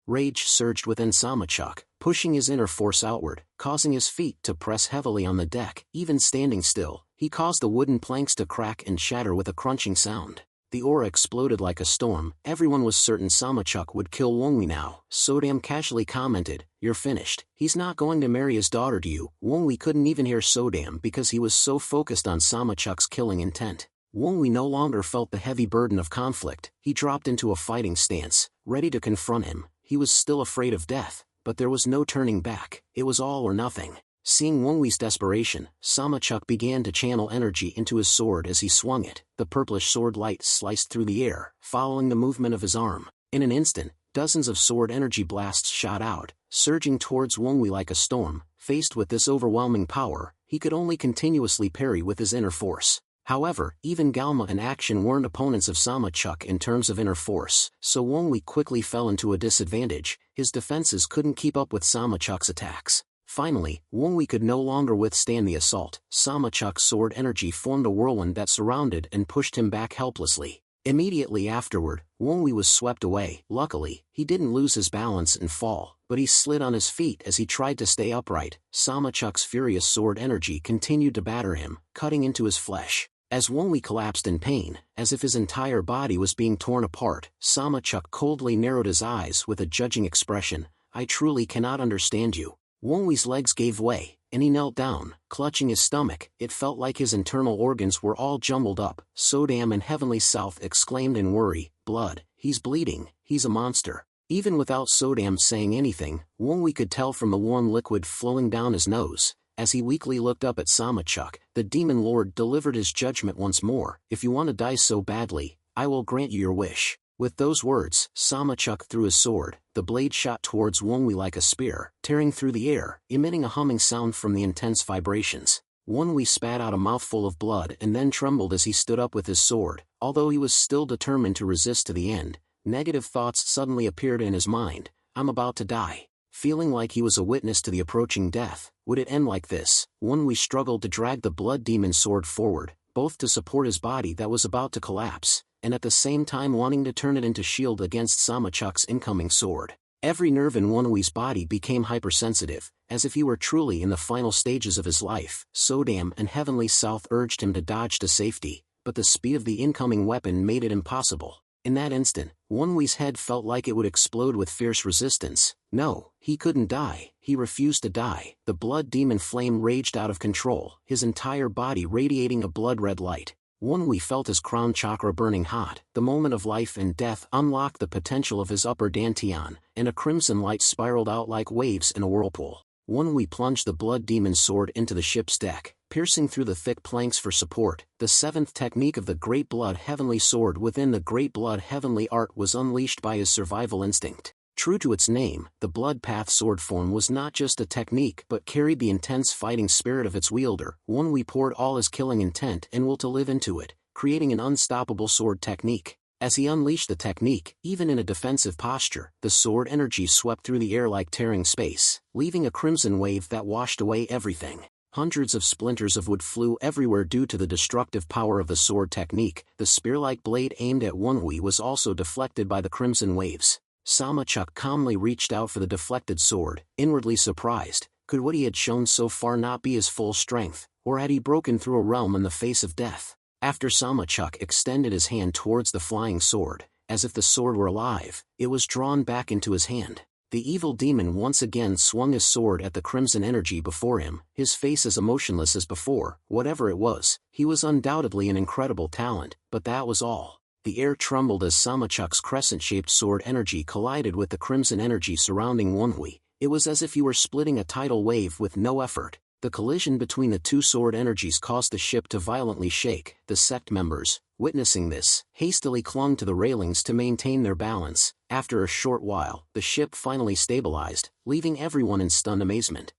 Rage surged within Samachuk, pushing his inner force outward, causing his feet to press heavily on the deck. Even standing still, he caused the wooden planks to crack and shatter with a crunching sound. The aura exploded like a storm. Everyone was certain Samachuk would kill Wongwi now. Sodam casually commented, "You're finished. He's not going to marry his daughter to you." Wongwi couldn't even hear Sodam because he was so focused on Samachuk's killing intent. Wongwi no longer felt the heavy burden of conflict. He dropped into a fighting stance, ready to confront him. He was still afraid of death, but there was no turning back. It was all or nothing. Seeing Wongwi's desperation, Samachuk began to channel energy into his sword as he swung it. The purplish sword light sliced through the air, following the movement of his arm. In an instant, dozens of sword energy blasts shot out, surging towards Wongwi like a storm. Faced with this overwhelming power, he could only continuously parry with his inner force. However, even Galma and Action weren't opponents of Samachuk in terms of inner force, so Wongwi quickly fell into a disadvantage. His defenses couldn't keep up with Samachuk's attacks. Finally, Wongwi could no longer withstand the assault. Samachuk's sword energy formed a whirlwind that surrounded and pushed him back helplessly. Immediately afterward, Wongwi was swept away. Luckily, he didn't lose his balance and fall, but he slid on his feet as he tried to stay upright. Samachuk's furious sword energy continued to batter him, cutting into his flesh. As Wongwi collapsed in pain, as if his entire body was being torn apart, Samachuk coldly narrowed his eyes with a judging expression. "I truly cannot understand you." Wongwi's legs gave way, and he knelt down, clutching his stomach. It felt like his internal organs were all jumbled up. Sodam and Heavenly South exclaimed in worry, "Blood, he's bleeding, he's a monster." Even without Sodam saying anything, Wongwi could tell from the warm liquid flowing down his nose. As he weakly looked up at Samachuk, the Demon Lord delivered his judgment once more. "If you want to die so badly, I will grant you your wish." With those words, Samachuk threw his sword. The blade shot towards Wongwi like a spear, tearing through the air, emitting a humming sound from the intense vibrations. Wongwi spat out a mouthful of blood and then trembled as he stood up with his sword. Although he was still determined to resist to the end, negative thoughts suddenly appeared in his mind. "I'm about to die." Feeling like he was a witness to the approaching death. Would it end like this? Wongwi struggled to drag the blood demon sword forward, both to support his body that was about to collapse, and at the same time wanting to turn it into shield against Samachuk's incoming sword. Every nerve in Wongwi's body became hypersensitive, as if he were truly in the final stages of his life. Sodam and Heavenly South urged him to dodge to safety, but the speed of the incoming weapon made it impossible. In that instant, Wongwi's head felt like it would explode with fierce resistance. No, he couldn't die. He refused to die. The blood demon flame raged out of control, his entire body radiating a blood-red light. Wongwi felt his crown chakra burning hot. The moment of life and death unlocked the potential of his upper dantian, and a crimson light spiraled out like waves in a whirlpool. Wongwi plunged the blood demon sword into the ship's deck, piercing through the thick planks for support. The seventh technique of the Great Blood Heavenly Sword within the Great Blood Heavenly Art was unleashed by his survival instinct. True to its name, the Blood Path sword form was not just a technique but carried the intense fighting spirit of its wielder. Wongwi poured all his killing intent and will to live into it, creating an unstoppable sword technique. As he unleashed the technique, even in a defensive posture, the sword energy swept through the air like tearing space, leaving a crimson wave that washed away everything. Hundreds of splinters of wood flew everywhere due to the destructive power of the sword technique. The spear-like blade aimed at Wongwi was also deflected by the crimson waves. Samachuk calmly reached out for the deflected sword, inwardly surprised. Could what he had shown so far not be his full strength, or had he broken through a realm in the face of death? After Samachuk extended his hand towards the flying sword, as if the sword were alive, it was drawn back into his hand. The evil demon once again swung his sword at the crimson energy before him, his face as emotionless as before. Whatever it was, he was undoubtedly an incredible talent, but that was all. The air trembled as Samachuk's crescent-shaped sword energy collided with the crimson energy surrounding Wongwi. It was as if he were splitting a tidal wave with no effort. The collision between the two sword energies caused the ship to violently shake. The sect members, witnessing this, hastily clung to the railings to maintain their balance. After a short while, the ship finally stabilized, leaving everyone in stunned amazement.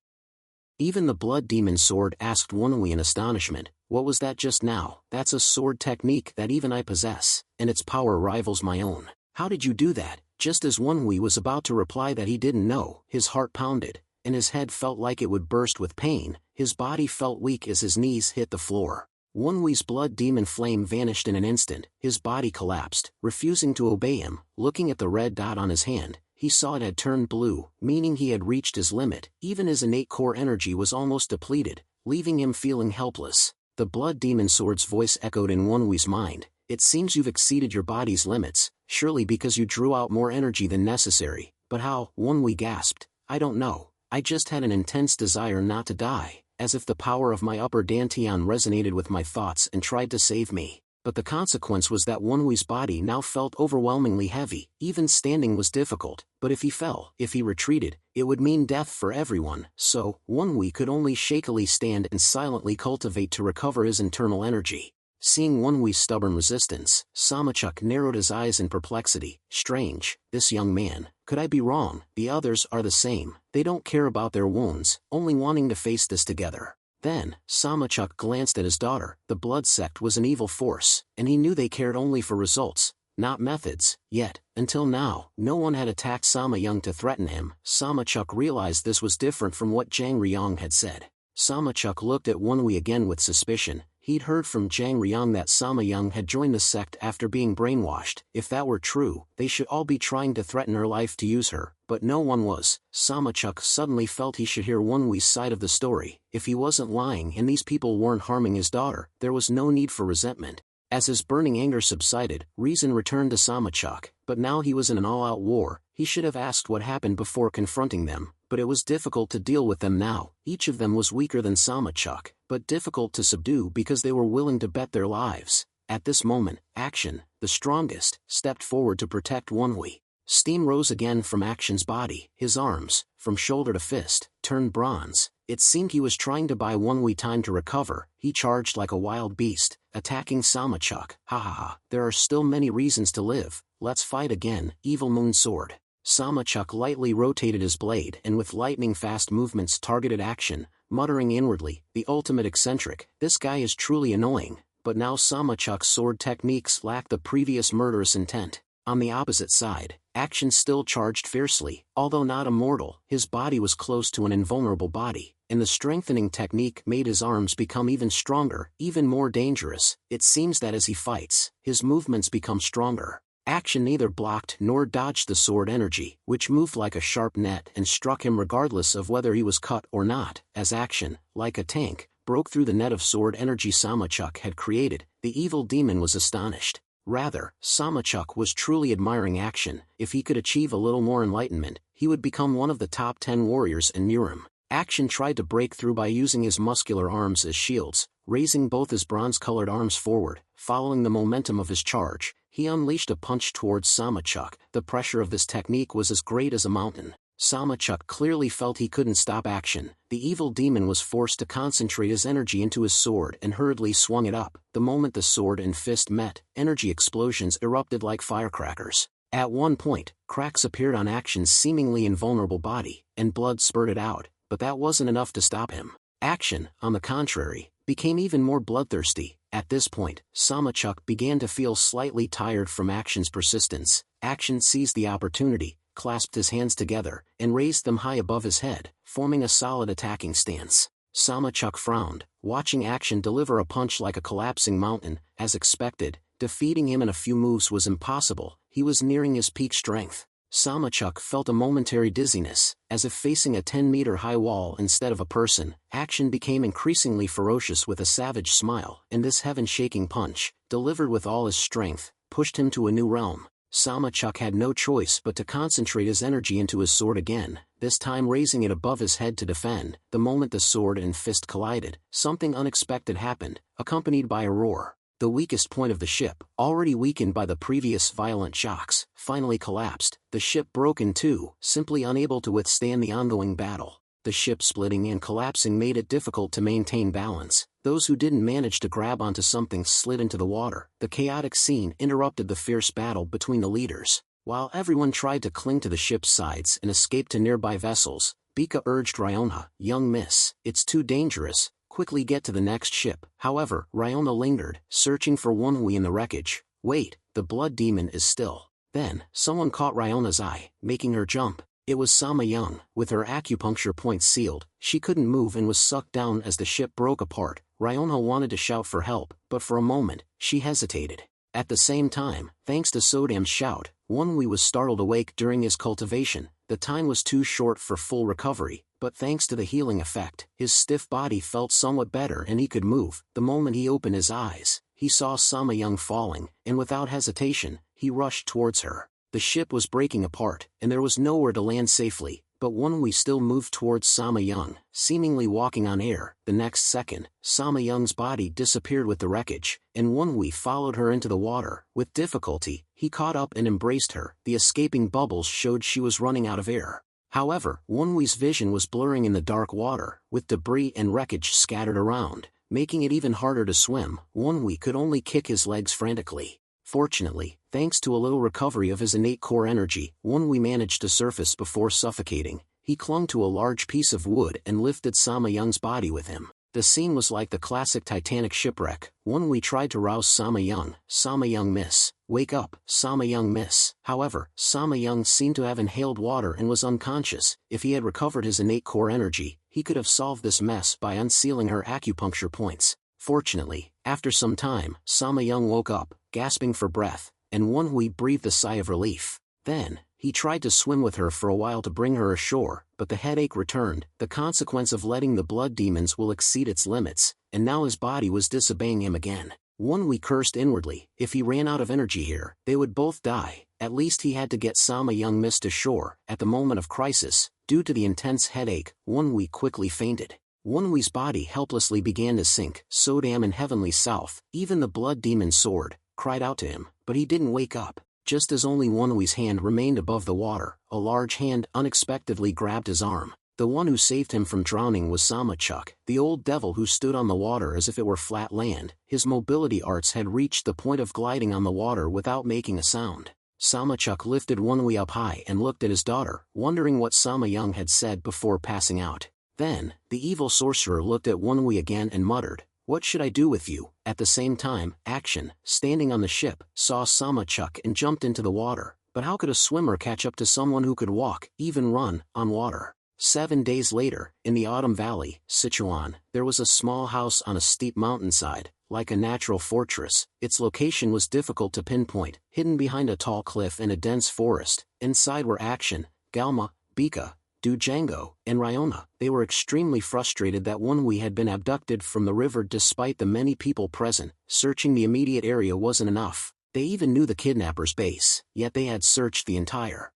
Even the blood demon sword asked Wongwi in astonishment, "What was that just now?" "That's a sword technique that even I possess, and its power rivals my own." "How did you do that?" Just as Wongwi was about to reply that he didn't know, his heart pounded, and his head felt like it would burst with pain. His body felt weak as his knees hit the floor. Wongwi's blood demon flame vanished in an instant. His body collapsed, refusing to obey him. Looking at the red dot on his hand, he saw it had turned blue, meaning he had reached his limit. Even his innate core energy was almost depleted, leaving him feeling helpless. The blood demon sword's voice echoed in Wonwu's mind. It seems you've exceeded your body's limits, surely because you drew out more energy than necessary. But how? Wonwu gasped. I don't know. I just had an intense desire not to die, as if the power of my upper dantian resonated with my thoughts and tried to save me. But the consequence was that Wonwu's body now felt overwhelmingly heavy. Even standing was difficult, but if he fell, if he retreated, it would mean death for everyone. So, Wonwu could only shakily stand and silently cultivate to recover his internal energy. Seeing Wonwu's stubborn resistance, Samachuk narrowed his eyes in perplexity. Strange, this young man. Could I be wrong? The others are the same. They don't care about their wounds, only wanting to face this together. Then, Samachuk glanced at his daughter. The blood sect was an evil force, and he knew they cared only for results, not methods. Yet, until now, no one had attacked Sama Young to threaten him. Samachuk realized this was different from what Jang Ryong had said. Samachuk looked at Wonwu again with suspicion. He'd heard from Jang Ryong that Sama Young had joined the sect after being brainwashed. If that were true, they should all be trying to threaten her life to use her, but no one was. Samachuk suddenly felt he should hear Wonwu's side of the story. If he wasn't lying and these people weren't harming his daughter, there was no need for resentment. As his burning anger subsided, reason returned to Samachuk, but now he was in an all-out war. He should have asked what happened before confronting them, but it was difficult to deal with them now. Each of them was weaker than Samachuk, but difficult to subdue because they were willing to bet their lives. At this moment, Action, the strongest, stepped forward to protect Wonwu. Steam rose again from Action's body. His arms, from shoulder to fist, turned bronze. It seemed he was trying to buy Wonwu time to recover. He charged like a wild beast, attacking Samachuk. Ha ha ha, there are still many reasons to live. Let's fight again. Evil Moon Sword. Samachuk lightly rotated his blade and with lightning-fast movements targeted Action, muttering inwardly, the ultimate eccentric. This guy is truly annoying. But now Samachuk's sword techniques lacked the previous murderous intent. On the opposite side, Action still charged fiercely. Although not immortal, his body was close to an invulnerable body, and the strengthening technique made his arms become even stronger, even more dangerous. It seems that as he fights, his movements become stronger. Action neither blocked nor dodged the sword energy, which moved like a sharp net and struck him regardless of whether he was cut or not. As Action, like a tank, broke through the net of sword energy Samachuk had created, the evil demon was astonished. Rather, Samachuk was truly admiring Action. If he could achieve a little more enlightenment, he would become one of the top 10 warriors in Murim. Action tried to break through by using his muscular arms as shields, raising both his bronze-colored arms forward. Following the momentum of his charge, he unleashed a punch towards Samachuk. The pressure of this technique was as great as a mountain. Samachuk clearly felt he couldn't stop Action. The evil demon was forced to concentrate his energy into his sword and hurriedly swung it up. The moment the sword and fist met, energy explosions erupted like firecrackers. At one point, cracks appeared on Action's seemingly invulnerable body, and blood spurted out, but that wasn't enough to stop him. Action, on the contrary, became even more bloodthirsty. At this point, Samachuk began to feel slightly tired from Action's persistence. Action seized the opportunity, clasped his hands together, and raised them high above his head, forming a solid attacking stance. Samachuk frowned, watching Action deliver a punch like a collapsing mountain. As expected, defeating him in a few moves was impossible. He was nearing his peak strength. Samachuk felt a momentary dizziness, as if facing a 10-meter-high wall instead of a person. Action became increasingly ferocious with a savage smile, and this heaven-shaking punch, delivered with all his strength, pushed him to a new realm. Samachuk had no choice but to concentrate his energy into his sword again, this time raising it above his head to defend. The moment the sword and fist collided, something unexpected happened, accompanied by a roar. The weakest point of the ship, already weakened by the previous violent shocks, finally collapsed. The ship broke in two, simply unable to withstand the ongoing battle. The ship splitting and collapsing made it difficult to maintain balance. Those who didn't manage to grab onto something slid into the water. The chaotic scene interrupted the fierce battle between the leaders. While everyone tried to cling to the ship's sides and escape to nearby vessels, Bika urged Ryona, "Young miss, it's too dangerous. Quickly get to the next ship." However, Ryona lingered, searching for Wonwu in the wreckage. Wait, the blood demon is still. Then, someone caught Ryona's eye, making her jump. It was Sama Young. With her acupuncture points sealed, she couldn't move and was sucked down as the ship broke apart. Ryona wanted to shout for help, but for a moment, she hesitated. At the same time, thanks to Sodam's shout, Wonwi was startled awake during his cultivation. The time was too short for full recovery, but thanks to the healing effect, his stiff body felt somewhat better and he could move. The moment he opened his eyes, he saw Sama Young falling, and without hesitation, he rushed towards her. The ship was breaking apart, and there was nowhere to land safely, but Wonwi still moved towards Sama Young, seemingly walking on air. The next second, Sama Young's body disappeared with the wreckage, and Wonwi followed her into the water. With difficulty, he caught up and embraced her. The escaping bubbles showed she was running out of air. However, Wonwi's vision was blurring in the dark water, with debris and wreckage scattered around, making it even harder to swim. Wonwi could only kick his legs frantically. Fortunately, thanks to a little recovery of his innate core energy, Wonwi managed to surface before suffocating. He clung to a large piece of wood and lifted Sama Young's body with him. The scene was like the classic Titanic shipwreck. Wonwi tried to rouse Sama Young. Sama Young, miss. Wake up, Sama Young, miss. However, Sama Young seemed to have inhaled water and was unconscious. If he had recovered his innate core energy, he could have solved this mess by unsealing her acupuncture points. Fortunately, after some time, Sama Young woke up, gasping for breath, and Wonwi breathed a sigh of relief. Then, he tried to swim with her for a while to bring her ashore, but the headache returned. The consequence of letting the blood demons will exceed its limits, and now his body was disobeying him again. Wonwi cursed inwardly. If he ran out of energy here, they would both die. At least he had to get Sama Young missed ashore. At the moment of crisis, due to the intense headache, Wonwi quickly fainted. Wonwi's body helplessly began to sink. Sodam and Heavenly South, even the blood demon Sword, cried out to him, but he didn't wake up. Just as only Wonwi's hand remained above the water, a large hand unexpectedly grabbed his arm. The one who saved him from drowning was Samachuk, the old devil who stood on the water as if it were flat land. His mobility arts had reached the point of gliding on the water without making a sound. Samachuk lifted Wonwi up high and looked at his daughter, wondering what Sama Young had said before passing out. Then, the evil sorcerer looked at Wonwi again and muttered, "What should I do with you?" At the same time, Action, standing on the ship, saw Samachuk and jumped into the water. But how could a swimmer catch up to someone who could walk, even run, on water? 7 days later, in the Autumn Valley, Sichuan, there was a small house on a steep mountainside, like a natural fortress. Its location was difficult to pinpoint, hidden behind a tall cliff and a dense forest. Inside were Action, Galma, Bika, Dujango, and Ryona. They were extremely frustrated that Wonwi had been abducted from the river despite the many people present. Searching the immediate area wasn't enough. They even knew the kidnapper's base, yet they had searched the entire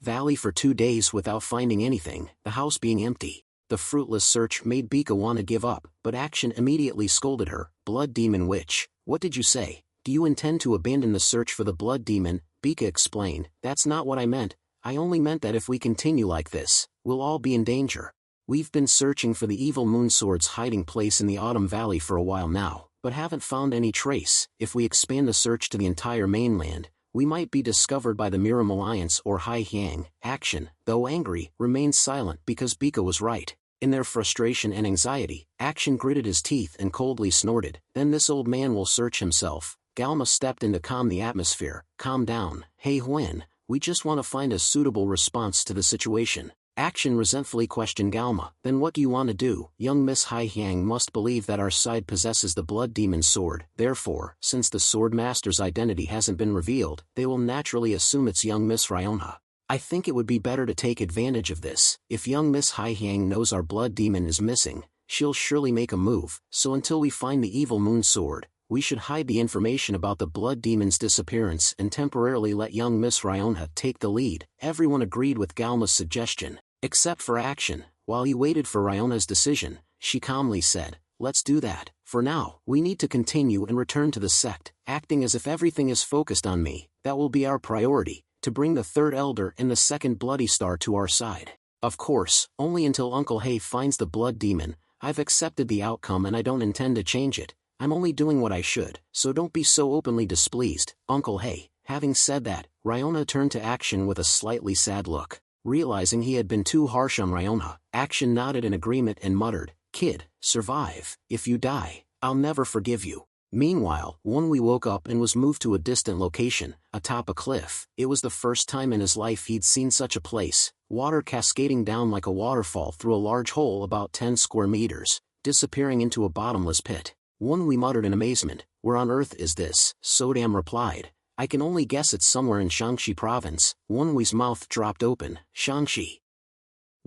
valley for 2 days without finding anything, the house being empty. The fruitless search made Bika want to give up, but Action immediately scolded her. "Blood demon witch, what did you say? Do you intend to abandon the search for the blood demon?" Bika explained, "That's not what I meant. I only meant that if we continue like this, we'll all be in danger. We've been searching for the evil Moonsword's hiding place in the Autumn Valley for a while now, but haven't found any trace. If we expand the search to the entire mainland, we might be discovered by the Miram Alliance or Hai Hyang." Action, though angry, remained silent because Bika was right. In their frustration and anxiety, Action gritted his teeth and coldly snorted, "Then this old man will search himself." Galma stepped in to calm the atmosphere. "Calm down, Hey Huen. We just want to find a suitable response to the situation." Action resentfully questioned Galma, "Then what do you want to do?" "Young Miss Hai Hyang must believe that our side possesses the blood demon sword. Therefore, since the sword master's identity hasn't been revealed, they will naturally assume it's young Miss Ryona. I think it would be better to take advantage of this. If young Miss Hai Hyang knows our blood demon is missing, she'll surely make a move. So until we find the evil moon sword, we should hide the information about the blood demon's disappearance and temporarily let young Miss Ryona take the lead." Everyone agreed with Galma's suggestion, except for Action. While he waited for Ryona's decision, she calmly said, "Let's do that. For now, we need to continue and return to the sect, acting as if everything is focused on me. That will be our priority, to bring the third elder and the second bloody star to our side. Of course, only until Uncle Hay finds the blood demon. I've accepted the outcome and I don't intend to change it. I'm only doing what I should, so don't be so openly displeased, Uncle Hay." Having said that, Ryona turned to Action with a slightly sad look. Realizing he had been too harsh on Ryona, Action nodded in agreement and muttered, "Kid, survive. If you die, I'll never forgive you." Meanwhile, Wonwi woke up and was moved to a distant location, atop a cliff. It was the first time in his life he'd seen such a place, water cascading down like a waterfall through a large hole about 10 square meters, disappearing into a bottomless pit. Wonwi muttered in amazement, "Where on earth is this?" Sodam replied, I can only guess it's somewhere in Shaanxi province. Wonwu's mouth dropped open. Shaanxi.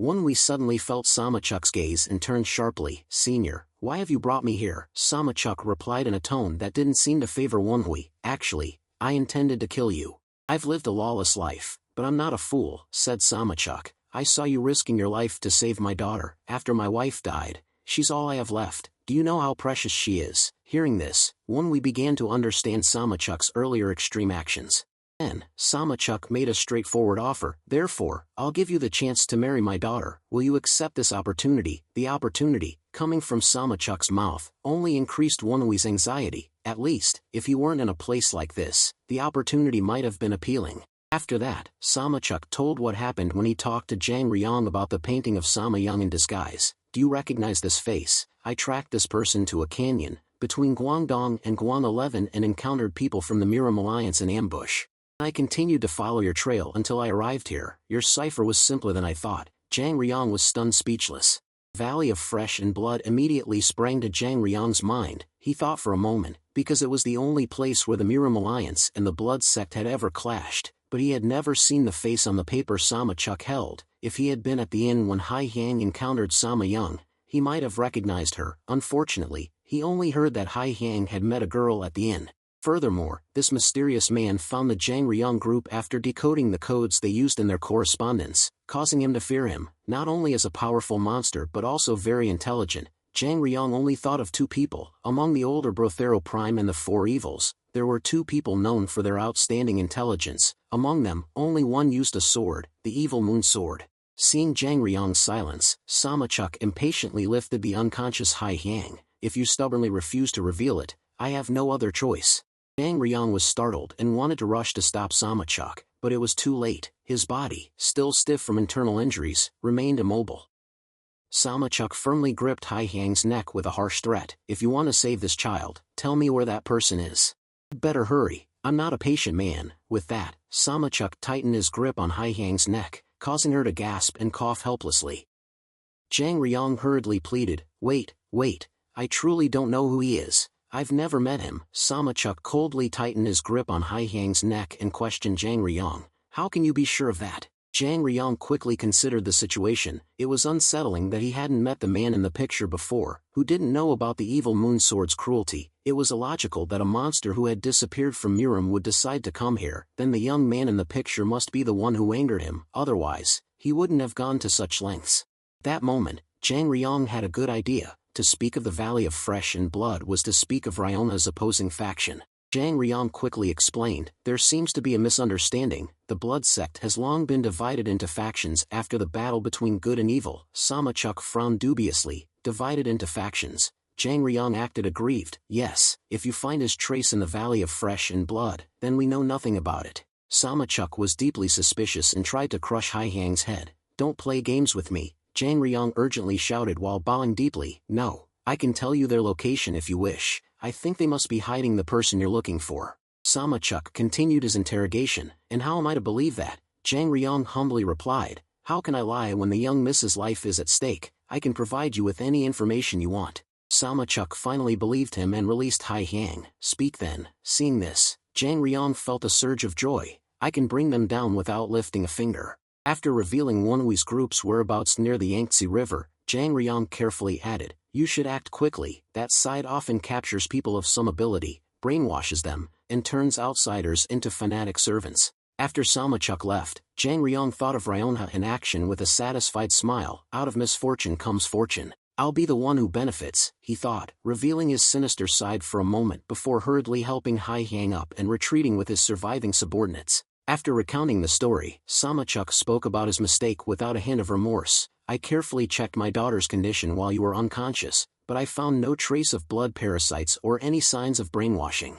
Wonwu suddenly felt Samachuk's gaze and turned sharply. Senior, why have you brought me here? Samachuk replied in a tone that didn't seem to favor Wonwu. Actually, I intended to kill you. I've lived a lawless life, but I'm not a fool, said Samachuk. I saw you risking your life to save my daughter. After my wife died, she's all I have left. Do you know how precious she is? Hearing this, Wonwu began to understand Samachuk's earlier extreme actions. Then, Samachuk made a straightforward offer. Therefore, I'll give you the chance to marry my daughter. Will you accept this opportunity? The opportunity, coming from Samachuk's mouth, only increased Wonwu's anxiety. At least, if he weren't in a place like this, the opportunity might have been appealing. After that, Samachuk told what happened when he talked to Zhang Riyang about the painting of Sama Young in disguise. Do you recognize this face? I tracked this person to a canyon between Guangdong and Guan11 and encountered people from the Miram Alliance in ambush. I continued to follow your trail until I arrived here. Your cipher was simpler than I thought. Zhang Riyang was stunned speechless. Valley of Fresh and Blood immediately sprang to Zhang Riyang's mind. He thought for a moment, because it was the only place where the Miram Alliance and the Blood sect had ever clashed, but he had never seen the face on the paper Samachuk held. If he had been at the inn when Hai Yang encountered Sama Young, he might have recognized her. Unfortunately, he only heard that Hai Yang had met a girl at the inn. Furthermore, this mysterious man found the Zhang Riyang group after decoding the codes they used in their correspondence, causing him to fear him, not only as a powerful monster but also very intelligent. Zhang Riyang only thought of two people. Among the older Brothero Prime and the Four Evils, there were two people known for their outstanding intelligence. Among them, only one used a sword, the Evil Moon Sword. Seeing Zhang Riyang's silence, Samachuk impatiently lifted the unconscious Hai Yang. If you stubbornly refuse to reveal it, I have no other choice. Zhang Riyang was startled and wanted to rush to stop Samachuk, but it was too late. His body, still stiff from internal injuries, remained immobile. Samachuk firmly gripped Hai Yang's neck with a harsh threat. If you want to save this child, tell me where that person is. Better hurry, I'm not a patient man. With that, Samachuk tightened his grip on Hai Yang's neck, causing her to gasp and cough helplessly. Zhang Riyang hurriedly pleaded, wait, I truly don't know who he is. I've never met him. Samachuk coldly tightened his grip on Hai Yang's neck and questioned Zhang Riyang. How can you be sure of that? Zhang Riyang quickly considered the situation. It was unsettling that he hadn't met the man in the picture before, who didn't know about the Evil Moon Sword's cruelty. It was illogical that a monster who had disappeared from Miram would decide to come here. Then the young man in the picture must be the one who angered him. Otherwise, he wouldn't have gone to such lengths. That moment, Zhang Riyang had a good idea. To speak of the Valley of Fresh and Blood was to speak of Ryona's opposing faction. Zhang Riyang quickly explained, there seems to be a misunderstanding. The Blood sect has long been divided into factions after the battle between good and evil. Samachuk frowned dubiously. Divided into factions. Zhang Riyang acted aggrieved. Yes, if you find his trace in the Valley of Fresh and Blood, then we know nothing about it. Samachuk was deeply suspicious and tried to crush Hai Yang's head. Don't play games with me, Zhang Riyang urgently shouted while bowing deeply. No, I can tell you their location if you wish. I think they must be hiding the person you're looking for. Samachuk continued his interrogation. And how am I to believe that? Zhang Riyang humbly replied. How can I lie when the young Mrs. life is at stake? I can provide you with any information you want. Samachuk finally believed him and released Hai Yang. Speak then. Seeing this, Zhang Riyang felt a surge of joy. I can bring them down without lifting a finger. After revealing Wonwu's group's whereabouts near the Yangtze River, Zhang Riyang carefully added, you should act quickly. That side often captures people of some ability, brainwashes them, and turns outsiders into fanatic servants. After Samachuk left, Zhang Riyang thought of Ryona in action with a satisfied smile. Out of misfortune comes fortune. I'll be the one who benefits, he thought, revealing his sinister side for a moment before hurriedly helping Hai Yang up and retreating with his surviving subordinates. After recounting the story, Samachuk spoke about his mistake without a hint of remorse. I carefully checked my daughter's condition while you were unconscious, but I found no trace of blood parasites or any signs of brainwashing.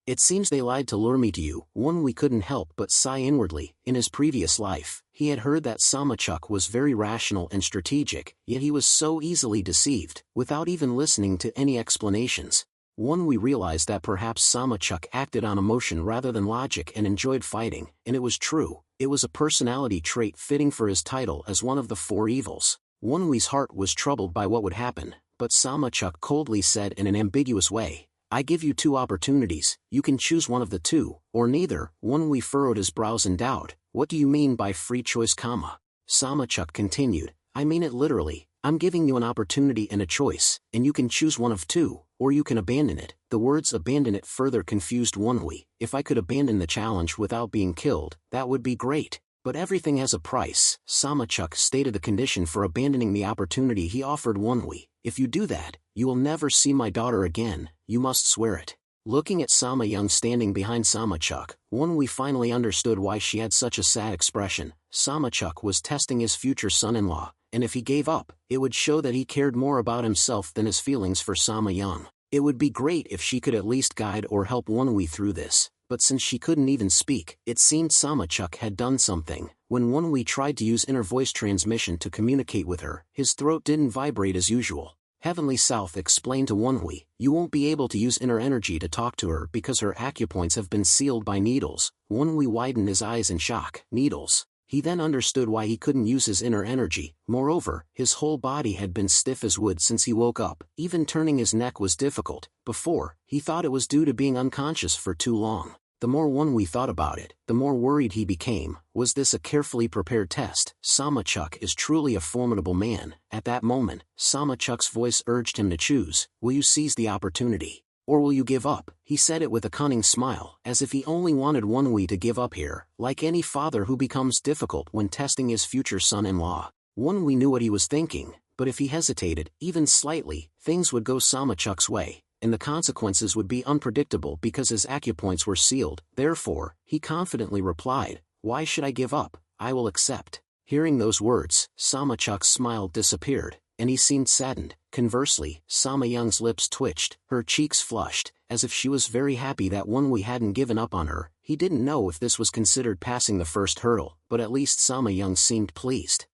It seems they lied to lure me to you. We couldn't help but sigh inwardly. In his previous life, he had heard that Samachuk was very rational and strategic, yet he was so easily deceived, without even listening to any explanations. We realized that perhaps Samachuk acted on emotion rather than logic and enjoyed fighting, and it was true. It was a personality trait fitting for his title as one of the Four Evils. Wonwu's heart was troubled by what would happen, but Samachuk coldly said in an ambiguous way, I give you 2 opportunities, you can choose one of the 2, or neither. Wonwi furrowed his brows in doubt. What do you mean by free choice, comma? Samachuk continued, I mean it literally. I'm giving you an opportunity and a choice, and you can choose one of 2, or you can abandon it. The words abandon it further confused Wonwi. If I could abandon the challenge without being killed, that would be great. But everything has a price. Samachuk stated the condition for abandoning the opportunity he offered Wonwi. If you do that, you will never see my daughter again, you must swear it. Looking at Sama Young standing behind Samachuk, Wonwi finally understood why she had such a sad expression. Samachuk was testing his future son-in-law, and if he gave up, it would show that he cared more about himself than his feelings for Sama Young. It would be great if she could at least guide or help Wonwi through this, but since she couldn't even speak, it seemed Samachuk had done something. When Wonwi tried to use inner voice transmission to communicate with her, his throat didn't vibrate as usual. Heavenly South explained to Wonwi, you won't be able to use inner energy to talk to her because her acupoints have been sealed by needles. Wonwi widened his eyes in shock. Needles. He then understood why he couldn't use his inner energy. Moreover, his whole body had been stiff as wood since he woke up. Even turning his neck was difficult. Before, he thought it was due to being unconscious for too long. The more Wonwi thought about it, the more worried he became. Was this a carefully prepared test? Samachuk is truly a formidable man. At that moment, Samachuk's voice urged him to choose. Will you seize the opportunity? Or will you give up? He said it with a cunning smile, as if he only wanted Wonwi to give up here, like any father who becomes difficult when testing his future son-in-law. Wonwi knew what he was thinking, but if he hesitated, even slightly, things would go Samachuk's way, and the consequences would be unpredictable because his acupoints were sealed. Therefore, he confidently replied, why should I give up? I will accept. Hearing those words, Samachuk's smile disappeared, and he seemed saddened. Conversely, Sama Young's lips twitched, her cheeks flushed, as if she was very happy that Wonwi hadn't given up on her. He didn't know if this was considered passing the first hurdle, but at least Sama Young seemed pleased.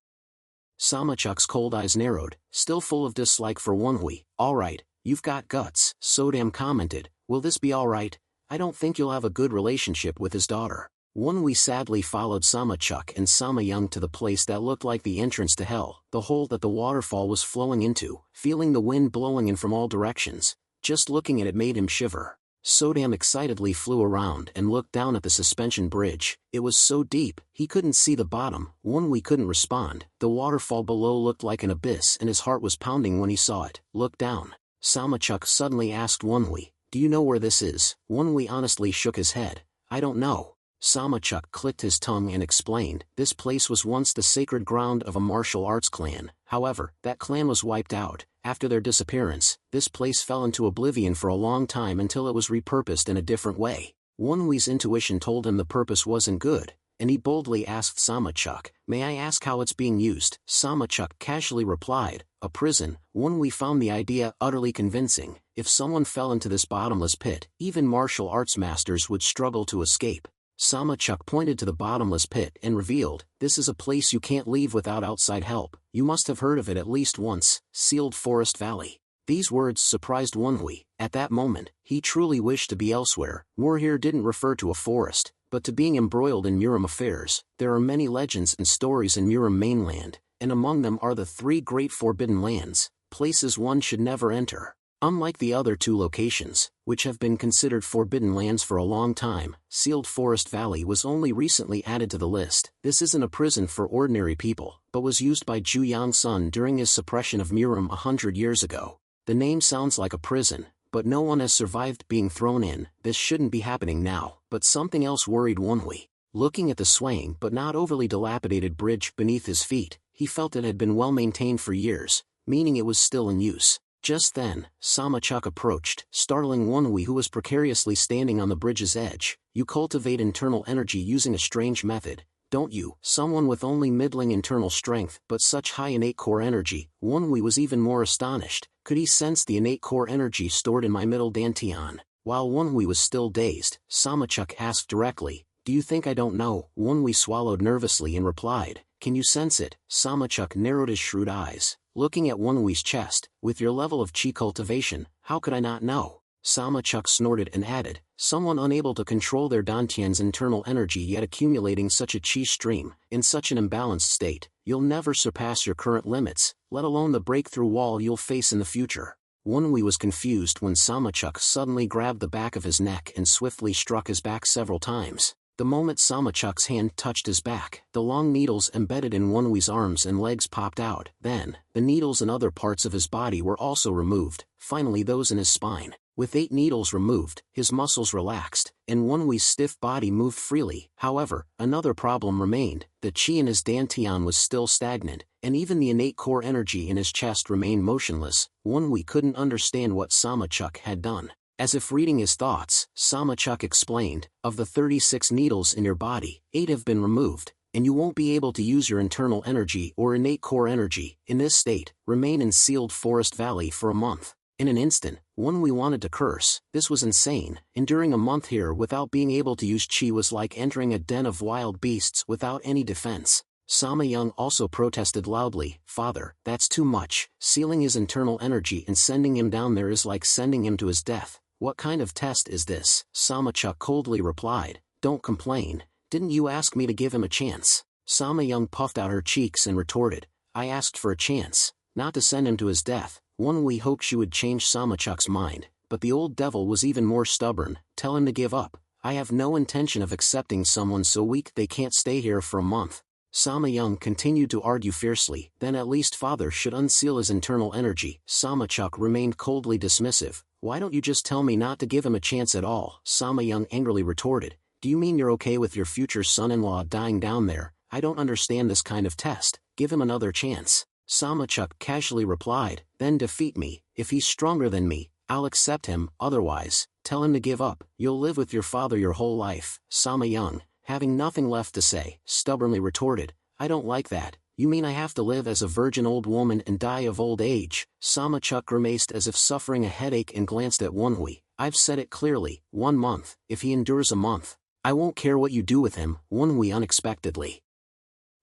Samachuk's cold eyes narrowed, still full of dislike for Wonwi. All right, you've got guts, Sodam commented. Will this be all right? I don't think you'll have a good relationship with his daughter. Wonwi sadly followed Samachuk and Sama Young to the place that looked like the entrance to hell, the hole that the waterfall was flowing into, feeling the wind blowing in from all directions. Just looking at it made him shiver. Sodam excitedly flew around and looked down at the suspension bridge. It was so deep, he couldn't see the bottom. Wonwi couldn't respond. The waterfall below looked like an abyss and his heart was pounding when he saw it. Look down. Samachuk suddenly asked Wonwi, do you know where this is? Wonwi honestly shook his head. I don't know. Samachuk clicked his tongue and explained, this place was once the sacred ground of a martial arts clan. However, that clan was wiped out. After their disappearance, this place fell into oblivion for a long time until it was repurposed in a different way. Wonwi's intuition told him the purpose wasn't good, and he boldly asked Samachuk, may I ask how it's being used? Samachuk casually replied, a prison. Wonwi found the idea utterly convincing. If someone fell into this bottomless pit, even martial arts masters would struggle to escape. Samachuk pointed to the bottomless pit and revealed, this is a place you can't leave without outside help. You must have heard of it at least once, Sealed Forest Valley. These words surprised Wonwi. At that moment, he truly wished to be elsewhere. War here didn't refer to a forest, but to being embroiled in Murim affairs. There are many legends and stories in Murim mainland, and among them are the 3 great forbidden lands, places one should never enter. Unlike the other 2 locations, which have been considered forbidden lands for a long time, Sealed Forest Valley was only recently added to the list. This isn't a prison for ordinary people, but was used by Zhu Yangsun during his suppression of Murim 100 years ago. The name sounds like a prison, but no one has survived being thrown in. This shouldn't be happening now, but something else worried Wonwi. Looking at the swaying but not overly dilapidated bridge beneath his feet, he felt it had been well maintained for years, meaning it was still in use. Just then, Samachuk approached, startling Wonwi who was precariously standing on the bridge's edge. You cultivate internal energy using a strange method, don't you? Someone with only middling internal strength but such high innate core energy. Wonwi was even more astonished. Could he sense the innate core energy stored in my middle dantian? While Wonwi was still dazed, Samachuk asked directly, do you think I don't know? Wonwi swallowed nervously and replied, can you sense it? Samachuk narrowed his shrewd eyes, looking at Wonwi's chest. With your level of chi cultivation, how could I not know? Samachuk snorted and added, someone unable to control their dantian's internal energy yet accumulating such a chi stream, in such an imbalanced state, you'll never surpass your current limits, let alone the breakthrough wall you'll face in the future. Wonwi was confused when Samachuk suddenly grabbed the back of his neck and swiftly struck his back several times. The moment Samachuk's hand touched his back, the long needles embedded in Wonwi's arms and legs popped out. Then, the needles in other parts of his body were also removed, finally those in his spine. With 8 needles removed, his muscles relaxed, and Wonwi's stiff body moved freely. However, another problem remained. The chi in his dantian was still stagnant, and even the innate core energy in his chest remained motionless. Wonwi couldn't understand what Samachuk had done. As if reading his thoughts, Samachuk explained, "Of the 36 needles in your body, 8 have been removed, and you won't be able to use your internal energy or innate core energy. In this state, remain in sealed forest valley for a month." In an instant, Wonwi wanted to curse. This was insane. Enduring a month here without being able to use chi was like entering a den of wild beasts without any defense. Sama Young also protested loudly, "Father, that's too much. Sealing his internal energy and sending him down there is like sending him to his death. What kind of test is this?" Samachuk coldly replied, "Don't complain. Didn't you ask me to give him a chance?" Sama Young puffed out her cheeks and retorted, "I asked for a chance, not to send him to his death." Wonwi hoped she would change Samachuk's mind, but the old devil was even more stubborn. "Tell him to give up. I have no intention of accepting someone so weak they can't stay here for a month." Sama Young continued to argue fiercely, "Then at least father should unseal his internal energy." Samachuk remained coldly dismissive. "Why don't you just tell me not to give him a chance at all?" Sama Young angrily retorted, "Do you mean you're okay with your future son-in-law dying down there? I don't understand this kind of test. Give him another chance." Samachuk casually replied, "Then defeat me. If he's stronger than me, I'll accept him. Otherwise, tell him to give up. You'll live with your father your whole life." Sama Young, having nothing left to say, stubbornly retorted, "I don't like that. You mean I have to live as a virgin old woman and die of old age?" Samachuk grimaced as if suffering a headache and glanced at Wonwi. "I've said it clearly, 1 month. If he endures a month, I won't care what you do with him." Wonwi unexpectedly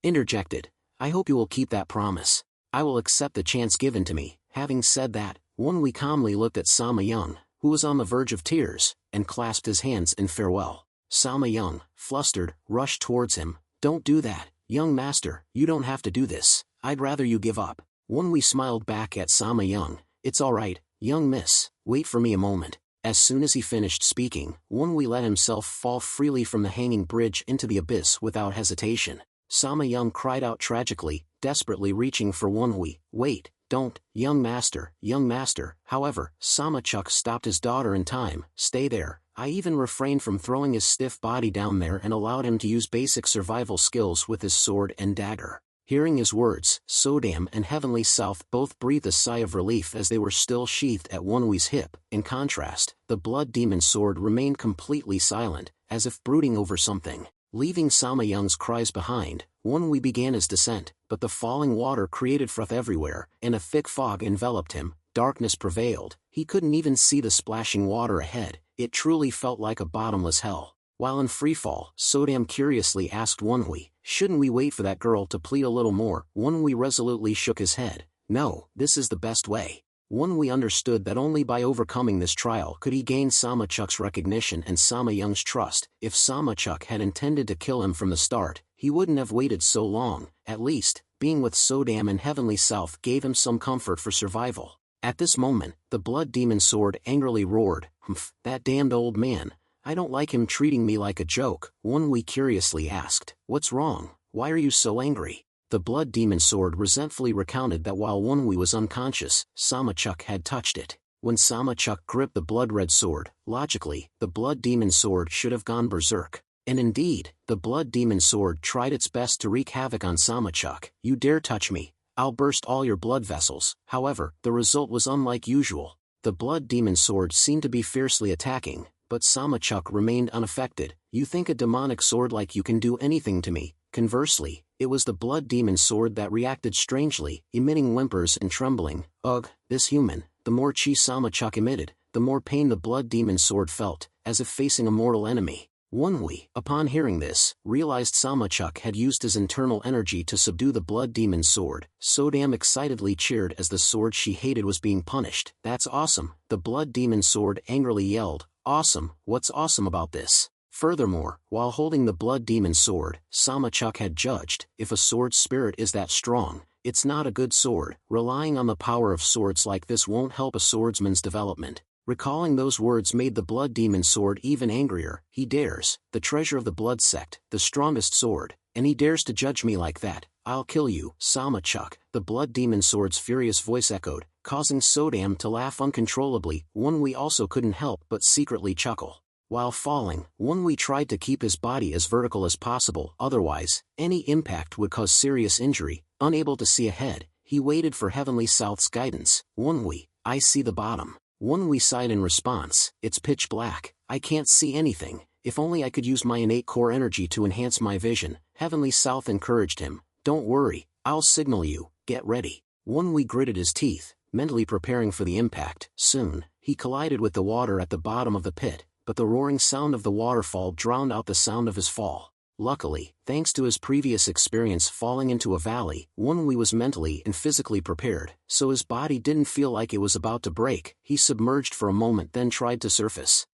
interjected, "I hope you will keep that promise. I will accept the chance given to me." Having said that, Wonwi calmly looked at Sama Young, who was on the verge of tears, and clasped his hands in farewell. Sama Young, flustered, rushed towards him. "Don't do that, young master. You don't have to do this. I'd rather you give up." Wonwi smiled back at Sama Young. "It's all right, young miss. Wait for me a moment." As soon as he finished speaking, Wonwi let himself fall freely from the hanging bridge into the abyss without hesitation. Sama Young cried out tragically, desperately reaching for Wonwi. "Wait, don't, young master, young master." However, Samachuk stopped his daughter in time. "Stay there." I even refrained from throwing his stiff body down there and allowed him to use basic survival skills with his sword and dagger. Hearing his words, Sodam and Heavenly South both breathed a sigh of relief as they were still sheathed at Wonwi's hip. In contrast, the blood demon sword remained completely silent, as if brooding over something. Leaving Sama Young's cries behind, Wonwi began his descent, but the falling water created froth everywhere, and a thick fog enveloped him. Darkness prevailed. He couldn't even see the splashing water ahead. It truly felt like a bottomless hell. While in freefall, Sodam curiously asked Wonwi, "Shouldn't we wait for that girl to plead a little more?" Wonwi resolutely shook his head. "No, this is the best way." Wonwi understood that only by overcoming this trial could he gain Samachuk's recognition and Sama Young's trust. If Samachuk had intended to kill him from the start, he wouldn't have waited so long. At least, being with Sodam and Heavenly South gave him some comfort for survival. At this moment, the blood demon sword angrily roared, "Humph, that damned old man. I don't like him treating me like a joke." Wonwi curiously asked, "What's wrong? Why are you so angry?" The blood demon sword resentfully recounted that while Wonwi was unconscious, Samachuk had touched it. When Samachuk gripped the blood-red sword, logically, the blood demon sword should have gone berserk. And indeed, the blood demon sword tried its best to wreak havoc on Samachuk. "You dare touch me, I'll burst all your blood vessels." However, the result was unlike usual. The blood demon sword seemed to be fiercely attacking, but Samachuk remained unaffected. "You think a demonic sword like you can do anything to me?" Conversely, it was the blood demon sword that reacted strangely, emitting whimpers and trembling. Ugh, this human. The more chi Samachuk emitted, the more pain the blood demon sword felt, as if facing a mortal enemy. Wonwi, upon hearing this, realized Samachuk had used his internal energy to subdue the blood demon sword. Sodam excitedly cheered as the sword she hated was being punished. "That's awesome," the blood demon sword angrily yelled. "Awesome? What's awesome about this?" Furthermore, while holding the blood demon sword, Samachuk had judged, if a sword's spirit is that strong, It's not a good sword. Relying on the power of swords like this won't help a swordsman's development. Recalling those words made the blood demon sword even angrier. He dares, the treasure of the blood sect, the strongest sword, and he dares to judge me like that. I'll kill you, Sama-chuck, the blood demon sword's furious voice echoed, causing Sodam to laugh uncontrollably. Wonwi also couldn't help but secretly chuckle. While falling, Wonwi tried to keep his body as vertical as possible, otherwise, any impact would cause serious injury. Unable to see ahead, he waited for Heavenly South's guidance. Wonwi, I see the bottom. Wonwi sighed in response, it's pitch black, I can't see anything, if only I could use my innate core energy to enhance my vision. Heavenly South encouraged him, don't worry, I'll signal you, get ready. Wonwi gritted his teeth, mentally preparing for the impact. Soon, he collided with the water at the bottom of the pit, but the roaring sound of the waterfall drowned out the sound of his fall. Luckily, thanks to his previous experience falling into a valley, Wonwi was mentally and physically prepared, so his body didn't feel like it was about to break. He submerged for a moment then tried to surface.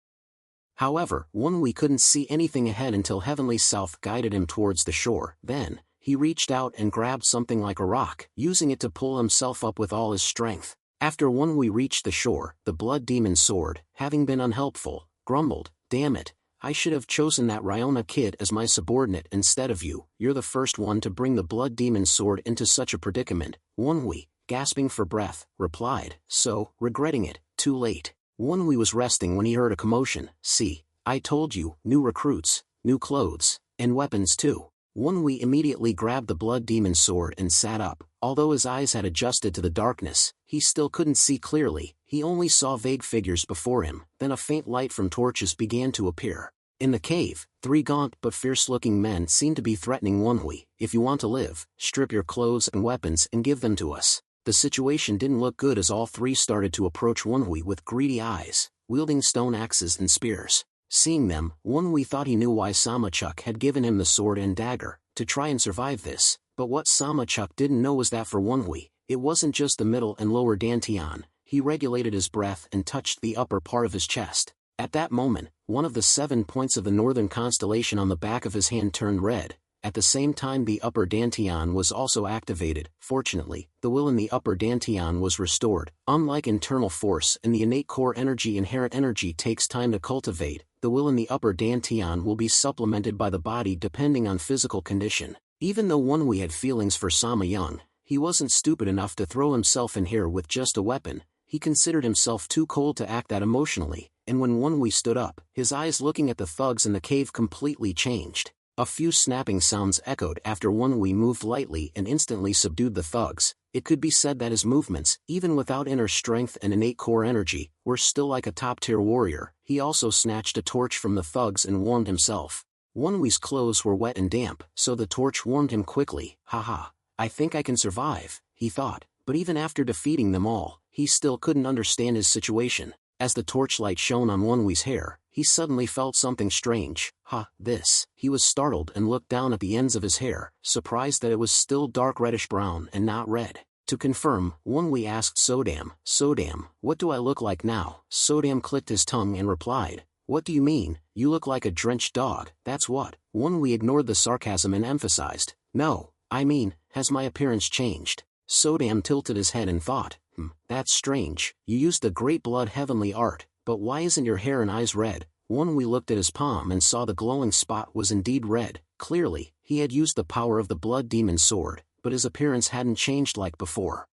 However, Wonwi couldn't see anything ahead until Heavenly South guided him towards the shore. Then, he reached out and grabbed something like a rock, using it to pull himself up with all his strength. After Wonwi reached the shore, the blood demon sword, having been unhelpful, grumbled, damn it, I should have chosen that Ryona kid as my subordinate instead of you. You're the first one to bring the blood demon sword into such a predicament. Wonwi, gasping for breath, replied, so, regretting it, too late. Wonwi was resting when he heard a commotion. See, I told you, new recruits, new clothes, and weapons too. Wonwi immediately grabbed the blood demon sword and sat up. Although his eyes had adjusted to the darkness, he still couldn't see clearly. He only saw vague figures before him. Then a faint light from torches began to appear. In the cave, 3 gaunt but fierce-looking men seemed to be threatening Wonwi. If you want to live, strip your clothes and weapons and give them to us. The situation didn't look good as all 3 started to approach Wonwi with greedy eyes, wielding stone axes and spears. Seeing them, Wonwi thought he knew why Sama-chuck had given him the sword and dagger, to try and survive this. But what Sama-chuck didn't know was that for Wonwi, it wasn't just the middle and lower dantian. He regulated his breath and touched the upper part of his chest. At that moment, one of the 7 points of the northern constellation on the back of his hand turned red. At the same time the upper dantian was also activated. Fortunately, the will in the upper dantian was restored. Unlike internal force and the innate core energy, inherent energy takes time to cultivate. The will in the upper dantian will be supplemented by the body depending on physical condition. Even though Wonwi had feelings for Sama Young, he wasn't stupid enough to throw himself in here with just a weapon. He considered himself too cold to act that emotionally, and when Wonwi stood up, his eyes looking at the thugs in the cave completely changed. A few snapping sounds echoed after Wonwi moved lightly and instantly subdued the thugs. It could be said that his movements, even without inner strength and innate core energy, were still like a top-tier warrior. He also snatched a torch from the thugs and warmed himself. Wonwi's clothes were wet and damp, so the torch warmed him quickly. Haha, I think I can survive, he thought, but even after defeating them all, he still couldn't understand his situation. As the torchlight shone on Wonwi's hair, he suddenly felt something strange. This. He was startled and looked down at the ends of his hair, surprised that it was still dark reddish-brown and not red. To confirm, Wonwi asked Sodam, what do I look like now? Sodam clicked his tongue and replied, what do you mean? You look like a drenched dog, that's what. Wonwi ignored the sarcasm and emphasized, no, I mean, has my appearance changed? Sodam tilted his head and thought, that's strange. You used the great blood heavenly art, but why isn't your hair and eyes red? Wonwi looked at his palm and saw the glowing spot was indeed red. Clearly, he had used the power of the blood demon sword, but his appearance hadn't changed like before.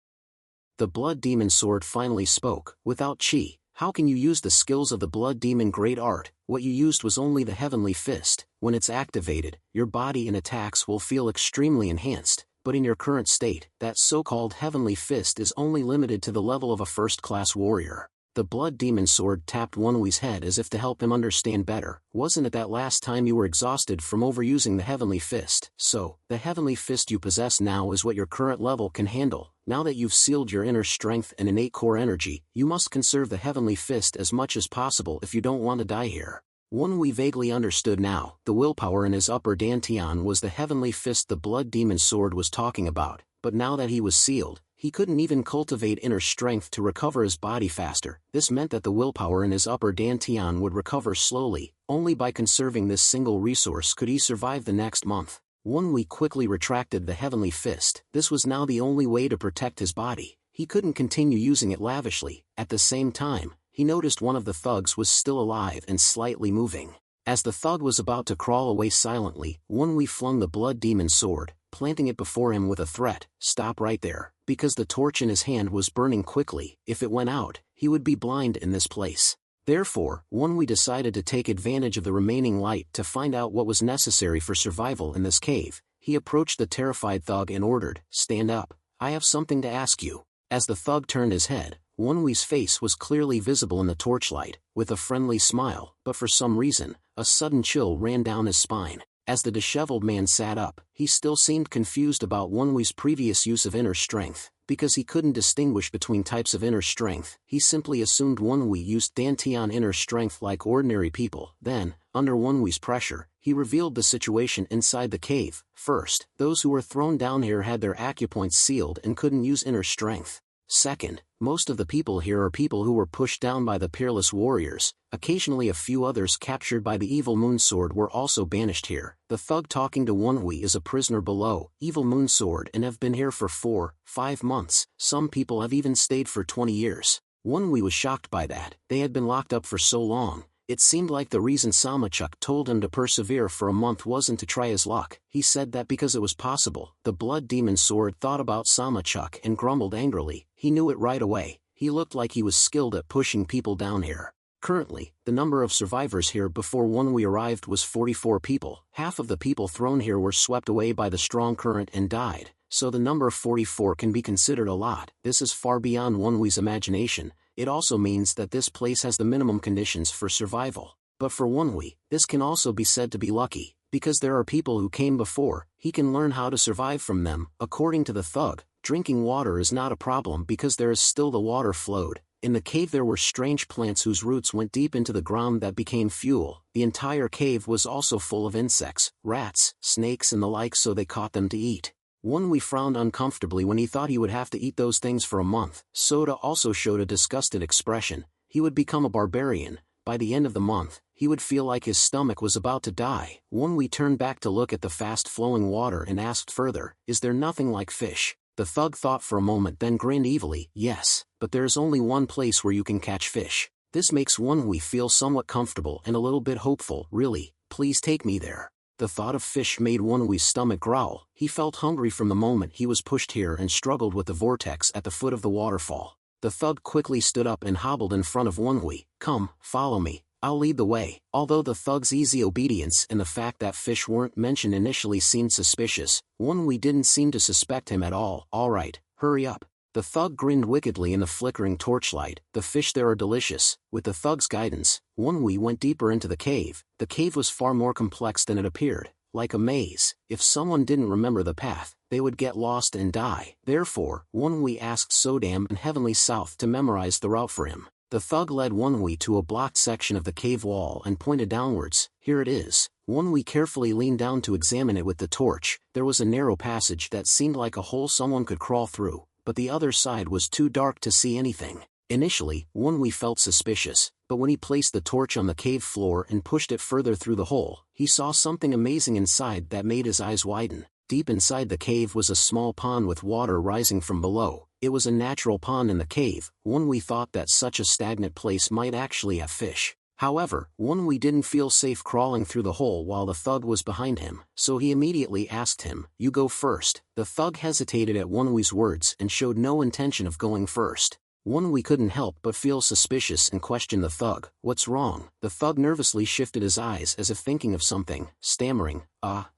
The blood demon sword finally spoke, without chi, how can you use the skills of the blood demon great art? What you used was only the heavenly fist. When it's activated, your body and attacks will feel extremely enhanced. But in your current state, that so-called heavenly fist is only limited to the level of a first-class warrior. The blood demon sword tapped Wonwi's head as if to help him understand better. Wasn't it that last time you were exhausted from overusing the heavenly fist? So, the heavenly fist you possess now is what your current level can handle. Now that you've sealed your inner strength and innate core energy, you must conserve the heavenly fist as much as possible if you don't want to die here. Wonwi vaguely understood now. The willpower in his upper dantian was the heavenly fist the blood demon sword was talking about, but now that he was sealed, he couldn't even cultivate inner strength to recover his body faster. This meant that the willpower in his upper dantian would recover slowly. Only by conserving this single resource could he survive the next month. Won-Wee quickly retracted the heavenly fist. This was now the only way to protect his body. He couldn't continue using it lavishly. At the same time, he noticed one of the thugs was still alive and slightly moving. As the thug was about to crawl away silently, Won-Wee flung the blood demon sword, planting it before him with a threat, "Stop right there," because the torch in his hand was burning quickly. If it went out, he would be blind in this place. Therefore, Won-Wee decided to take advantage of the remaining light to find out what was necessary for survival in this cave. He approached the terrified thug and ordered, "Stand up, I have something to ask you." As the thug turned his head, Won-Wee's face was clearly visible in the torchlight, with a friendly smile, but for some reason, a sudden chill ran down his spine. As the disheveled man sat up, he still seemed confused about Won-Wee's previous use of inner strength. Because he couldn't distinguish between types of inner strength, he simply assumed Won-Wee used Dantian inner strength like ordinary people. Then, under Won-Wee's pressure, he revealed the situation inside the cave. First, those who were thrown down here had their acupoints sealed and couldn't use inner strength. Second, most of the people here are people who were pushed down by the peerless warriors. Occasionally a few others captured by the evil moonsword were also banished here. The thug talking to Won-Wee is a prisoner below evil moonsword and have been here for 4-5 months. Some people have even stayed for 20 years. Won-Wee was shocked by that. They had been locked up for so long. It seemed like the reason Samachuk told him to persevere for a month wasn't to try his luck. He said that because it was possible. The blood demon sword thought about Samachuk and grumbled angrily. He knew it right away. He looked like he was skilled at pushing people down here. Currently, the number of survivors here before Won-Wee arrived was 44 people. Half of the people thrown here were swept away by the strong current and died, so the number 44 can be considered a lot. This is far beyond Won-Wee's imagination. It also means that this place has the minimum conditions for survival. But for Won-Wee, this can also be said to be lucky, because there are people who came before. He can learn how to survive from them. According to the thug, drinking water is not a problem because there is still the water flowed. In the cave there were strange plants whose roots went deep into the ground that became fuel. The entire cave was also full of insects, rats, snakes and the like, so they caught them to eat. Won-Wee frowned uncomfortably when he thought he would have to eat those things for a month. Soda also showed a disgusted expression. He would become a barbarian. By the end of the month, he would feel like his stomach was about to die. Won-Wee turned back to look at the fast-flowing water and asked further, "Is there nothing like fish?" The thug thought for a moment then grinned evilly. "Yes, but there's only one place where you can catch fish." This makes Won-Wee feel somewhat comfortable and a little bit hopeful. "Really, please take me there." The thought of fish made Won-Wee's stomach growl. He felt hungry from the moment he was pushed here and struggled with the vortex at the foot of the waterfall. The thug quickly stood up and hobbled in front of Won-Wee. "Come, follow me. I'll lead the way." Although the thug's easy obedience and the fact that fish weren't mentioned initially seemed suspicious, Won-Wee didn't seem to suspect him at all. "All right, hurry up." The thug grinned wickedly in the flickering torchlight. "The fish there are delicious." With the thug's guidance, Won-Wee went deeper into the cave. The cave was far more complex than it appeared. Like a maze, if someone didn't remember the path, they would get lost and die. Therefore, Won-Wee asked Sodam and Heavenly South to memorize the route for him. The thug led Won-Wee to a blocked section of the cave wall and pointed downwards. "Here it is." Won-Wee carefully leaned down to examine it with the torch. There was a narrow passage that seemed like a hole someone could crawl through, but the other side was too dark to see anything. Initially, Won-Wee felt suspicious, but when he placed the torch on the cave floor and pushed it further through the hole, he saw something amazing inside that made his eyes widen. Deep inside the cave was a small pond with water rising from below. It was a natural pond in the cave. Won-Wee thought that such a stagnant place might actually have fish. However, Won-Wee didn't feel safe crawling through the hole while the thug was behind him, so he immediately asked him, "You go first." The thug hesitated at Won-Wee's words and showed no intention of going first. Won-Wee couldn't help but feel suspicious and question the thug. "What's wrong?" The thug nervously shifted his eyes as if thinking of something, stammering,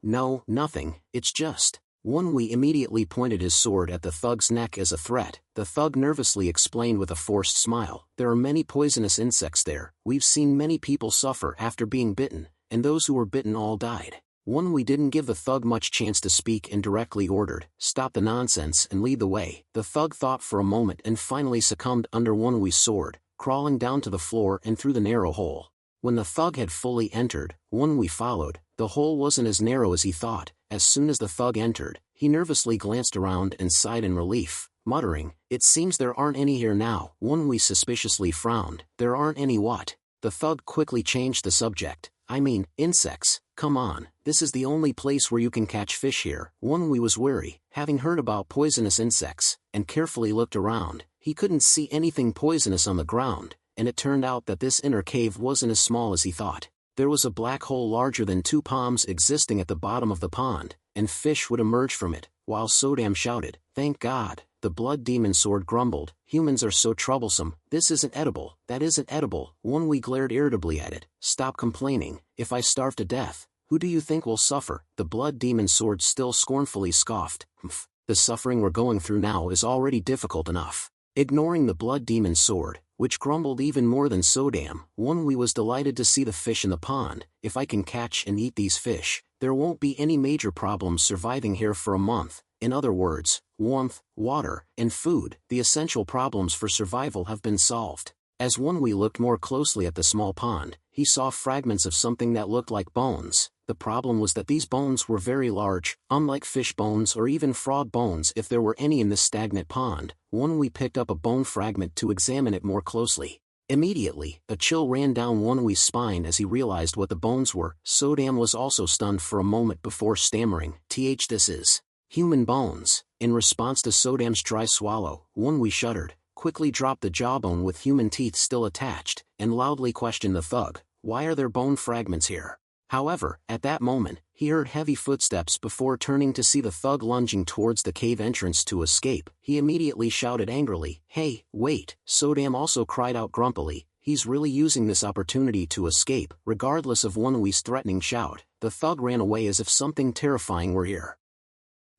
No, nothing, it's just..." Won-Wee immediately pointed his sword at the thug's neck as a threat. The thug nervously explained with a forced smile, "There are many poisonous insects there. We've seen many people suffer after being bitten, and those who were bitten all died." Won-Wee didn't give the thug much chance to speak and directly ordered, "Stop the nonsense and lead the way." The thug thought for a moment and finally succumbed under Won-Wee's sword, crawling down to the floor and through the narrow hole. When the thug had fully entered, Won-Wee followed. The hole wasn't as narrow as he thought. As soon as the thug entered, he nervously glanced around and sighed in relief, muttering, "It seems there aren't any here now." Won-Wee suspiciously frowned. "There aren't any what?" The thug quickly changed the subject. "I mean, insects. come on, this is the only place where you can catch fish here. Wonwi was wary, having heard about poisonous insects, and carefully looked around. He couldn't see anything poisonous on the ground, and it turned out that this inner cave wasn't as small as he thought. There was a black hole larger than 2 palms existing at the bottom of the pond, and fish would emerge from it, while Sodam shouted, "Thank God." The blood demon sword grumbled, "Humans are so troublesome, this isn't edible, that isn't edible." Wonwi glared irritably at it. "Stop complaining, if I starve to death, who do you think will suffer?" The blood demon sword still scornfully scoffed, "Humph, the suffering we're going through now is already difficult enough." Ignoring the blood demon sword, which grumbled even more than Sodam, Wonwi was delighted to see the fish in the pond. "If I can catch and eat these fish, there won't be any major problems surviving here for a month. In other words, warmth, water, and food, the essential problems for survival have been solved." As Wonwi looked more closely at the small pond, he saw fragments of something that looked like bones. The problem was that these bones were very large, unlike fish bones or even frog bones if there were any in this stagnant pond. Wonwi picked up a bone fragment to examine it more closely. Immediately, a chill ran down Wonwi's spine as he realized what the bones were. Sodam was also stunned for a moment before stammering, This is human bones." In response to Sodam's dry swallow, Wonwi shuddered, quickly dropped the jawbone with human teeth still attached, and loudly questioned the thug, "Why are there bone fragments here?" However, at that moment, he heard heavy footsteps before turning to see the thug lunging towards the cave entrance to escape. He immediately shouted angrily, "Hey, wait!" Sodam also cried out grumpily, "He's really using this opportunity to escape." Regardless of Wonwi's threatening shout, the thug ran away as if something terrifying were here.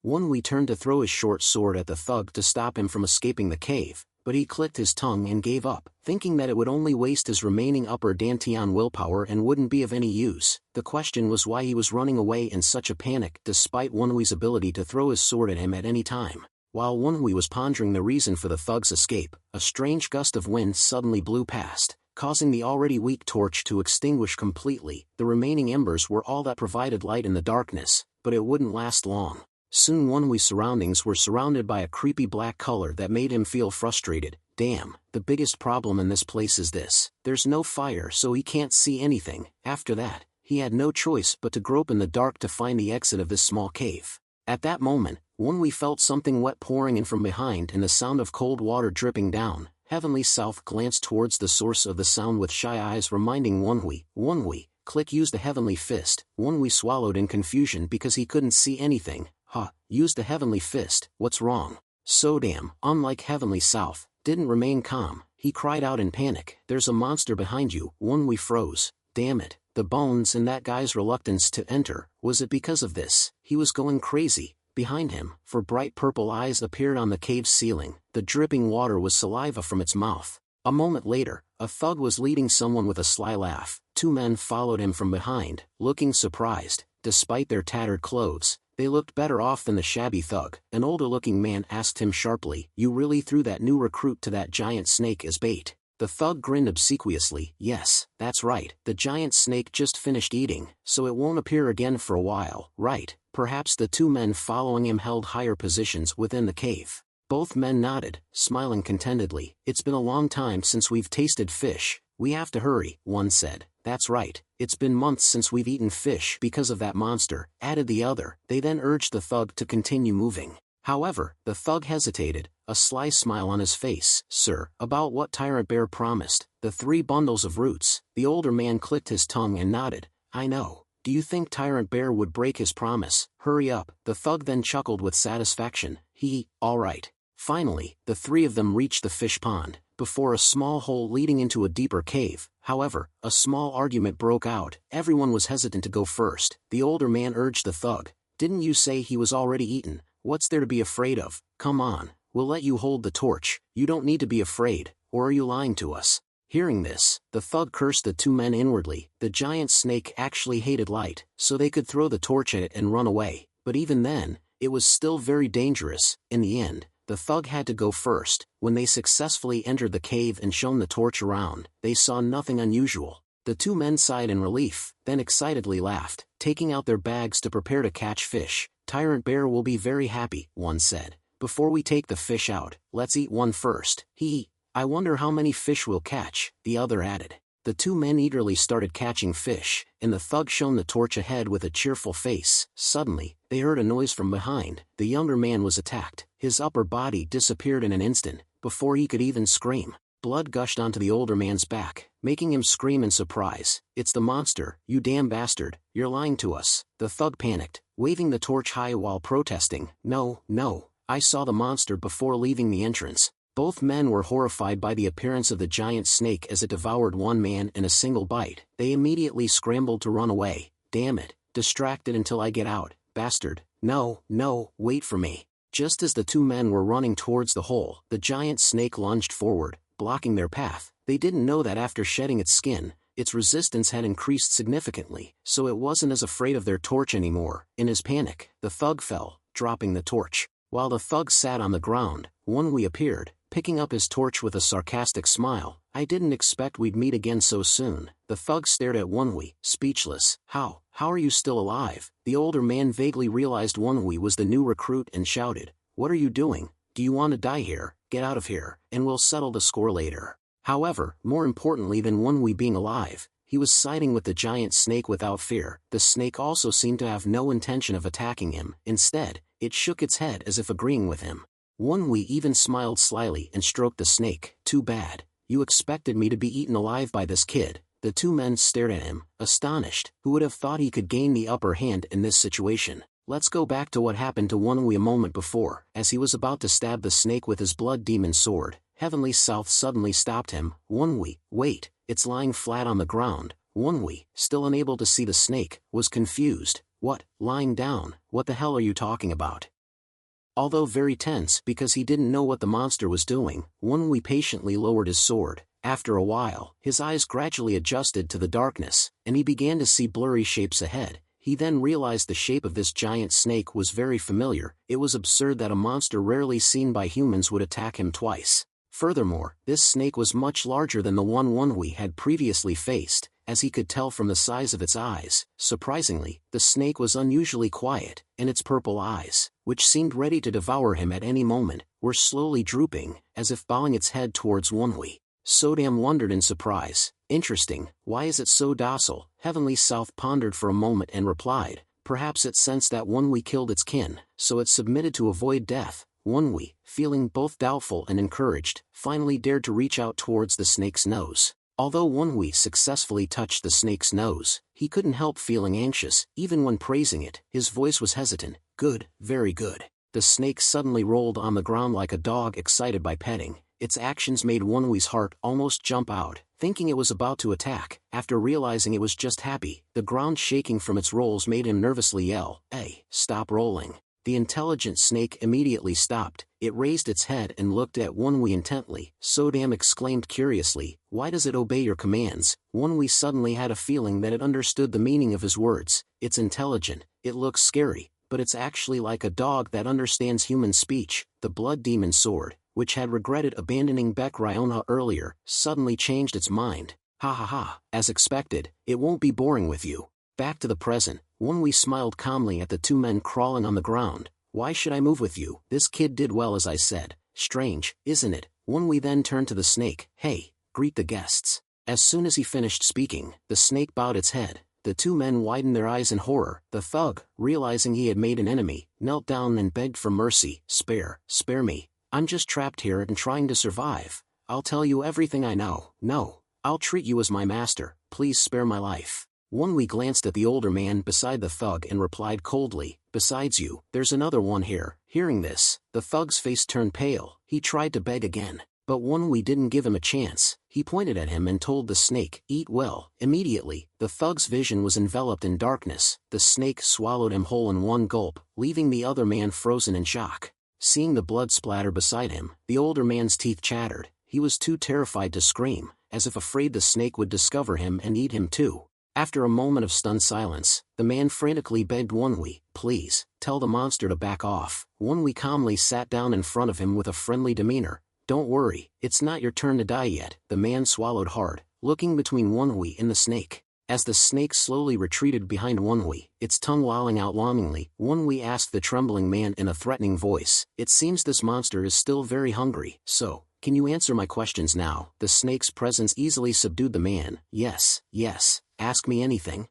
Wonwi turned to throw his short sword at the thug to stop him from escaping the cave, but he clicked his tongue and gave up, thinking that it would only waste his remaining upper dantian willpower and wouldn't be of any use. The question was why he was running away in such a panic despite Wonwi's ability to throw his sword at him at any time. While Wonwi was pondering the reason for the thug's escape, a strange gust of wind suddenly blew past, causing the already weak torch to extinguish completely. The remaining embers were all that provided light in the darkness, but it wouldn't last long. Soon Wonwi's surroundings were surrounded by a creepy black color that made him feel frustrated. Damn, the biggest problem in this place is this. There's no fire so he can't see anything. After that, he had no choice but to grope in the dark to find the exit of this small cave. At that moment, Wonwi felt something wet pouring in from behind and the sound of cold water dripping down. Heavenly South glanced towards the source of the sound with shy eyes reminding Wonwi, "Wonwi, click use the heavenly fist." Wonwi swallowed in confusion because he couldn't see anything. Use the heavenly fist, what's wrong? Sodam, unlike Heavenly South, didn't remain calm. He cried out in panic, "There's a monster behind you." Wonwi froze. Damn it, the bones and that guy's reluctance to enter, was it because of this? He was going crazy. Behind him, for bright purple eyes appeared on the cave's ceiling. The dripping water was saliva from its mouth. A moment later, a thug was leading someone with a sly laugh. 2 men followed him from behind, looking surprised. Despite their tattered clothes, they looked better off than the shabby thug. An older-looking man asked him sharply, "You really threw that new recruit to that giant snake as bait?" The thug grinned obsequiously, "Yes, that's right. The giant snake just finished eating, so it won't appear again for a while." "Right." Perhaps the 2 men following him held higher positions within the cave. Both men nodded, smiling contentedly. "It's been a long time since we've tasted fish. We have to hurry," one said. "That's right. It's been months since we've eaten fish because of that monster," added the other. They then urged the thug to continue moving. However, the thug hesitated, a sly smile on his face. "Sir, about what Tyrant Bear promised, the 3 bundles of roots." The older man clicked his tongue and nodded. "I know. Do you think Tyrant Bear would break his promise? Hurry up." The thug then chuckled with satisfaction. All right." Finally, the 3 of them reached the fish pond, before a small hole leading into a deeper cave. However, a small argument broke out. Everyone was hesitant to go first. The older man urged the thug, "Didn't you say he was already eaten? What's there to be afraid of? Come on, we'll let you hold the torch. You don't need to be afraid, or are you lying to us?" Hearing this, the thug cursed the 2 men inwardly. The giant snake actually hated light, so they could throw the torch at it and run away. But even then, it was still very dangerous. In the end, the thug had to go first. When they successfully entered the cave and shone the torch around, they saw nothing unusual. The 2 men sighed in relief, then excitedly laughed, taking out their bags to prepare to catch fish. "Tyrant Bear will be very happy," one said. "Before we take the fish out, let's eat one first." I wonder how many fish we'll catch," the other added. The two men eagerly started catching fish, and the thug shone the torch ahead with a cheerful face. Suddenly, they heard a noise from behind. The younger man was attacked. His upper body disappeared in an instant. Before he could even scream, blood gushed onto the older man's back, making him scream in surprise. "It's the monster, you damn bastard, you're lying to us." The thug panicked, waving the torch high while protesting. No, I saw the monster before leaving the entrance." Both men were horrified by the appearance of the giant snake as it devoured one man in a single bite. They immediately scrambled to run away. "Damn it, distracted until I get out, bastard. No, wait for me." Just as the two men were running towards the hole, the giant snake lunged forward, blocking their path. They didn't know that after shedding its skin, its resistance had increased significantly, so it wasn't as afraid of their torch anymore. In his panic, the thug fell, dropping the torch. While the thug sat on the ground, Wonwi appeared, picking up his torch with a sarcastic smile. "I didn't expect we'd meet again so soon." The thug stared at Wonwi, speechless. How are you still alive?" The older man vaguely realized Wonwi was the new recruit and shouted, "What are you doing? Do you want to die here? Get out of here, and we'll settle the score later." However, more importantly than Wonwi being alive, he was siding with the giant snake without fear. The snake also seemed to have no intention of attacking him. Instead, it shook its head as if agreeing with him. Wonwi even smiled slyly and stroked the snake. "Too bad. You expected me to be eaten alive by this kid." The two men stared at him, astonished. Who would have thought he could gain the upper hand in this situation? Let's go back to what happened to Wonwi a moment before. As he was about to stab the snake with his blood demon sword, Heavenly South suddenly stopped him. "Wonwi, wait, it's lying flat on the ground." Wonwi, still unable to see the snake, was confused. "What, lying down? What the hell are you talking about?" Although very tense because he didn't know what the monster was doing, Wonwi patiently lowered his sword. After a while, his eyes gradually adjusted to the darkness, and he began to see blurry shapes ahead. He then realized the shape of this giant snake was very familiar. It was absurd that a monster rarely seen by humans would attack him twice. Furthermore, this snake was much larger than the one Wonwi had previously faced, as he could tell from the size of its eyes. Surprisingly, the snake was unusually quiet, and its purple eyes, which seemed ready to devour him at any moment, were slowly drooping, as if bowing its head towards Wonwi. Sodam wondered in surprise. "Interesting, why is it so docile?" Heavenly South pondered for a moment and replied, "Perhaps it sensed that Wonwi killed its kin, so it submitted to avoid death." Wonwi, feeling both doubtful and encouraged, finally dared to reach out towards the snake's nose. Although Wonwi successfully touched the snake's nose, he couldn't help feeling anxious. Even when praising it, his voice was hesitant. "Good, very good." The snake suddenly rolled on the ground like a dog excited by petting. Its actions made Wonwi's heart almost jump out. Thinking it was about to attack, after realizing it was just happy, the ground shaking from its rolls made him nervously yell, "Hey, stop rolling." The intelligent snake immediately stopped. It raised its head and looked at Wonwi intently. Sodam exclaimed curiously, "Why does it obey your commands?" Wonwi suddenly had a feeling that it understood the meaning of his words. "It's intelligent, it looks scary, but it's actually like a dog that understands human speech." The blood demon sword, which had regretted abandoning Bek Ryonha earlier, suddenly changed its mind. "Ha ha ha, as expected, it won't be boring with you." Back to the present, Wonwi smiled calmly at the two men crawling on the ground. "Why should I move with you? This kid did well as I said. Strange, isn't it?" Wonwi then turned to the snake. "Hey, greet the guests." As soon as he finished speaking, the snake bowed its head. The two men widened their eyes in horror. The thug, realizing he had made an enemy, knelt down and begged for mercy. Spare me. I'm just trapped here and trying to survive. I'll tell you everything I know. No, I'll treat you as my master. Please spare my life." Wonwi glanced at the older man beside the thug and replied coldly, "Besides you, there's another one here." Hearing this, the thug's face turned pale. He tried to beg again, but Wonwi didn't give him a chance. He pointed at him and told the snake, "Eat well." Immediately, the thug's vision was enveloped in darkness. The snake swallowed him whole in one gulp, leaving the other man frozen in shock. Seeing the blood splatter beside him, the older man's teeth chattered. He was too terrified to scream, as if afraid the snake would discover him and eat him too. After a moment of stunned silence, the man frantically begged Wonwi, "Please, tell the monster to back off." Wonwi calmly sat down in front of him with a friendly demeanor. "Don't worry, it's not your turn to die yet." The man swallowed hard, looking between Wonwi and the snake. As the snake slowly retreated behind Wonwi, its tongue lolling out longingly, Wonwi asked the trembling man in a threatening voice, "It seems this monster is still very hungry, so, Can you answer my questions now? The snake's presence easily subdued the man. Yes, yes, ask me anything.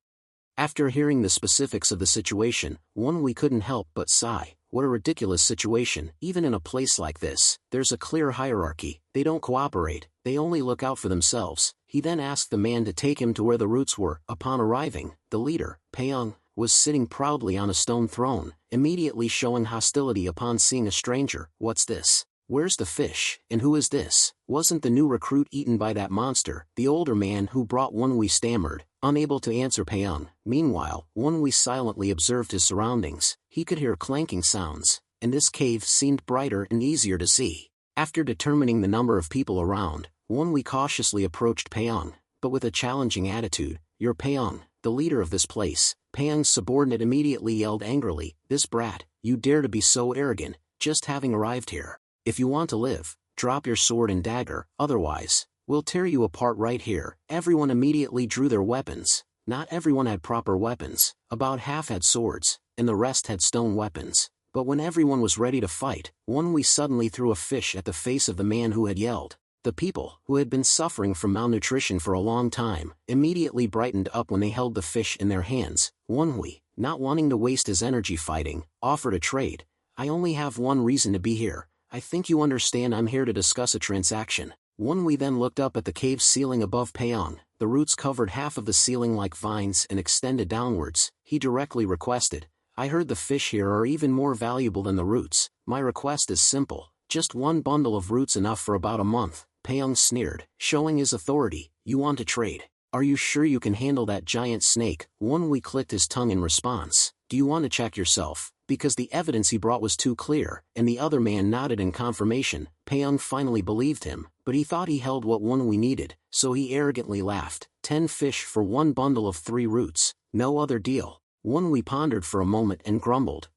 After hearing the specifics of the situation, we couldn't help but sigh. What a ridiculous situation. Even in a place like this, there's a clear hierarchy. They don't cooperate, they only look out for themselves. He then asked the man to take him to where the roots were. Upon arriving, the leader, Paeong, was sitting proudly on a stone throne, immediately showing hostility upon seeing a stranger. What's this? Where's the fish, and who is this? Wasn't the new recruit eaten by that monster? The older man who brought Wonwi stammered, unable to answer Paeong. Meanwhile, Wonwi silently observed his surroundings. He could hear clanking sounds, and this cave seemed brighter and easier to see. After determining the number of people around, Wonwi cautiously approached Paeong, but with a challenging attitude. You're Paeong, the leader of this place. Paeong's subordinate immediately yelled angrily, this brat, you dare to be so arrogant, just having arrived here. If you want to live, drop your sword and dagger, otherwise, we'll tear you apart right here. Everyone immediately drew their weapons. Not everyone had proper weapons, about half had swords, and the rest had stone weapons. But when everyone was ready to fight, Wonwi suddenly threw a fish at the face of the man who had yelled. The people, who had been suffering from malnutrition for a long time, immediately brightened up when they held the fish in their hands. Wonwi, not wanting to waste his energy fighting, offered a trade. I only have one reason to be here. I think you understand I'm here to discuss a transaction. Wonwi then looked up at the cave ceiling above Paeong. The roots covered half of the ceiling like vines and extended downwards. He directly requested, I heard the fish here are even more valuable than the roots. My request is simple, just one bundle of roots enough for about a month. Paeong sneered, showing his authority. You want to trade? Are you sure you can handle that giant snake? Wonwi clicked his tongue in response. Do you want to check yourself? Because the evidence he brought was too clear, and the other man nodded in confirmation. Paeong finally believed him, but he thought he held what Wonwi needed, so he arrogantly laughed. 10 fish for one bundle of 3 roots, no other deal. Wonwi pondered for a moment and grumbled,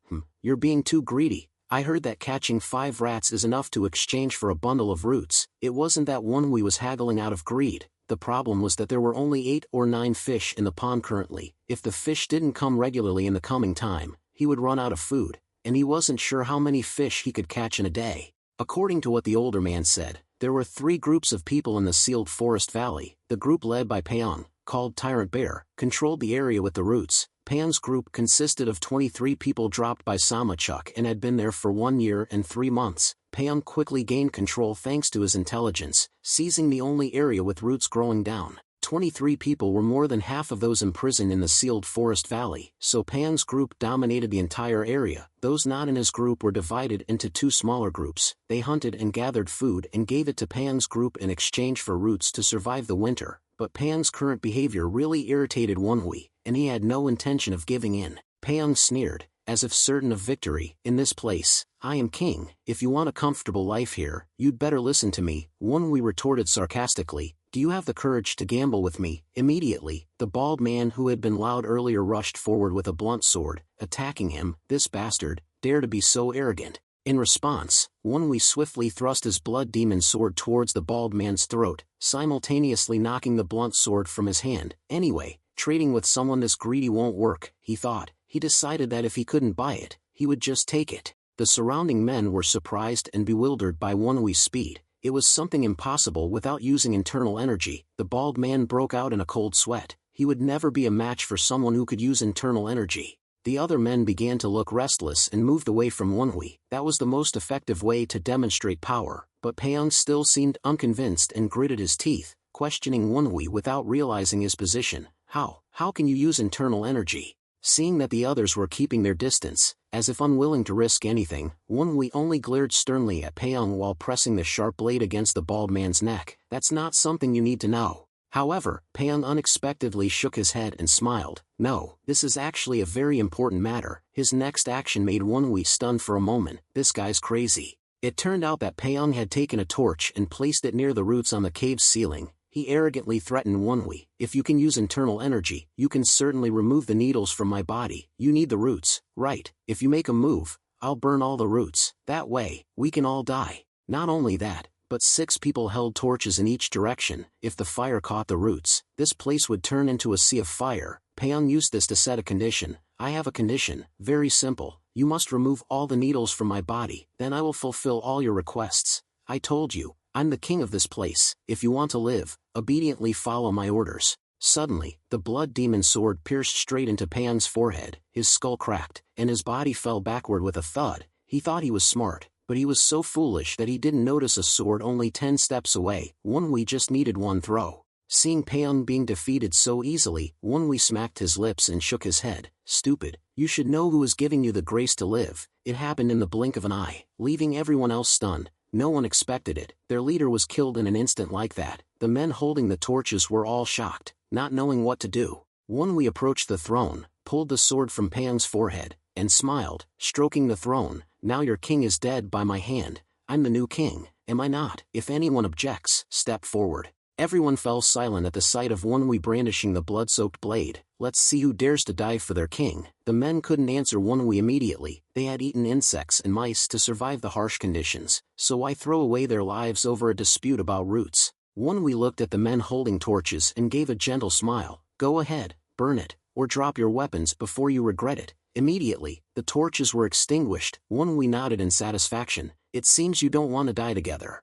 you're being too greedy. I heard that catching 5 rats is enough to exchange for a bundle of roots. It wasn't that Wonwi was haggling out of greed. The problem was that there were only 8 or 9 fish in the pond currently. If the fish didn't come regularly in the coming time, he would run out of food, and he wasn't sure how many fish he could catch in a day. According to what the older man said, there were 3 groups of people in the sealed forest valley. The group led by Paeong, called Tyrant Bear, controlled the area with the roots. Paeong's group consisted of 23 people dropped by Samachuk and had been there for 1 year and 3 months. Paeong quickly gained control thanks to his intelligence, seizing the only area with roots growing down. 23 people were more than half of those imprisoned in the sealed forest valley, so Paeong's group dominated the entire area. Those not in his group were divided into 2 smaller groups. They hunted and gathered food and gave it to Paeong's group in exchange for roots to survive the winter. But Paeong's current behavior really irritated Wonwi, and he had no intention of giving in. Paeong sneered, as if certain of victory. In this place, I am king. If you want a comfortable life here, you'd better listen to me. Wonwi retorted sarcastically, do you have the courage to gamble with me? Immediately, the bald man who had been loud earlier rushed forward with a blunt sword, attacking him. This bastard, dare to be so arrogant. In response, Wonwi swiftly thrust his blood demon sword towards the bald man's throat, simultaneously knocking the blunt sword from his hand. Anyway, trading with someone this greedy won't work, he thought. He decided that if he couldn't buy it, he would just take it. The surrounding men were surprised and bewildered by Wonwi's speed. It was something impossible without using internal energy. The bald man broke out in a cold sweat. He would never be a match for someone who could use internal energy. The other men began to look restless and moved away from Wonwi. That was the most effective way to demonstrate power, but Paeong still seemed unconvinced and gritted his teeth, questioning Wonwi without realizing his position. How can you use internal energy? Seeing that the others were keeping their distance, as if unwilling to risk anything, Wonwi only glared sternly at Paeong while pressing the sharp blade against the bald man's neck. That's not something you need to know. However, Paeong unexpectedly shook his head and smiled. No, this is actually a very important matter. His next action made Wonwi stunned for a moment. This guy's crazy. It turned out that Paeong had taken a torch and placed it near the roots on the cave's ceiling. He arrogantly threatened Wonwi, if you can use internal energy, you can certainly remove the needles from my body. You need the roots, right? If you make a move, I'll burn all the roots. That way, we can all die. Not only that, but 6 people held torches in each direction. If the fire caught the roots, this place would turn into a sea of fire. Paeong used this to set a condition. I have a condition, very simple. You must remove all the needles from my body, then I will fulfill all your requests. I told you, I'm the king of this place. If you want to live, obediently follow my orders. Suddenly, the blood demon sword pierced straight into Payoung's forehead, his skull cracked, and his body fell backward with a thud. He thought he was smart, but he was so foolish that he didn't notice a sword only 10 steps away. Wonwi just needed one throw. Seeing Payoung being defeated so easily, Wonwi smacked his lips and shook his head. Stupid, you should know who is giving you the grace to live. It happened in the blink of an eye, leaving everyone else stunned. No one expected it. Their leader was killed in an instant like that. The men holding the torches were all shocked, not knowing what to do. Wonwi approached the throne, pulled the sword from Payoung's forehead, and smiled, stroking the throne. Now your king is dead by my hand. I'm the new king, am I not? If anyone objects, step forward. Everyone fell silent at the sight of Wonwi brandishing the blood-soaked blade. Let's see who dares to die for their king. The men couldn't answer Wonwi immediately. They had eaten insects and mice to survive the harsh conditions, so why throw away their lives over a dispute about roots? Wonwi looked at the men holding torches and gave a gentle smile. Go ahead, burn it, or drop your weapons before you regret it. Immediately, the torches were extinguished. Wonwi nodded in satisfaction. It seems you don't want to die together.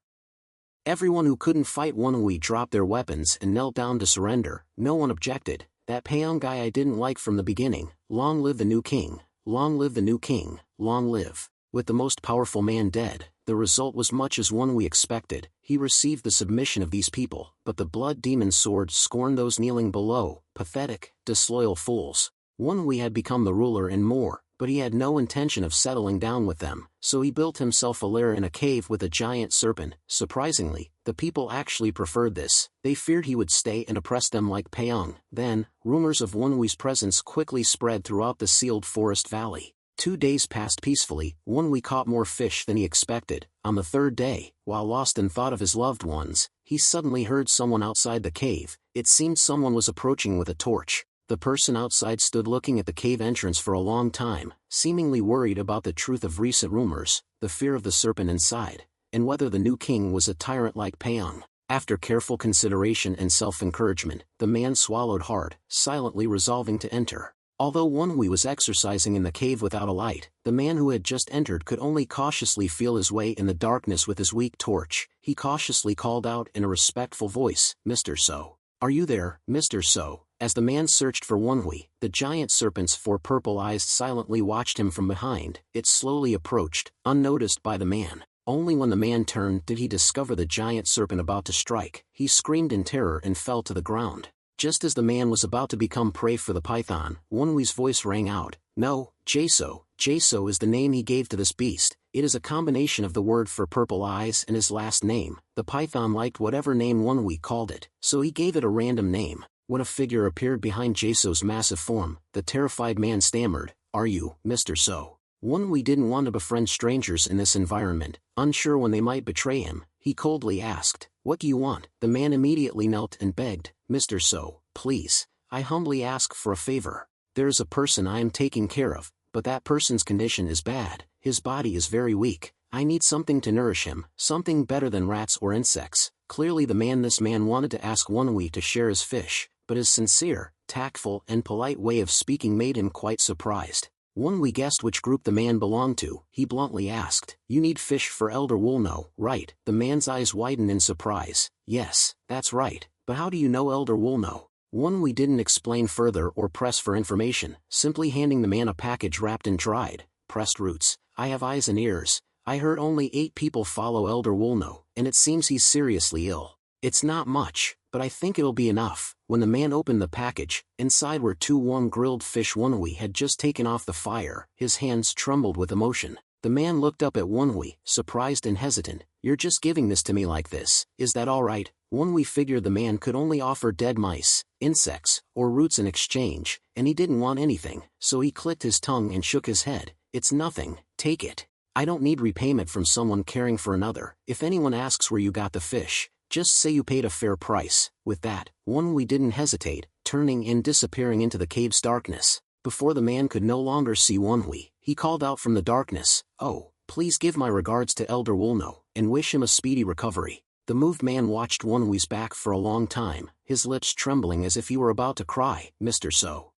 Everyone who couldn't fight Wonwi dropped their weapons and knelt down to surrender. No one objected. That Payoung guy I didn't like from the beginning. Long live the new king. Long live the new king. Long live. With the most powerful man dead, the result was much as Wonwi expected. He received the submission of these people, but the blood demon sword scorned those kneeling below. Pathetic, disloyal fools. Wonwi had become the ruler and more, but he had no intention of settling down with them, so he built himself a lair in a cave with a giant serpent. Surprisingly, the people actually preferred this. They feared he would stay and oppress them like Payoung. Then, rumors of Wonwi's presence quickly spread throughout the sealed forest valley. 2 days passed peacefully. Wonwi caught more fish than he expected. On the 3rd day, while lost in thought of his loved ones, he suddenly heard someone outside the cave. It seemed someone was approaching with a torch. The person outside stood looking at the cave entrance for a long time, seemingly worried about the truth of recent rumors, the fear of the serpent inside, and whether the new king was a tyrant like Payoung. After careful consideration and self-encouragement, the man swallowed hard, silently resolving to enter. Although Wonwi was exercising in the cave without a light, the man who had just entered could only cautiously feel his way in the darkness with his weak torch. He cautiously called out in a respectful voice, "Mr. So. Are you there, Mr. So?" As the man searched for Wonwi, the giant serpent's 4 purple eyes silently watched him from behind. It slowly approached, unnoticed by the man. Only when the man turned did he discover the giant serpent about to strike. He screamed in terror and fell to the ground. Just as the man was about to become prey for the python, Wonwi's voice rang out. No, Jaso. Jaso is the name he gave to this beast. It is a combination of the word for purple eyes and his last name. The python liked whatever name Wonwi called it, so he gave it a random name. When a figure appeared behind Jaso's massive form, the terrified man stammered, "Are you, Mr. So?" Wonwi didn't want to befriend strangers in this environment. Unsure when they might betray him, he coldly asked, "What do you want?" The man immediately knelt and begged, "Mr. So, please, I humbly ask for a favor. There is a person I am taking care of, but that person's condition is bad. His body is very weak. I need something to nourish him, something better than rats or insects." Clearly this man wanted to ask Wonwi to share his fish, but his sincere, tactful and polite way of speaking made him quite surprised. Wonwi guessed which group the man belonged to. He bluntly asked, "You need fish for Elder Woolno, right?" The man's eyes widened in surprise. "Yes, that's right, but how do you know Elder Woolno?" Wonwi didn't explain further or press for information, simply handing the man a package wrapped in dried, pressed roots. "I have eyes and ears. I heard only 8 people follow Elder Woolno, and it seems he's seriously ill. It's not much, but I think it'll be enough." When the man opened the package, inside were 2 warm grilled fish Wonwi had just taken off the fire. His hands trembled with emotion. The man looked up at Wonwi, surprised and hesitant. "You're just giving this to me like this, is that all right?" Wonwi figured the man could only offer dead mice, insects, or roots in exchange, and he didn't want anything, so he clicked his tongue and shook his head. "It's nothing, take it. I don't need repayment from someone caring for another. If anyone asks where you got the fish, just say you paid a fair price." With that, Wonwi didn't hesitate, turning and disappearing into the cave's darkness. Before the man could no longer see Wonwi, he called out from the darkness, "Oh, please give my regards to Elder Woolno, and wish him a speedy recovery." The moved man watched Wonwi's back for a long time, his lips trembling as if he were about to cry, "Mr. So.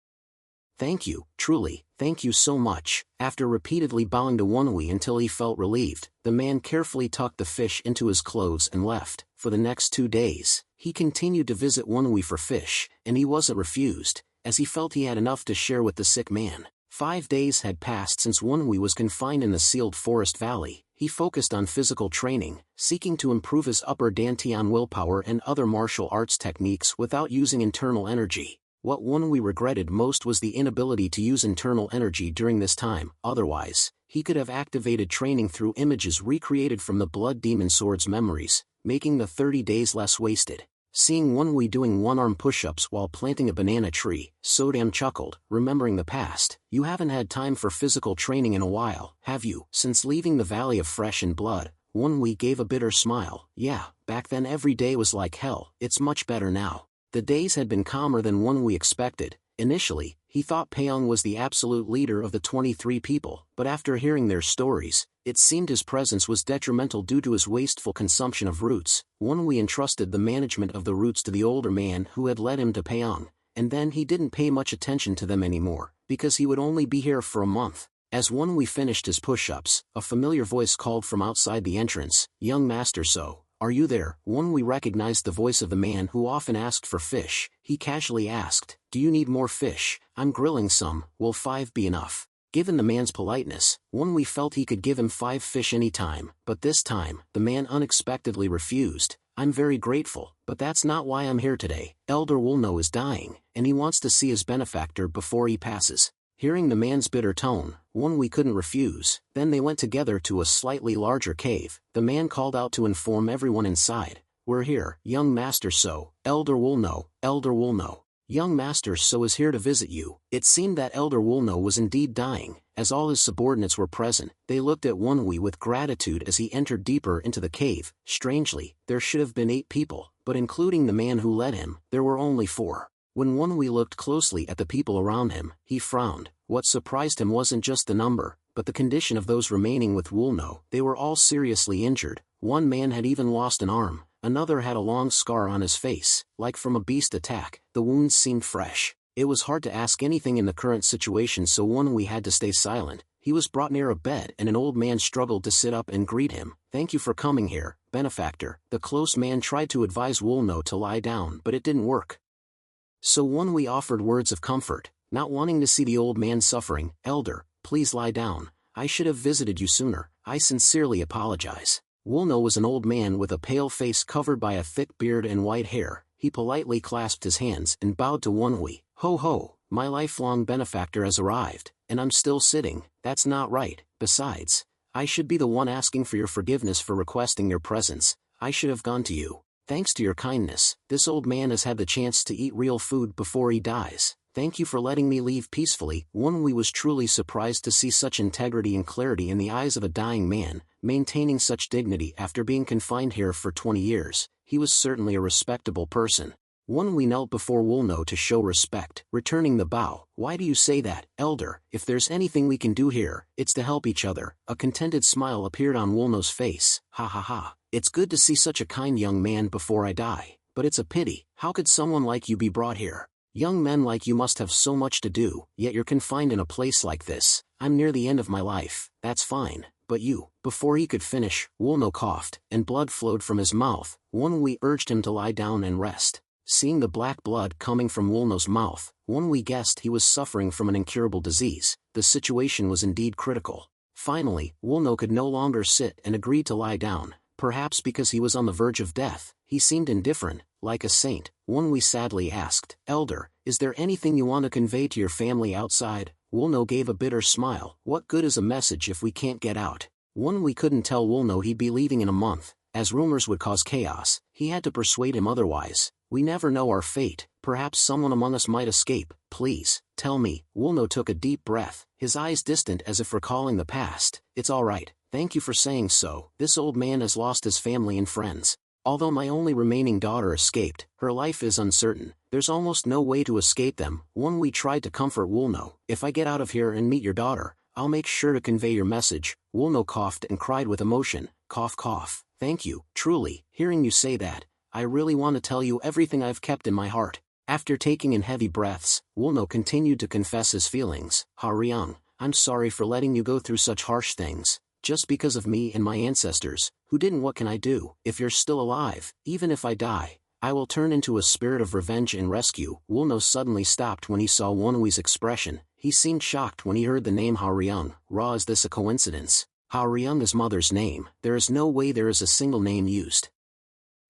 Thank you, truly, thank you so much. After repeatedly bowing to Wonwee until he felt relieved, the man carefully tucked the fish into his clothes and left. For the next 2 days, he continued to visit Wonwee for fish, and he wasn't refused, as he felt he had enough to share with the sick man. 5 days had passed since Wonwee was confined in the sealed forest valley. He focused on physical training, seeking to improve his upper dantian willpower and other martial arts techniques without using internal energy. What Wonwee regretted most was the inability to use internal energy during this time. Otherwise, he could have activated training through images recreated from the Blood Demon Sword's memories, making the 30 days less wasted. Seeing Wonwee doing one-arm push-ups while planting a banana tree, Sodam chuckled, remembering the past. You haven't had time for physical training in a while, have you? Since leaving the Valley of Flesh and Blood, Wonwee gave a bitter smile. Yeah, back then every day was like hell. It's much better now. The days had been calmer than Wonwee expected. Initially, he thought Paeong was the absolute leader of the 23 people, but after hearing their stories, it seemed his presence was detrimental due to his wasteful consumption of roots. Wonwee entrusted the management of the roots to the older man who had led him to Paeong, and then he didn't pay much attention to them anymore, because he would only be here for a month. As Wonwee finished his push-ups, a familiar voice called from outside the entrance, "Young Master So, are you there?" Wonwee recognized the voice of the man who often asked for fish. He casually asked, "Do you need more fish? I'm grilling some, will 5 be enough?" Given the man's politeness, Wonwee felt he could give him 5 fish any time, but this time, the man unexpectedly refused. "I'm very grateful, but that's not why I'm here today. Elder Wulno is dying, and he wants to see his benefactor before he passes." Hearing the man's bitter tone, Wonwee couldn't refuse. Then they went together to a slightly larger cave. The man called out to inform everyone inside, "We're here, young Master So, Elder Wulno, Elder Wulno. Young Master So is here to visit you." It seemed that Elder Wulno was indeed dying. As all his subordinates were present, they looked at Wonwee with gratitude as he entered deeper into the cave. Strangely, there should have been 8 people, but including the man who led him, there were only 4. When Wonwee looked closely at the people around him, he frowned. What surprised him wasn't just the number, but the condition of those remaining with Wulno. They were all seriously injured. One man had even lost an arm. Another had a long scar on his face, like from a beast attack. The wounds seemed fresh. It was hard to ask anything in the current situation, so Wonwee had to stay silent. He was brought near a bed and an old man struggled to sit up and greet him. "Thank you for coming here, benefactor." The close man tried to advise Wulno to lie down, but it didn't work. So Wonwee offered words of comfort, not wanting to see the old man suffering. "Elder, please lie down. I should have visited you sooner. I sincerely apologize." Wulno was an old man with a pale face covered by a thick beard and white hair. He politely clasped his hands and bowed to Wonwee. "Ho ho, my lifelong benefactor has arrived, and I'm still sitting. That's not right. Besides, I should be the one asking for your forgiveness for requesting your presence. I should have gone to you. Thanks to your kindness, this old man has had the chance to eat real food before he dies. Thank you for letting me leave peacefully." Wonwee was truly surprised to see such integrity and clarity in the eyes of a dying man, maintaining such dignity after being confined here for 20 years. He was certainly a respectable person. Wonwee knelt before Wulno to show respect, returning the bow. "Why do you say that, Elder? If there's anything we can do here, it's to help each other." A contented smile appeared on Wulno's face. "Ha ha ha. It's good to see such a kind young man before I die, but it's a pity. How could someone like you be brought here? Young men like you must have so much to do, yet you're confined in a place like this. I'm near the end of my life." "That's fine, but you..." Before he could finish, Wulno coughed, and blood flowed from his mouth. Wonwee urged him to lie down and rest. Seeing the black blood coming from Wulno's mouth, Wonwee guessed he was suffering from an incurable disease. The situation was indeed critical. Finally, Wulno could no longer sit and agreed to lie down. Perhaps because he was on the verge of death, he seemed indifferent, like a saint. Wonwee sadly asked, "Elder, is there anything you want to convey to your family outside?" Wulno gave a bitter smile. "What good is a message if we can't get out?" Wonwee couldn't tell Wulno he'd be leaving in a month, as rumors would cause chaos. He had to persuade him otherwise. "We never know our fate. Perhaps someone among us might escape. Please, tell me." Wulno took a deep breath, his eyes distant as if recalling the past. "It's all right. Thank you for saying so. This old man has lost his family and friends. Although my only remaining daughter escaped, her life is uncertain. There's almost no way to escape them." Wonwee tried to comfort Wulno. "If I get out of here and meet your daughter, I'll make sure to convey your message." Wulno coughed and cried with emotion. Cough cough. "Thank you, truly. Hearing you say that, I really want to tell you everything I've kept in my heart." After taking in heavy breaths, Wulno continued to confess his feelings. Ha-ryung, I'm sorry for letting you go through such harsh things, just because of me and my ancestors, who didn't. What can I do? If you're still alive, even if I die, I will turn into a spirit of revenge and rescue. Wulno suddenly stopped when he saw Wonwee's expression. He seemed shocked when he heard the name Ha-ryung. Is this a coincidence? Ha-ryung is mother's name. There is no way there is a single name used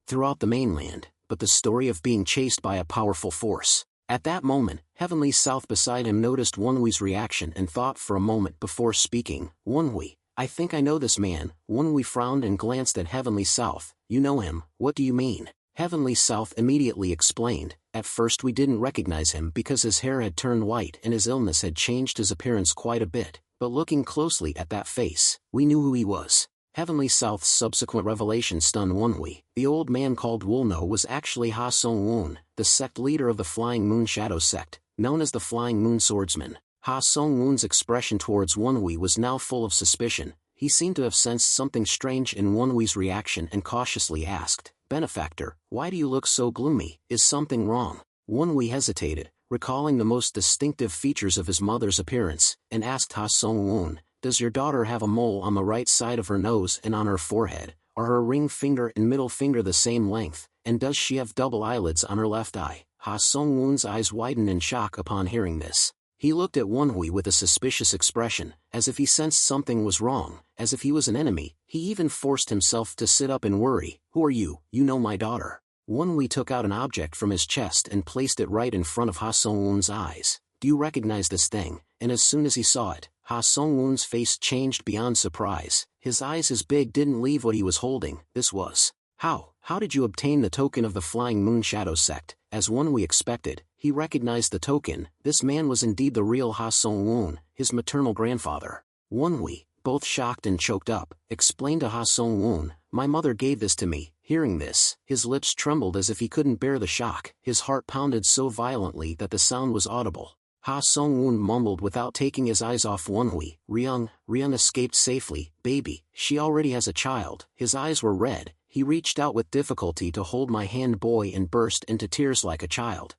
throughout the mainland, but the story of being chased by a powerful force. At that moment, Heavenly South beside him noticed Wonwee's reaction and thought for a moment before speaking. Wonwee, I think I know this man. Wonwee frowned and glanced at Heavenly South. You know him? What do you mean? Heavenly South immediately explained. At first we didn't recognize him because his hair had turned white and his illness had changed his appearance quite a bit, but looking closely at that face, we knew who he was. Heavenly South's subsequent revelation stunned Wonwee. The old man called Wulno was actually Ha Sung-woon, the sect leader of the Flying Moon Shadow sect, known as the Flying Moon Swordsman. Ha Sung-woon's expression towards Wonwee was now full of suspicion. He seemed to have sensed something strange in Wonwee's reaction and cautiously asked, Benefactor, why do you look so gloomy? Is something wrong? Wonwee hesitated, recalling the most distinctive features of his mother's appearance, and asked Ha Sung-woon, Does your daughter have a mole on the right side of her nose and on her forehead? Are her ring finger and middle finger the same length? And does she have double eyelids on her left eye? Ha Sung-woon's eyes widened in shock upon hearing this. He looked at Wonwee with a suspicious expression, as if he sensed something was wrong, as if he was an enemy. He even forced himself to sit up and worry. Who are you? You know my daughter. Wonwee took out an object from his chest and placed it right in front of Ha Sung-woon's eyes. Do you recognize this thing? And as soon as he saw it, Ha Sung-woon's face changed beyond surprise. His eyes as big didn't leave what he was holding. This was. How did you obtain the token of the Flying Moon Shadow sect? As Wonwee expected, he recognized the token. This man was indeed the real Ha Sung-woon, his maternal grandfather. Wonwee, both shocked and choked up, explained to Ha Sung-woon, My mother gave this to me. Hearing this, his lips trembled as if he couldn't bear the shock. His heart pounded so violently that the sound was audible. Ha Sung-woon mumbled without taking his eyes off Wonwee. Ryung escaped safely. Baby, she already has a child. His eyes were red. He reached out with difficulty to hold my hand boy and burst into tears like a child.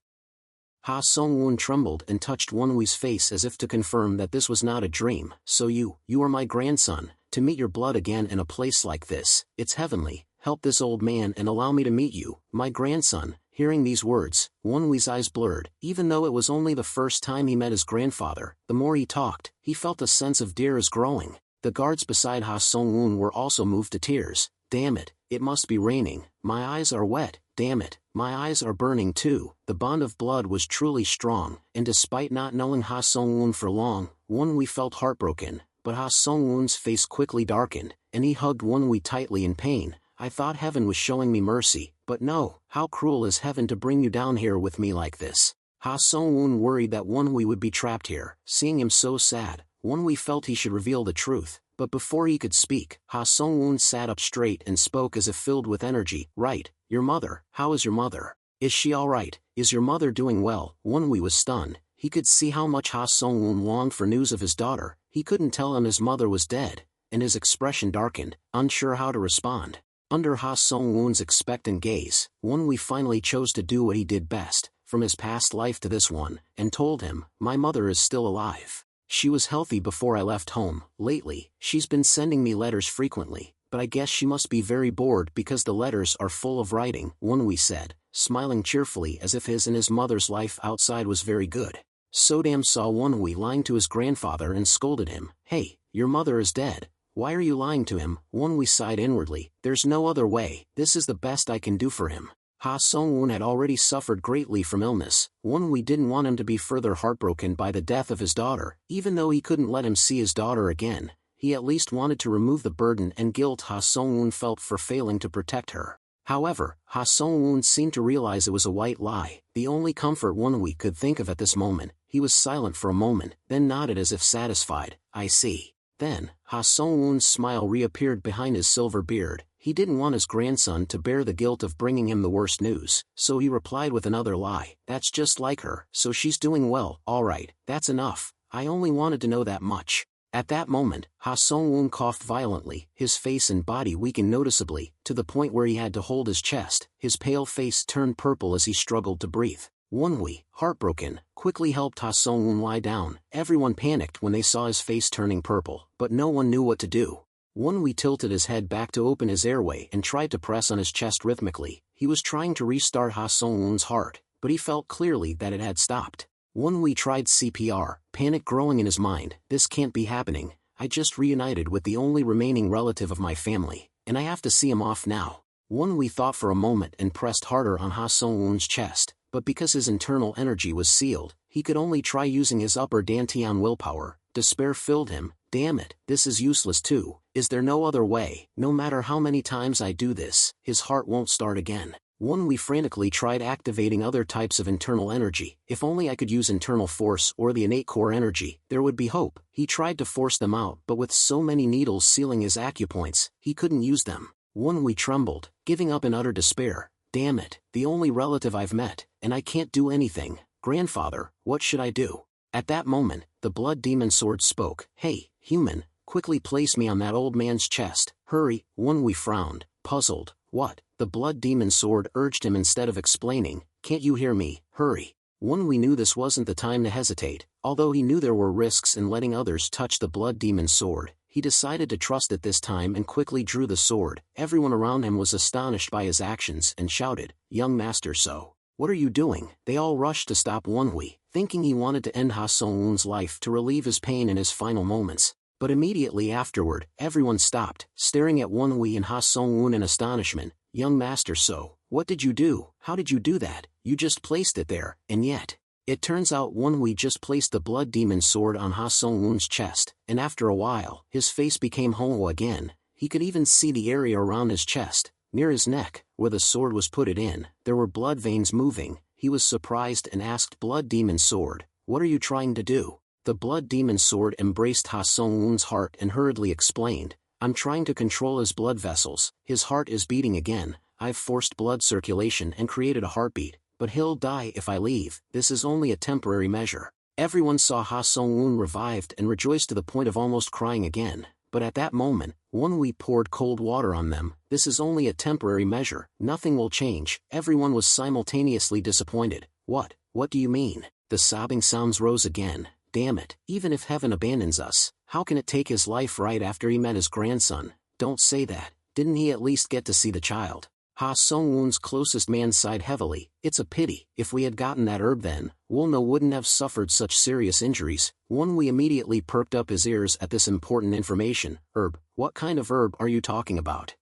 Ha Sung-woon trembled and touched Wonwee's face as if to confirm that this was not a dream. So you are my grandson. To meet your blood again in a place like this, it's heavenly. Help this old man and allow me to meet you, my grandson. Hearing these words, Wonwee's eyes blurred. Even though it was only the first time he met his grandfather, the more he talked, he felt a sense of fear growing. The guards beside Ha Sung-woon were also moved to tears. Damn it, it must be raining. My eyes are wet. Damn it, my eyes are burning too. The bond of blood was truly strong, and despite not knowing Ha Sung-woon for long, Wonwee felt heartbroken. But Ha Sung-woon's face quickly darkened, and he hugged Wonwee tightly in pain. I thought heaven was showing me mercy, but no, how cruel is heaven to bring you down here with me like this. Ha Sung-woon worried that Wonwee would be trapped here. Seeing him so sad, Wonwee felt he should reveal the truth, but before he could speak, Ha Sung-woon sat up straight and spoke as if filled with energy. Right, your mother. How is your mother? Is she alright? Is your mother doing well? Wonwee was stunned. He could see how much Ha Sung-woon longed for news of his daughter. He couldn't tell him his mother was dead, and his expression darkened, unsure how to respond. Under Ha Sung-woon's expectant gaze, Wonwee finally chose to do what he did best, from his past life to this one, and told him, My mother is still alive. She was healthy before I left home. Lately, she's been sending me letters frequently, but I guess she must be very bored because the letters are full of writing, Wonwee said, smiling cheerfully as if his and his mother's life outside was very good. Sodam saw Wonwee lying to his grandfather and scolded him. Hey, your mother is dead. Why are you lying to him? Wonwee sighed inwardly. There's no other way. This is the best I can do for him. Ha Sung-woon had already suffered greatly from illness. Wonwee didn't want him to be further heartbroken by the death of his daughter. Even though he couldn't let him see his daughter again, he at least wanted to remove the burden and guilt Ha Sung-woon felt for failing to protect her. However, Ha Sung-woon seemed to realize it was a white lie, the only comfort Wonwee could think of at this moment. He was silent for a moment, then nodded as if satisfied. I see. Then, Ha Sung-woon's smile reappeared behind his silver beard. He didn't want his grandson to bear the guilt of bringing him the worst news, so he replied with another lie. That's just like her, so she's doing well. Alright, that's enough. I only wanted to know that much. At that moment, Ha Sung-woon coughed violently, his face and body weakened noticeably, to the point where he had to hold his chest. His pale face turned purple as he struggled to breathe. Wonwee, heartbroken, quickly helped Ha Sung-woon lie down. Everyone panicked when they saw his face turning purple, but no one knew what to do. Wonwee tilted his head back to open his airway and tried to press on his chest rhythmically. He was trying to restart Ha Sung-woon's heart, but he felt clearly that it had stopped. Wonwee tried CPR, panic growing in his mind. This can't be happening. I just reunited with the only remaining relative of my family, and I have to see him off now. Wonwee thought for a moment and pressed harder on Ha Sung-woon's chest, but because his internal energy was sealed, he could only try using his upper dantian willpower. Despair filled him. Damn it, this is useless too. Is there no other way? No matter how many times I do this, his heart won't start again. Wonwee frantically tried activating other types of internal energy. If only I could use internal force or the innate core energy, there would be hope. He tried to force them out, but with so many needles sealing his acupoints, he couldn't use them. Wonwee trembled, giving up in utter despair. Damn it, the only relative I've met, and I can't do anything. Grandfather, what should I do? At that moment, the blood demon sword spoke. Hey, human, quickly place me on that old man's chest. Hurry. Wonwee frowned, puzzled. What? The blood demon sword urged him instead of explaining. Can't you hear me? Hurry. Wonwee knew this wasn't the time to hesitate. Although he knew there were risks in letting others touch the blood demon sword, he decided to trust it this time and quickly drew the sword. Everyone around him was astonished by his actions and shouted, Young Master So, what are you doing? They all rushed to stop Wonwee, thinking he wanted to end Ha Sung-woon's life to relieve his pain in his final moments. But immediately afterward, everyone stopped, staring at Wonwee and Ha Sung-woon in astonishment. Young Master So, what did you do? How did you do that? You just placed it there, and yet... It turns out Wonwee just placed the blood demon sword on Ha Sung-woon's chest, and after a while, his face became whole again. He could even see the area around his chest, near his neck, where the sword was put in. There were blood veins moving. He was surprised and asked Blood Demon Sword, what are you trying to do? The Blood Demon Sword embraced Ha Sung-woon's heart and hurriedly explained, I'm trying to control his blood vessels. His heart is beating again. I've forced blood circulation and created a heartbeat. But he'll die if I leave. This is only a temporary measure. Everyone saw Ha Sung-woon revived and rejoiced to the point of almost crying again. But at that moment, Wonwee poured cold water on them. This is only a temporary measure. Nothing will change. Everyone was simultaneously disappointed. What? What do you mean? The sobbing sounds rose again. Damn it. Even if heaven abandons us, how can it take his life right after he met his grandson? Don't say that. Didn't he at least get to see the child? Ha Sung-woon's closest man sighed heavily. It's a pity. If we had gotten that herb then, Wonno wouldn't have suffered such serious injuries. Wonwee immediately perked up his ears at this important information. Herb? What kind of herb are you talking about?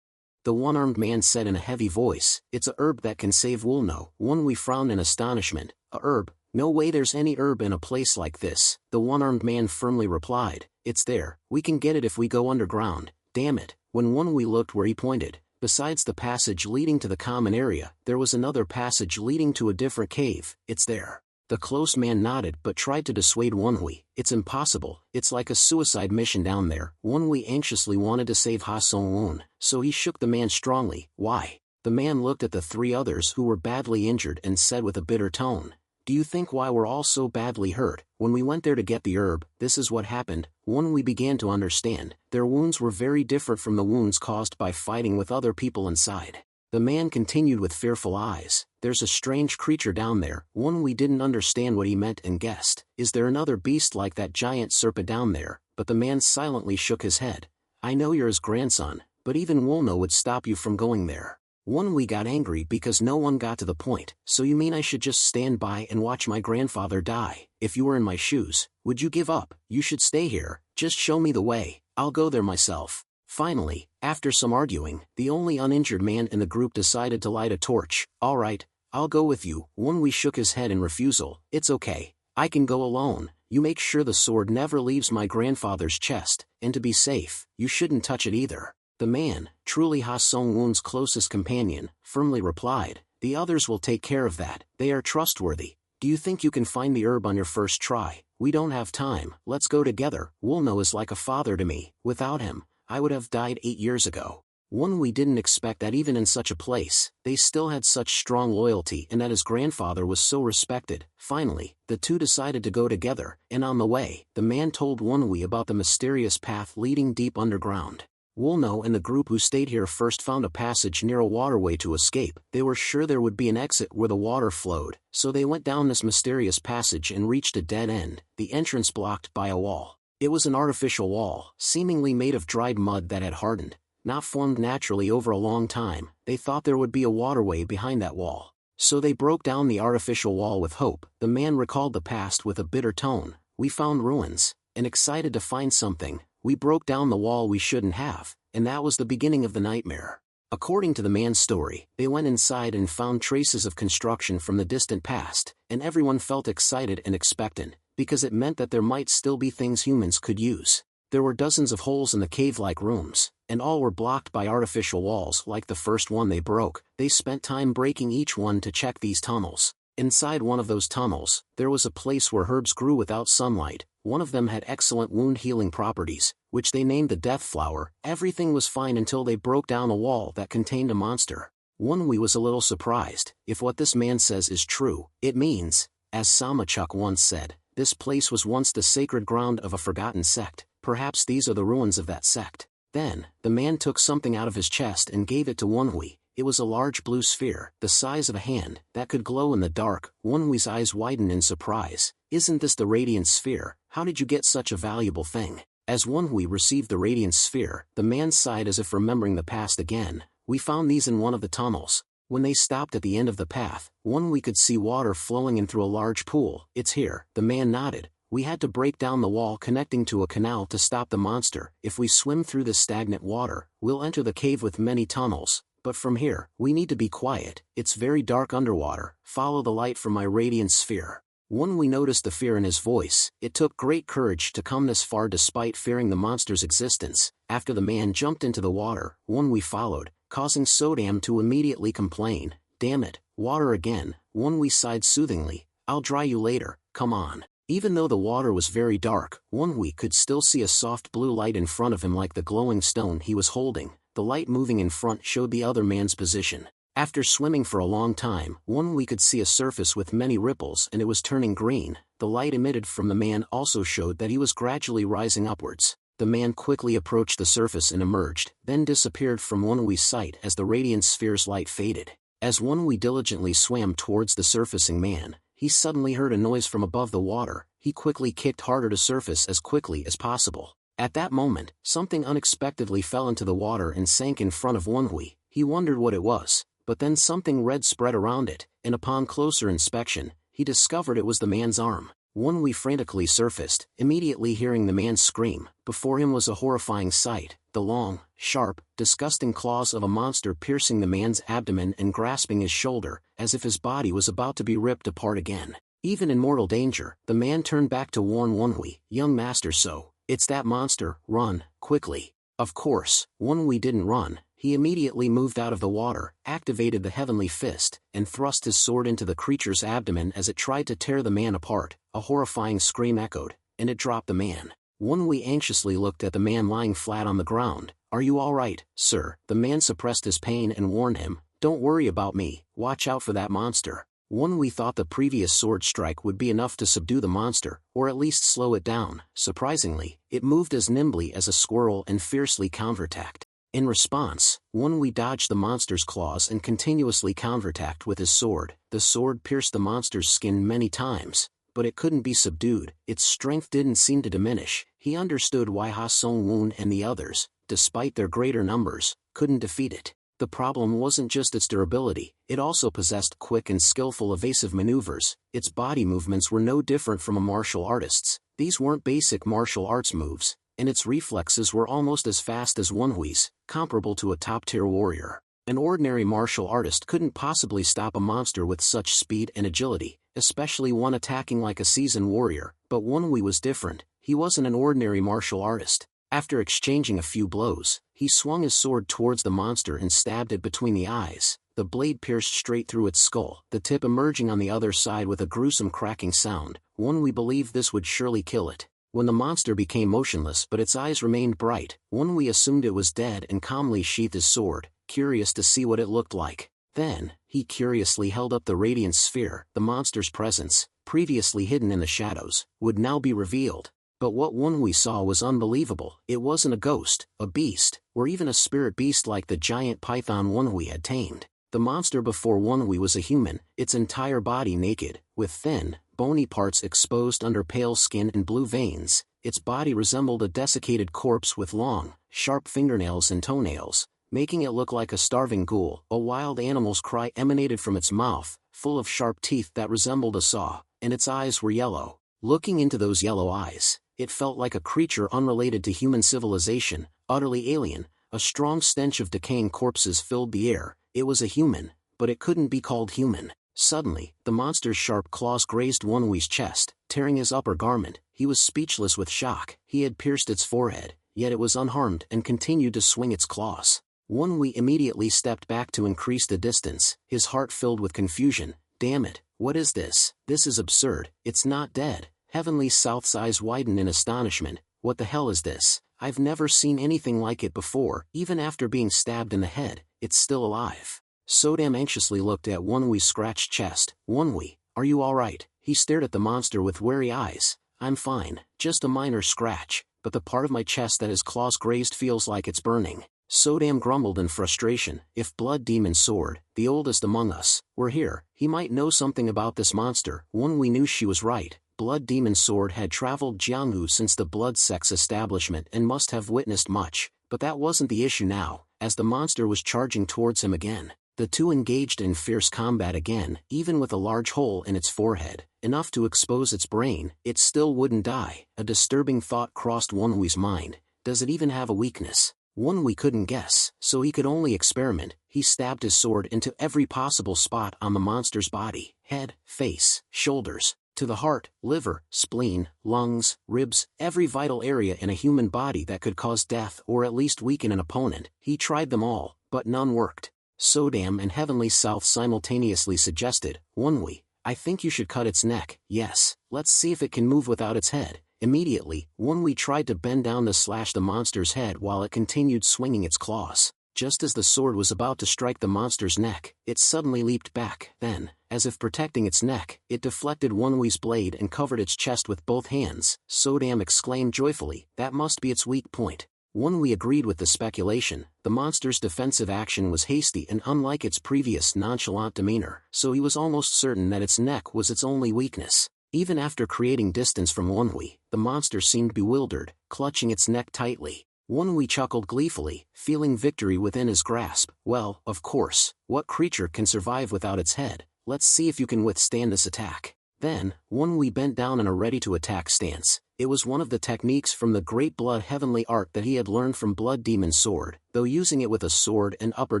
The one-armed man said in a heavy voice. It's a herb that can save Wonno. Wonwee frowned in astonishment. A herb? No way there's any herb in a place like this. The one-armed man firmly replied. It's there. We can get it if we go underground. Damn it. When Wonwee looked where he pointed, besides the passage leading to the common area, there was another passage leading to a different cave. It's there. The close man nodded but tried to dissuade Wonwee. It's impossible. It's like a suicide mission down there. Wonwee anxiously wanted to save Ha Sung-woon, so he shook the man strongly. Why? The man looked at the three others who were badly injured and said with a bitter tone. Do you think why we're all so badly hurt? When we went there to get the herb, this is what happened. Wonwee began to understand. Their wounds were very different from the wounds caused by fighting with other people inside. The man continued with fearful eyes. There's a strange creature down there. Wonwee didn't understand what he meant and guessed. Is there another beast like that giant serpent down there? But the man silently shook his head. I know you're his grandson, but even Wonno would stop you from going there. Wonwee got angry because no one got to the point. So you mean I should just stand by and watch my grandfather die? If you were in my shoes, would you give up? You should stay here. Just show me the way. I'll go there myself. Finally, after some arguing, the only uninjured man in the group decided to light a torch. All right, I'll go with you. Wonwee shook his head in refusal. It's okay. I can go alone. You make sure the sword never leaves my grandfather's chest, and to be safe, you shouldn't touch it either. The man, truly Ha Sung-woon's closest companion, firmly replied, the others will take care of that. They are trustworthy. Do you think you can find the herb on your first try? We don't have time. Let's go together. Wonno is like a father to me. Without him, I would have died 8 years ago. Wonwee didn't expect that even in such a place, they still had such strong loyalty and that his grandfather was so respected. Finally, the two decided to go together, and on the way, the man told Wonwee about the mysterious path leading deep underground. Wulno and the group who stayed here first found a passage near a waterway to escape. They were sure there would be an exit where the water flowed, so they went down this mysterious passage and reached a dead end, the entrance blocked by a wall. It was an artificial wall, seemingly made of dried mud that had hardened, not formed naturally over a long time. They thought there would be a waterway behind that wall. So they broke down the artificial wall with hope. The man recalled the past with a bitter tone. We found ruins, and excited to find something, we broke down the wall we shouldn't have, and that was the beginning of the nightmare. According to the man's story, they went inside and found traces of construction from the distant past, and everyone felt excited and expectant, because it meant that there might still be things humans could use. There were dozens of holes in the cave-like rooms, and all were blocked by artificial walls like the first one they broke. They spent time breaking each one to check these tunnels. Inside one of those tunnels, there was a place where herbs grew without sunlight. One of them had excellent wound-healing properties, which they named the Death Flower. Everything was fine until they broke down a wall that contained a monster. Wunwi was a little surprised. If what this man says is true, it means, as Samachuk once said, this place was once the sacred ground of a forgotten sect. Perhaps these are the ruins of that sect. Then, the man took something out of his chest and gave it to Wunwi. It was a large blue sphere, the size of a hand, that could glow in the dark. Wunwi's eyes widened in surprise. Isn't this the radiant sphere? How did you get such a valuable thing? As Wunwi received the radiant sphere, the man sighed as if remembering the past again. We found these in one of the tunnels. When they stopped at the end of the path, Wunwi could see water flowing in through a large pool. It's here, the man nodded. We had to break down the wall connecting to a canal to stop the monster. If we swim through this stagnant water, we'll enter the cave with many tunnels. But from here, we need to be quiet. It's very dark underwater. Follow the light from my radiant sphere. Wunwi noticed the fear in his voice. It took great courage to come this far despite fearing the monster's existence. After the man jumped into the water, Wunwi followed, causing Sodam to immediately complain. Damn it, water again. Wunwi sighed soothingly. I'll dry you later, come on. Even though the water was very dark, Wunwi could still see a soft blue light in front of him like the glowing stone he was holding. The light moving in front showed the other man's position. After swimming for a long time, Wunwi could see a surface with many ripples and it was turning green. The light emitted from the man also showed that he was gradually rising upwards. The man quickly approached the surface and emerged, then disappeared from Wunwi's sight as the radiant sphere's light faded. As Wunwi diligently swam towards the surfacing man, he suddenly heard a noise from above the water. He quickly kicked harder to surface as quickly as possible. At that moment, something unexpectedly fell into the water and sank in front of Wunwi. He wondered what it was, but then something red spread around it, and upon closer inspection, he discovered it was the man's arm. Wunwi frantically surfaced, immediately hearing the man scream. Before him was a horrifying sight, the long, sharp, disgusting claws of a monster piercing the man's abdomen and grasping his shoulder, as if his body was about to be ripped apart again. Even in mortal danger, the man turned back to warn Wunwi. Young master, so, it's that monster, run, quickly. Of course, Wunwi didn't run. He immediately moved out of the water, activated the heavenly fist, and thrust his sword into the creature's abdomen as it tried to tear the man apart. A horrifying scream echoed, and it dropped the man. Wunwi anxiously looked at the man lying flat on the ground. Are you all right, sir? The man suppressed his pain and warned him. Don't worry about me, watch out for that monster. Wunwi thought the previous sword strike would be enough to subdue the monster, or at least slow it down. Surprisingly, it moved as nimbly as a squirrel and fiercely counterattacked. In response, Wunwi dodged the monster's claws and continuously counterattacked with his sword. The sword pierced the monster's skin many times, but it couldn't be subdued. Its strength didn't seem to diminish. He understood why Ha Song-woon and the others, despite their greater numbers, couldn't defeat it. The problem wasn't just its durability, it also possessed quick and skillful evasive maneuvers. Its body movements were no different from a martial artist's. These weren't basic martial arts moves, and its reflexes were almost as fast as Wunwi's, comparable to a top-tier warrior. An ordinary martial artist couldn't possibly stop a monster with such speed and agility, especially one attacking like a seasoned warrior, but Wunwi was different. He wasn't an ordinary martial artist. After exchanging a few blows, he swung his sword towards the monster and stabbed it between the eyes. The blade pierced straight through its skull, the tip emerging on the other side with a gruesome cracking sound. Wunwi believed this would surely kill it. When the monster became motionless but its eyes remained bright, Wunwi assumed it was dead and calmly sheathed his sword, curious to see what it looked like. Then, he curiously held up the radiant sphere. The monster's presence, previously hidden in the shadows, would now be revealed. But what Wonwee saw was unbelievable. It wasn't a ghost, a beast, or even a spirit beast like the giant python Wonwee had tamed. The monster before Wonwee was a human, its entire body naked, with thin, bony parts exposed under pale skin and blue veins. Its body resembled a desiccated corpse with long, sharp fingernails and toenails, making it look like a starving ghoul. A wild animal's cry emanated from its mouth, full of sharp teeth that resembled a saw, and its eyes were yellow. Looking into those yellow eyes, it felt like a creature unrelated to human civilization, utterly alien. A strong stench of decaying corpses filled the air. It was a human, but it couldn't be called human. Suddenly, the monster's sharp claws grazed Wonwee's chest, tearing his upper garment. He was speechless with shock. He had pierced its forehead, yet it was unharmed and continued to swing its claws. Wonwee immediately stepped back to increase the distance, his heart filled with confusion. Damn it, what is this? This is absurd. It's not dead. Heavenly South's eyes widened in astonishment. What the hell is this? I've never seen anything like it before. Even after being stabbed in the head, it's still alive. Sodam anxiously looked at Wonwee's scratched chest. Wonwee, are you alright? He stared at the monster with wary eyes. I'm fine, just a minor scratch, but the part of my chest that his claws grazed feels like it's burning. Sodam grumbled in frustration. If Blood Demon Sword, the oldest among us, were here, he might know something about this monster. Wonwee knew she was right. Blood Demon Sword had traveled Jianghu since the blood sex establishment and must have witnessed much, but that wasn't the issue now. As the monster was charging towards him again, the two engaged in fierce combat again. Even with a large hole in its forehead, enough to expose its brain, it still wouldn't die. A disturbing thought crossed Wonwee's mind. Does it even have a weakness? Wonwee couldn't guess, so he could only experiment. He stabbed his sword into every possible spot on the monster's body: head, face, shoulders, to the heart, liver, spleen, lungs, ribs, every vital area in a human body that could cause death or at least weaken an opponent. He tried them all, but none worked. Sodam and Heavenly South simultaneously suggested, Wonwee, I think you should cut its neck. Yes, let's see if it can move without its head. Immediately, Wonwee tried to bend down to slash the monster's head while it continued swinging its claws. Just as the sword was about to strike the monster's neck, it suddenly leaped back. Then, as if protecting its neck, it deflected Wonwee's blade and covered its chest with both hands. Sodam exclaimed joyfully, that must be its weak point. Wonwee agreed with the speculation. The monster's defensive action was hasty and unlike its previous nonchalant demeanor, so he was almost certain that its neck was its only weakness. Even after creating distance from Wonwee, the monster seemed bewildered, clutching its neck tightly. Wonwee chuckled gleefully, feeling victory within his grasp. Well, of course, what creature can survive without its head? Let's see if you can withstand this attack. Then, Wonwee bent down in a ready-to-attack stance. It was one of the techniques from the Great Blood Heavenly Art that he had learned from Blood Demon Sword, though using it with a sword and upper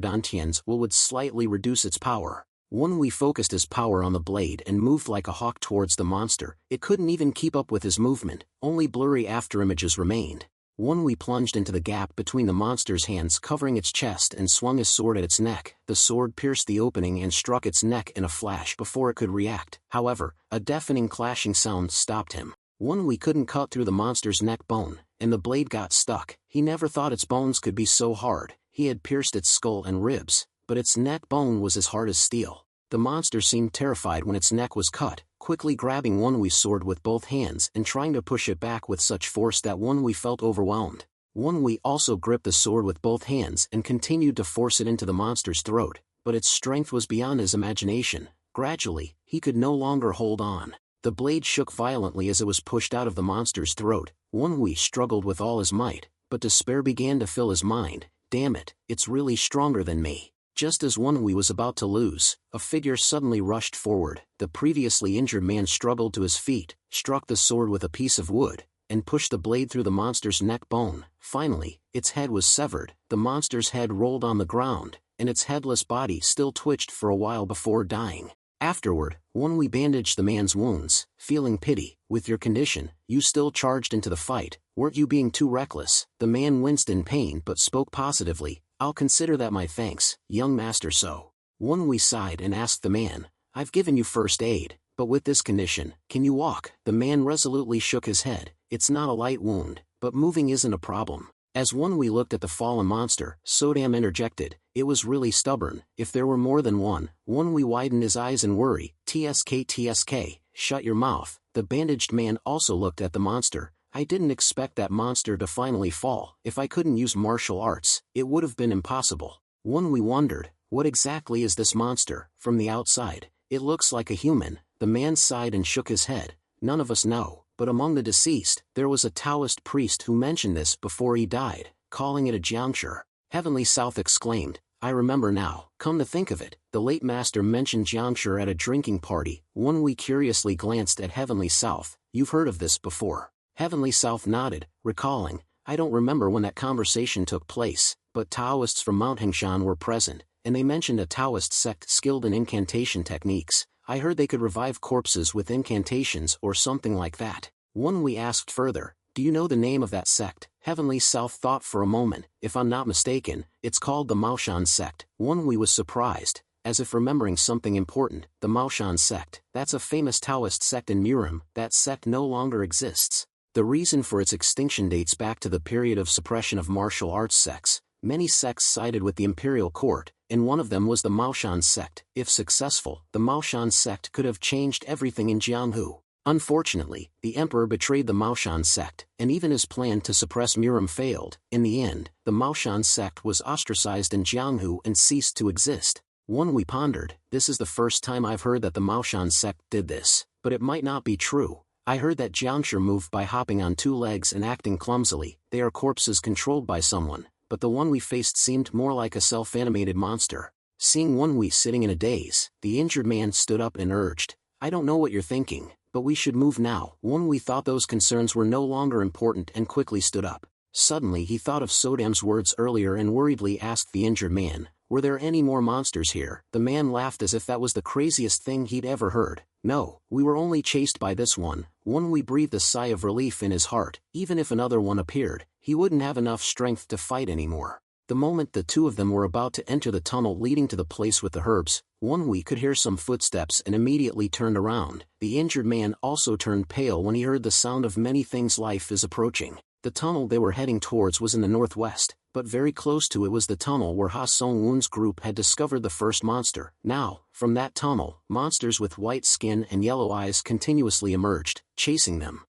dantian's would slightly reduce its power. Wonwee focused his power on the blade and moved like a hawk towards the monster. It couldn't even keep up with his movement, only blurry afterimages remained. Wonwee plunged into the gap between the monster's hands covering its chest and swung his sword at its neck. The sword pierced the opening and struck its neck in a flash before it could react. However, a deafening clashing sound stopped him. Wonwee couldn't cut through the monster's neck bone, and the blade got stuck. He never thought its bones could be so hard. He had pierced its skull and ribs, but its neck bone was as hard as steel. The monster seemed terrified when its neck was cut, quickly grabbing Wonwee's sword with both hands and trying to push it back with such force that Wonwee felt overwhelmed. Wonwee also gripped the sword with both hands and continued to force it into the monster's throat, but its strength was beyond his imagination. Gradually, he could no longer hold on. The blade shook violently as it was pushed out of the monster's throat. Wonwee struggled with all his might, but despair began to fill his mind. Damn it, it's really stronger than me. Just as Wonwee was about to lose, a figure suddenly rushed forward. The previously injured man struggled to his feet, struck the sword with a piece of wood, and pushed the blade through the monster's neck bone. Finally, its head was severed. The monster's head rolled on the ground, and its headless body still twitched for a while before dying. Afterward, Wonwee bandaged the man's wounds, feeling pity. With your condition, you still charged into the fight. Weren't you being too reckless? The man winced in pain but spoke positively. I'll consider that my thanks, young master. So, Wonwee sighed and asked the man, I've given you first aid, but with this condition, can you walk? The man resolutely shook his head. It's not a light wound, but moving isn't a problem. As Wonwee looked at the fallen monster, Sodam interjected, it was really stubborn. If there were more than one. Wonwee widened his eyes in worry. TSK, shut your mouth. The bandaged man also looked at the monster. I didn't expect that monster to finally fall. If I couldn't use martial arts, it would have been impossible. We wondered, what exactly is this monster? From the outside, it looks like a human. The man sighed and shook his head. None of us know, but among the deceased, there was a Taoist priest who mentioned this before he died, calling it a jiangshi. Heavenly South exclaimed, I remember now. Come to think of it, the late master mentioned jiangshi at a drinking party. We curiously glanced at Heavenly South. You've heard of this before? Heavenly South nodded, recalling, I don't remember when that conversation took place, but Taoists from Mount Hengshan were present, and they mentioned a Taoist sect skilled in incantation techniques. I heard they could revive corpses with incantations or something like that. We asked further, do you know the name of that sect? Heavenly South thought for a moment. If I'm not mistaken, it's called the Maoshan sect. We was surprised, as if remembering something important. The Maoshan sect, that's a famous Taoist sect in Murim. That sect no longer exists. The reason for its extinction dates back to the period of suppression of martial arts sects. Many sects sided with the imperial court, and one of them was the Maoshan sect. If successful, the Maoshan sect could have changed everything in Jianghu. Unfortunately, the emperor betrayed the Maoshan sect, and even his plan to suppress Murim failed. In the end, the Maoshan sect was ostracized in Jianghu and ceased to exist. We pondered, this is the first time I've heard that the Maoshan sect did this, but it might not be true. I heard that jiangshi move by hopping on two legs and acting clumsily. They are corpses controlled by someone, but the one we faced seemed more like a self-animated monster. Seeing we sitting in a daze, the injured man stood up and urged, I don't know what you're thinking, but we should move now. We thought those concerns were no longer important and quickly stood up. Suddenly he thought of Sodam's words earlier and worriedly asked the injured man, were there any more monsters here? The man laughed as if that was the craziest thing he'd ever heard. No, we were only chased by this one. We breathed a sigh of relief in his heart. Even if another one appeared, he wouldn't have enough strength to fight anymore. The moment the two of them were about to enter the tunnel leading to the place with the herbs, we could hear some footsteps and immediately turned around. The injured man also turned pale when he heard the sound of many things. Life is approaching. The tunnel they were heading towards was in the northwest, but very close to it was the tunnel where Ha Song-woon's group had discovered the first monster. Now, from that tunnel, monsters with white skin and yellow eyes continuously emerged, chasing them.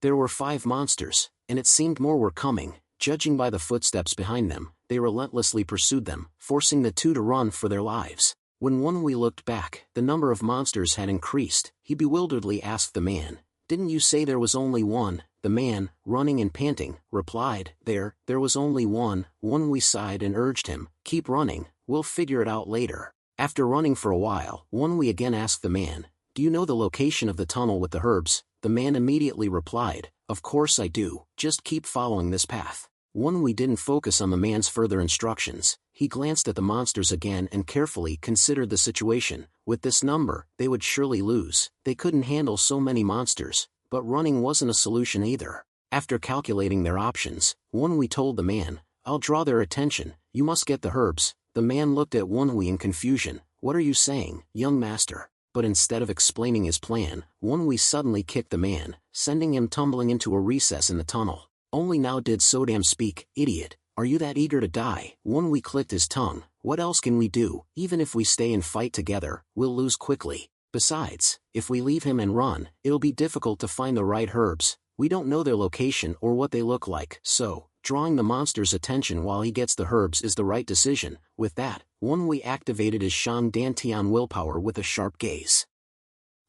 There were 5 monsters, and it seemed more were coming. Judging by the footsteps behind them, they relentlessly pursued them, forcing the two to run for their lives. When we looked back, the number of monsters had increased. He bewilderedly asked the man, didn't you say there was only one? The man, running and panting, replied, there was only one. We sighed and urged him, keep running, we'll figure it out later. After running for a while, we again asked the man, do you know the location of the tunnel with the herbs? The man immediately replied, of course I do, just keep following this path. We didn't focus on the man's further instructions. He glanced at the monsters again and carefully considered the situation. With this number, they would surely lose. They couldn't handle so many monsters, but running wasn't a solution either. After calculating their options, we told the man, I'll draw their attention, you must get the herbs. The man looked at Wonhui in confusion. What are you saying, young master? But instead of explaining his plan, Wonhui suddenly kicked the man, sending him tumbling into a recess in the tunnel. Only now did Sodam speak. Idiot, are you that eager to die? Wonhui clicked his tongue. What else can we do? Even if we stay and fight together, we'll lose quickly. Besides, if we leave him and run, it'll be difficult to find the right herbs. We don't know their location or what they look like. So, drawing the monster's attention while he gets the herbs is the right decision. With that, Wonhui activated his Shang Dantian willpower with a sharp gaze.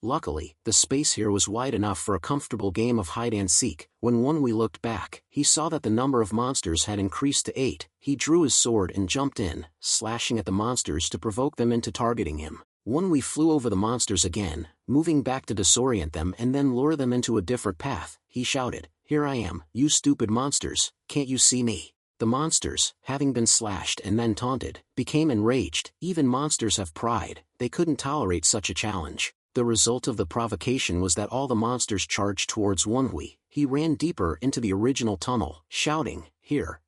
Luckily, the space here was wide enough for a comfortable game of hide-and-seek. When Wonhui looked back, he saw that the number of monsters had increased to 8. He drew his sword and jumped in, slashing at the monsters to provoke them into targeting him. Wonhui flew over the monsters again, moving back to disorient them and then lure them into a different path. He shouted, here I am, you stupid monsters, can't you see me? The monsters, having been slashed and then taunted, became enraged. Even monsters have pride, they couldn't tolerate such a challenge. The result of the provocation was that all the monsters charged towards Wonhui. He ran deeper into the original tunnel, shouting, here.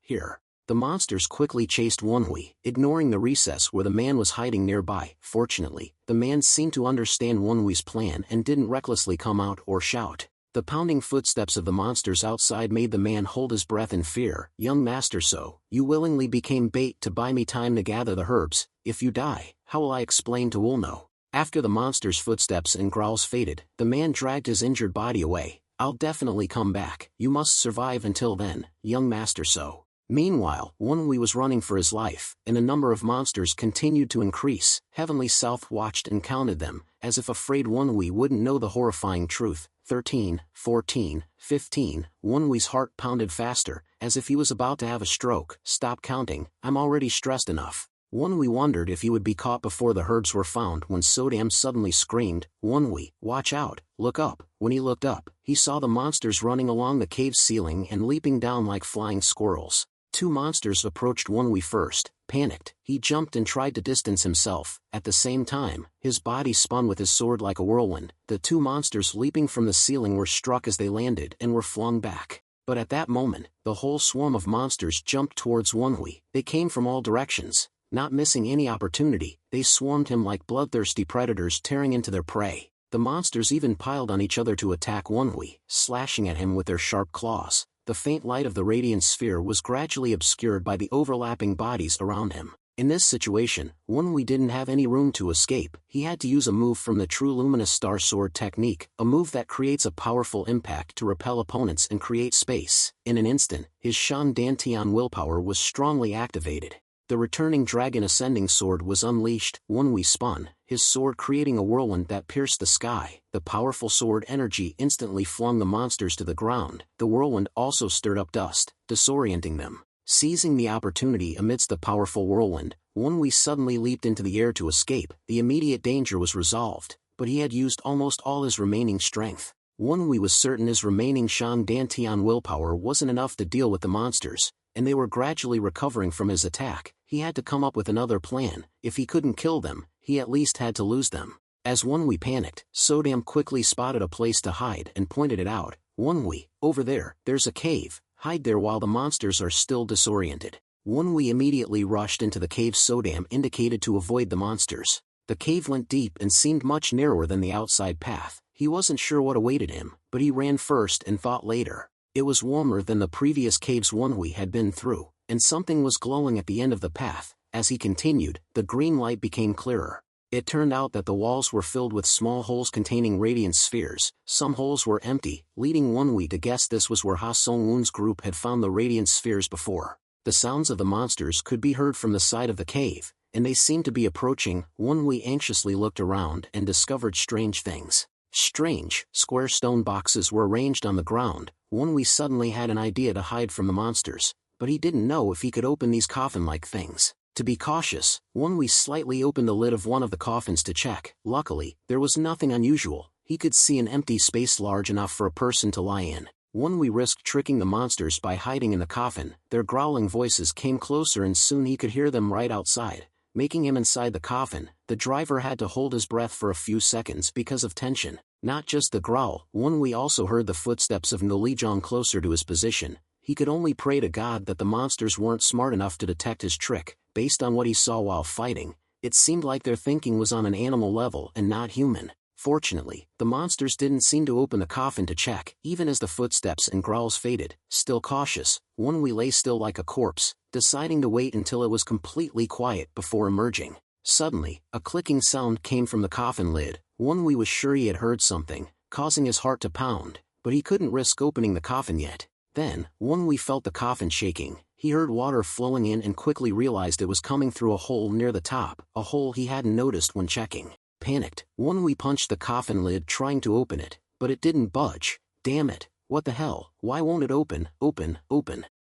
The monsters quickly chased Wonhui, ignoring the recess where the man was hiding nearby. Fortunately, the man seemed to understand Wonhui's plan and didn't recklessly come out or shout. The pounding footsteps of the monsters outside made the man hold his breath in fear. Young master, so you willingly became bait to buy me time to gather the herbs. If you die, how will I explain to Wulno? After the monster's footsteps and growls faded, the man dragged his injured body away. I'll definitely come back. You must survive until then, young master So. Meanwhile, Wonwee was running for his life, and a number of monsters continued to increase. Heavenly South watched and counted them, as if afraid Wonwee wouldn't know the horrifying truth. 13, 14, 15, Wonwee's heart pounded faster, as if he was about to have a stroke. Stop counting, I'm already stressed enough. Wonwee wondered if he would be caught before the herbs were found when Sodam suddenly screamed, Wonwee, watch out, look up. When he looked up, he saw the monsters running along the cave's ceiling and leaping down like flying squirrels. Two monsters approached Wonwee first. Panicked, he jumped and tried to distance himself. At the same time, his body spun with his sword like a whirlwind. The two monsters leaping from the ceiling were struck as they landed and were flung back. But at that moment, the whole swarm of monsters jumped towards Wonwee. They came from all directions. Not missing any opportunity, they swarmed him like bloodthirsty predators tearing into their prey. The monsters even piled on each other to attack Wonwee, slashing at him with their sharp claws. The faint light of the radiant sphere was gradually obscured by the overlapping bodies around him. In this situation, Wonwee didn't have any room to escape. He had to use a move from the true luminous star sword technique, a move that creates a powerful impact to repel opponents and create space. In an instant, his Shan Dantian willpower was strongly activated. The returning dragon ascending sword was unleashed. Wonwee spun, his sword creating a whirlwind that pierced the sky. The powerful sword energy instantly flung the monsters to the ground. The whirlwind also stirred up dust, disorienting them. Seizing the opportunity amidst the powerful whirlwind, Wonwee suddenly leaped into the air to escape. The immediate danger was resolved, but he had used almost all his remaining strength. Wonwee was certain his remaining Shan Dantian willpower wasn't enough to deal with the monsters, and they were gradually recovering from his attack. He had to come up with another plan. If he couldn't kill them, he at least had to lose them. As Wonwee panicked, Sodam quickly spotted a place to hide and pointed it out. Wonwee, over there, there's a cave. Hide there while the monsters are still disoriented. Wonwee immediately rushed into the cave Sodam indicated to avoid the monsters. The cave went deep and seemed much narrower than the outside path. He wasn't sure what awaited him, but he ran first and thought later. It was warmer than the previous caves Wonwee had been through, and something was glowing at the end of the path. As he continued, the green light became clearer. It turned out that the walls were filled with small holes containing radiant spheres. Some holes were empty, leading Wonwee to guess this was where Ha Song-woon's group had found the radiant spheres before. The sounds of the monsters could be heard from the side of the cave, and they seemed to be approaching. Wonwee anxiously looked around and discovered strange things. Strange, square stone boxes were arranged on the ground. Wonwee suddenly had an idea to hide from the monsters, but he didn't know if he could open these coffin-like things. To be cautious, Wonwee slightly opened the lid of one of the coffins to check. Luckily, there was nothing unusual. He could see an empty space large enough for a person to lie in. Wonwee risked tricking the monsters by hiding in the coffin. Their growling voices came closer and soon he could hear them right outside, making him inside the coffin. The driver had to hold his breath for a few seconds because of tension. Not just the growl, Wonwee also heard the footsteps of Nolijong closer to his position. He could only pray to God that the monsters weren't smart enough to detect his trick. Based on what he saw while fighting, it seemed like their thinking was on an animal level and not human. Fortunately, the monsters didn't seem to open the coffin to check. Even as the footsteps and growls faded, still cautious, Wonwee lay still like a corpse, deciding to wait until it was completely quiet before emerging. Suddenly, a clicking sound came from the coffin lid. Wonwee was sure he had heard something, causing his heart to pound, but he couldn't risk opening the coffin yet. Then, Wonwee felt the coffin shaking. He heard water flowing in and quickly realized it was coming through a hole near the top, a hole he hadn't noticed when checking. Panicked, Wonwee punched the coffin lid trying to open it, but it didn't budge. Damn it, what the hell, why won't it open? Open.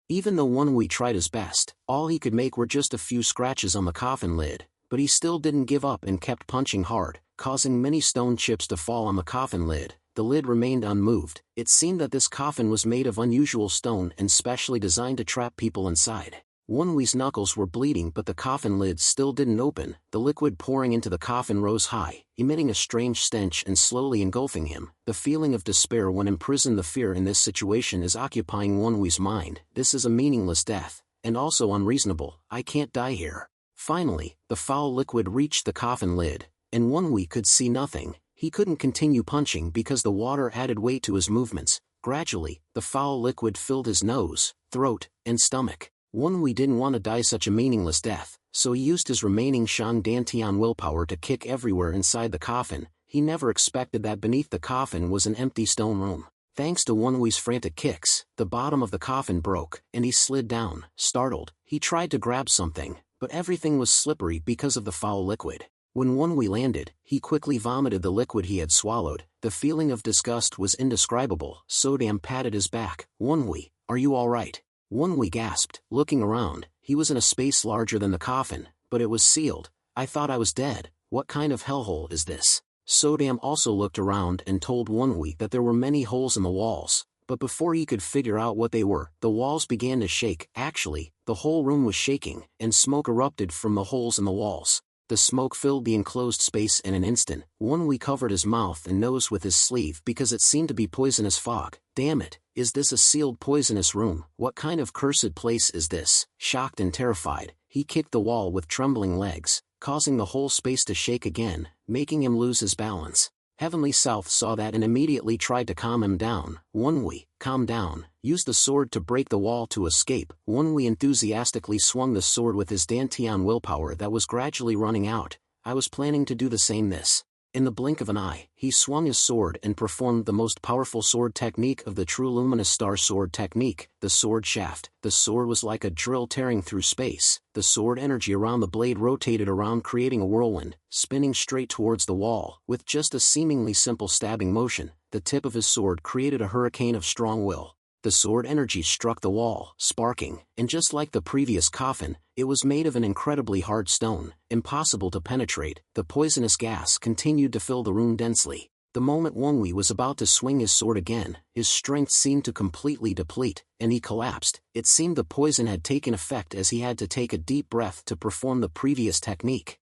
Even though Wonwee tried his best, all he could make were just a few scratches on the coffin lid, but he still didn't give up and kept punching hard, causing many stone chips to fall on the coffin lid. The lid remained unmoved. It seemed that this coffin was made of unusual stone and specially designed to trap people inside. Wonwee's knuckles were bleeding but the coffin lid still didn't open. The liquid pouring into the coffin rose high, emitting a strange stench and slowly engulfing him. The feeling of despair when imprisoned. The fear in this situation is occupying Wonwee's mind. This is a meaningless death, and also unreasonable. I can't die here. Finally, the foul liquid reached the coffin lid, and Wonwee could see nothing. He couldn't continue punching because the water added weight to his movements. Gradually, the foul liquid filled his nose, throat, and stomach. Wonwee didn't want to die such a meaningless death, so he used his remaining Shan Dantian willpower to kick everywhere inside the coffin. He never expected that beneath the coffin was an empty stone room. Thanks to Wonwui's frantic kicks, the bottom of the coffin broke, and he slid down. Startled, he tried to grab something, but everything was slippery because of the foul liquid. When Wonwui landed, he quickly vomited the liquid he had swallowed. The feeling of disgust was indescribable. Sodam patted his back. "Wonwui, are you all right?" Wonwui gasped, looking around. He was in a space larger than the coffin, but it was sealed. "I thought I was dead. What kind of hellhole is this?" Sodam also looked around and told Wonwui that there were many holes in the walls, but before he could figure out what they were, the walls began to shake. Actually, the whole room was shaking, and smoke erupted from the holes in the walls. The smoke filled the enclosed space in an instant. Wonwui covered his mouth and nose with his sleeve because it seemed to be poisonous fog. "Damn it, is this a sealed poisonous room? What kind of cursed place is this?" Shocked and terrified, he kicked the wall with trembling legs, causing the whole space to shake again, making him lose his balance. Heavenly South saw that and immediately tried to calm him down. "Wonwui, calm down. Use the sword to break the wall to escape." Wonwui enthusiastically swung the sword with his Dantian willpower that was gradually running out. "I was planning to do the same this." In the blink of an eye, he swung his sword and performed the most powerful sword technique of the true luminous star sword technique, the sword shaft. The sword was like a drill tearing through space. The sword energy around the blade rotated around, creating a whirlwind, spinning straight towards the wall. With just a seemingly simple stabbing motion, the tip of his sword created a hurricane of strong will. The sword energy struck the wall, sparking, and just like the previous coffin, it was made of an incredibly hard stone, impossible to penetrate. The poisonous gas continued to fill the room densely. The moment Wonwui was about to swing his sword again, his strength seemed to completely deplete, and he collapsed. It seemed the poison had taken effect as he had to take a deep breath to perform the previous technique.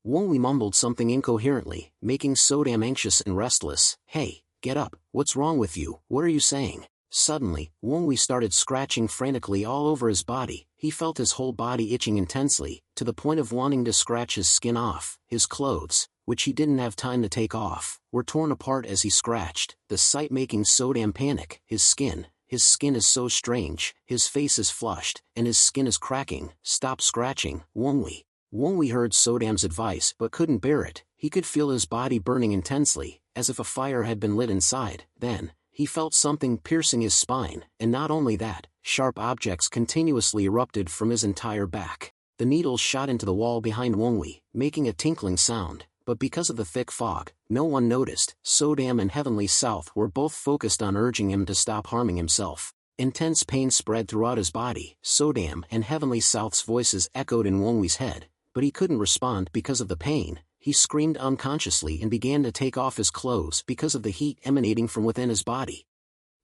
Wonwui mumbled something incoherently, making Sodam anxious and restless. "Hey, get up, what's wrong with you? What are you saying?" Suddenly, Wonwui started scratching frantically all over his body. He felt his whole body itching intensely, to the point of wanting to scratch his skin off. His clothes, which he didn't have time to take off, were torn apart as he scratched, the sight making Sodam panic. His skin is so strange, his face is flushed, and his skin is cracking. "Stop scratching, Wonwui." Wonwui heard Sodam's advice but couldn't bear it. He could feel his body burning intensely, as if a fire had been lit inside. Then, he felt something piercing his spine, and not only that, sharp objects continuously erupted from his entire back. The needles shot into the wall behind Wonwui, making a tinkling sound, but because of the thick fog, no one noticed. Sodam and Heavenly South were both focused on urging him to stop harming himself. Intense pain spread throughout his body. Sodam and Heavenly South's voices echoed in Wonwui's head, but he couldn't respond because of the pain. He screamed unconsciously and began to take off his clothes because of the heat emanating from within his body.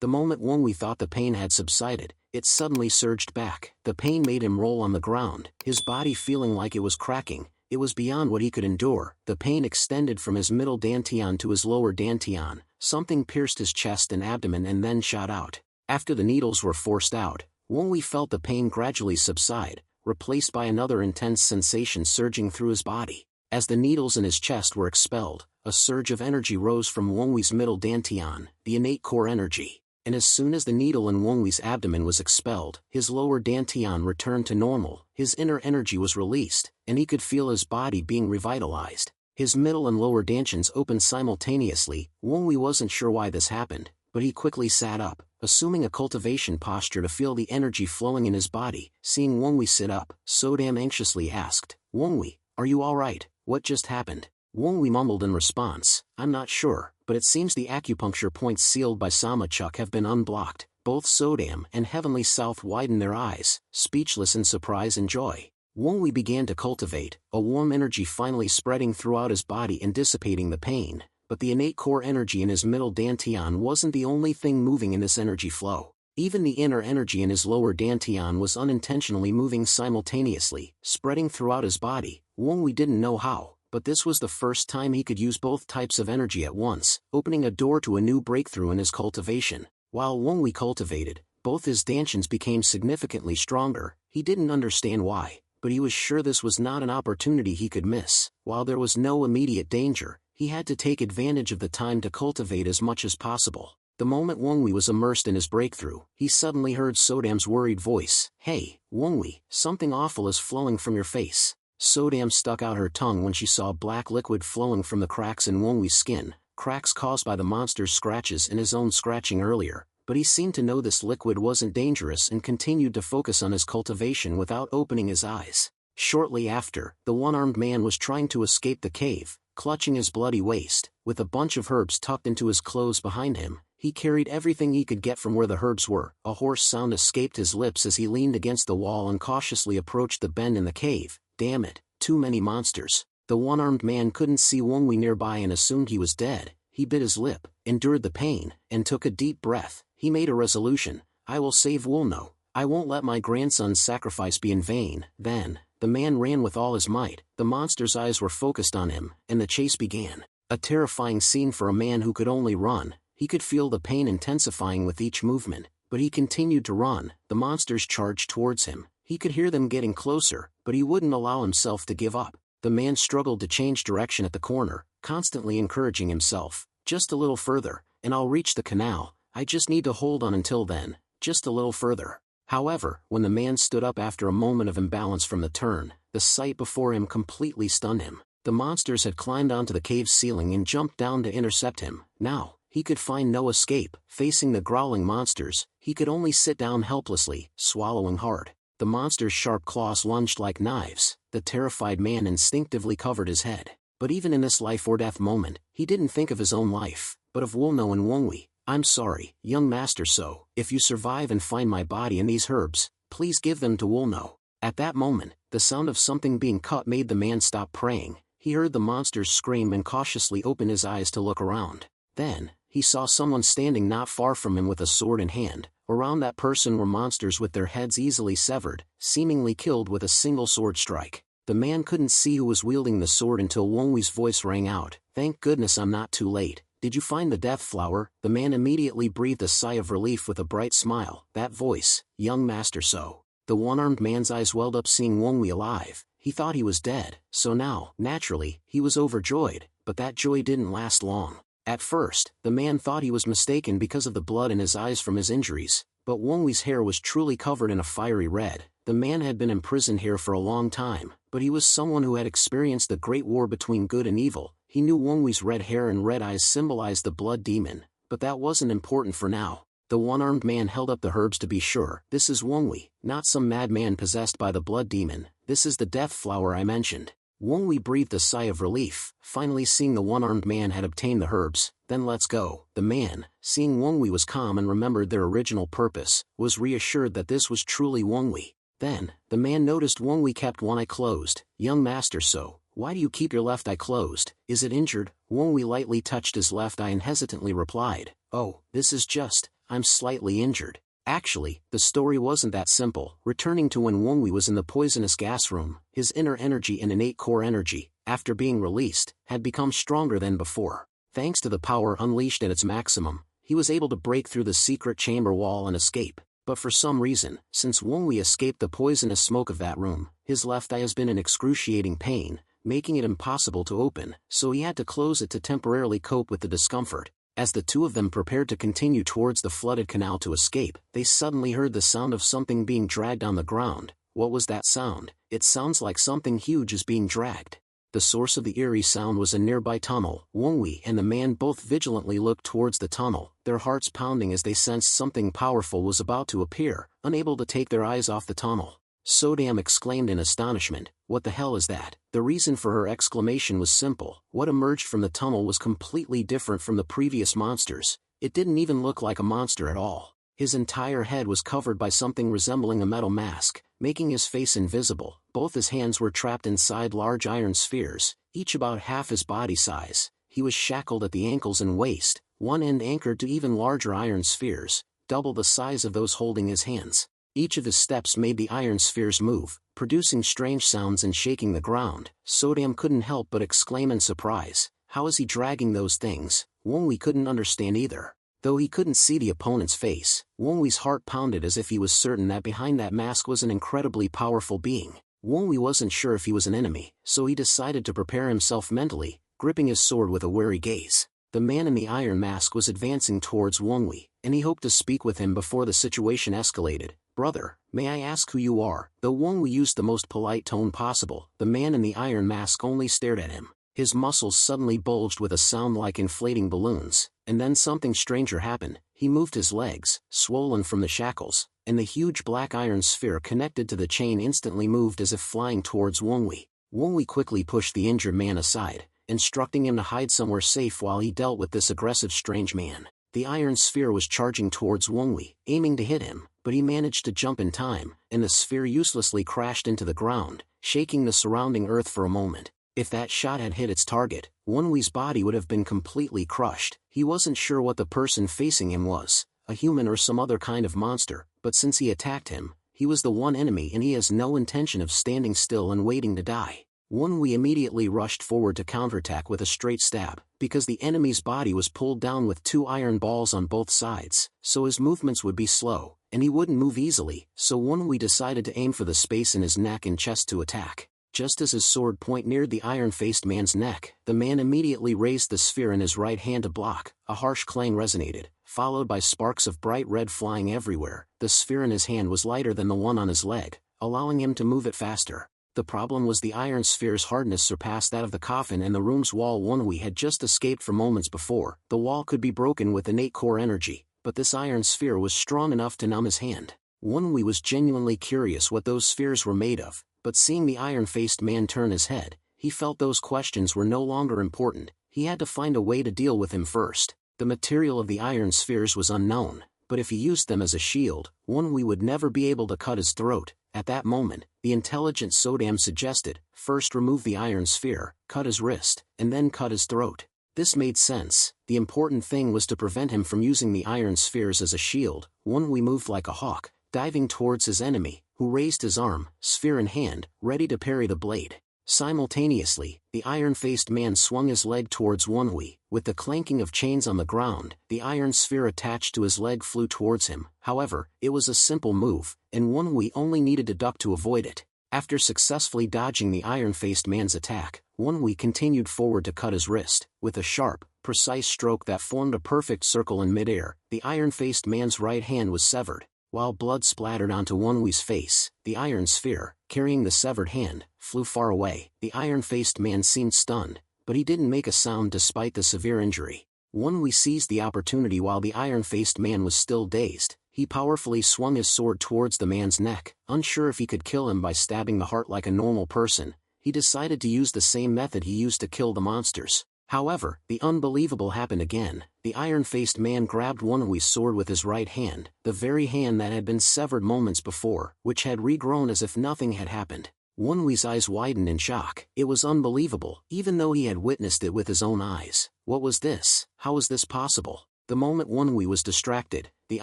The moment Wonwui thought the pain had subsided, it suddenly surged back. The pain made him roll on the ground, his body feeling like it was cracking. It was beyond what he could endure. The pain extended from his middle dantian to his lower dantian. Something pierced his chest and abdomen and then shot out. After the needles were forced out, Wonwui felt the pain gradually subside, replaced by another intense sensation surging through his body. As the needles in his chest were expelled, a surge of energy rose from Wonwui's middle dantian, the innate core energy. And as soon as the needle in Wonwui's abdomen was expelled, his lower dantian returned to normal. His inner energy was released, and he could feel his body being revitalized. His middle and lower dantians opened simultaneously. Wonwui wasn't sure why this happened, but he quickly sat up, assuming a cultivation posture to feel the energy flowing in his body. Seeing Wonwui sit up, Sodam anxiously asked, "Wonwui, are you all right? What just happened?" Wonwui mumbled in response, "I'm not sure, but it seems the acupuncture points sealed by Samachuk have been unblocked." Both Sodam and Heavenly South widened their eyes, speechless in surprise and joy. Wonwui began to cultivate, a warm energy finally spreading throughout his body and dissipating the pain, but the innate core energy in his middle dantian wasn't the only thing moving in this energy flow. Even the inner energy in his lower dantian was unintentionally moving simultaneously, spreading throughout his body. Wonwui didn't know how, but this was the first time he could use both types of energy at once, opening a door to a new breakthrough in his cultivation. While Wonwui cultivated, both his dantians became significantly stronger. He didn't understand why, but he was sure this was not an opportunity he could miss. While there was no immediate danger, he had to take advantage of the time to cultivate as much as possible. The moment Wonwui was immersed in his breakthrough, he suddenly heard Sodam's worried voice. "Hey, Wonwui, something awful is flowing from your face." Sodam stuck out her tongue when she saw black liquid flowing from the cracks in Wonwui's skin, cracks caused by the monster's scratches and his own scratching earlier, but he seemed to know this liquid wasn't dangerous and continued to focus on his cultivation without opening his eyes. Shortly after, the one-armed man was trying to escape the cave, clutching his bloody waist, with a bunch of herbs tucked into his clothes behind him. He carried everything he could get from where the herbs were. A hoarse sound escaped his lips as he leaned against the wall and cautiously approached the bend in the cave. Damn it, too many monsters. The one-armed man couldn't see Wongwi nearby and assumed he was dead. He bit his lip, endured the pain, and took a deep breath. He made a resolution. I will save Wulno. I won't let my grandson's sacrifice be in vain. Then, the man ran with all his might. The monster's eyes were focused on him, and the chase began. A terrifying scene for a man who could only run. He could feel the pain intensifying with each movement, but he continued to run. The monsters charged towards him. He could hear them getting closer, but he wouldn't allow himself to give up. The man struggled to change direction at the corner, constantly encouraging himself. Just a little further, and I'll reach the canal. I just need to hold on until then, just a little further. However, when the man stood up after a moment of imbalance from the turn, the sight before him completely stunned him. The monsters had climbed onto the cave's ceiling and jumped down to intercept him. Now, he could find no escape. Facing the growling monsters, he could only sit down helplessly, swallowing hard. The monsters' sharp claws lunged like knives. The terrified man instinctively covered his head. But even in this life-or-death moment, he didn't think of his own life, but of Wulno and Wongwi. I'm sorry, young master, so, if you survive and find my body and these herbs, please give them to Wulno. At that moment, the sound of something being cut made the man stop praying. He heard the monsters scream and cautiously open his eyes to look around. Then, he saw someone standing not far from him with a sword in hand. Around that person were monsters with their heads easily severed, seemingly killed with a single sword strike. The man couldn't see who was wielding the sword until Wongwi's voice rang out. Thank goodness I'm not too late. Did you find the death flower? The man immediately breathed a sigh of relief with a bright smile. That voice, young master, so. The one-armed man's eyes welled up seeing Wongwi alive. He thought he was dead, so now, naturally, he was overjoyed, but that joy didn't last long. At first, the man thought he was mistaken because of the blood in his eyes from his injuries, but Wongwi's hair was truly covered in a fiery red. The man had been imprisoned here for a long time, but he was someone who had experienced the great war between good and evil. He knew Wongwi's red hair and red eyes symbolized the blood demon, but that wasn't important for now. The one-armed man held up the herbs to be sure. This is Wongwi, not some madman possessed by the blood demon. This is the death flower I mentioned. Wongwi breathed a sigh of relief, finally seeing the one-armed man had obtained the herbs. Then let's go. The man, seeing Wongwi was calm and remembered their original purpose, was reassured that this was truly Wongwi. Then, the man noticed Wongwi kept one eye closed. Young master, so, why do you keep your left eye closed? Is it injured? Wongwi lightly touched his left eye and hesitantly replied, Oh, this is just, I'm slightly injured. Actually, the story wasn't that simple. Returning to when Wongwi was in the poisonous gas room, his inner energy and innate core energy, after being released, had become stronger than before. Thanks to the power unleashed at its maximum, he was able to break through the secret chamber wall and escape. But for some reason, since Wongwi escaped the poisonous smoke of that room, his left eye has been in excruciating pain, making it impossible to open, so he had to close it to temporarily cope with the discomfort. As the two of them prepared to continue towards the flooded canal to escape, they suddenly heard the sound of something being dragged on the ground. What was that sound? It sounds like something huge is being dragged. The source of the eerie sound was a nearby tunnel. Wongwi and the man both vigilantly looked towards the tunnel, their hearts pounding as they sensed something powerful was about to appear, unable to take their eyes off the tunnel. Sodam exclaimed in astonishment, what the hell is that? The reason for her exclamation was simple. What emerged from the tunnel was completely different from the previous monsters. It didn't even look like a monster at all. His entire head was covered by something resembling a metal mask, making his face invisible. Both his hands were trapped inside large iron spheres, each about half his body size. He was shackled at the ankles and waist, one end anchored to even larger iron spheres, double the size of those holding his hands. Each of his steps made the iron spheres move, producing strange sounds and shaking the ground. Sodam couldn't help but exclaim in surprise, how is he dragging those things? Wongwi couldn't understand either. Though he couldn't see the opponent's face, Wongwi's heart pounded as if he was certain that behind that mask was an incredibly powerful being. Wongwi wasn't sure if he was an enemy, so he decided to prepare himself mentally, gripping his sword with a wary gaze. The man in the iron mask was advancing towards Wongwi, and he hoped to speak with him before the situation escalated. Brother, may I ask who you are? Though Wongwi used the most polite tone possible, the man in the iron mask only stared at him. His muscles suddenly bulged with a sound like inflating balloons, and then something stranger happened. He moved his legs, swollen from the shackles, and the huge black iron sphere connected to the chain instantly moved as if flying towards Wonwi. Wonwi quickly pushed the injured man aside, instructing him to hide somewhere safe while he dealt with this aggressive strange man. The iron sphere was charging towards Wonwi, aiming to hit him, but he managed to jump in time, and the sphere uselessly crashed into the ground, shaking the surrounding earth for a moment. If that shot had hit its target, Wonwi's body would have been completely crushed. He wasn't sure what the person facing him was, a human or some other kind of monster, but since he attacked him, he was the one enemy and he has no intention of standing still and waiting to die. Wonwi immediately rushed forward to counterattack with a straight stab, because the enemy's body was pulled down with 2 iron balls on both sides, so his movements would be slow, and he wouldn't move easily, so Wonwi decided to aim for the space in his neck and chest to attack. Just as his sword point neared the iron-faced man's neck, the man immediately raised the sphere in his right hand to block. A harsh clang resonated, followed by sparks of bright red flying everywhere. The sphere in his hand was lighter than the one on his leg, allowing him to move it faster. The problem was the iron sphere's hardness surpassed that of the coffin and the room's wall Wonwi had just escaped from moments before. The wall could be broken with innate core energy, but this iron sphere was strong enough to numb his hand. Wonwi was genuinely curious what those spheres were made of, but seeing the iron-faced man turn his head, he felt those questions were no longer important. He had to find a way to deal with him first. The material of the iron spheres was unknown, but if he used them as a shield, Wonwi would never be able to cut his throat. At that moment, the intelligent Sodam suggested, first remove the iron sphere, cut his wrist, and then cut his throat. This made sense. The important thing was to prevent him from using the iron spheres as a shield. Wonwi moved like a hawk, diving towards his enemy, who raised his arm, sphere in hand, ready to parry the blade. Simultaneously, the iron-faced man swung his leg towards Wonwi. With the clanking of chains on the ground, the iron sphere attached to his leg flew towards him. However, it was a simple move, and Wonwi only needed to duck to avoid it. After successfully dodging the iron-faced man's attack, Wonwi continued forward to cut his wrist. With a sharp, precise stroke that formed a perfect circle in midair, the iron-faced man's right hand was severed. While blood splattered onto Wonwi's face, the iron sphere, carrying the severed hand, flew far away. The iron-faced man seemed stunned, but he didn't make a sound despite the severe injury. Wonwi seized the opportunity while the iron-faced man was still dazed. He powerfully swung his sword towards the man's neck. Unsure if he could kill him by stabbing the heart like a normal person, he decided to use the same method he used to kill the monsters. However, the unbelievable happened again. The iron-faced man grabbed Wonwi's sword with his right hand, the very hand that had been severed moments before, which had regrown as if nothing had happened. Wonwi's eyes widened in shock. It was unbelievable, even though he had witnessed it with his own eyes. What was this? How was this possible? The moment Wonwi was distracted, the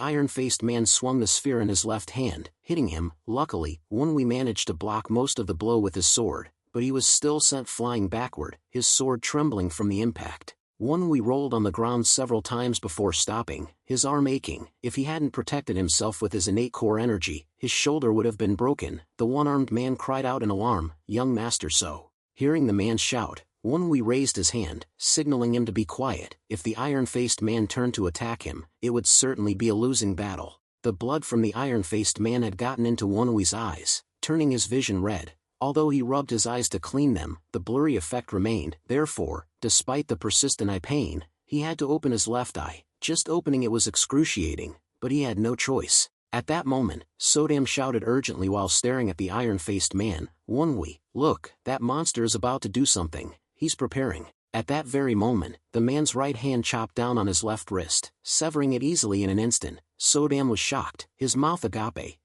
iron-faced man swung the sphere in his left hand, hitting him. Luckily, Wonwi managed to block most of the blow with his sword, but he was still sent flying backward, his sword trembling from the impact. Wonwi rolled on the ground several times before stopping, his arm aching. If he hadn't protected himself with his innate core energy, his shoulder would have been broken. The one-armed man cried out in alarm, "Young master So." Hearing the man shout, Wonwi raised his hand, signaling him to be quiet. If the iron-faced man turned to attack him, it would certainly be a losing battle. The blood from the iron-faced man had gotten into Wonwi's eyes, turning his vision red. Although he rubbed his eyes to clean them, the blurry effect remained. Therefore, despite the persistent eye pain, he had to open his left eye. Just opening it was excruciating, but he had no choice. At that moment, Sodam shouted urgently while staring at the iron-faced man, "Wonwi, look, that monster is about to do something. He's preparing." At that very moment, the man's right hand chopped down on his left wrist, severing it easily in an instant. Sodam was shocked, his mouth agape.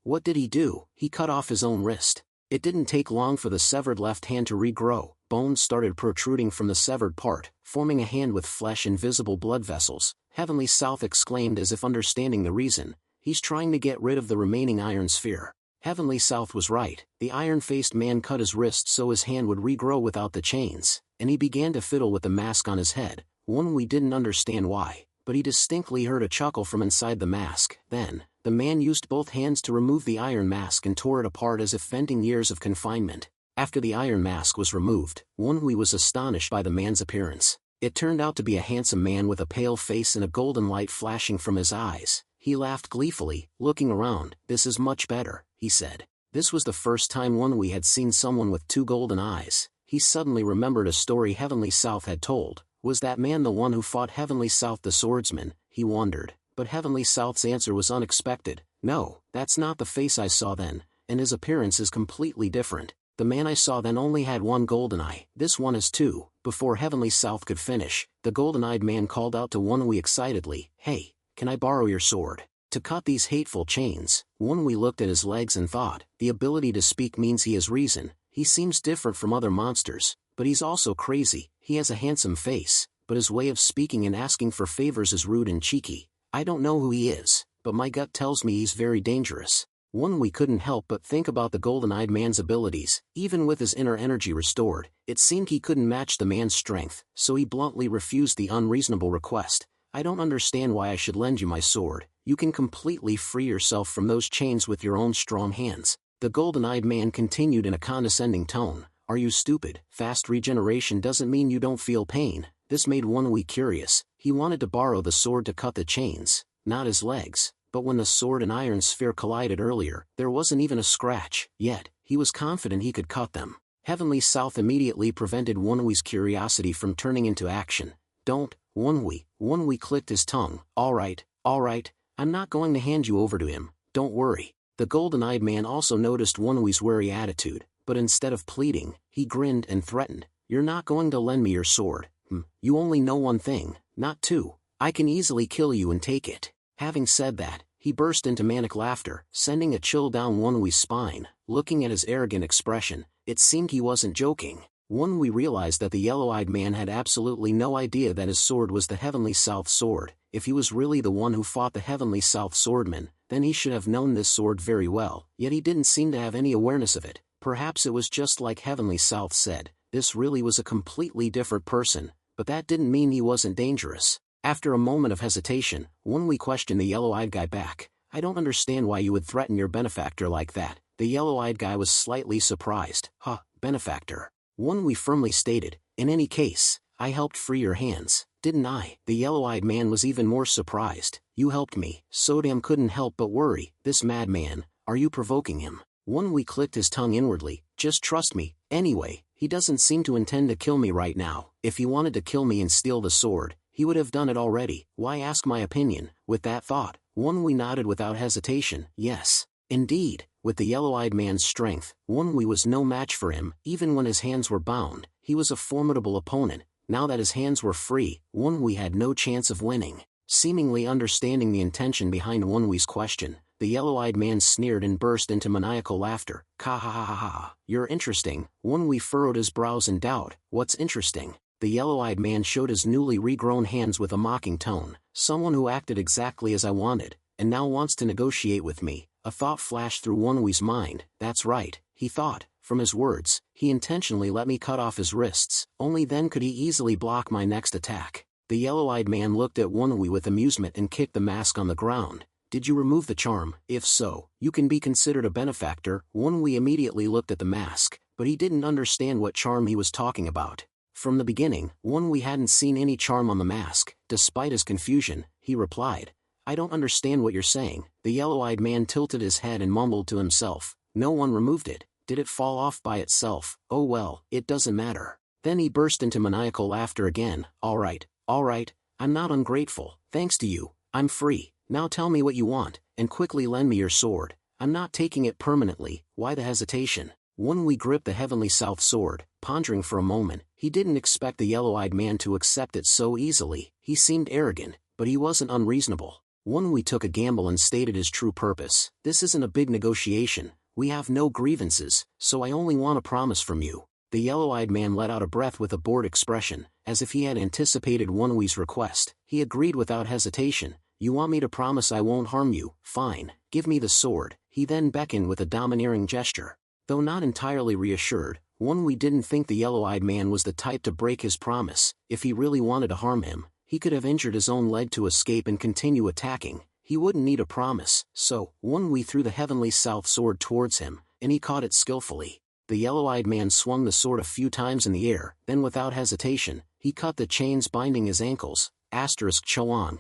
What did he do? He cut off his own wrist. It didn't take long for the severed left hand to regrow. Bones started protruding from the severed part, forming a hand with flesh and visible blood vessels. Heavenly South exclaimed as if understanding the reason. "He's trying to get rid of the remaining iron sphere." Heavenly South was right. The iron-faced man cut his wrist so his hand would regrow without the chains, and he began to fiddle with the mask on his head. Wonwi didn't understand why, but he distinctly heard a chuckle from inside the mask. Then, the man used both hands to remove the iron mask and tore it apart as if venting years of confinement. After the iron mask was removed, Wonwi was astonished by the man's appearance. It turned out to be a handsome man with a pale face and a golden light flashing from his eyes. He laughed gleefully, looking around. "This is much better," he said. This was the first time Wonwi had seen someone with 2 golden eyes. he suddenly remembered a story Heavenly South had told. Was that man the one who fought Heavenly South the swordsman? He wondered. But Heavenly South's answer was unexpected. No, that's not the face I saw then, and his appearance is completely different. The man I saw then only had one golden eye. This one is two. Before Heavenly South could finish, the golden-eyed man called out to Wonwi excitedly, "Hey, can I borrow your sword? To cut these hateful chains." Wonwi looked at his legs and thought, the ability to speak means he has reason. He seems different from other monsters, but he's also crazy. He has a handsome face, but his way of speaking and asking for favors is rude and cheeky. I don't know who he is, but my gut tells me he's very dangerous. Wonwi couldn't help but think about the golden-eyed man's abilities. Even with his inner energy restored, it seemed he couldn't match the man's strength, so he bluntly refused the unreasonable request. "I don't understand why I should lend you my sword. You can completely free yourself from those chains with your own strong hands." The golden-eyed man continued in a condescending tone. "Are you stupid? Fast regeneration doesn't mean you don't feel pain." This made Wonwi curious. He wanted to borrow the sword to cut the chains, not his legs. But when the sword and iron sphere collided earlier, there wasn't even a scratch. Yet, he was confident he could cut them. Heavenly South immediately prevented Wonwi's curiosity from turning into action. "Don't, Wonwi." Wonwi clicked his tongue. All right, I'm not going to hand you over to him, don't worry." The golden-eyed man also noticed Wonwi's wary attitude, but instead of pleading, he grinned and threatened. "You're not going to lend me your sword. You only know one thing, not two. I can easily kill you and take it." Having said that, he burst into manic laughter, sending a chill down Wonwi's spine. Looking at his arrogant expression, it seemed he wasn't joking. Wonwi realized that the yellow-eyed man had absolutely no idea that his sword was the Heavenly South sword. If he was really the one who fought the Heavenly South swordman, then he should have known this sword very well, yet he didn't seem to have any awareness of it. Perhaps it was just like Heavenly South said, this really was a completely different person, but that didn't mean he wasn't dangerous. After a moment of hesitation, Wonwi questioned the yellow-eyed guy back. "I don't understand why you would threaten your benefactor like that." The yellow-eyed guy was slightly surprised. "Huh, benefactor?" Wonwi firmly stated. "In any case, I helped free your hands, didn't I?" The yellow-eyed man was even more surprised. "You helped me." Sodam couldn't help but worry. This madman, are you provoking him? Wonwi clicked his tongue inwardly. "Just trust me. Anyway, he doesn't seem to intend to kill me right now. If he wanted to kill me and steal the sword, he would have done it already. Why ask my opinion?" With that thought, Wonwi nodded without hesitation. Yes, indeed, with the yellow-eyed man's strength, Wonwi was no match for him. Even when his hands were bound, he was a formidable opponent. Now that his hands were free, Wonwi had no chance of winning. Seemingly understanding the intention behind Wonwi's question, the yellow-eyed man sneered and burst into maniacal laughter. "Ka ha ha ha ha, you're interesting." Wonwi furrowed his brows in doubt. "What's interesting?" The yellow-eyed man showed his newly regrown hands with a mocking tone. "Someone who acted exactly as I wanted, and now wants to negotiate with me." A thought flashed through Wonwi's mind. "That's right," he thought. From his words, he intentionally let me cut off his wrists. Only then could he easily block my next attack. The yellow-eyed man looked at Wonwi with amusement and kicked the mask on the ground. "Did you remove the charm? If so, you can be considered a benefactor." Wonwi immediately looked at the mask, but he didn't understand what charm he was talking about. From the beginning, Wonwi hadn't seen any charm on the mask. Despite his confusion, he replied, "I don't understand what you're saying." The yellow-eyed man tilted his head and mumbled to himself. "No one removed it. Did it fall off by itself? Oh well, it doesn't matter." Then he burst into maniacal laughter again. All right, I'm not ungrateful. Thanks to you, I'm free. Now tell me what you want, and quickly lend me your sword. I'm not taking it permanently." Why the hesitation? Wonwi gripped the Heavenly South sword, pondering for a moment. He didn't expect the yellow-eyed man to accept it so easily. He seemed arrogant, but he wasn't unreasonable. Wonwi took a gamble and stated his true purpose. "This isn't a big negotiation. We have no grievances, so I only want a promise from you." The yellow-eyed man let out a breath with a bored expression, as if he had anticipated Wonwi's request. He agreed without hesitation. "You want me to promise I won't harm you? Fine, give me the sword." He then beckoned with a domineering gesture. Though not entirely reassured, Wonwi didn't think the yellow-eyed man was the type to break his promise. If he really wanted to harm him, he could have injured his own leg to escape and continue attacking. He wouldn't need a promise. So, Wonwi threw the Heavenly South sword towards him, and he caught it skillfully. The yellow-eyed man swung the sword a few times in the air, then without hesitation, he cut the chains binding his ankles. Choan,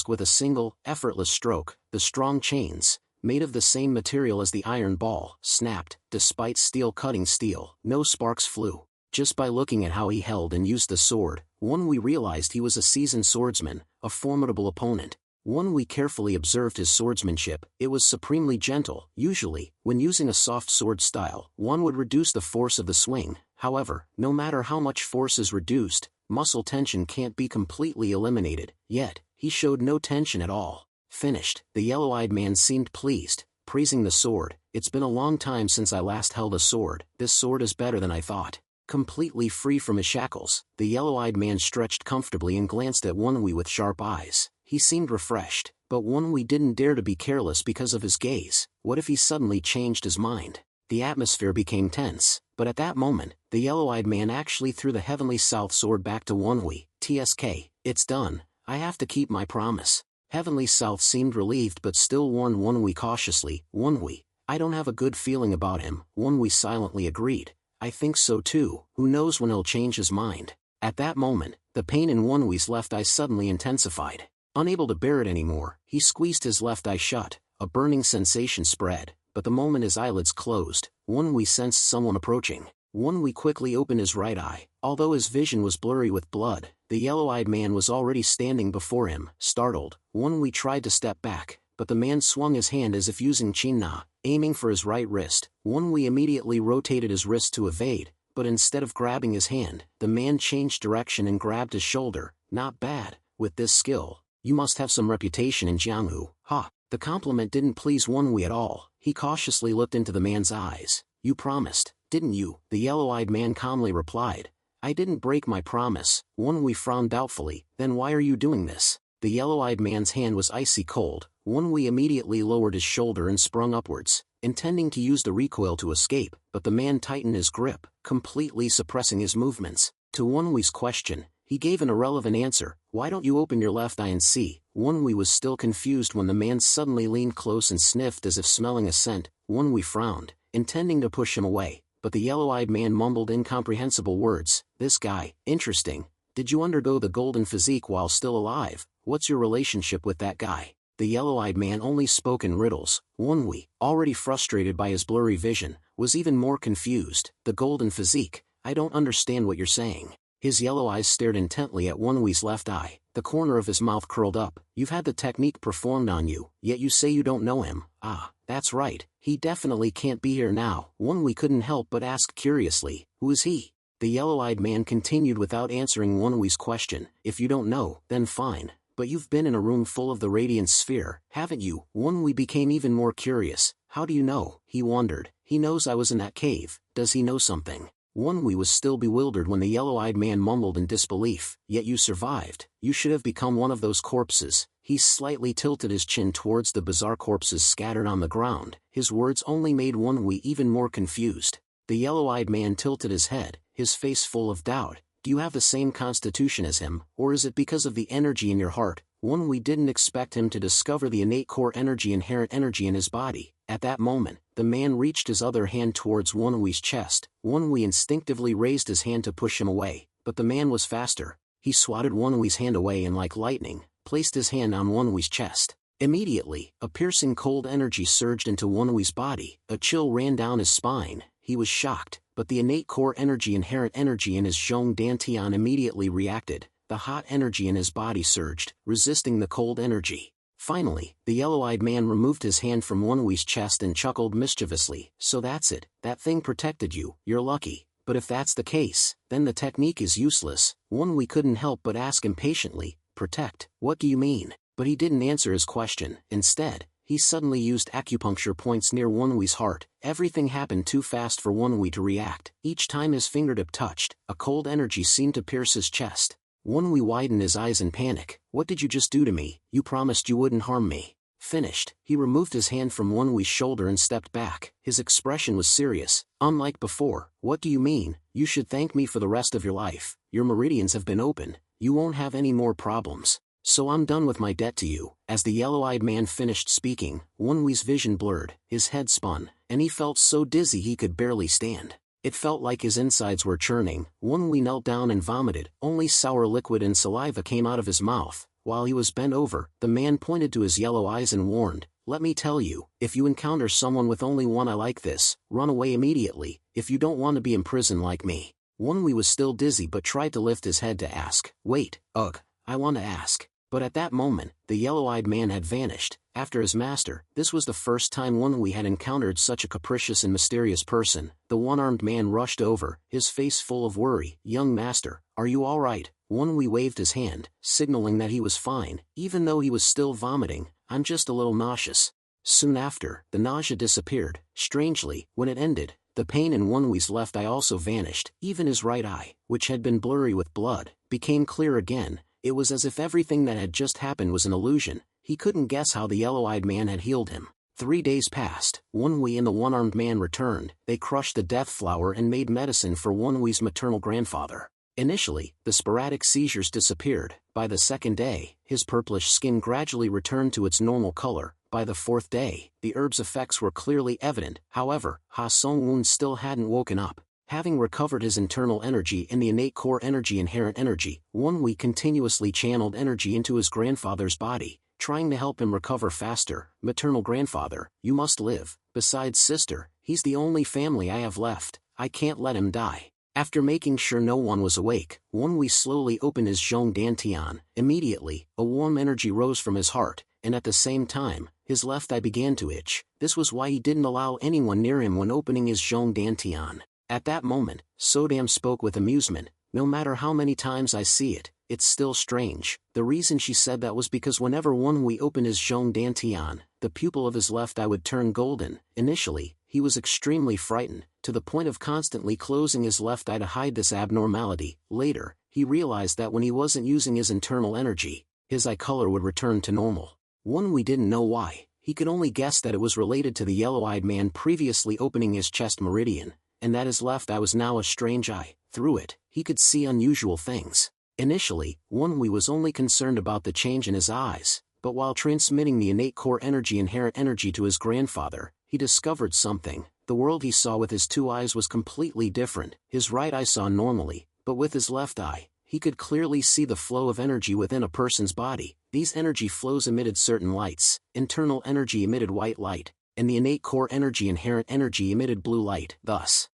with a single, effortless stroke. The strong chains, made of the same material as the iron ball, snapped. Despite steel cutting steel, no sparks flew. Just by looking at how he held and used the sword, Won-Wee realized he was a seasoned swordsman, a formidable opponent. Won-Wee carefully observed his swordsmanship. It was supremely gentle. Usually, when using a soft sword style, one would reduce the force of the swing. However, no matter how much force is reduced, muscle tension can't be completely eliminated. Yet, he showed no tension at all. Finished, the yellow-eyed man seemed pleased, praising the sword. It's been a long time since I last held a sword. This sword is better than I thought. Completely free from his shackles, the yellow-eyed man stretched comfortably and glanced at Won-Wee with sharp eyes. He seemed refreshed, but Won-Wee didn't dare to be careless because of his gaze. What if he suddenly changed his mind? The atmosphere became tense, but at that moment, the yellow-eyed man actually threw the Heavenly South sword back to Won-Wee. "TSK, it's done. I have to keep my promise." Heavenly South seemed relieved but still warned Won-Wee cautiously. "Won-Wee, I don't have a good feeling about him." Won-Wee silently agreed. "I think so too. Who knows when he'll change his mind?" At that moment, the pain in Won-Wee's left eye suddenly intensified. Unable to bear it anymore, he squeezed his left eye shut. A burning sensation spread, but the moment his eyelids closed, Won-Wee sensed someone approaching. Won-Wee quickly opened his right eye. Although his vision was blurry with blood, the yellow-eyed man was already standing before him. Startled, Won-Wee tried to step back, but the man swung his hand as if using Chin-Na, aiming for his right wrist. Won-Wee immediately rotated his wrist to evade, but instead of grabbing his hand, the man changed direction and grabbed his shoulder. "Not bad, with this skill. You must have some reputation in Jianghu." "Ha!" The compliment didn't please Won-Wee at all. He cautiously looked into the man's eyes. "You promised, didn't you?" The yellow-eyed man calmly replied. "I didn't break my promise." Won-Wee frowned doubtfully. "Then why are you doing this?" The yellow-eyed man's hand was icy cold. Won-Wee immediately lowered his shoulder and sprung upwards, intending to use the recoil to escape, but the man tightened his grip, completely suppressing his movements. To Won-Wee's question, he gave an irrelevant answer. "Why don't you open your left eye and see?" Won-Wee was still confused when the man suddenly leaned close and sniffed as if smelling a scent. Won-Wee frowned, intending to push him away, but the yellow-eyed man mumbled incomprehensible words. "This guy, interesting. Did you undergo the golden physique while still alive? What's your relationship with that guy?" The yellow-eyed man only spoke in riddles. Won-Wee, already frustrated by his blurry vision, was even more confused. "The golden physique? I don't understand what you're saying." His yellow eyes stared intently at Won-Wee's left eye. The corner of his mouth curled up. "You've had the technique performed on you, yet you say you don't know him." "Ah, that's right. He definitely can't be here now." Won-Wee couldn't help but ask curiously, "Who is he?" The yellow-eyed man continued without answering Won-Wee's question. "If you don't know, then fine. But you've been in a room full of the radiant sphere, haven't you?" Won-Wee became even more curious. "How do you know?" He wondered. "He knows I was in that cave. Does he know something?" Won-Wee was still bewildered when the yellow-eyed man mumbled in disbelief. "Yet you survived. You should have become one of those corpses." He slightly tilted his chin towards the bizarre corpses scattered on the ground. His words only made Won-Wee even more confused. The yellow-eyed man tilted his head, his face full of doubt. "Do you have the same constitution as him, or is it because of the energy in your heart?" Won-Wee didn't expect him to discover the innate core inherent energy in his body. At that moment, the man reached his other hand towards Won-Wee's chest. Won-Wee instinctively raised his hand to push him away, but the man was faster. He swatted Won-Wee's hand away and like lightning, placed his hand on Won-Wee's chest. Immediately, a piercing cold energy surged into Won-Wee's body. A chill ran down his spine. He was shocked, but the innate core inherent energy in his Zhong Dantian immediately reacted. The hot energy in his body surged, resisting the cold energy. Finally, the yellow-eyed man removed his hand from Won-Wee's chest and chuckled mischievously. "So that's it, that thing protected you. You're lucky. But if that's the case, then the technique is useless." Won-Wee couldn't help but ask impatiently, "Protect? What do you mean?" But he didn't answer his question. Instead, he suddenly used acupuncture points near Won-Wee's heart. Everything happened too fast for Won-Wee to react. Each time his fingertip touched, a cold energy seemed to pierce his chest. Won-Wee widened his eyes in panic. "What did you just do to me? You promised you wouldn't harm me." Finished, he removed his hand from Won-Wee's shoulder and stepped back. His expression was serious. Unlike before. "What do you mean? You should thank me for the rest of your life. Your meridians have been opened. You won't have any more problems. So I'm done with my debt to you." As the yellow-eyed man finished speaking, Won-Wee's vision blurred, his head spun, and he felt so dizzy he could barely stand. It felt like his insides were churning. Won-Wee knelt down and vomited. Only sour liquid and saliva came out of his mouth. While he was bent over, the man pointed to his yellow eyes and warned, "Let me tell you, if you encounter someone with only one eye like this, run away immediately, if you don't want to be imprisoned like me." Wei was still dizzy but tried to lift his head to ask, "Wait, I want to ask." But at that moment, the yellow-eyed man had vanished. After his master, this was the first time Wei had encountered such a capricious and mysterious person. The one-armed man rushed over, his face full of worry. "Young master, are you all right?" Wei waved his hand, signaling that he was fine, even though he was still vomiting. "I'm just a little nauseous." Soon after, the nausea disappeared. Strangely, when it ended, the pain in Wei's left eye also vanished. Even his right eye, which had been blurry with blood, became clear again. It was as if everything that had just happened was an illusion. He couldn't guess how the yellow-eyed man had healed him. 3 days passed. Wei and the one-armed man returned. They crushed the death flower and made medicine for Wei's maternal grandfather. Initially, the sporadic seizures disappeared. By the 2nd day, his purplish skin gradually returned to its normal color. By the 4th day, the herb's effects were clearly evident. However, Ha-Sung-woon still hadn't woken up. Having recovered his internal energy and the innate core energy inherent energy, Wei continuously channeled energy into his grandfather's body, trying to help him recover faster. "Maternal grandfather, you must live. Besides sister, he's the only family I have left. I can't let him die." After making sure no one was awake, Wei slowly opened his Zhong Dantian. Immediately, a warm energy rose from his heart, and at the same time, his left eye began to itch. This was why he didn't allow anyone near him when opening his Zhong Dantian. At that moment, Sodam spoke with amusement. "No matter how many times I see it, it's still strange." The reason she said that was because whenever Wei opened his Zhong Dantian, the pupil of his left eye would turn golden. Initially, he was extremely frightened, to the point of constantly closing his left eye to hide this abnormality. Later, he realized that when he wasn't using his internal energy, his eye color would return to normal. Wei didn't know why. He could only guess that it was related to the yellow-eyed man previously opening his chest meridian, and that his left eye was now a strange eye. Through it, he could see unusual things. Initially, Wei was only concerned about the change in his eyes, but while transmitting the innate core energy inherent energy to his grandfather, he discovered something. The world he saw with his 2 eyes was completely different. His right eye saw normally, but with his left eye, he could clearly see the flow of energy within a person's body. These energy flows emitted certain lights. Internal energy emitted white light, and the innate core energy inherent energy emitted blue light. Thus,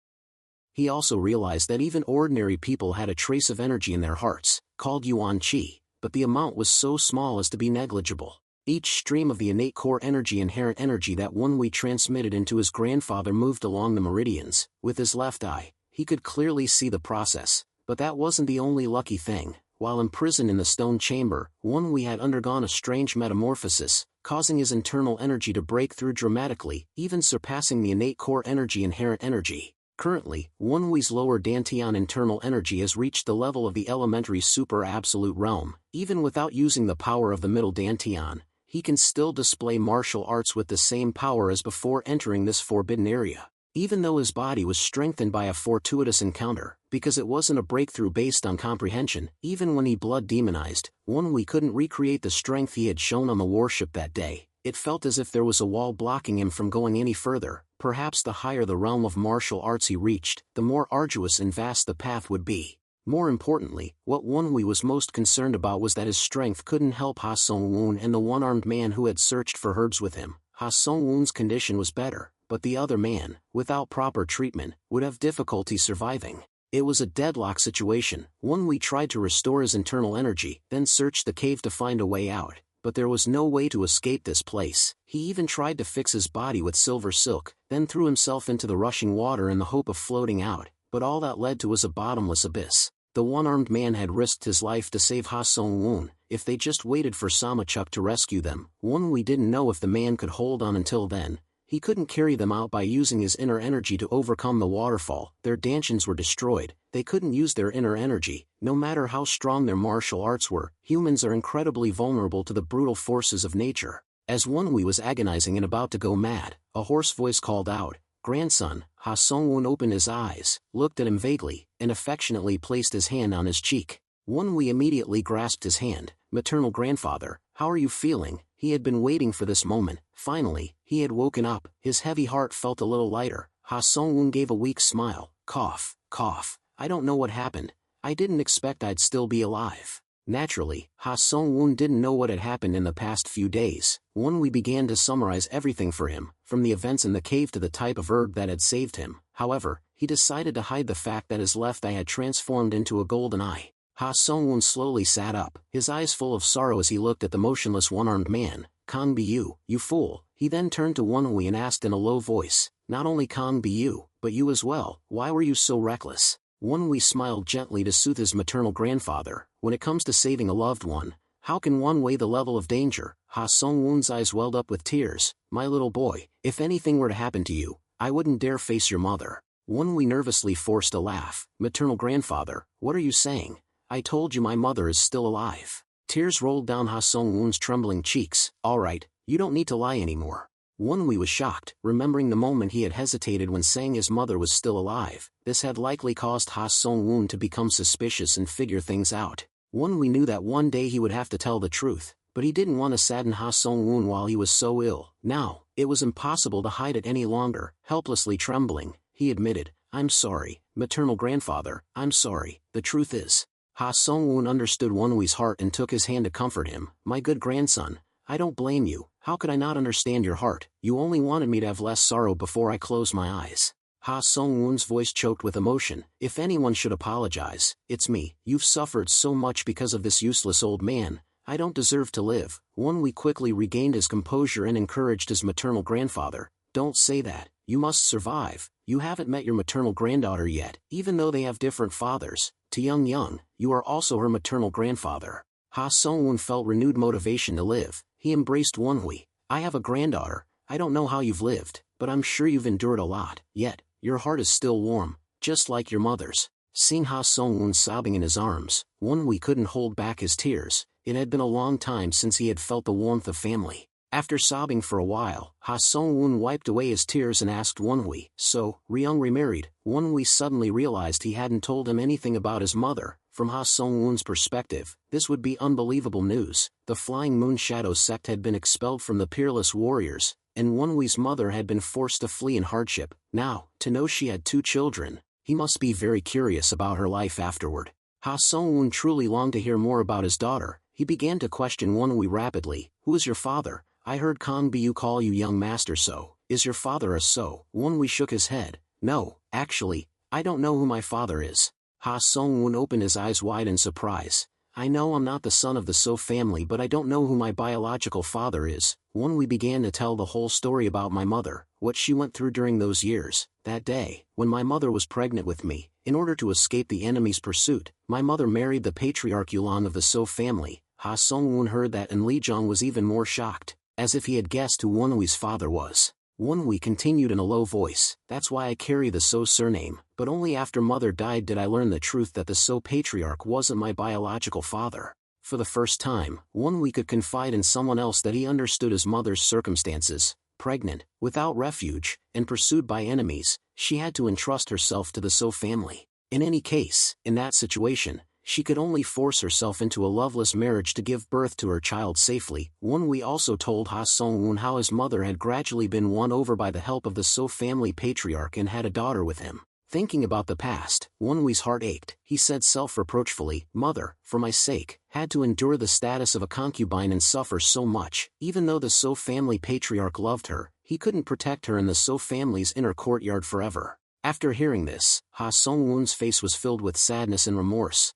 he also realized that even ordinary people had a trace of energy in their hearts, called Yuan Qi, but the amount was so small as to be negligible. Each stream of the innate core energy inherent energy that Wei transmitted into his grandfather moved along the meridians. With his left eye, he could clearly see the process, but that wasn't the only lucky thing. While imprisoned in the stone chamber, Wei had undergone a strange metamorphosis, causing his internal energy to break through dramatically, even surpassing the innate core energy inherent energy. Currently, Wei's lower Dantian internal energy has reached the level of the elementary super-absolute realm. Even without using the power of the middle Dantian, he can still display martial arts with the same power as before entering this forbidden area. Even though his body was strengthened by a fortuitous encounter, because it wasn't a breakthrough based on comprehension, even when he blood demonized, Wei couldn't recreate the strength he had shown on the warship that day. It felt as if there was a wall blocking him from going any further. Perhaps the higher the realm of martial arts he reached, the more arduous and vast the path would be. More importantly, what Wei was most concerned about was that his strength couldn't help Ha-Sung-woon and the one-armed man who had searched for herbs with him. Ha-Sung-woon's condition was better, but the other man, without proper treatment, would have difficulty surviving. It was a deadlock situation. Wei tried to restore his internal energy, then searched the cave to find a way out. But there was no way to escape this place. He even tried to fix his body with silver silk, then threw himself into the rushing water in the hope of floating out, but all that led to was a bottomless abyss. The one-armed man had risked his life to save Ha-Sung-woon. If they just waited for Samachuk to rescue them, Wei didn't know if the man could hold on until then. He couldn't carry them out by using his inner energy to overcome the waterfall. Their dantians were destroyed. They couldn't use their inner energy. No matter how strong their martial arts were, humans are incredibly vulnerable to the brutal forces of nature. As Wei was agonizing and about to go mad, a hoarse voice called out, "Grandson." Ha-Sung-woon opened his eyes, looked at him vaguely, and affectionately placed his hand on his cheek. Wei immediately grasped his hand. "Maternal grandfather, how are you feeling?" He had been waiting for this moment. Finally, he had woken up. His heavy heart felt a little lighter. Ha-Sung-woon gave a weak smile. Cough, cough. "I don't know what happened. I didn't expect I'd still be alive." Naturally, Ha-Sung-woon didn't know what had happened in the past few days. Wei began to summarize everything for him, from the events in the cave to the type of herb that had saved him. However, he decided to hide the fact that his left eye had transformed into a golden eye. Ha Sung-woon slowly sat up, his eyes full of sorrow as he looked at the motionless one-armed man. Kang Bu, you fool. He then turned to Won-hui and asked in a low voice, not only Kang Bu, but you as well, why were you so reckless? Won-hui smiled gently to soothe his maternal grandfather. When it comes to saving a loved one, how can one weigh the level of danger? Ha Sung-woon's eyes welled up with tears. My little boy, if anything were to happen to you, I wouldn't dare face your mother. Won-hui nervously forced a laugh. Maternal grandfather, what are you saying? I told you my mother is still alive. Tears rolled down Ha Sung-woon's trembling cheeks. All right, you don't need to lie anymore. Won-hui was shocked, remembering the moment he had hesitated when saying his mother was still alive. This had likely caused Ha Sung-woon to become suspicious and figure things out. Won-hui knew that one day he would have to tell the truth, but he didn't want to sadden Ha Sung-woon while he was so ill. Now, it was impossible to hide it any longer. Helplessly trembling, he admitted, I'm sorry, maternal grandfather, I'm sorry. The truth is. Ha Sung-woon understood Won-hui's heart and took his hand to comfort him. My good grandson, I don't blame you. How could I not understand your heart? You only wanted me to have less sorrow before I closed my eyes. Ha Sung-woon's voice choked with emotion. If anyone should apologize, it's me. You've suffered so much because of this useless old man. I don't deserve to live. Won-hui quickly regained his composure and encouraged his maternal grandfather. Don't say that. You must survive. You haven't met your maternal granddaughter yet, even though they have different fathers. To Young, you are also her maternal grandfather. Ha Sung-woon felt renewed motivation to live. He embraced Won-hui. I have a granddaughter. I don't know how you've lived, but I'm sure you've endured a lot. Yet, your heart is still warm, just like your mother's. Seeing Ha Sung-woon sobbing in his arms, Won-hui couldn't hold back his tears. It had been a long time since he had felt the warmth of family. After sobbing for a while, Ha Sung-woon wiped away his tears and asked Won-hui, so, Ryung remarried? Won-hui suddenly realized he hadn't told him anything about his mother. From Ha Sung-woon's perspective, this would be unbelievable news. The Flying Moon Shadow sect had been expelled from the Peerless Warriors, and Won-hui's mother had been forced to flee in hardship. Now, to know she had 2 children, he must be very curious about her life afterward. Ha Sung-woon truly longed to hear more about his daughter. He began to question Won-hui rapidly. Who is your father? I heard Kang Bu call you young master so. Is your father a so? Won-hui shook his head. No, actually, I don't know who my father is. Ha Sung-woon opened his eyes wide in surprise. I know I'm not the son of the So family, but I don't know who my biological father is. Won-hui began to tell the whole story about my mother, what she went through during those years. That day, when my mother was pregnant with me, in order to escape the enemy's pursuit, my mother married the patriarch Yulan of the So family. Ha Sung-woon heard that and Lee Jong was even more shocked, as if he had guessed who Won-hui's father was. Won-hui continued in a low voice, that's why I carry the So surname, but only after mother died did I learn the truth that the So patriarch wasn't my biological father. For the first time, Won-hui could confide in someone else that he understood his mother's circumstances. Pregnant, without refuge, and pursued by enemies, she had to entrust herself to the So family. In any case, in that situation, she could only force herself into a loveless marriage to give birth to her child safely. Won-hui also told Ha Sung-woon how his mother had gradually been won over by the help of the So family patriarch and had a daughter with him. Thinking about the past, Won-hui's heart ached. He said self-reproachfully, Mother, for my sake, had to endure the status of a concubine and suffer so much. Even though the So family patriarch loved her, he couldn't protect her in the So family's inner courtyard forever. After hearing this, Ha Sung-woon's face was filled with sadness and remorse.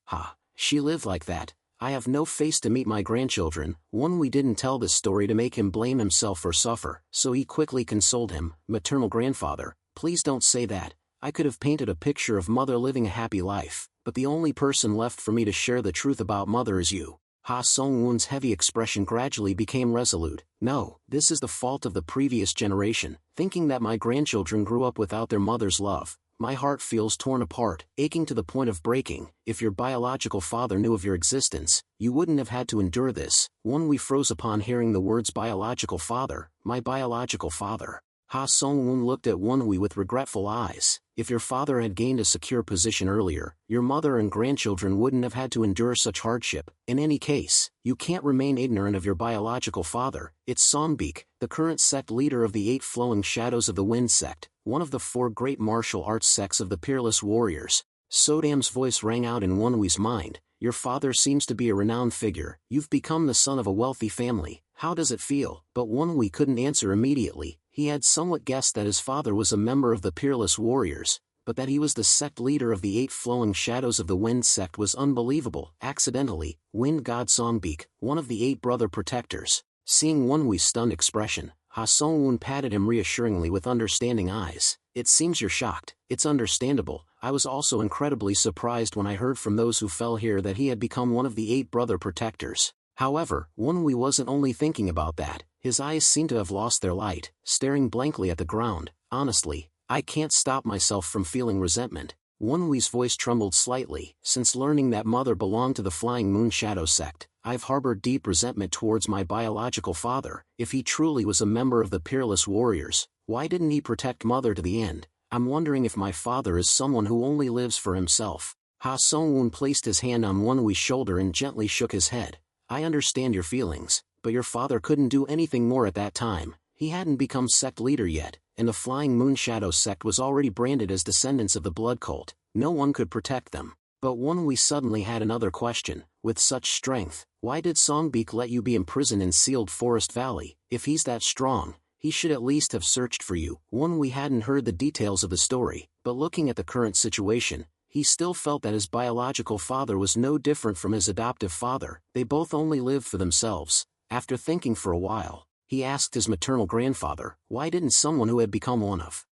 She lived like that. I have no face to meet my grandchildren. Won-hui didn't tell this story to make him blame himself or suffer, so he quickly consoled him. Maternal grandfather, please don't say that. I could have painted a picture of mother living a happy life, but the only person left for me to share the truth about mother is you. Ha Sung-woon's heavy expression gradually became resolute. No, this is the fault of the previous generation, thinking that my grandchildren grew up without their mother's love. My heart feels torn apart, aching to the point of breaking. If your biological father knew of your existence, you wouldn't have had to endure this. Won-hui froze upon hearing the words biological father. My biological father. Ha Sung-woon looked at Won-hui with regretful eyes. If your father had gained a secure position earlier, your mother and grandchildren wouldn't have had to endure such hardship. In any case, you can't remain ignorant of your biological father. It's Songbik, the current sect leader of the 8 Flowing Shadows of the Wind sect, one of the 4 great martial arts sects of the Peerless Warriors. Sodam's voice rang out in Won-hui's mind. Your father seems to be a renowned figure. You've become the son of a wealthy family. How does it feel? But Won-hui couldn't answer immediately. He had somewhat guessed that his father was a member of the Peerless Warriors, but that he was the sect leader of the 8 Flowing Shadows of the Wind sect was unbelievable. Accidentally, Wind God Songbeak, one of the 8 brother protectors. Seeing Wonwui's stunned expression, Ha Songwon patted him reassuringly with understanding eyes. It seems you're shocked. It's understandable. I was also incredibly surprised when I heard from those who fell here that he had become one of the 8 brother protectors. However, Wonwui wasn't only thinking about that. His eyes seemed to have lost their light, staring blankly at the ground. Honestly, I can't stop myself from feeling resentment. Wonwui's voice trembled slightly. Since learning that mother belonged to the Flying Moon Shadow sect, I've harbored deep resentment towards my biological father. If he truly was a member of the Peerless Warriors, why didn't he protect mother to the end? I'm wondering if my father is someone who only lives for himself. Ha Songwon placed his hand on Wonwui's shoulder and gently shook his head. I understand your feelings, but your father couldn't do anything more at that time. He hadn't become sect leader yet, and the Flying Moon Shadow sect was already branded as descendants of the blood cult. No one could protect them. But Wonwui suddenly had another question. With such strength, why did Songbeak let you be imprisoned in Sealed Forest Valley? If he's that strong, he should at least have searched for you. Wonwui hadn't heard the details of the story, but looking at the current situation, he still felt that his biological father was no different from his adoptive father. They both only lived for themselves. After thinking for a while, he asked his maternal grandfather, why didn't someone who had become one of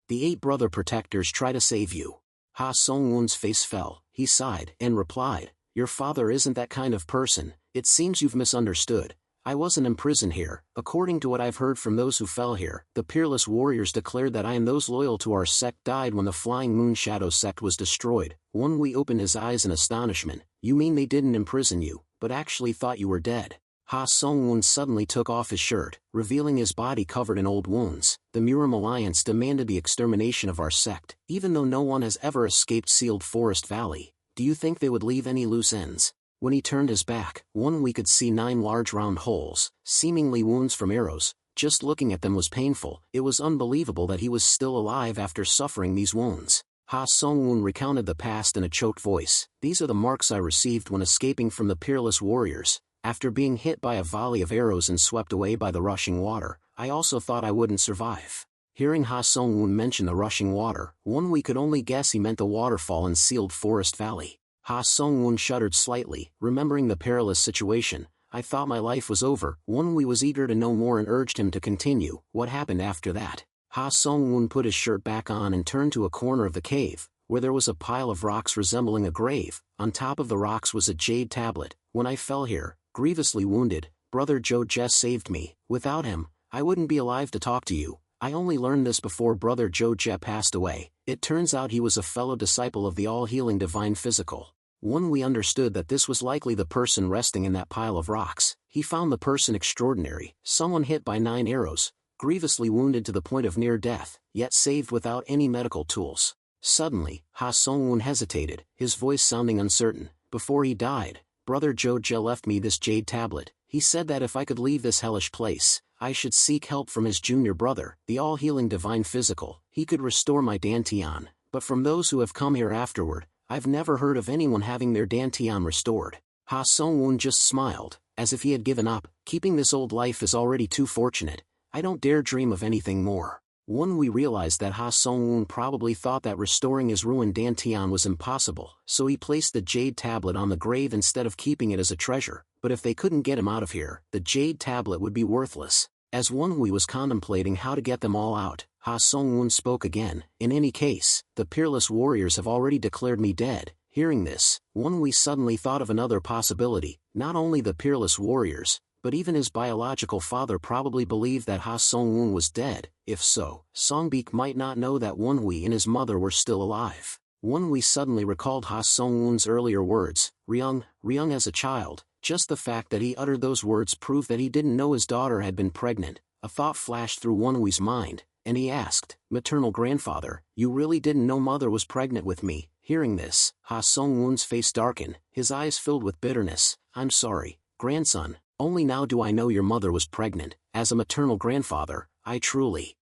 the 8 brother protectors try to save you? Ha Songwon's face fell. He sighed and replied, your father isn't that kind of person. It seems you've misunderstood. I wasn't imprisoned here. According to what I've heard from those who fell here, the Peerless Warriors declared that I and those loyal to our sect died when the Flying Moon Shadow sect was destroyed. Wonwui opened his eyes in astonishment. You mean they didn't imprison you, but actually thought you were dead? Ha Songwon suddenly took off his shirt, revealing his body covered in old wounds. The Murim Alliance demanded the extermination of our sect. Even though no one has ever escaped Sealed Forest Valley, do you think they would leave any loose ends? When he turned his back, Wonwui could see 9 large round holes, seemingly wounds from arrows. Just looking at them was painful. It was unbelievable that he was still alive after suffering these wounds. Ha Songwon recounted the past in a choked voice. These are the marks I received when escaping from the Peerless Warriors. After being hit by a volley of arrows and swept away by the rushing water, I also thought I wouldn't survive. Hearing Ha Songwon mention the rushing water, Wonwui could only guess he meant the waterfall in Sealed Forest Valley. Ha Songwon shuddered slightly, remembering the perilous situation. I thought my life was over. Wonwui was eager to know more and urged him to continue. What happened after that? Ha Songwon put his shirt back on and turned to a corner of the cave, where there was a pile of rocks resembling a grave. On top of the rocks was a jade tablet. When I fell here, grievously wounded, Brother Joe Jess saved me. Without him, I wouldn't be alive to talk to you. I only learned this before Brother Joe Jess passed away. It turns out he was a fellow disciple of the all-healing Divine Physical. Wonwui understood that this was likely the person resting in that pile of rocks. He found the person extraordinary, someone hit by 9 arrows, grievously wounded to the point of near death, yet saved without any medical tools. Suddenly, Ha Songwon hesitated, his voice sounding uncertain. Before he died, Brother Joe Jess left me this jade tablet. He said that if I could leave this hellish place, I should seek help from his junior brother, the all-healing Divine Physical. He could restore my Dantian. But from those who have come here afterward, I've never heard of anyone having their Dantian restored. Ha Songwon just smiled, as if he had given up. Keeping this old life is already too fortunate. I don't dare dream of anything more. Wonwui realized that Ha Songwon probably thought that restoring his ruined Dantian was impossible, so he placed the jade tablet on the grave instead of keeping it as a treasure. But if they couldn't get him out of here, the jade tablet would be worthless. As Wonwui was contemplating how to get them all out, Ha Songwon spoke again. In any case, the Peerless Warriors have already declared me dead. Hearing this, Wonwui suddenly thought of another possibility. Not only the Peerless Warriors, but even his biological father probably believed that Ha Songwon was dead. If so, Songbeak might not know that Wonwui and his mother were still alive. Wonwui suddenly recalled Ha Songwon's earlier words, Ryung as a child. Just the fact that he uttered those words proved that he didn't know his daughter had been pregnant. A thought flashed through Wonwui's mind, and he asked, Maternal grandfather, you really didn't know mother was pregnant with me? Hearing this, Ha Songwon's face darkened, his eyes filled with bitterness. I'm sorry, grandson. Only now do I know your mother was pregnant. As a maternal grandfather, I truly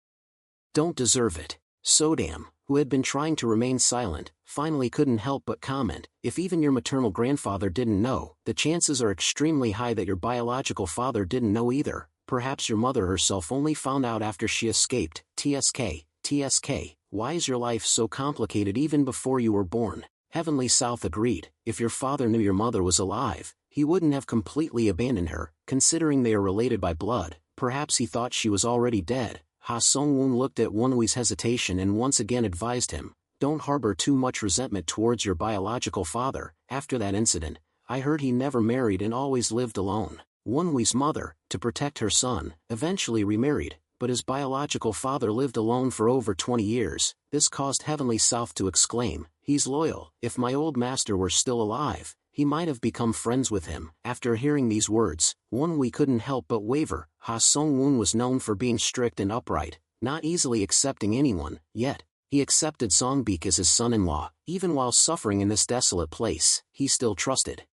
don't deserve it. Sodam, who had been trying to remain silent, finally couldn't help but comment, if even your maternal grandfather didn't know, the chances are extremely high that your biological father didn't know either. Perhaps your mother herself only found out after she escaped. TSK. why is your life so complicated even before you were born? Heavenly South agreed, if your father knew your mother was alive, he wouldn't have completely abandoned her, considering they are related by blood. Perhaps he thought she was already dead. Ha Sung-woon looked at Won-wee's hesitation and once again advised him, don't harbor too much resentment towards your biological father. After that incident, I heard he never married and always lived alone. Won-wee's mother, to protect her son, eventually remarried, but his biological father lived alone for over 20 years. This caused Heavenly South to exclaim, he's loyal. If my old master were still alive, he might have become friends with him. After hearing these words, Won-wee couldn't help but waver. Ha Sung-woon was known for being strict and upright, not easily accepting anyone, yet he accepted Song-beek as his son-in-law. Even while suffering in this desolate place, he still trusted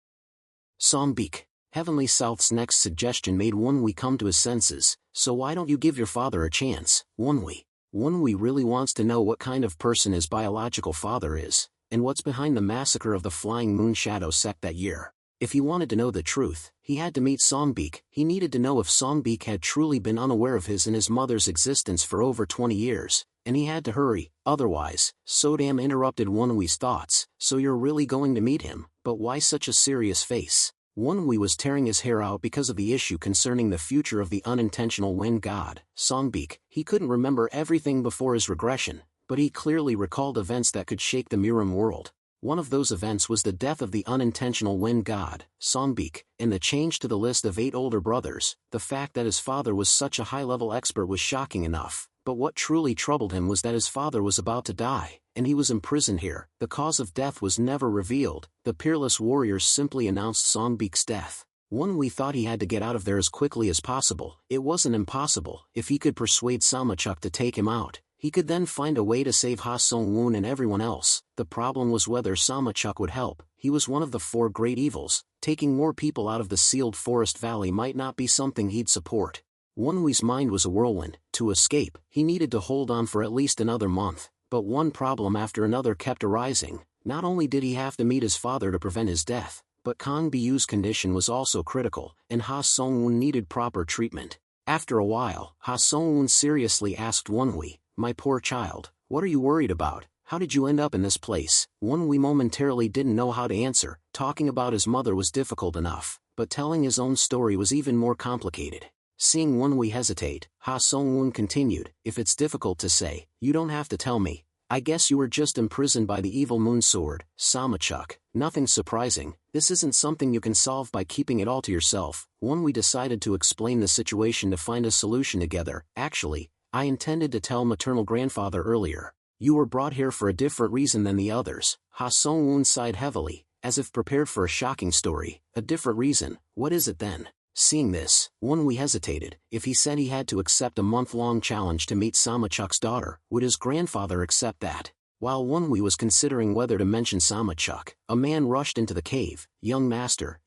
Song-beek. Heavenly South's next suggestion made Won-wee come to his senses. So why don't you give your father a chance, Won-wee? Won-wee really wants to know what kind of person his biological father is, and what's behind the massacre of the Flying Moon Shadow sect that year. If he wanted to know the truth, he had to meet Song-beek. He needed to know if Song-beek had truly been unaware of his and his mother's existence for over 20 years, and he had to hurry, otherwise. Sodam interrupted Won-wee's thoughts. So you're really going to meet him, but why such a serious face? Won-wee was tearing his hair out because of the issue concerning the future of the unintentional wind god, Song-beek. He couldn't remember everything before his regression, but he clearly recalled events that could shake the Miram world. One of those events was the death of the unintentional wind god, Song-beek, and the change to the list of 8 older brothers. The fact that his father was such a high-level expert was shocking enough, but what truly troubled him was that his father was about to die, and he was imprisoned here. The cause of death was never revealed. The peerless warriors simply announced Song-beek's death. Won-wee thought he had to get out of there as quickly as possible. It wasn't impossible. If he could persuade Samachuk to take him out, he could then find a way to save Ha Sung-woon and everyone else. The problem was whether Samachuk would help. He was one of the 4 great evils. Taking more people out of the sealed forest valley might not be something he'd support. Won-wee's mind was a whirlwind. To escape, he needed to hold on for at least another month. But one problem after another kept arising. Not only did he have to meet his father to prevent his death, but Kang Byu's condition was also critical, and Ha Sung-woon needed proper treatment. After a while, Ha Sung-woon seriously asked Won-wee, my poor child, what are you worried about? How did you end up in this place? Won-wee momentarily didn't know how to answer. Talking about his mother was difficult enough, but telling his own story was even more complicated. Seeing Won-wee hesitate, Ha Sung-woon continued, if it's difficult to say, you don't have to tell me. I guess you were just imprisoned by the evil moon sword, Samachuk. Nothing surprising. This isn't something you can solve by keeping it all to yourself. Won-wee decided to explain the situation to find a solution together. Actually, I intended to tell maternal grandfather earlier. You were brought here for a different reason than the others. Ha Sung-woon sighed heavily, as if prepared for a shocking story. A different reason? What is it then? Seeing this, Won-wee hesitated. If he said he had to accept a month-long challenge to meet Samachuk's daughter, would his grandfather accept that? While Won-wee was considering whether to mention Samachuk, a man rushed into the cave. Young master,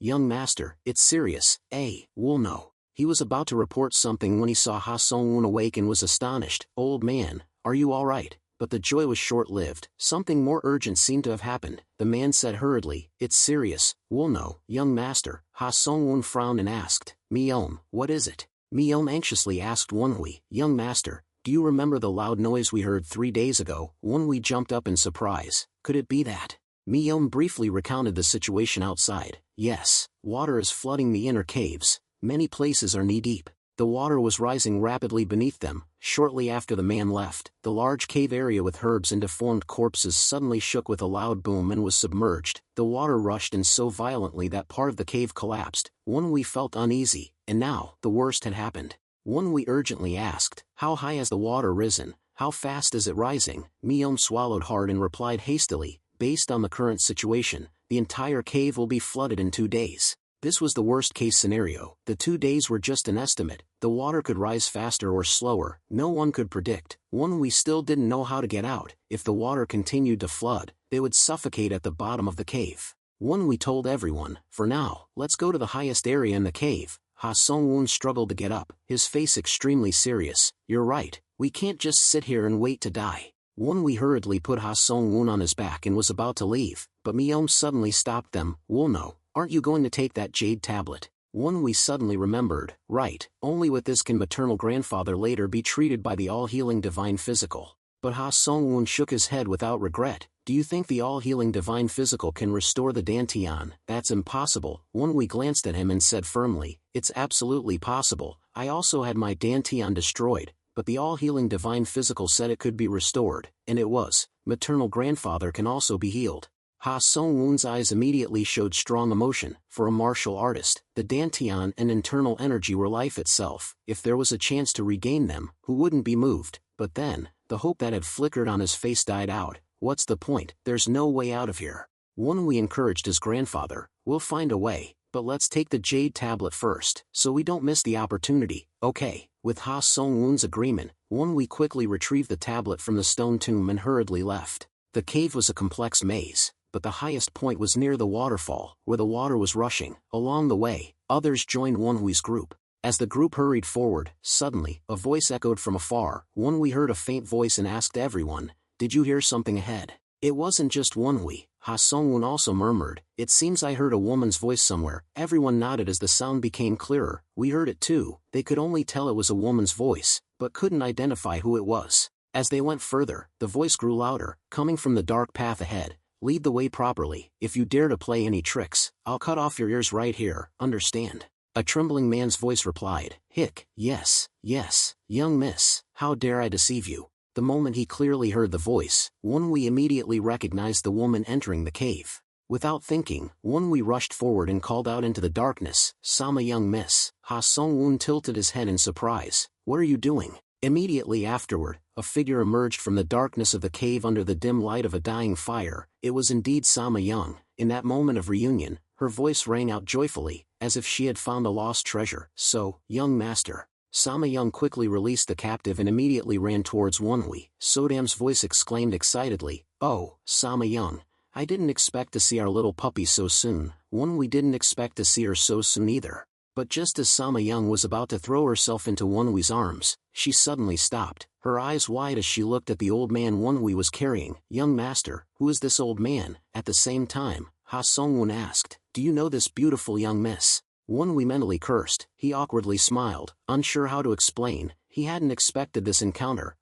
it's serious, well no. He was about to report something when he saw Ha Sung-woon awake and was astonished. Old man, are you all right? But the joy was short-lived. Something more urgent seemed to have happened. The man said hurriedly, it's serious. Well no, young master. Ha Sung-woon frowned and asked, Myeom, what is it? Myeom anxiously asked Won-wee, young master, do you remember the loud noise we heard 3 days ago? Won-wee jumped up in surprise. Could it be that? Myeom briefly recounted the situation outside. Yes, water is flooding the inner caves. Many places are knee-deep. The water was rising rapidly beneath them. Shortly after the man left, the large cave area with herbs and deformed corpses suddenly shook with a loud boom and was submerged. The water rushed in so violently that part of the cave collapsed. Won-wee felt uneasy, and now, the worst had happened. Won-wee urgently asked, how high has the water risen? How fast is it rising? Myeom swallowed hard and replied hastily, based on the current situation, the entire cave will be flooded in 2 days. This was the worst-case scenario. The 2 days were just an estimate. The water could rise faster or slower. No one could predict. Won-wee still didn't know how to get out. If the water continued to flood, they would suffocate at the bottom of the cave. Won-wee told everyone, for now, let's go to the highest area in the cave. Ha Sung-woon struggled to get up, his face extremely serious. You're right. We can't just sit here and wait to die. Won-wee hurriedly put Ha Sung-woon on his back and was about to leave, but Myeom suddenly stopped them. Well no. Aren't you going to take that jade tablet? Won-wee suddenly remembered, right, only with this can maternal grandfather later be treated by the all-healing divine physical. But Ha Sung-woon shook his head without regret. Do you think the all-healing divine physical can restore the Dantian? That's impossible. Won-wi glanced at him and said firmly, it's absolutely possible. I also had my Dantian destroyed, but the all-healing divine physical said it could be restored, and it was. Maternal grandfather can also be healed. Ha Sung-woon's eyes immediately showed strong emotion. For a martial artist, the Dantian and internal energy were life itself. If there was a chance to regain them, who wouldn't be moved? But then, the hope that had flickered on his face died out. What's the point? There's no way out of here. Won-wi encouraged his grandfather. We'll find a way, but let's take the jade tablet first, so we don't miss the opportunity. Okay. With Ha Sung-woon's agreement, Won-wi quickly retrieved the tablet from the stone tomb and hurriedly left. The cave was a complex maze, but the highest point was near the waterfall, where the water was rushing. Along the way, others joined Won-wi's group. As the group hurried forward, suddenly, a voice echoed from afar. Won-wi heard a faint voice and asked everyone, did you hear something ahead? It wasn't just Won-wi, Ha Sung-woon also murmured, it seems I heard a woman's voice somewhere. Everyone nodded as the sound became clearer. We heard it too. They could only tell it was a woman's voice, but couldn't identify who it was. As they went further, the voice grew louder, coming from the dark path ahead. Lead the way properly. If you dare to play any tricks, I'll cut off your ears right here, understand? A trembling man's voice replied, Hick, yes, young miss, how dare I deceive you? The moment he clearly heard the voice, Won-wi immediately recognized the woman entering the cave. Without thinking, Won-wi rushed forward and called out into the darkness, Sama young miss. Ha Sung-woon tilted his head in surprise. What are you doing? Immediately afterward, a figure emerged from the darkness of the cave under the dim light of a dying fire. It was indeed Sama Young. In that moment of reunion, her voice rang out joyfully, as if she had found a lost treasure. So, young master. Sama Young quickly released the captive and immediately ran towards Won-wi. Sodam's voice exclaimed excitedly, oh, Sama Young, I didn't expect to see our little puppy so soon. Won-wi didn't expect to see her so soon either. But just as Sama Young was about to throw herself into Won-wi's arms, she suddenly stopped, her eyes wide as she looked at the old man Won-wi was carrying. Young master, who is this old man? At the same time, Ha Sung-woon asked, do you know this beautiful young miss? Won-wi mentally cursed. He awkwardly smiled, unsure how to explain. He hadn't expected this encounter.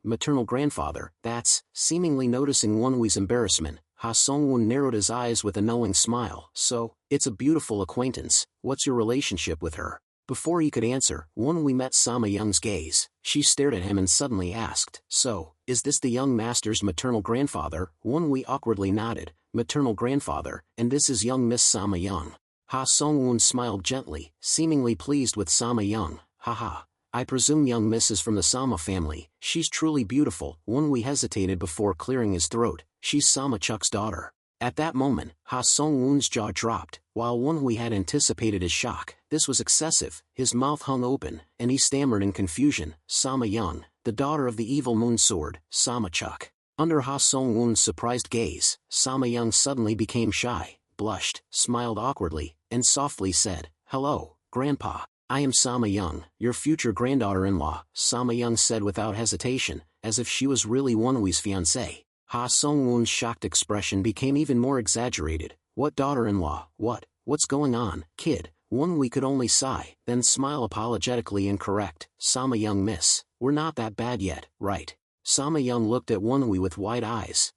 Maternal grandfather, that's. Seemingly noticing Won-wi's embarrassment, Ha Sung-woon narrowed his eyes with a knowing smile. So, it's a beautiful acquaintance. What's your relationship with her? Before he could answer, Won-wi met Sama Young's gaze. She stared at him and suddenly asked, so, is this the young master's maternal grandfather? Won-wi awkwardly nodded. Maternal grandfather, and this is young Miss Sama Young. Ha Sung-woon smiled gently, seemingly pleased with Sama Young. Haha. I presume young miss is from the Sama family. She's truly beautiful. Won-wi hesitated before clearing his throat. She's Sama Chuk's daughter. At that moment, Ha Sung-woon's jaw dropped. While Won-wi had anticipated his shock, this was excessive. His mouth hung open, and he stammered in confusion. Sama Young, the daughter of the evil moon sword, Sama Chuk. Under Ha Sung-woon's surprised gaze, Sama Young suddenly became shy, blushed, smiled awkwardly, and softly said, hello, Grandpa. I am Sama Young, your future granddaughter-in-law, Sama Young said without hesitation, as if she was really Won-wi's fiancée. Ha Sung-woon's shocked expression became even more exaggerated. What daughter-in-law? What's going on, kid? Won-wi could only sigh, then smile apologetically and correct. Sama Young miss, we're not that bad yet, right? Sama Young looked at Won-wi with wide eyes.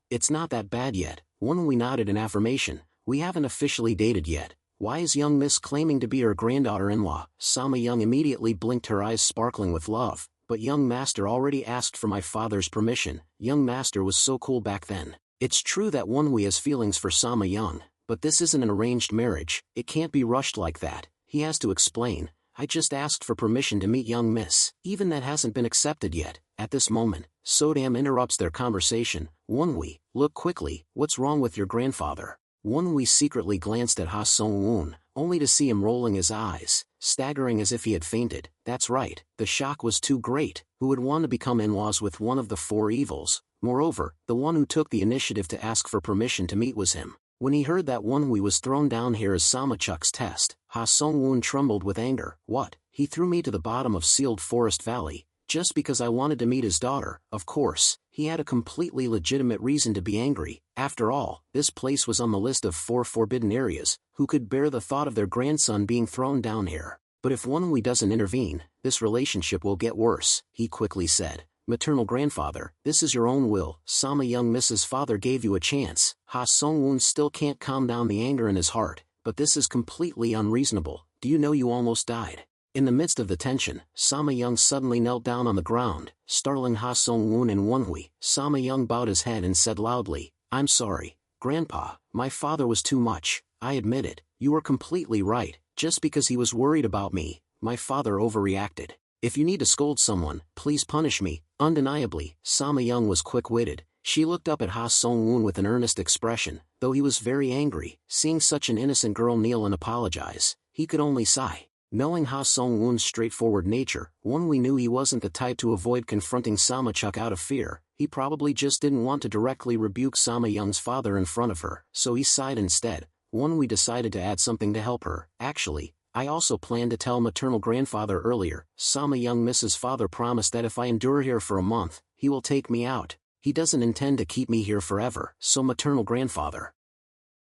It's not that bad yet. Won-wi nodded in affirmation. We haven't officially dated yet. Why is young miss claiming to be her granddaughter-in-law? Sama Young immediately blinked, her eyes sparkling with love. But young master already asked for my father's permission. Young master was so cool back then. It's true that Won-wi has feelings for Sama Young, but this isn't an arranged marriage. It can't be rushed like that. He has to explain. I just asked for permission to meet young miss. Even that hasn't been accepted yet. At this moment, Sodam interrupts their conversation. Won-wi, look quickly. What's wrong with your grandfather? Won-wi secretly glanced at Ha Sung-woon, only to see him rolling his eyes, staggering as if he had fainted. That's right, the shock was too great. Who would want to become in-laws with one of the four evils? Moreover, the one who took the initiative to ask for permission to meet was him. When he heard that Won-wi was thrown down here as Sama Chuk's test, Ha Sung-woon trembled with anger. What? He threw me to the bottom of Sealed Forest Valley, just because I wanted to meet his daughter. Of course, he had a completely legitimate reason to be angry. After all, this place was on the list of 4 forbidden areas. Who could bear the thought of their grandson being thrown down here? But if Won-wi doesn't intervene, this relationship will get worse, he quickly said. Maternal grandfather, this is your own will. Sama young Mrs. Father gave you a chance. Ha Sung-woon still can't calm down the anger in his heart, but this is completely unreasonable. Do you know you almost died? In the midst of the tension, Sama Young suddenly knelt down on the ground, startling Ha Sung-woon and Wonhui. Sama Young bowed his head and said loudly, I'm sorry, Grandpa, my father was too much. I admit it, you were completely right. Just because he was worried about me, my father overreacted. If you need to scold someone, please punish me. Undeniably, Sama Young was quick-witted. She looked up at Ha Sung-woon with an earnest expression, though he was very angry. Seeing such an innocent girl kneel and apologize, he could only sigh. Knowing Ha Sung-woon's straightforward nature, Wonhui knew he wasn't the type to avoid confronting Samachuk out of fear. He probably just didn't want to directly rebuke Sama Young's father in front of her, so he sighed instead. Wonhui decided to add something to help her. Actually, I also planned to tell maternal grandfather earlier. Sama Young Mrs. Father promised that if I endure here for a month, he will take me out. He doesn't intend to keep me here forever, so maternal grandfather,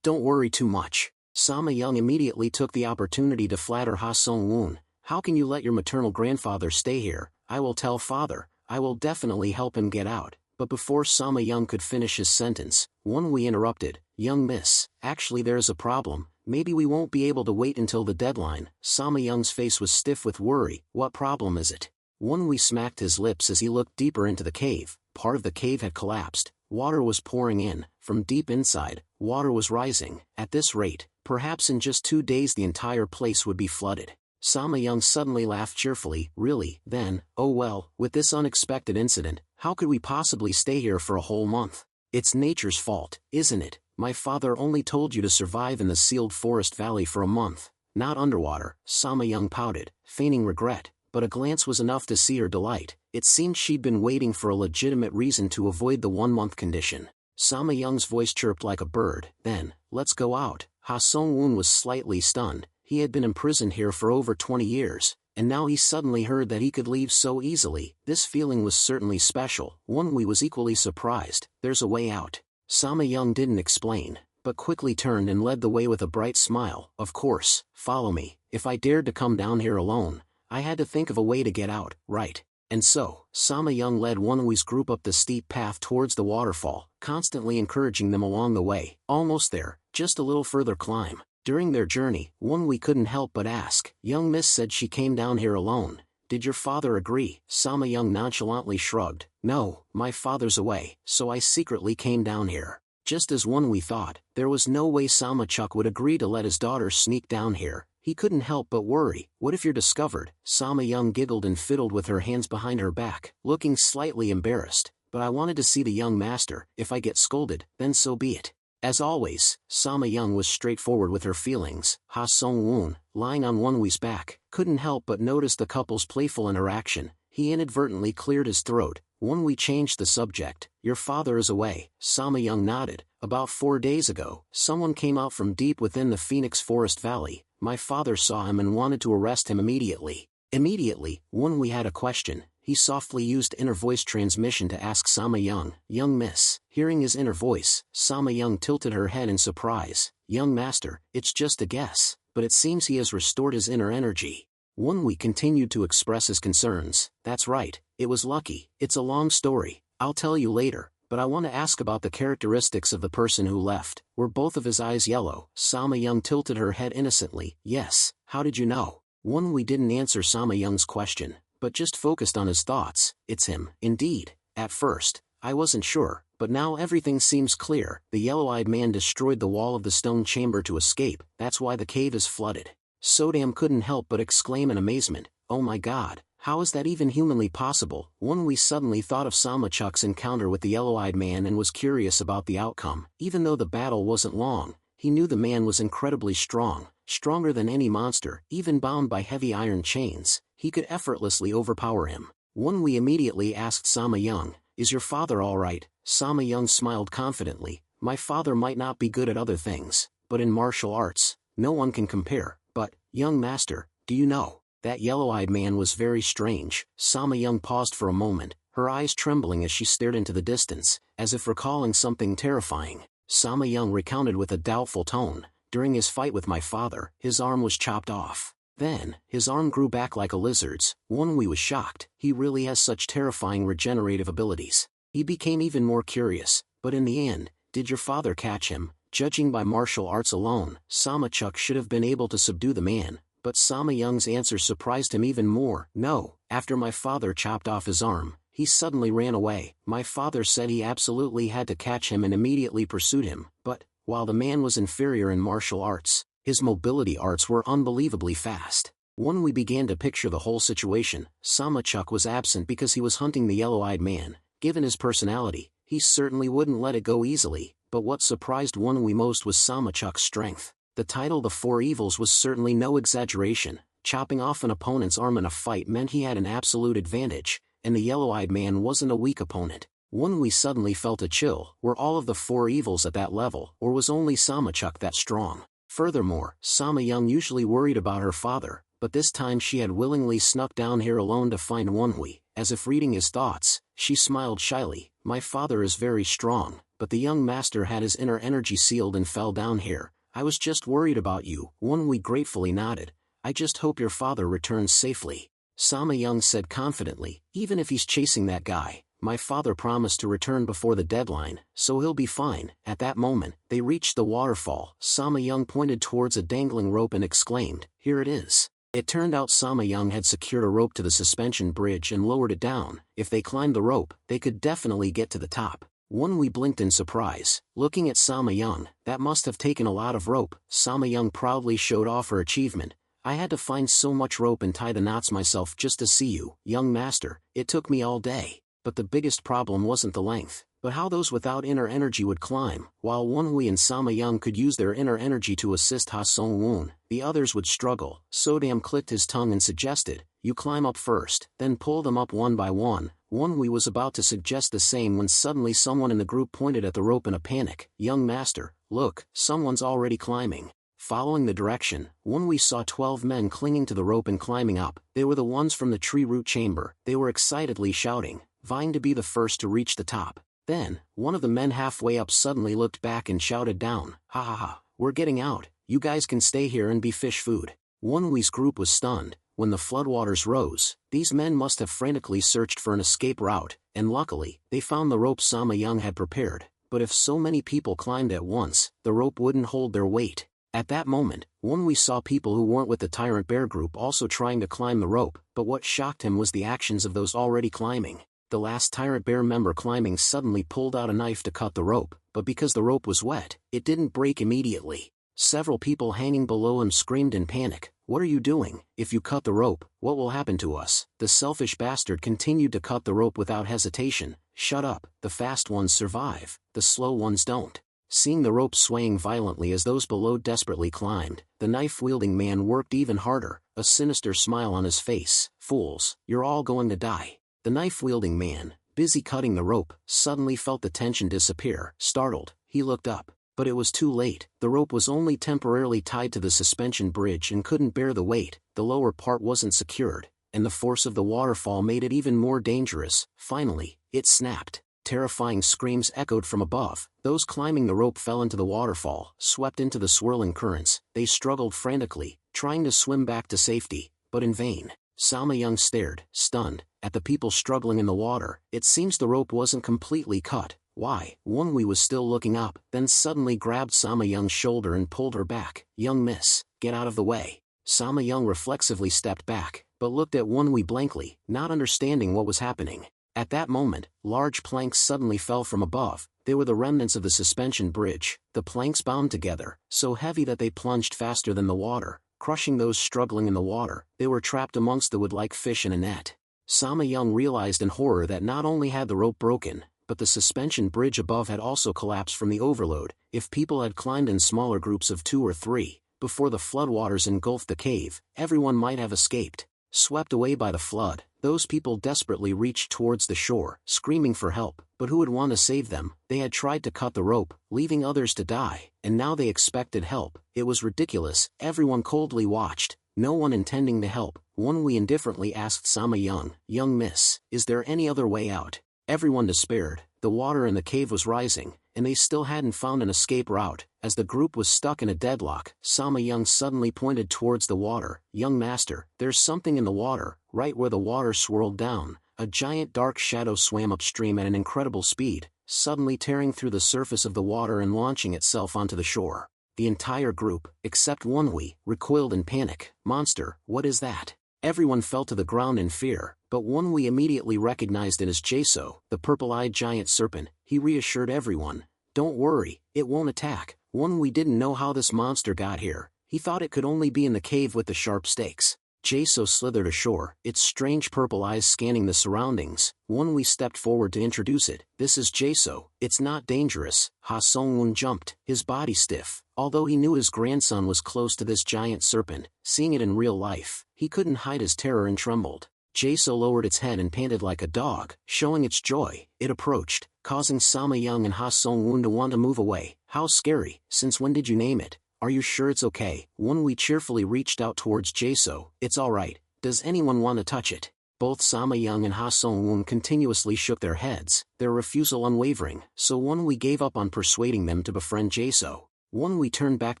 don't worry too much. Sama Young immediately took the opportunity to flatter Ha Sung-woon. How can you let your maternal grandfather stay here? I will tell father. I will definitely help him get out. But before Sama Young could finish his sentence, Wonhui interrupted. Young miss, actually there's a problem. Maybe we won't be able to wait until the deadline. Sama Young's face was stiff with worry. What problem is it? Wonhui smacked his lips as he looked deeper into the cave. Part of the cave had collapsed. Water was pouring in. From deep inside, water was rising. At this rate, perhaps in just 2 days the entire place would be flooded. Sama Young suddenly laughed cheerfully. Really? Then, oh well, with this unexpected incident, how could we possibly stay here for a whole month? It's nature's fault, isn't it? My father only told you to survive in the sealed forest valley for a month, not underwater. Sama Young pouted, feigning regret, but a glance was enough to see her delight. It seemed she'd been waiting for a legitimate reason to avoid the 1-month condition. Sama Young's voice chirped like a bird. Then, let's go out. Ha Sung-woon was slightly stunned. He had been imprisoned here for over 20 years, and now he suddenly heard that he could leave so easily. This feeling was certainly special. Wonhui was equally surprised. There's a way out. Sama Young didn't explain, but quickly turned and led the way with a bright smile. Of course, follow me. If I dared to come down here alone, I had to think of a way to get out, right? And so, Sama Young led Wonhui's group up the steep path towards the waterfall, constantly encouraging them along the way. Almost there, just a little further climb. During their journey, Wonhui couldn't help but ask, Young Miss said she came down here alone. Did your father agree? Sama Young nonchalantly shrugged. No, my father's away, so I secretly came down here. Just as Wonhui thought, there was no way Samachuk would agree to let his daughter sneak down here. He couldn't help but worry. What if you're discovered? Sama Young giggled and fiddled with her hands behind her back, looking slightly embarrassed. But I wanted to see the young master. If I get scolded, then so be it. As always, Sama Young was straightforward with her feelings. Ha Sung-woon, lying on Wonhui's back, couldn't help but notice the couple's playful interaction. He inadvertently cleared his throat. Wonhui changed the subject. Your father is away. Sama Young nodded. About 4 days ago, someone came out from deep within the Phoenix Forest Valley. My father saw him and wanted to arrest him immediately. Immediately, Wonhui had a question. He softly used inner voice transmission to ask Sama Young. Young miss. Hearing his inner voice, Sama Young tilted her head in surprise. Young master, it's just a guess, but it seems he has restored his inner energy. Wonhui continued to express his concerns. That's right, it was lucky. It's a long story. I'll tell you later, but I want to ask about the characteristics of the person who left. Were both of his eyes yellow? Sama Young tilted her head innocently. Yes. How did you know? Wonhui didn't answer Sama Young's question, but just focused on his thoughts. It's him, indeed. At first, I wasn't sure, but now everything seems clear. The yellow-eyed man destroyed the wall of the stone chamber to escape. That's why the cave is flooded. Sodam couldn't help but exclaim in amazement. Oh my god, how is that even humanly possible? Wonhui suddenly thought of Samachuk's encounter with the yellow-eyed man and was curious about the outcome. Even though the battle wasn't long, he knew the man was incredibly strong, stronger than any monster. Even bound by heavy iron chains, he could effortlessly overpower him. Wonhui immediately asked Sama Young, is your father alright? Sama Young smiled confidently. My father might not be good at other things, but in martial arts, no one can compare. But, young master, do you know? That yellow-eyed man was very strange. Sama Young paused for a moment, her eyes trembling as she stared into the distance, as if recalling something terrifying. Sama Young recounted with a doubtful tone. During his fight with my father, his arm was chopped off. Then, his arm grew back like a lizard's. Wonwi was shocked. He really has such terrifying regenerative abilities. He became even more curious. But in the end, did your father catch him? Judging by martial arts alone, Samachuk should have been able to subdue the man. But Sama Young's answer surprised him even more. No, after my father chopped off his arm, he suddenly ran away. My father said he absolutely had to catch him and immediately pursued him. But, while the man was inferior in martial arts, his mobility arts were unbelievably fast. When we began to picture the whole situation, Samachuk was absent because he was hunting the yellow-eyed man. Given his personality, he certainly wouldn't let it go easily. But what surprised Wonwi most was Samachuk's strength. The title The Four Evils was certainly no exaggeration. Chopping off an opponent's arm in a fight meant he had an absolute advantage, and the yellow-eyed man wasn't a weak opponent. Wonwi suddenly felt a chill. Were all of the four evils at that level, or was only Samachuk that strong? Furthermore, Sama Young usually worried about her father, but this time she had willingly snuck down here alone to find Wonwi. As if reading his thoughts, she smiled shyly. My father is very strong, but the young master had his inner energy sealed and fell down here. I was just worried about you. Wonwi gratefully nodded. I just hope your father returns safely. Sama Young said confidently, even if he's chasing that guy, my father promised to return before the deadline, so he'll be fine. At that moment, they reached the waterfall. Sama Young pointed towards a dangling rope and exclaimed, here it is. It turned out Sama Young had secured a rope to the suspension bridge and lowered it down. If they climbed the rope, they could definitely get to the top. Wonwi blinked in surprise, looking at Sama Young. That must have taken a lot of rope. Sama Young proudly showed off her achievement. I had to find so much rope and tie the knots myself just to see you, young master. It took me all day. But the biggest problem wasn't the length, but how those without inner energy would climb. While Wonwi and Sama Young could use their inner energy to assist Ha Song Woon, the others would struggle. Sodam clicked his tongue and suggested, you climb up first, then pull them up one by one. Wonwi was about to suggest the same when suddenly someone in the group pointed at the rope in a panic. Young master, look, someone's already climbing. Following the direction, Wonwi saw 12 men clinging to the rope and climbing up. They were the ones from the tree root chamber. They were excitedly shouting, vying to be the first to reach the top. Then, one of the men halfway up suddenly looked back and shouted down, ha ha ha, we're getting out. You guys can stay here and be fish food. Wonwi's group was stunned. When the floodwaters rose, these men must have frantically searched for an escape route, and luckily, they found the rope Sama Young had prepared. But if so many people climbed at once, the rope wouldn't hold their weight. At that moment, Wonwi saw people who weren't with the Tyrant Bear group also trying to climb the rope, but what shocked him was the actions of those already climbing. The last Tyrant Bear member climbing suddenly pulled out a knife to cut the rope, but because the rope was wet, it didn't break immediately. Several people hanging below him screamed in panic, what are you doing? If you cut the rope, what will happen to us? The selfish bastard continued to cut the rope without hesitation. Shut up, the fast ones survive, the slow ones don't. Seeing the rope swaying violently as those below desperately climbed, the knife-wielding man worked even harder, a sinister smile on his face. Fools, you're all going to die. The knife-wielding man, busy cutting the rope, suddenly felt the tension disappear. Startled, he looked up. But it was too late. The rope was only temporarily tied to the suspension bridge and couldn't bear the weight. The lower part wasn't secured, and the force of the waterfall made it even more dangerous. Finally, it snapped. Terrifying screams echoed from above. Those climbing the rope fell into the waterfall, swept into the swirling currents. They struggled frantically, trying to swim back to safety, but in vain. Sama Young stared, stunned, at the people struggling in the water. It seems the rope wasn't completely cut. Why? Wonwi was still looking up, then suddenly grabbed Sama Young's shoulder and pulled her back. Young miss, get out of the way. Sama Young reflexively stepped back, but looked at Wonwi blankly, not understanding what was happening. At that moment, large planks suddenly fell from above. They were the remnants of the suspension bridge. The planks bound together, so heavy that they plunged faster than the water, crushing those struggling in the water. They were trapped amongst the wood like fish in a net. Sama Young realized in horror that not only had the rope broken, but the suspension bridge above had also collapsed from the overload. If people had climbed in smaller groups of 2 or 3, before the floodwaters engulfed the cave, everyone might have escaped. Swept away by the flood, those people desperately reached towards the shore, screaming for help, but who would want to save them? They had tried to cut the rope, leaving others to die, and now they expected help. It was ridiculous. Everyone coldly watched, no one intending to help. Wonwi indifferently asked Sama Young, young miss, is there any other way out? Everyone despaired. The water in the cave was rising, and they still hadn't found an escape route. As the group was stuck in a deadlock, Sama Young suddenly pointed towards the water. "Young master, there's something in the water." Right where the water swirled down, a giant dark shadow swam upstream at an incredible speed, suddenly tearing through the surface of the water and launching itself onto the shore. The entire group, except Wonhui, recoiled in panic. "Monster, what is that?" Everyone fell to the ground in fear, but Wonhui immediately recognized it as Jaso, the purple-eyed giant serpent. He reassured everyone, "Don't worry, it won't attack." Wonhui didn't know how this monster got here. He thought it could only be in the cave with the sharp stakes. Jaso slithered ashore, its strange purple eyes scanning the surroundings. Wonhui stepped forward to introduce it. "This is Jaso. It's not dangerous." Ha Sung-won jumped, his body stiff. Although he knew his grandson was close to this giant serpent, seeing it in real life, he couldn't hide his terror and trembled. Jaso lowered its head and panted like a dog, showing its joy. It approached, causing Sama Young and Ha Sung-won to want to move away. "How scary. Since when did you name it? Are you sure it's okay?" Wonhui cheerfully reached out towards Jaso. "It's alright. Does anyone want to touch it?" Both Sama Young and Ha Sung-won continuously shook their heads, their refusal unwavering, so Wonhui gave up on persuading them to befriend Jaso. Wonhui turned back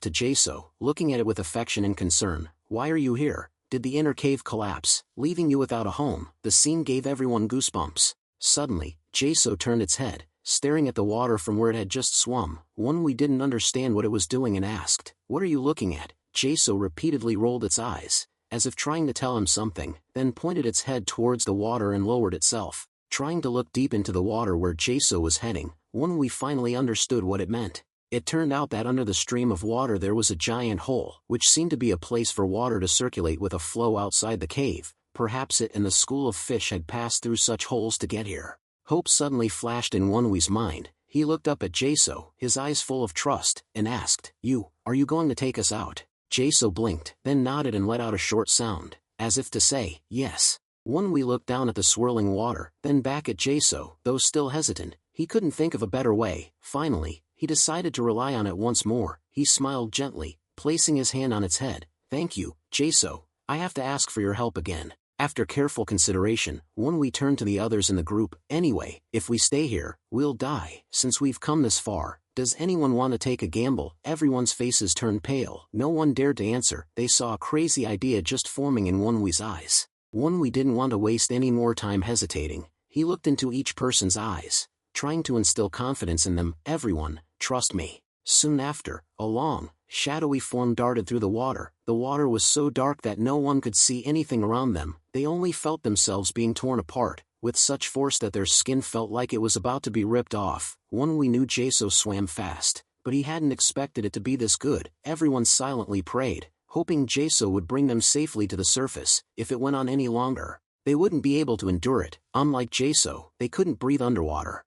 to Jaso, looking at it with affection and concern. "Why are you here? Did the inner cave collapse, leaving you without a home?" The scene gave everyone goosebumps. Suddenly, Jaso turned its head, staring at the water from where it had just swum. Wonhui didn't understand what it was doing and asked, "What are you looking at?" Jaso repeatedly rolled its eyes, as if trying to tell him something, then pointed its head towards the water and lowered itself, trying to look deep into the water where Jaso was heading. Wonhui finally understood what it meant. It turned out that under the stream of water there was a giant hole, which seemed to be a place for water to circulate with a flow outside the cave. Perhaps it and the school of fish had passed through such holes to get here. Hope suddenly flashed in Wonhui's mind. He looked up at Jaso, his eyes full of trust, and asked, Are you going to take us out?" Jaso blinked, then nodded and let out a short sound, as if to say, "Yes." Wonhui looked down at the swirling water, then back at Jaso. Though still hesitant, he couldn't think of a better way. Finally, he decided to rely on it once more. He smiled gently, placing his hand on its head. "Thank you, Jaso. I have to ask for your help again." After careful consideration, Wonhui turned to the others in the group. "Anyway, if we stay here, we'll die. Since we've come this far, does anyone want to take a gamble?" Everyone's faces turned pale. No one dared to answer. They saw a crazy idea just forming in Wonhui's eyes. Wonhui didn't want to waste any more time hesitating. He looked into each person's eyes, trying to instill confidence in them. "Everyone, trust me." Soon after, a long, shadowy form darted through the water. The water was so dark that no one could see anything around them. They only felt themselves being torn apart, with such force that their skin felt like it was about to be ripped off. Wonhui knew Jaso swam fast, but he hadn't expected it to be this good. Everyone silently prayed, hoping Jaso would bring them safely to the surface. If it went on any longer, they wouldn't be able to endure it. Unlike Jaso, they couldn't breathe underwater.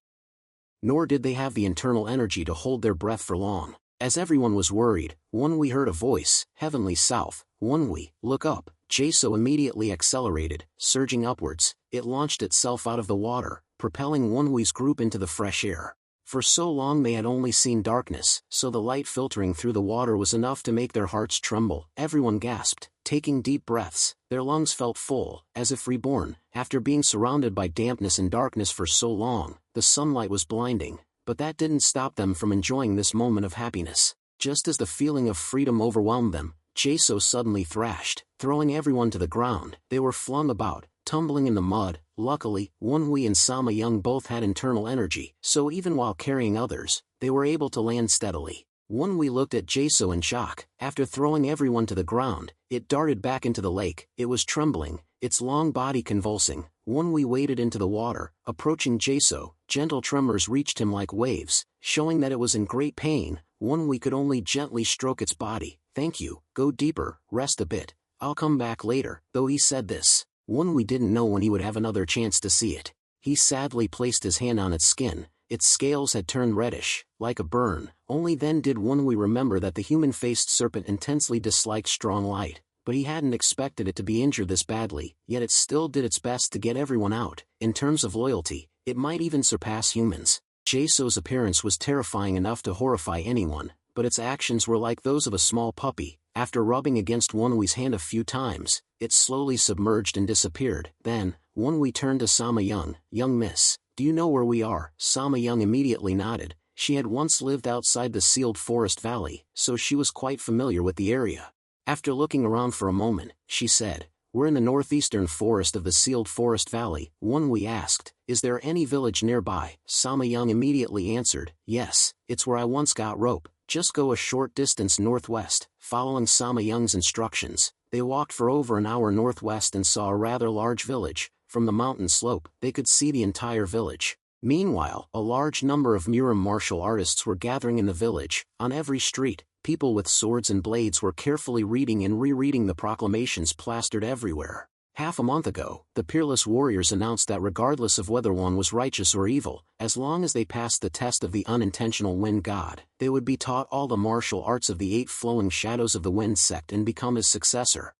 Nor did they have the internal energy to hold their breath for long. As everyone was worried, Wonhui heard a voice, "Heavenly South." "Wonhui, look up." Jaso immediately accelerated, surging upwards. It launched itself out of the water, propelling Wonhui's group into the fresh air. For so long they had only seen darkness, so the light filtering through the water was enough to make their hearts tremble. Everyone gasped, taking deep breaths. Their lungs felt full, as if reborn. After being surrounded by dampness and darkness for so long, the sunlight was blinding, but that didn't stop them from enjoying this moment of happiness. Just as the feeling of freedom overwhelmed them, Jaso suddenly thrashed, throwing everyone to the ground. They were flung about, tumbling in the mud. Luckily, Wonhui and Sama Young both had internal energy, so even while carrying others, they were able to land steadily. Wonhui looked at Jaso in shock. After throwing everyone to the ground, it darted back into the lake. It was trembling, its long body convulsing. Wonhui waded into the water, approaching Jaso. Gentle tremors reached him like waves, showing that it was in great pain. Wonhui could only gently stroke its body. "Thank you, go deeper, rest a bit. I'll come back later." Though he said this, Wonhui didn't know when he would have another chance to see it. He sadly placed his hand on its skin. Its scales had turned reddish, like a burn. Only then did Wonhui remember that the human-faced serpent intensely disliked strong light, but he hadn't expected it to be injured this badly, yet it still did its best to get everyone out. In terms of loyalty, it might even surpass humans. Jaso's appearance was terrifying enough to horrify anyone, but its actions were like those of a small puppy. After rubbing against Wonhui's hand a few times, it slowly submerged and disappeared. Then, Wonhui turned to Sama Young. "Young miss, do you know where we are?" Sama Young immediately nodded. She had once lived outside the sealed forest valley, so she was quite familiar with the area. After looking around for a moment, she said, "We're in the northeastern forest of the sealed forest valley." Wonwi asked, "Is there any village nearby?" Sama Young immediately answered, "Yes, it's where I once got rope. Just go a short distance northwest." Following Sama Young's instructions, they walked for over an hour northwest and saw a rather large village. From the mountain slope, they could see the entire village. Meanwhile, a large number of Muram martial artists were gathering in the village. On every street, people with swords and blades were carefully reading and rereading the proclamations plastered everywhere. Half a month ago, the peerless warriors announced that regardless of whether one was righteous or evil, as long as they passed the test of the unintentional wind god, they would be taught all the martial arts of the 8 flowing shadows of the wind sect and become his successor.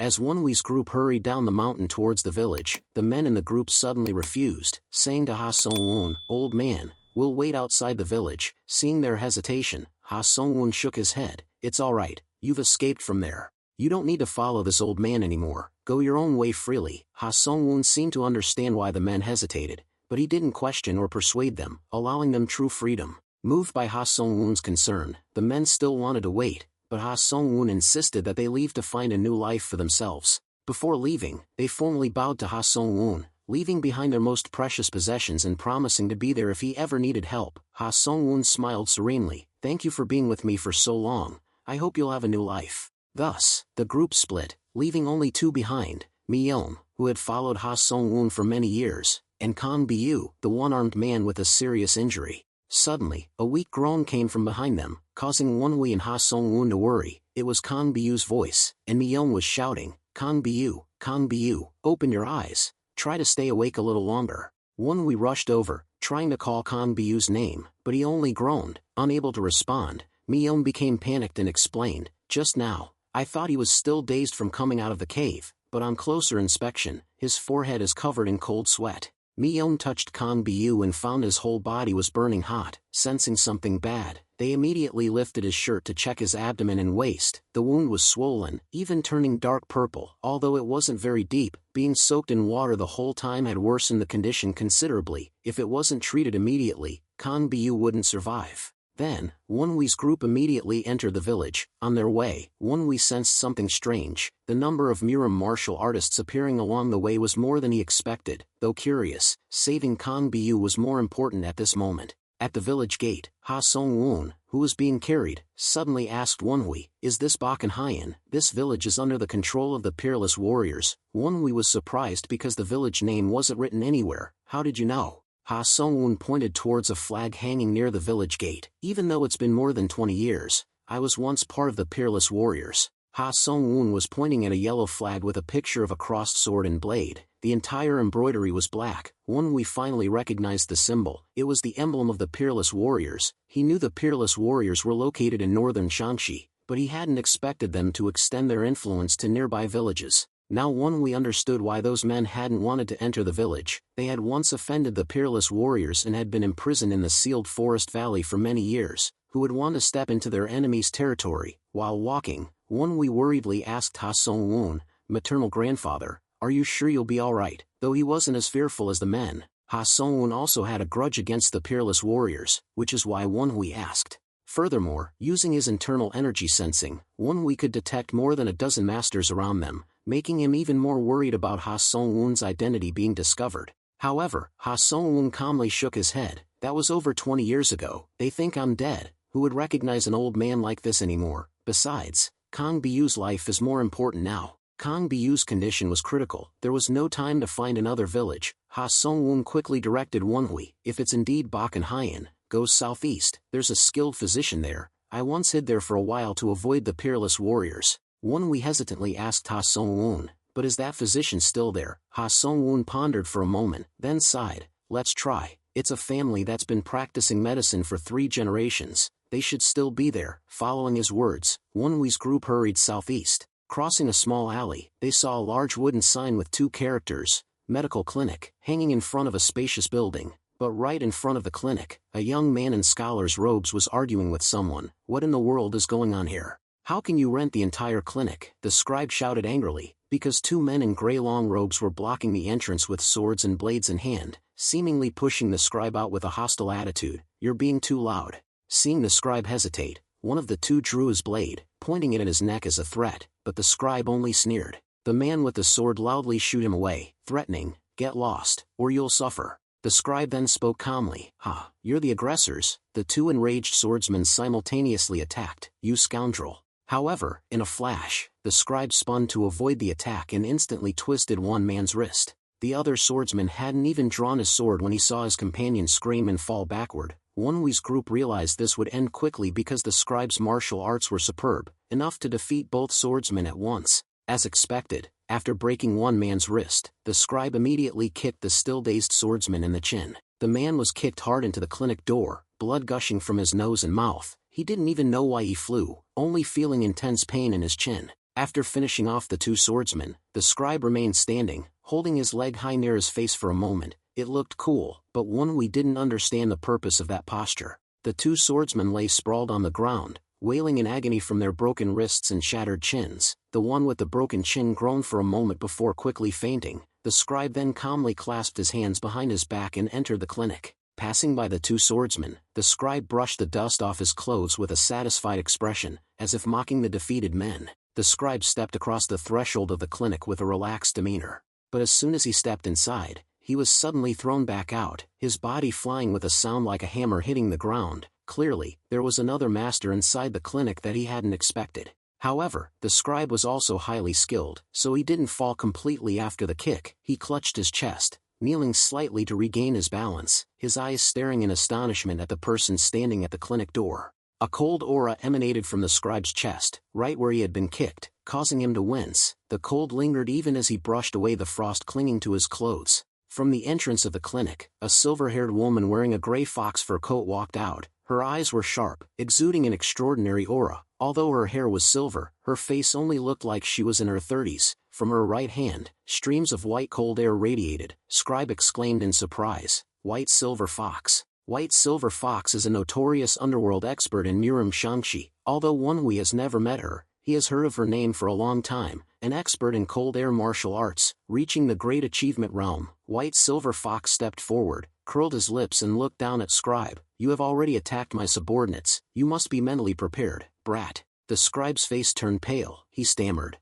As Wonwi's group hurried down the mountain towards the village, the men in the group suddenly refused, saying to Ha Sung-woon, "Old man, we'll wait outside the village." Seeing their hesitation, Ha Sung-woon shook his head. "It's alright, you've escaped from there. You don't need to follow this old man anymore, go your own way freely." Ha Sung-woon seemed to understand why the men hesitated, but he didn't question or persuade them, allowing them true freedom. Moved by Ha Sung-woon's concern, the men still wanted to wait, but Ha Sung-woon insisted that they leave to find a new life for themselves. Before leaving, they formally bowed to Ha Sung-woon, leaving behind their most precious possessions and promising to be there if he ever needed help. Ha Sung-woon smiled serenely, "Thank you for being with me for so long, I hope you'll have a new life." Thus, the group split, leaving only 2 behind, Mi-yeon, who had followed Ha Sung-woon for many years, and Kang Bi-yu, the one-armed man with a serious injury. Suddenly, a weak groan came from behind them, causing Wonwi and Ha Sung-woon to worry. It was Kang Bi-yu's voice, and Mi-yeon was shouting, Kang Bi-yu, open your eyes, try to stay awake a little longer." Wonwi rushed over, trying to call Kang Bi-yu's name, but he only groaned, unable to respond. Mi-yeon became panicked and explained, "Just now, I thought he was still dazed from coming out of the cave, but on closer inspection, his forehead is covered in cold sweat." Mi-yeon touched Kang Bi-yu and found his whole body was burning hot. Sensing something bad, they immediately lifted his shirt to check his abdomen and waist. The wound was swollen, even turning dark purple. Although it wasn't very deep, being soaked in water the whole time had worsened the condition considerably. If it wasn't treated immediately, Kang Bi-yu wouldn't survive. Then, Wonwi's group immediately entered the village. On their way, Wonwi sensed something strange. The number of Muram martial artists appearing along the way was more than he expected. Though curious, saving Kang Bi-yu was more important at this moment. At the village gate, Ha Sung-woon, who was being carried, suddenly asked Wonwi, "Is this Bakenhayan?" "This village is under the control of the peerless warriors." Wonwi was surprised because the village name wasn't written anywhere. "How did you know?" Ha Sung-woon pointed towards a flag hanging near the village gate. "Even though it's been more than 20 years, I was once part of the peerless warriors." Ha Sung-woon was pointing at a yellow flag with a picture of a crossed sword and blade. The entire embroidery was black. Wonwi finally recognized the symbol. It was the emblem of the peerless warriors. He knew the peerless warriors were located in northern Shaanxi, but he hadn't expected them to extend their influence to nearby villages. Now Wonwi understood why those men hadn't wanted to enter the village. They had once offended the peerless warriors and had been imprisoned in the sealed forest valley for many years. Who would want to step into their enemy's territory? While walking, Wonwi worriedly asked Ha Sung-woon, "Maternal grandfather, are you sure you'll be alright?" Though he wasn't as fearful as the men, Ha Sung-woon also had a grudge against the peerless warriors, which is why Wonwi asked. Furthermore, using his internal energy sensing, Wonwi could detect more than a dozen masters around them, making him even more worried about Ha Sung-woon's identity being discovered. However, Ha Sung-woon calmly shook his head. "That was over 20 years ago. They think I'm dead. Who would recognize an old man like this anymore? Besides, Kang Bi-yu's life is more important now." Kang Bi-yu's condition was critical. There was no time to find another village. Ha Sung-woon quickly directed Wonwi, "If it's indeed Bakenhayan, go southeast. There's a skilled physician there. I once hid there for a while to avoid the peerless warriors." Wonwi hesitantly asked Ha Sung-woon, "But is that physician still there?" Ha Sung-woon pondered for a moment, then sighed, "Let's try. It's a family that's been practicing medicine for 3 generations. They should still be there." Following his words, Wonwi's group hurried southeast. Crossing a small alley, they saw a large wooden sign with 2 characters, "Medical Clinic," hanging in front of a spacious building. But right in front of the clinic, a young man in scholar's robes was arguing with someone. "What in the world is going on here? How can you rent the entire clinic?" the scribe shouted angrily, because 2 men in gray long robes were blocking the entrance with swords and blades in hand, seemingly pushing the scribe out with a hostile attitude. you're being too loud. Seeing the scribe hesitate, one of the two drew his blade, pointing it at his neck as a threat, but the scribe only sneered. The man with the sword loudly shooed him away, threatening, "Get lost, or you'll suffer." The scribe then spoke calmly, "Ha, you're the aggressors." The two enraged swordsmen simultaneously attacked, "You scoundrel." However, in a flash, the scribe spun to avoid the attack and instantly twisted one man's wrist. The other swordsman hadn't even drawn his sword when he saw his companion scream and fall backward. Wonwu's group realized this would end quickly because the scribe's martial arts were superb, enough to defeat both swordsmen at once. As expected, after breaking one man's wrist, the scribe immediately kicked the still-dazed swordsman in the chin. The man was kicked hard into the clinic door, blood gushing from his nose and mouth. He didn't even know why he flew, only feeling intense pain in his chin. After finishing off the two swordsmen, the scribe remained standing, holding his leg high near his face for a moment. It looked cool, but Wonwu didn't understand the purpose of that posture. The two swordsmen lay sprawled on the ground, wailing in agony from their broken wrists and shattered chins. The one with the broken chin groaned for a moment before quickly fainting. The scribe then calmly clasped his hands behind his back and entered the clinic. Passing by the two swordsmen, the scribe brushed the dust off his clothes with a satisfied expression, as if mocking the defeated men. The scribe stepped across the threshold of the clinic with a relaxed demeanor. But as soon as he stepped inside, he was suddenly thrown back out, his body flying with a sound like a hammer hitting the ground. Clearly, there was another master inside the clinic that he hadn't expected. However, the scribe was also highly skilled, so he didn't fall completely after the kick. He clutched his chest, kneeling slightly to regain his balance, his eyes staring in astonishment at the person standing at the clinic door. A cold aura emanated from the scribe's chest, right where he had been kicked, causing him to wince. The cold lingered even as he brushed away the frost clinging to his clothes. From the entrance of the clinic, a silver-haired woman wearing a gray fox fur coat walked out. Her eyes were sharp, exuding an extraordinary aura. Although her hair was silver, her face only looked like she was in her 30s. From her right hand, streams of white cold air radiated. Scribe exclaimed in surprise, "White Silver Fox." White Silver Fox is a notorious underworld expert in Murim Shangxi. Although Wonwu has never met her, he has heard of her name for a long time. An expert in cold air martial arts, reaching the great achievement realm. White Silver Fox stepped forward, curled his lips and looked down at Scribe. "You have already attacked my subordinates. You must be mentally prepared, brat." The scribe's face turned pale. He stammered,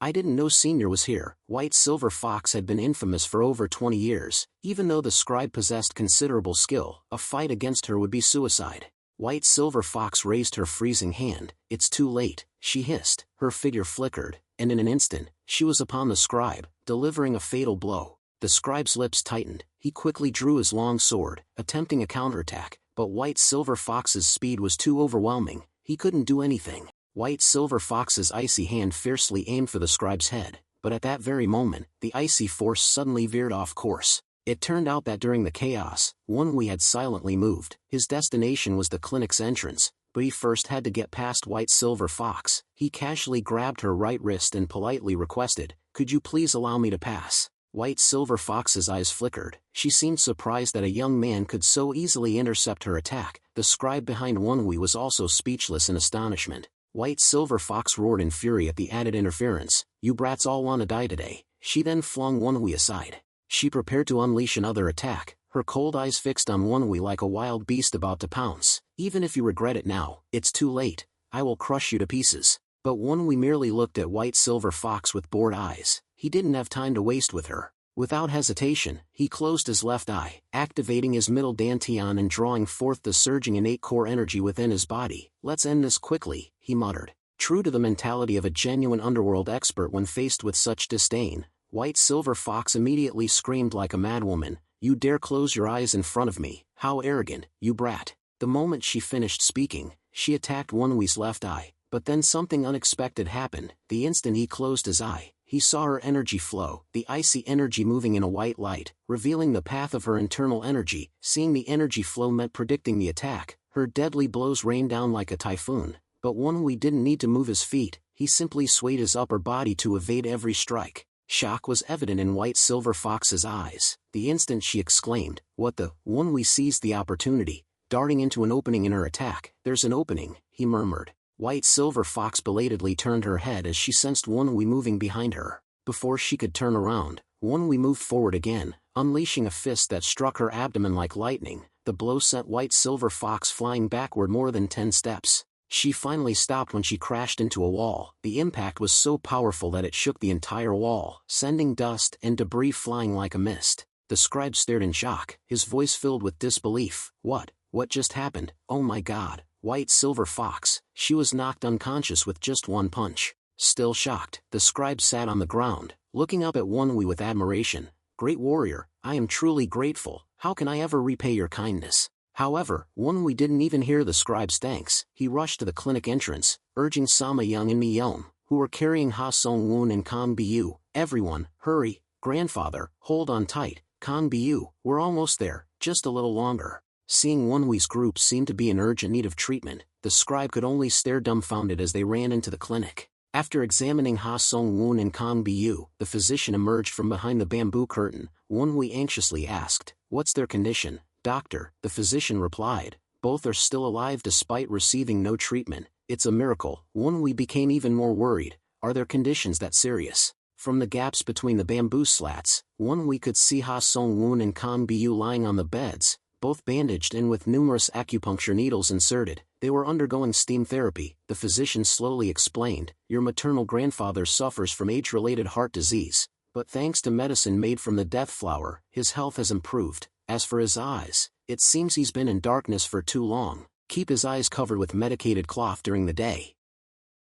I didn't know Senior was here." White Silver Fox had been infamous for over 20 years. Even though the scribe possessed considerable skill, a fight against her would be suicide. White Silver Fox raised her freezing hand. "It's too late," she hissed. Her figure flickered, and in an instant, she was upon the scribe, delivering a fatal blow. The scribe's lips tightened. He quickly drew his long sword, attempting a counterattack, but White Silver Fox's speed was too overwhelming. He couldn't do anything. White Silver Fox's icy hand fiercely aimed for the scribe's head, but at that very moment, the icy force suddenly veered off course. It turned out that during the chaos, Wonwu had silently moved. His destination was the clinic's entrance, but he first had to get past White Silver Fox. He casually grabbed her right wrist and politely requested, "Could you please allow me to pass?" White Silver Fox's eyes flickered. She seemed surprised that a young man could so easily intercept her attack. The scribe behind Wonwu was also speechless in astonishment. White Silver Fox roared in fury at the added interference. "You brats all wanna die today." She then flung Wonwu aside. She prepared to unleash another attack, her cold eyes fixed on Wonwu like a wild beast about to pounce. "Even if you regret it now, it's too late. I will crush you to pieces." But Wonwu merely looked at White Silver Fox with bored eyes. He didn't have time to waste with her. Without hesitation, he closed his left eye, activating his middle dantian and drawing forth the surging innate core energy within his body. "Let's end this quickly," he muttered. True to the mentality of a genuine underworld expert when faced with such disdain, White Silver Fox immediately screamed like a madwoman, "You dare close your eyes in front of me? How arrogant, you brat." The moment she finished speaking, she attacked Wonwu's left eye, but then something unexpected happened. The instant he closed his eye, he saw her energy flow, the icy energy moving in a white light, revealing the path of her internal energy. Seeing the energy flow meant predicting the attack. Her deadly blows rained down like a typhoon, but Wonwu didn't need to move his feet. He simply swayed his upper body to evade every strike. Shock was evident in White Silver Fox's eyes. The instant she exclaimed, "What the?" Wonwu seized the opportunity, darting into an opening in her attack. "There's an opening," he murmured. White Silver Fox belatedly turned her head as she sensed Wonwu moving behind her. Before she could turn around, Wonwu moved forward again, unleashing a fist that struck her abdomen like lightning. The blow sent White Silver Fox flying backward more than 10 steps. She finally stopped when she crashed into a wall. The impact was so powerful that it shook the entire wall, sending dust and debris flying like a mist. The scribe stared in shock, his voice filled with disbelief. What just happened? Oh my god, White Silver Fox, she was knocked unconscious with just one punch. Still shocked, the scribe sat on the ground, looking up at Wonwi with admiration. Great warrior, I am truly grateful, how can I ever repay your kindness? However, Wonwi didn't even hear the scribe's thanks. He rushed to the clinic entrance, urging Sama Young and Mi-Yeon, who were carrying Ha Sung-woon and Kang Bu. Everyone, hurry, grandfather, hold on tight, Kang Bu, we're almost there, just a little longer. Seeing Wonwi's group seem to be in urgent need of treatment, the scribe could only stare dumbfounded as they ran into the clinic. After examining Ha Sung-woon and Kang Bu, the physician emerged from behind the bamboo curtain. Wonwi anxiously asked, "What's their condition, doctor?" The physician replied, "Both are still alive despite receiving no treatment. It's a miracle." Wonwi became even more worried. Are their conditions that serious? From the gaps between the bamboo slats, Wonwi could see Ha Sung-woon and Kang Bu lying on the beds, both bandaged and with numerous acupuncture needles inserted. They were undergoing steam therapy. The physician slowly explained, "Your maternal grandfather suffers from age-related heart disease, but thanks to medicine made from the death flower, his health has improved. As for his eyes, it seems he's been in darkness for too long. Keep his eyes covered with medicated cloth during the day."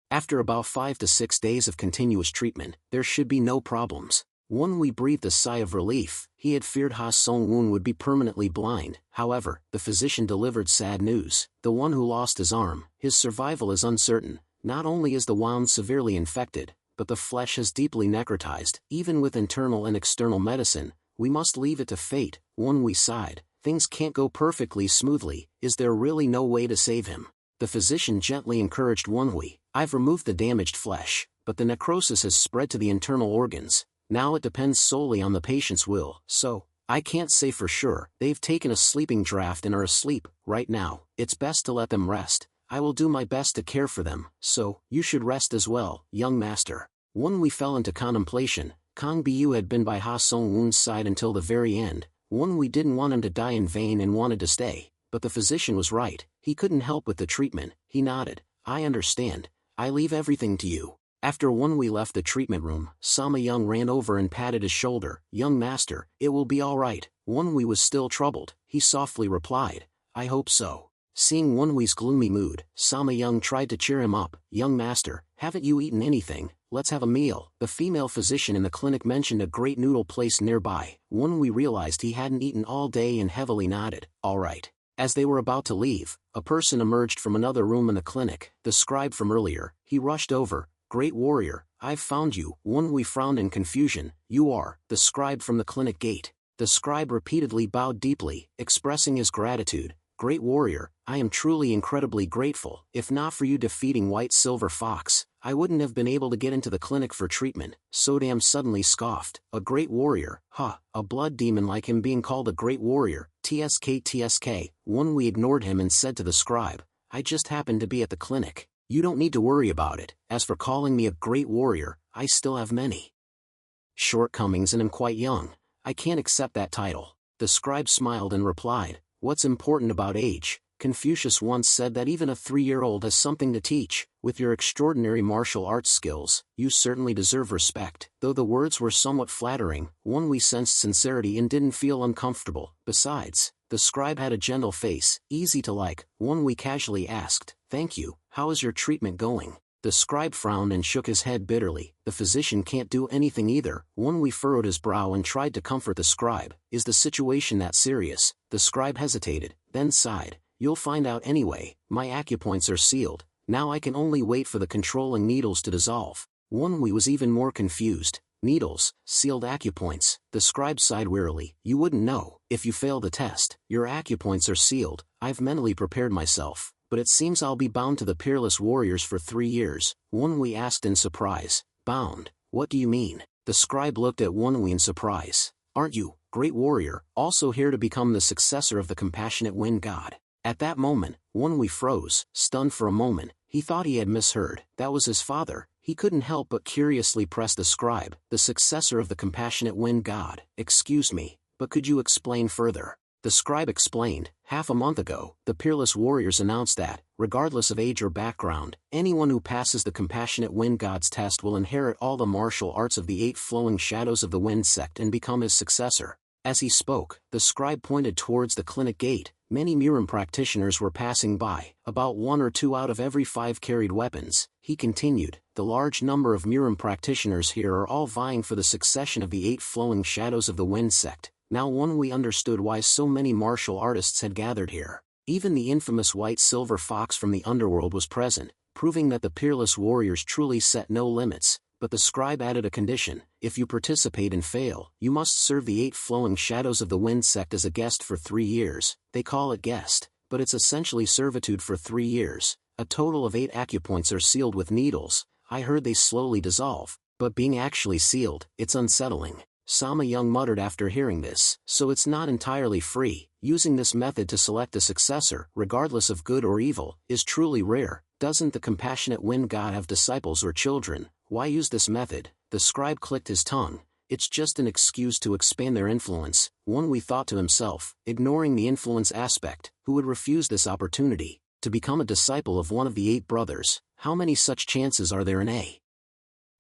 After about 5 to 6 days of continuous treatment, there should be no problems. Wonwi breathed a sigh of relief. He had feared Ha Sung-woon would be permanently blind. However, the physician delivered sad news. The one who lost his arm, his survival is uncertain. Not only is the wound severely infected, but the flesh has deeply necrotized. Even with internal and external medicine, we must leave it to fate. Wonwi sighed. Things can't go perfectly smoothly. Is there really no way to save him? The physician gently encouraged Wonwi. I've removed the damaged flesh, but the necrosis has spread to the internal organs. Now it depends solely on the patient's will, so, I can't say for sure. They've taken a sleeping draft and are asleep right now. It's best to let them rest. I will do my best to care for them, so, you should rest as well, young master. Wonwi fell into contemplation. Kang Bu had been by Ha Sung-woon's side until the very end. Wonwi didn't want him to die in vain and wanted to stay, but the physician was right. He couldn't help with the treatment. He nodded. I understand. I leave everything to you. After Wonwi left the treatment room, Sama Young ran over and patted his shoulder. Young master, it will be all right. Wonwi was still troubled. He softly replied, I hope so. Seeing Wonwi's gloomy mood, Sama Young tried to cheer him up. Young master, haven't you eaten anything? Let's have a meal. The female physician in the clinic mentioned a great noodle place nearby. Wonwi realized he hadn't eaten all day and heavily nodded. All right. As they were about to leave, a person emerged from another room in the clinic, the scribe from earlier. He rushed over. Great warrior, I've found you. Wonwi frowned in confusion. You are the scribe from the clinic gate. The scribe repeatedly bowed deeply, expressing his gratitude. Great warrior, I am truly incredibly grateful. If not for you defeating White Silver Fox, I wouldn't have been able to get into the clinic for treatment. Sodam suddenly scoffed. A great warrior, huh? A blood demon like him being called a great warrior. TSK. Wonwi ignored him and said to the scribe, I just happened to be at the clinic. You don't need to worry about it. As for calling me a great warrior, I still have many shortcomings and am quite young. I can't accept that title. The scribe smiled and replied, what's important about age? Confucius once said that even a 3-year-old has something to teach. With your extraordinary martial arts skills, you certainly deserve respect. Though the words were somewhat flattering, Wonwi sensed sincerity and didn't feel uncomfortable. Besides, the scribe had a gentle face, easy to like. Wonwi casually asked, thank you, how is your treatment going? The scribe frowned and shook his head bitterly. The physician can't do anything either. Wonwi furrowed his brow and tried to comfort the scribe. Is the situation that serious? The scribe hesitated, then sighed. You'll find out anyway. My acupoints are sealed. Now I can only wait for the controlling needles to dissolve. Wonwi was even more confused. Needles, sealed acupoints. The scribe sighed wearily. You wouldn't know. If you fail the test, your acupoints are sealed. I've mentally prepared myself, but it seems I'll be bound to the Peerless Warriors for 3 years. Wonwi asked in surprise. Bound? What do you mean? The scribe looked at Wonwi in surprise. Aren't you, great warrior, also here to become the successor of the compassionate wind god? At that moment, Wonwi froze, stunned for a moment. He thought he had misheard. That was his father. He couldn't help but curiously press the scribe, the successor of the compassionate wind god. Excuse me, but could you explain further? The scribe explained, half a month ago, the peerless warriors announced that, regardless of age or background, anyone who passes the compassionate wind god's test will inherit all the martial arts of the 8 flowing shadows of the wind sect and become his successor. As he spoke, the scribe pointed towards the clinic gate. Many Miram practitioners were passing by, about 1 or 2 out of every 5 carried weapons. He continued, the large number of Miram practitioners here are all vying for the succession of the 8 flowing shadows of the wind sect. Now we understood why so many martial artists had gathered here. Even the infamous white silver fox from the underworld was present, proving that the peerless warriors truly set no limits. But the scribe added a condition: if you participate and fail, you must serve the 8 flowing shadows of the wind sect as a guest for 3 years. They call it guest, but it's essentially servitude for 3 years. A total of 8 acupoints are sealed with needles. I heard they slowly dissolve, but being actually sealed, it's unsettling. Sama Young muttered after hearing this. So it's not entirely free. Using this method to select a successor, regardless of good or evil, is truly rare. Doesn't the compassionate wind god have disciples or children? Why use this method? The scribe clicked his tongue. It's just an excuse to expand their influence. We thought to himself, ignoring the influence aspect, who would refuse this opportunity to become a disciple of one of the 8 brothers? How many such chances are there in a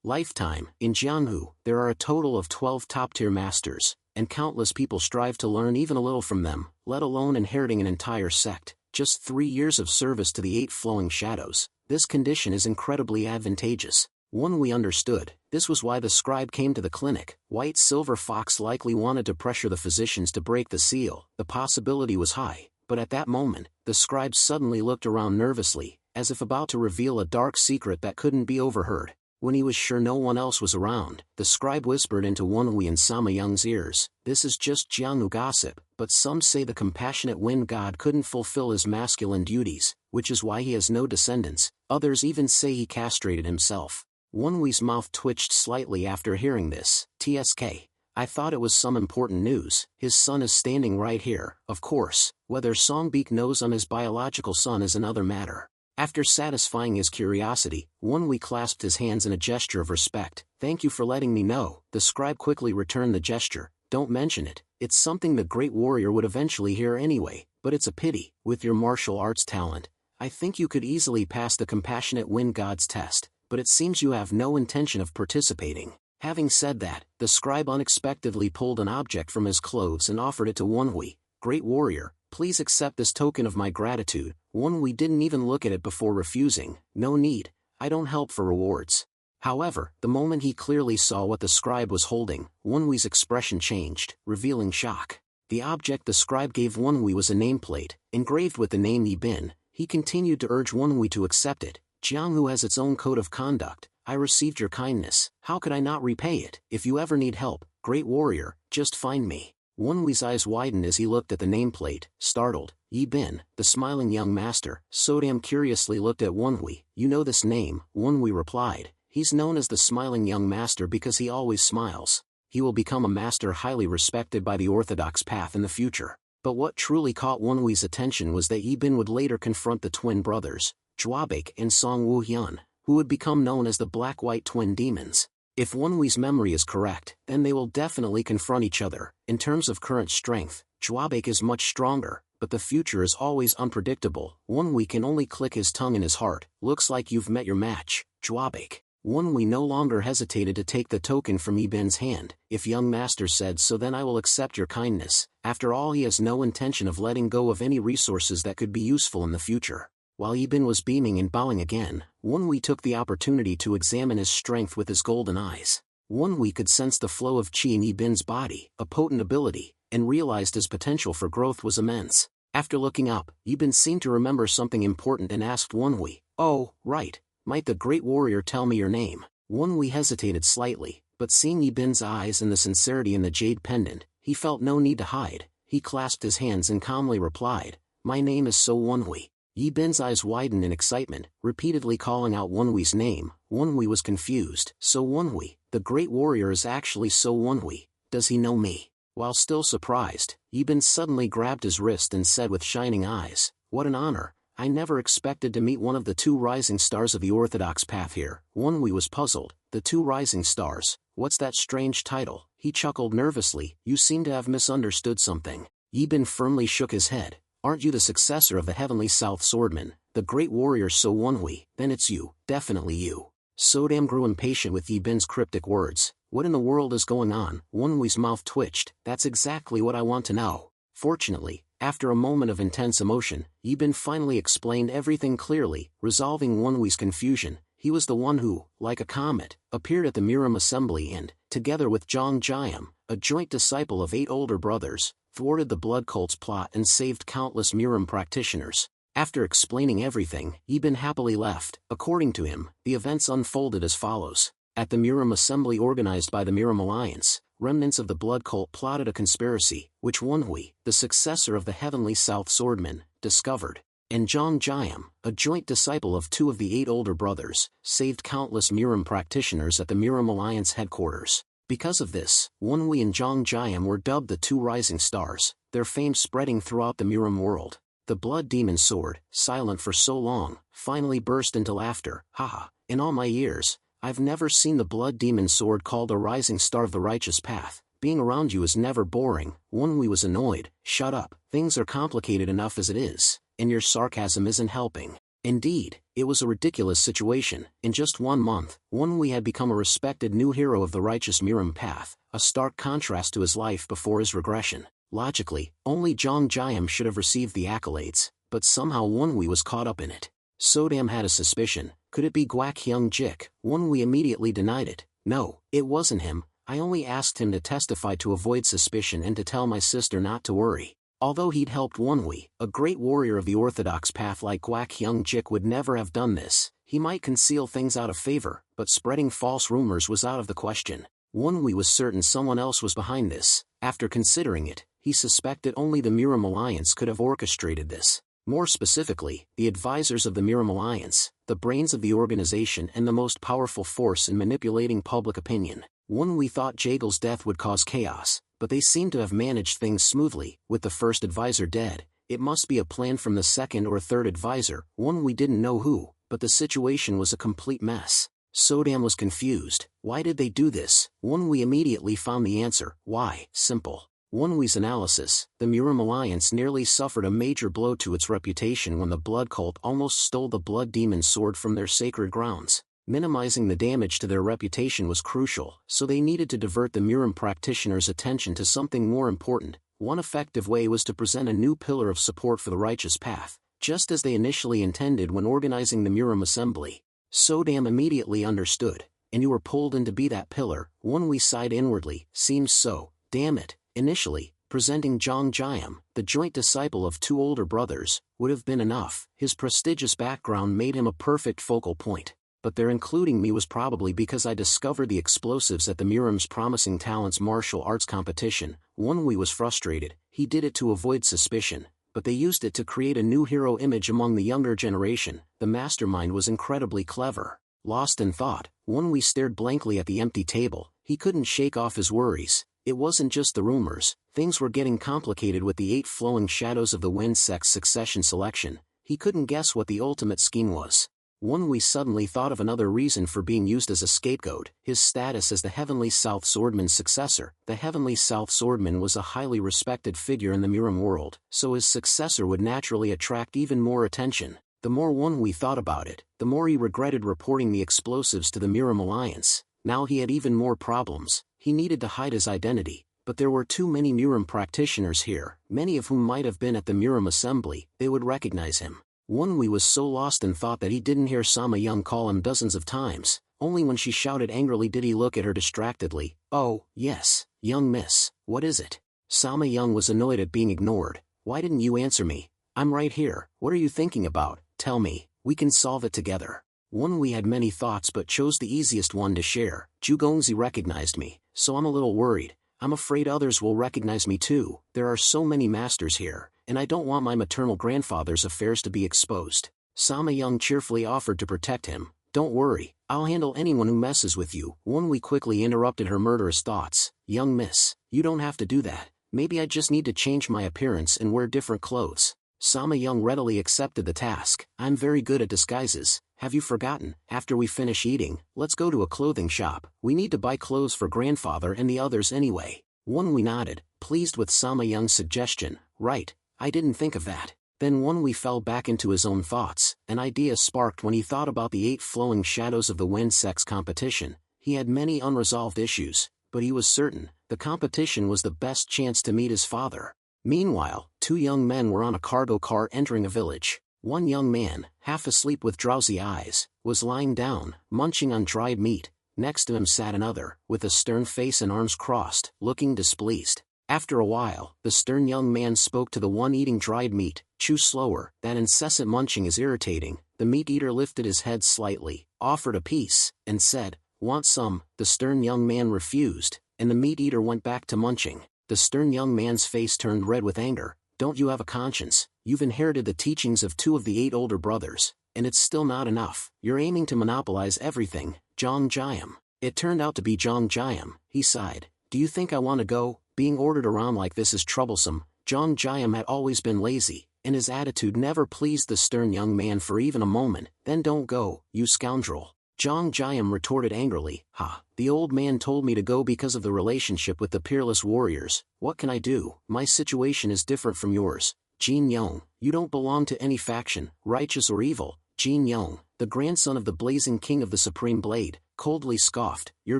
lifetime? In Jianghu, there are a total of 12 top-tier masters, and countless people strive to learn even a little from them, let alone inheriting an entire sect. Just 3 years of service to the 8 flowing shadows. This condition is incredibly advantageous. We understood. This was why the scribe came to the clinic. White Silver Fox likely wanted to pressure the physicians to break the seal. The possibility was high, but at that moment, the scribe suddenly looked around nervously, as if about to reveal a dark secret that couldn't be overheard. When he was sure no one else was around, the scribe whispered into Wonhui and Sama Young's ears, "This is just Jianghu gossip, but some say the compassionate wind god couldn't fulfill his masculine duties, which is why he has no descendants. Others even say he castrated himself." Wonhui's mouth twitched slightly after hearing this. "TSK. I thought it was some important news. His son is standing right here." Of course, whether Songbeek knows I'm his biological son is another matter. After satisfying his curiosity, Wonhui clasped his hands in a gesture of respect. "Thank you for letting me know." The scribe quickly returned the gesture. "Don't mention it. It's something the great warrior would eventually hear anyway, but it's a pity. With your martial arts talent, I think you could easily pass the compassionate wind god's test, but it seems you have no intention of participating." Having said that, the scribe unexpectedly pulled an object from his clothes and offered it to Wonhui. "Great warrior, please accept this token of my gratitude." Wonhui didn't even look at it before refusing. "No need, I don't help for rewards." However, the moment he clearly saw what the scribe was holding, Wonhui's expression changed, revealing shock. The object the scribe gave Wonhui was a nameplate, engraved with the name Yi Bin. He continued to urge Wonhui to accept it. "Jianghu has its own code of conduct. I received your kindness. How could I not repay it? If you ever need help, great warrior, just find me." Wonhui's eyes widened as he looked at the nameplate, startled. "Yi Bin, the smiling young master." Sodam curiously looked at Wonhui. "You know this name?" Wonhui replied. "He's known as the smiling young master because he always smiles. He will become a master highly respected by the orthodox path in the future." But what truly caught Wonhui's attention was that Yi Bin would later confront the twin brothers, Juabek and Song Woo-hyun, who would become known as the Black-White Twin Demons. If Wonhui's memory is correct, then they will definitely confront each other. In terms of current strength, Juabek is much stronger, but the future is always unpredictable. Wonhui can only click his tongue in his heart. "Looks like you've met your match, Juabek." Wonhui no longer hesitated to take the token from Yi Bin's hand. "If young master said so, then I will accept your kindness." After all, he has no intention of letting go of any resources that could be useful in the future. While Yi Bin was beaming and bowing again, Wonhui took the opportunity to examine his strength with his golden eyes. Wonhui could sense the flow of qi in Yi Bin's body, a potent ability, and realized his potential for growth was immense. After looking up, Yi Bin seemed to remember something important and asked Wonhui, "Oh, right, might the great warrior tell me your name?" Wonhui hesitated slightly, but seeing Yi Bin's eyes and the sincerity in the jade pendant, he felt no need to hide. He clasped his hands and calmly replied, "My name is So Wonhui." Yi Bin's eyes widened in excitement, repeatedly calling out Wonhui's name. Wonhui was confused. "So Wonhui, the great warrior is actually So Wonhui. Does he know me?" While still surprised, Yi Bin suddenly grabbed his wrist and said with shining eyes, "What an honor. I never expected to meet one of the 2 rising stars of the orthodox path here." Wonhui was puzzled. "The 2 rising stars? What's that strange title?" He chuckled nervously. "You seem to have misunderstood something. Yi Bin firmly shook his head. Aren't you the successor of the Heavenly South Swordman, the great warrior So Wonhui? Then it's you, definitely you. Sodam grew impatient with Yi Bin's cryptic words. What in the world is going on? Wonhui's mouth twitched. That's exactly what I want to know. Fortunately, after a moment of intense emotion, Yi Bin finally explained everything clearly, resolving Wonhui's confusion. He was the one who, like a comet, appeared at the Miram assembly and, together with Zhang Jiam, a joint disciple of 8 older brothers, thwarted the blood cult's plot and saved countless Miram practitioners. After explaining everything, Yi Bin happily left. According to him, the events unfolded as follows. At the Miram assembly organized by the Miram Alliance, remnants of the blood cult plotted a conspiracy, which Wonhui, the successor of the Heavenly South Swordman, discovered. And Zhang Jiam, a joint disciple of 2 of the 8 older brothers, saved countless Miram practitioners at the Miram Alliance headquarters. Because of this, Wonhui and Zhang Jiam were dubbed the 2 rising stars, their fame spreading throughout the Miram world. The blood demon sword, silent for so long, finally burst into laughter. Haha, in all my years, I've never seen the blood demon sword called a rising star of the righteous path. Being around you is never boring. Wonhui was annoyed. Shut up, things are complicated enough as it is, and your sarcasm isn't helping. Indeed, it was a ridiculous situation. In just 1 month, Wonhui had become a respected new hero of the righteous Miram path, a stark contrast to his life before his regression. Logically, only Zhang Jiam should have received the accolades, but somehow Wonhui was caught up in it. Sodam had a suspicion. Could it be Guak Hyung Jik? Wonhui immediately denied it. No, it wasn't him. I only asked him to testify to avoid suspicion and to tell my sister not to worry. Although he'd helped Wonhui, a great warrior of the orthodox path like Guak Hyung Jik would never have done this. He might conceal things out of favor, but spreading false rumors was out of the question. Wonhui was certain someone else was behind this. After considering it, he suspected only the Miram Alliance could have orchestrated this. More specifically, the advisors of the Miram Alliance, the brains of the organization and the most powerful force in manipulating public opinion. Wonhui thought Jagel's death would cause chaos, but they seem to have managed things smoothly. With the first advisor dead, it must be a plan from the second or third advisor. Wonhui didn't know who, but the situation was a complete mess. Sodam was confused. Why did they do this? Wonhui immediately found the answer. Why? Simple. Wonhui's analysis, the Miram Alliance nearly suffered a major blow to its reputation when the blood cult almost stole the blood demon sword from their sacred grounds. Minimizing the damage to their reputation was crucial, so they needed to divert the Miram practitioners' attention to something more important. One effective way was to present a new pillar of support for the righteous path, just as they initially intended when organizing the Miram assembly. Sodam immediately understood. And you were pulled in to be that pillar. Wonhui sighed inwardly. Seems so. Damn it. Initially, presenting Zhang Jiam, the joint disciple of 2 older brothers, would have been enough. His prestigious background made him a perfect focal point. But their including me was probably because I discovered the explosives at the Miram's Promising Talents martial arts competition. Wonhui was frustrated. He did it to avoid suspicion, but they used it to create a new hero image among the younger generation. The mastermind was incredibly clever. Lost in thought, Wonhui stared blankly at the empty table. He couldn't shake off his worries. It wasn't just the rumors. Things were getting complicated with the 8 flowing shadows of the Wind Sect's succession selection. He couldn't guess what the ultimate scheme was. Wonhui suddenly thought of another reason for being used as a scapegoat: his status as the Heavenly South Swordman's successor. The Heavenly South Swordman was a highly respected figure in the Miram world, so his successor would naturally attract even more attention. The more Wonhui thought about it, the more he regretted reporting the explosives to the Miram Alliance. Now he had even more problems. He needed to hide his identity, but there were too many Miram practitioners here, many of whom might have been at the Miram assembly. They would recognize him. Wonhui was so lost in thought that he didn't hear Sama Young call him dozens of times. Only when she shouted angrily did he look at her distractedly. Oh, yes, young miss, what is it? Sama Young was annoyed at being ignored. Why didn't you answer me? I'm right here. What are you thinking about? Tell me, we can solve it together. Wonhui had many thoughts but chose the easiest one to share. Zhugongzi recognized me, so I'm a little worried. I'm afraid others will recognize me too. There are so many masters here, and I don't want my maternal grandfather's affairs to be exposed. Sama Young cheerfully offered to protect him. Don't worry, I'll handle anyone who messes with you. Wonhui quickly interrupted her murderous thoughts. Young miss, you don't have to do that. Maybe I just need to change my appearance and wear different clothes. Sama Young readily accepted the task. I'm very good at disguises. Have you forgotten? After we finish eating, let's go to a clothing shop. We need to buy clothes for grandfather and the others anyway. Wonhui nodded. pleased with Sama Young's suggestion. Right, I didn't think of that. Then Wonwee fell back into his own thoughts. An idea sparked when he thought about the 8 flowing shadows of the wind sex competition. He had many unresolved issues, but he was certain the competition was the best chance to meet his father. Meanwhile, 2 young men were on a cargo car entering a village. One young man, half asleep with drowsy eyes, was lying down, munching on dried meat. Next to him sat another, with a stern face and arms crossed, looking displeased. After a while, the stern young man spoke to the one eating dried meat. Chew slower, that incessant munching is irritating. The meat eater lifted his head slightly, offered a piece, and said, "Want some?" The stern young man refused, and the meat eater went back to munching. The stern young man's face turned red with anger. "Don't you have a conscience? You've inherited the teachings of 2 of the 8 older brothers, and it's still not enough. You're aiming to monopolize everything." Jong Jiam. It turned out to be Jong Jiam. He sighed. "Do you think I want to go? Being ordered around like this is troublesome." Jong Jiam had always been lazy, and his attitude never pleased the stern young man for even a moment. "Then don't go, you scoundrel." Jong Jiam retorted angrily. "Ha, the old man told me to go because of the relationship with the peerless warriors. What can I do? My situation is different from yours. Jin Yong, you don't belong to any faction, righteous or evil." Jin Yong, the grandson of the blazing king of the Supreme Blade, coldly scoffed. "You're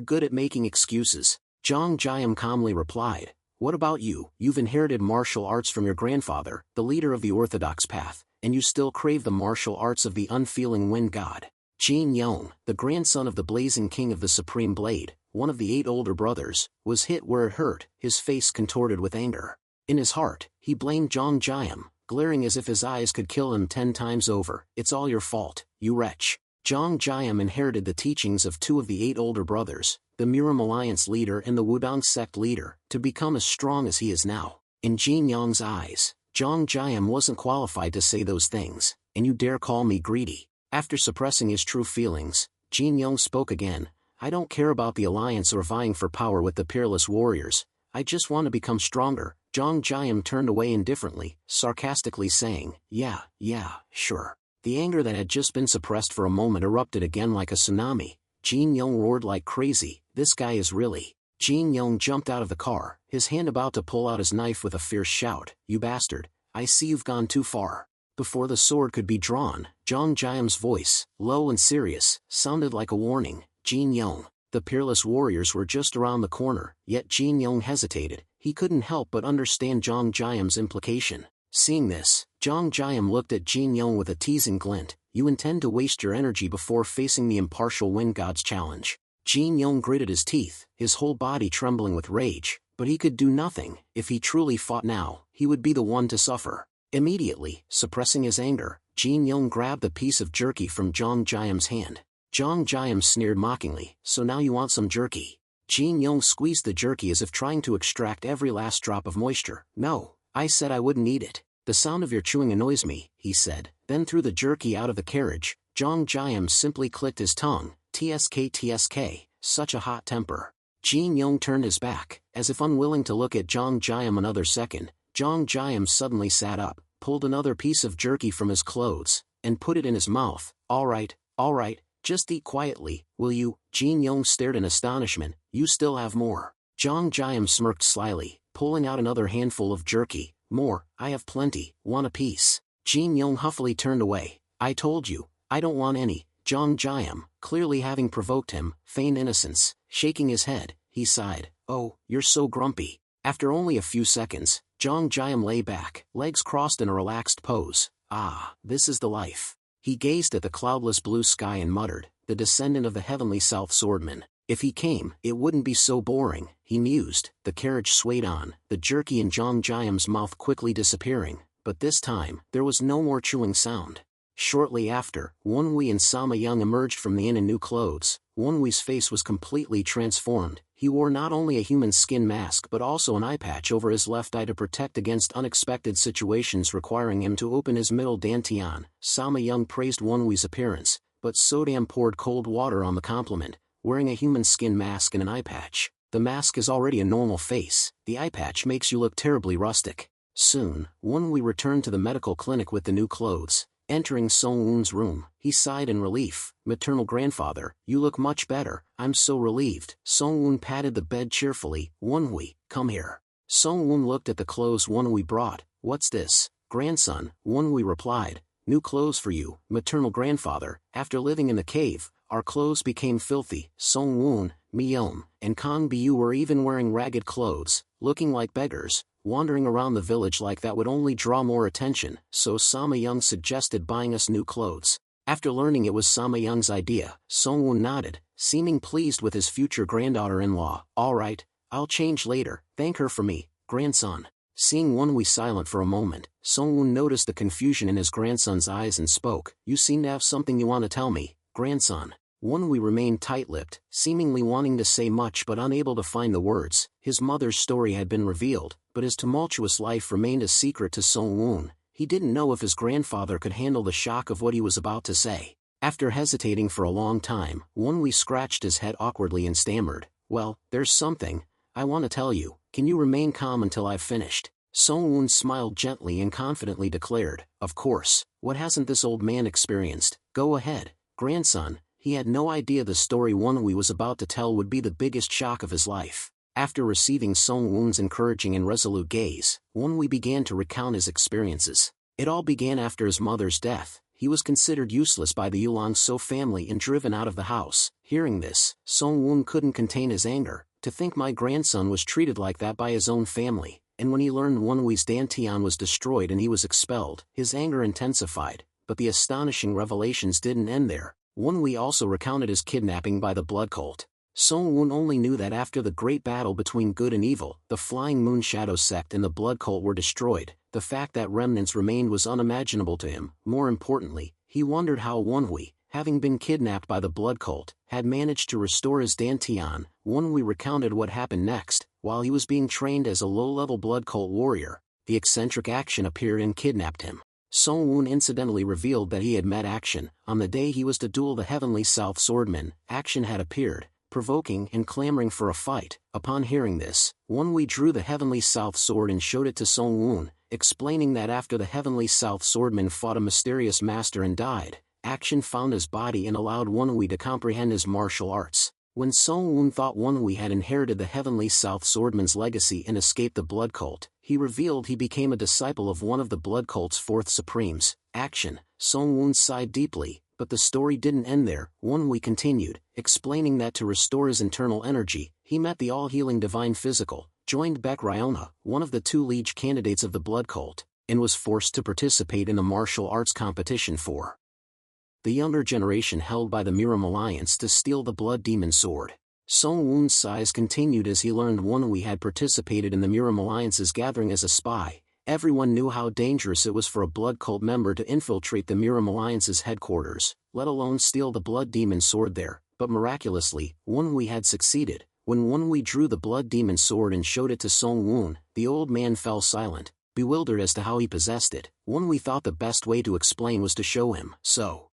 good at making excuses." Jong Jiam calmly replied, "What about you? You've inherited martial arts from your grandfather, the leader of the orthodox path, and you still crave the martial arts of the unfeeling wind god." Jin Yong, the grandson of the blazing king of the Supreme Blade, one of the 8 older brothers, was hit where it hurt, his face contorted with anger. In his heart, he blamed Jong Jiam, glaring as if his eyes could kill him 10 times over. "It's all your fault, you wretch." Jong Jiam inherited the teachings of 2 of the 8 older brothers, the Murim Alliance leader and the Wudong sect leader, to become as strong as he is now. In Jin Yong's eyes, Jong Jiam wasn't qualified to say those things. "And you dare call me greedy?" After suppressing his true feelings, Jin Yong spoke again. "I don't care about the alliance or vying for power with the peerless warriors. I just want to become stronger." Jong Jiam turned away indifferently, sarcastically saying, Yeah, sure." The anger that had just been suppressed for a moment erupted again like a tsunami. Jin Yong roared like crazy. "This guy is really..." Jin Yong jumped out of the car, his hand about to pull out his knife with a fierce shout. "You bastard, I see you've gone too far." Before the sword could be drawn, Jong Jiam's voice, low and serious, sounded like a warning. "Jin Yong." The peerless warriors were just around the corner, yet Jin Yong hesitated. He couldn't help but understand Jong Jiam's implication. Seeing this, Jong Jiam looked at Jin Yong with a teasing glint. "You intend to waste your energy before facing the impartial wind god's challenge." Jin Yong gritted his teeth, his whole body trembling with rage, but he could do nothing. If he truly fought now, he would be the one to suffer. Immediately, suppressing his anger, Jin Yong grabbed a piece of jerky from Jong Jiam's hand. Jong Jiam sneered mockingly. "So now you want some jerky?" Jin Yong squeezed the jerky as if trying to extract every last drop of moisture. "No, I said I wouldn't eat it." "The sound of your chewing annoys me," he said, then threw the jerky out of the carriage. Jong Jiam simply clicked his tongue. TSK, such a hot temper." Jin Yong turned his back, as if unwilling to look at Jong Jiam another second. Jong Jiam suddenly sat up, pulled another piece of jerky from his clothes, and put it in his mouth. All right, just eat quietly, will you?" Jin Yong stared in astonishment. "You still have more?" Jong Jiam smirked slyly, pulling out another handful of jerky. "More, I have plenty. Want a piece?" Jin Yong huffily turned away. "I told you, I don't want any." Jong Jiam, clearly having provoked him, feigned innocence. Shaking his head, he sighed. "Oh, you're so grumpy." After only a few seconds, Jong Jiam lay back, legs crossed in a relaxed pose. "Ah, this is the life." He gazed at the cloudless blue sky and muttered, "The descendant of the heavenly South Swordman. If he came, it wouldn't be so boring," he mused. The carriage swayed on, the jerky in Jong Jiam's mouth quickly disappearing, but this time, there was no more chewing sound. Shortly after, Wonwee and Sama Young emerged from the inn in new clothes. Wonwee's face was completely transformed. He wore not only a human skin mask but also an eye patch over his left eye to protect against unexpected situations requiring him to open his middle dantian. Sama Young praised Wonwee's appearance, but Sodam poured cold water on the compliment. Wearing a human skin mask and an eye patch, the mask is already a normal face, the eye patch makes you look terribly rustic. Soon, Wonwee returned to the medical clinic with the new clothes. Entering Song-woon's room, he sighed in relief. "Maternal grandfather, you look much better. I'm so relieved." Song-woon patted the bed cheerfully. "Wonwee, come here." Song Woon looked at the clothes Wonwi brought. What's this, grandson? Wonwi replied. New clothes for you, maternal grandfather. After living in the cave, our clothes became filthy. Song Woon, Myeom, and Kang Bu were even wearing ragged clothes, looking like beggars. Wandering around the village like that would only draw more attention, so Sama Young suggested buying us new clothes. After learning it was Sama Young's idea, Song Woon nodded, seeming pleased with his future granddaughter-in-law. All right, I'll change later, thank her for me, grandson. Seeing Wonwi silent for a moment, Song Woon noticed the confusion in his grandson's eyes and spoke. You seem to have something you want to tell me, grandson. Wonwi remained tight-lipped, seemingly wanting to say much but unable to find the words. His mother's story had been revealed, but his tumultuous life remained a secret to Song Woon. He didn't know if his grandfather could handle the shock of what he was about to say. After hesitating for a long time, Wonwi scratched his head awkwardly and stammered. Well, there's something I want to tell you. Can you remain calm until I've finished? Song Woon smiled gently and confidently declared. Of course, what hasn't this old man experienced? Go ahead, grandson. He had no idea the story Wonwi was about to tell would be the biggest shock of his life. After receiving Song Woon's encouraging and resolute gaze, Wonwi began to recount his experiences. It all began after his mother's death. He was considered useless by the Yulong-so family and driven out of the house. Hearing this, Song Woon couldn't contain his anger. To think my grandson was treated like that by his own family, and when he learned Wonwi's Dantian was destroyed and he was expelled, his anger intensified. But the astonishing revelations didn't end there. Wonwi also recounted his kidnapping by the blood cult. Song Woon only knew that after the great battle between good and evil, the Flying Moon Shadow sect and the blood cult were destroyed. The fact that remnants remained was unimaginable to him. More importantly, he wondered how Wonwi, having been kidnapped by the blood cult, had managed to restore his Dantian. Wonwi recounted what happened next. While he was being trained as a low-level blood cult warrior, the eccentric Action appeared and kidnapped him. Song Woon incidentally revealed that he had met Action. On the day he was to duel the Heavenly South Swordman, Action had appeared, provoking and clamoring for a fight. Upon hearing this, Wonwi drew the Heavenly South Sword and showed it to Song Woon, explaining that after the Heavenly South Swordman fought a mysterious master and died, Action found his body and allowed Wonwi to comprehend his martial arts. When Song Woon thought Wonwi had inherited the Heavenly South Swordman's legacy and escaped the blood cult, he revealed he became a disciple of one of the blood cult's fourth supremes, Action. Song Woon sighed deeply, but the story didn't end there. Wonwi continued, explaining that to restore his internal energy, he met the all-healing Divine Physical, joined Baek Ryona, one of the two liege candidates of the blood cult, and was forced to participate in a martial arts competition for the younger generation held by the Miram Alliance to steal the Blood Demon Sword. Song Woon's sighs continued as he learned Wonwi had participated in the Miram Alliance's gathering as a spy. Everyone knew how dangerous it was for a blood cult member to infiltrate the Miram Alliance's headquarters, let alone steal the Blood Demon Sword there, but miraculously, Wonwi had succeeded. When Wonwi drew the Blood Demon Sword and showed it to Song Woon, the old man fell silent, bewildered as to how he possessed it. Wonwi thought the best way to explain was to show him, so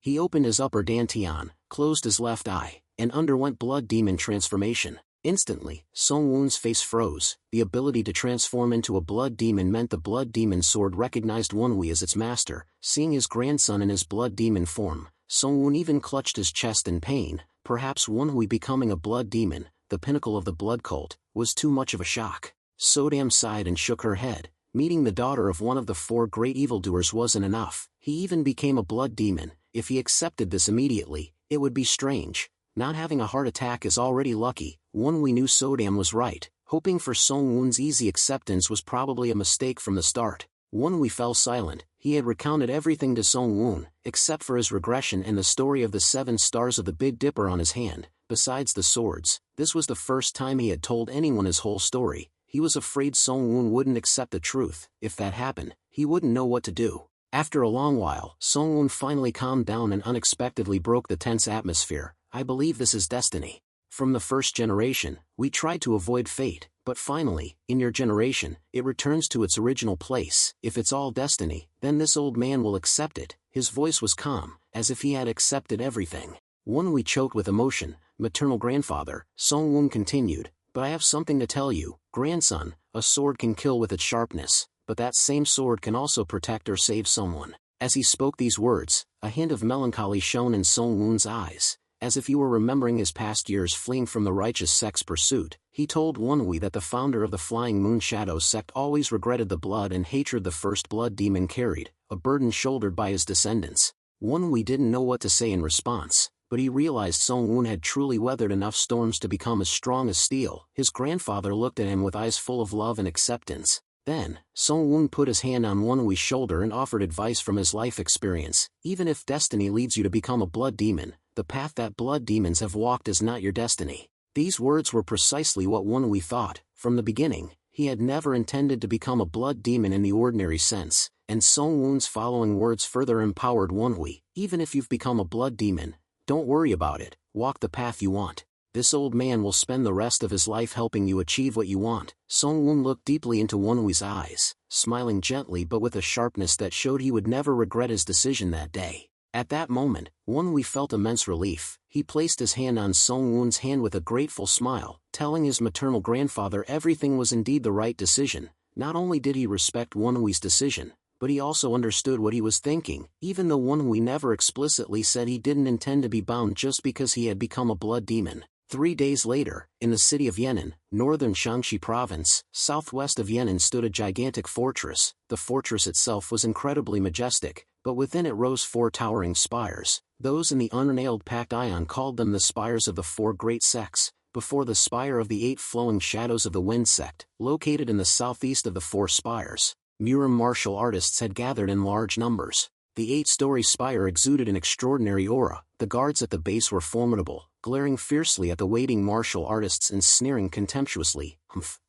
he opened his upper dantian, closed his left eye, and underwent blood demon transformation. Instantly, Song Woon's face froze. The ability to transform into a blood demon meant the blood demon sword recognized Wonwi as its master. Seeing his grandson in his blood demon form, Song Woon even clutched his chest in pain. Perhaps Wonwi becoming a blood demon, the pinnacle of the blood cult, was too much of a shock. Sodam sighed and shook her head. Meeting the daughter of one of the four great evildoers wasn't enough. He even became a blood demon. If he accepted this immediately, it would be strange. Not having a heart attack is already lucky. Wonwi knew Sodam was right. Hoping for Song Woon's easy acceptance was probably a mistake from the start. Wonwi fell silent. He had recounted everything to Song Woon, except for his regression and the story of the 7 stars of the Big Dipper on his hand. Besides the swords, this was the first time he had told anyone his whole story. He was afraid Song Woon wouldn't accept the truth. If that happened, he wouldn't know what to do. After a long while, Song Woon finally calmed down and unexpectedly broke the tense atmosphere. I believe this is destiny. From the first generation, we tried to avoid fate, but finally, in your generation, it returns to its original place. If it's all destiny, then this old man will accept it. His voice was calm, as if he had accepted everything. Wonwi choked with emotion. Maternal grandfather, Song Woon continued, but I have something to tell you, grandson. A sword can kill with its sharpness, but that same sword can also protect or save someone. As he spoke these words, a hint of melancholy shone in Song Woon's eyes. As if he were remembering his past years fleeing from the righteous sex pursuit, he told Wonhui that the founder of the Flying Moon Shadow sect always regretted the blood and hatred the first blood demon carried, a burden shouldered by his descendants. Wonhui didn't know what to say in response, but he realized Song-Woon had truly weathered enough storms to become as strong as steel. His grandfather looked at him with eyes full of love and acceptance. Then, Song-Woon put his hand on Wonhui's shoulder and offered advice from his life experience. Even if destiny leads you to become a blood demon, the path that blood demons have walked is not your destiny. These words were precisely what Wonhui thought. From the beginning, he had never intended to become a blood demon in the ordinary sense, and Song-Woon's following words further empowered Wonhui. Even if you've become a blood demon, don't worry about it, walk the path you want. This old man will spend the rest of his life helping you achieve what you want. Song-Woon looked deeply into Wonhui's eyes, smiling gently but with a sharpness that showed he would never regret his decision that day. At that moment, Wonhui felt immense relief. He placed his hand on Song-Woon's hand with a grateful smile, telling his maternal grandfather everything was indeed the right decision. Not only did he respect Wonhui's decision, but he also understood what he was thinking, even though Wonhui never explicitly said he didn't intend to be bound just because he had become a blood demon. 3 days later, in the city of Yan'an, northern Shaanxi province, southwest of Yan'an stood a gigantic fortress. The fortress itself was incredibly majestic, but within it rose 4 towering spires. Those in the unnailed packed ion called them the spires of the 4 great sects. Before the spire of the 8 flowing shadows of the wind sect, located in the southeast of the 4 spires, Miram martial artists had gathered in large numbers. The 8-story spire exuded an extraordinary aura. The guards at the base were formidable, glaring fiercely at the waiting martial artists and sneering contemptuously.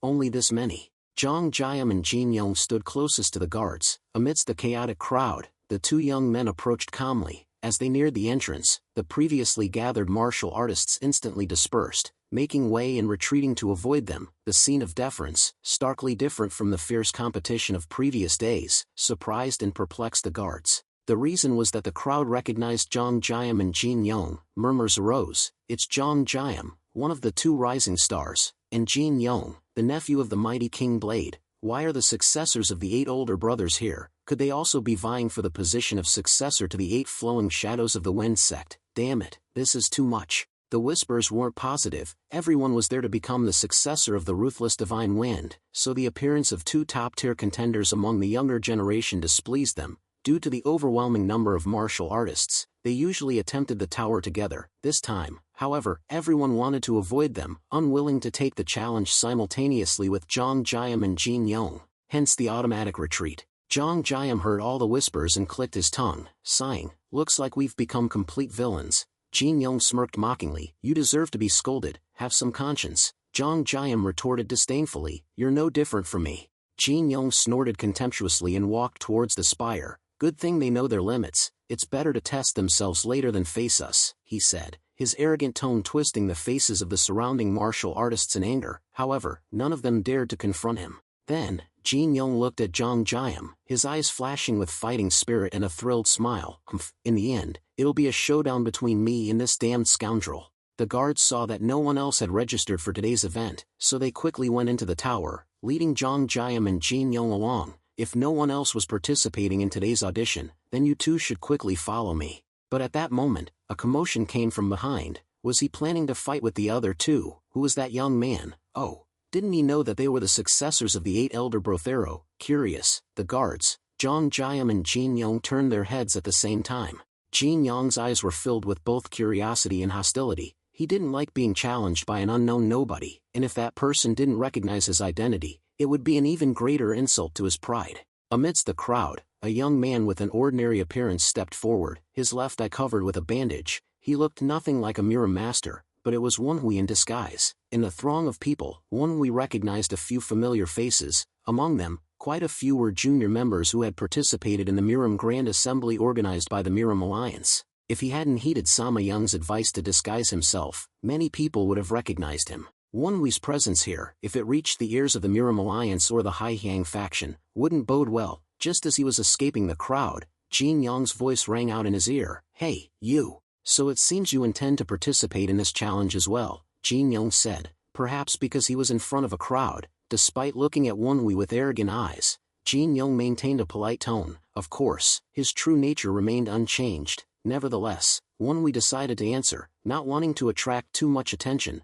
Only this many. Zhang Jiam and Jin Yong stood closest to the guards. Amidst the chaotic crowd, the 2 young men approached calmly. As they neared the entrance, the previously gathered martial artists instantly dispersed, making way and retreating to avoid them. The scene of deference, starkly different from the fierce competition of previous days, surprised and perplexed the guards. The reason was that the crowd recognized Zhang Jiam and Jin Yong. Murmurs arose. It's Zhang Jiam, one of the 2 rising stars, and Jin Yong, the nephew of the mighty King Blade. Why are the successors of the 8 older brothers here? Could they also be vying for the position of successor to the 8 flowing shadows of the wind sect? Damn it, this is too much. The whispers weren't positive. Everyone was there to become the successor of the ruthless divine wind, so the appearance of 2 top-tier contenders among the younger generation displeased them. Due to the overwhelming number of martial artists, they usually attempted the tower together. This time, however, everyone wanted to avoid them, unwilling to take the challenge simultaneously with Zhang Jiam and Jin Yong. Hence the automatic retreat. Zhang Jiam heard all the whispers and clicked his tongue, sighing, "Looks like we've become complete villains." Jin Yong smirked mockingly. "You deserve to be scolded, have some conscience." Zhang Jiam retorted disdainfully, "You're no different from me." Jin Yong snorted contemptuously and walked towards the spire. "Good thing they know their limits. It's better to test themselves later than face us," he said, his arrogant tone twisting the faces of the surrounding martial artists in anger. However, none of them dared to confront him. Then, Jin Yong looked at Zhang Jiam, his eyes flashing with fighting spirit and a thrilled smile. "In the end, it'll be a showdown between me and this damned scoundrel." The guards saw that no one else had registered for today's event, so they quickly went into the tower, leading Zhang Jiam and Jin Yong along. "If no one else was participating in today's audition, then you 2 should quickly follow me." But at that moment, a commotion came from behind. Was he planning to fight with the other 2? Who was that young man? Oh, didn't he know that they were the successors of the 8 elder Brothero? Curious, the guards, Zhang Jiam and Jin Yong turned their heads at the same time. Jin Yong's eyes were filled with both curiosity and hostility. He didn't like being challenged by an unknown nobody, and if that person didn't recognize his identity, it would be an even greater insult to his pride. Amidst the crowd, a young man with an ordinary appearance stepped forward, his left eye covered with a bandage. He looked nothing like a Miram master, but it was Wonhui in disguise. In the throng of people, Wonhui recognized a few familiar faces. Among them, quite a few were junior members who had participated in the Miram Grand Assembly organized by the Miram Alliance. If he hadn't heeded Sama Young's advice to disguise himself, many people would have recognized him. Wonhui's presence here, if it reached the ears of the Miram Alliance or the Haihyang faction, wouldn't bode well. Just as he was escaping the crowd, Jin Yong's voice rang out in his ear. "Hey, you! So it seems you intend to participate in this challenge as well," Jin Yong said, perhaps because he was in front of a crowd. Despite looking at Wonhui with arrogant eyes, Jin Yong maintained a polite tone. Of course, his true nature remained unchanged. Nevertheless, Wonhui decided to answer, not wanting to attract too much attention.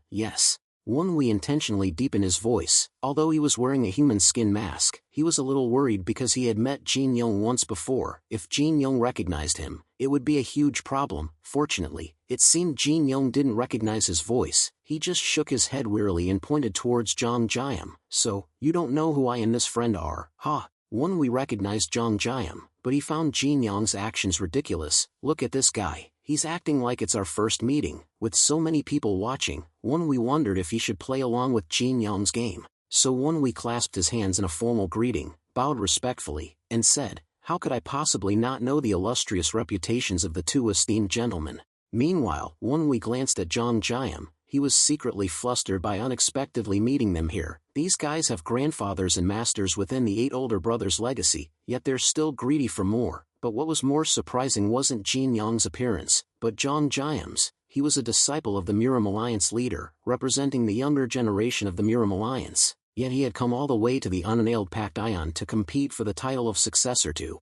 Yes. Won-Wee intentionally deepened his voice. Although he was wearing a human skin mask, he was a little worried because he had met Jin Young once before. If Jin Young recognized him, it would be a huge problem. Fortunately, it seemed Jin Young didn't recognize his voice. He just shook his head wearily and pointed towards Jong Jiam. So, you don't know who I and this friend are, huh? Won-Wee recognized Jong Jiam, but he found Jin Young's actions ridiculous. Look at this guy. He's acting like it's our first meeting. With so many people watching, Won-Wee wondered if he should play along with Jin Young's game. So Won-Wee clasped his hands in a formal greeting, bowed respectfully, and said, "How could I possibly not know the illustrious reputations of the two esteemed gentlemen?" Meanwhile, Won-Wee glanced at Jong Jiam. He was secretly flustered by unexpectedly meeting them here. These guys have grandfathers and masters within the 8 older brothers' legacy, yet they're still greedy for more. But what was more surprising wasn't Jin Young's appearance, but Jong Jiam's. He was a disciple of the Miram Alliance leader, representing the younger generation of the Miram Alliance, yet he had come all the way to the unnailed Pact Ion to compete for the title of successor to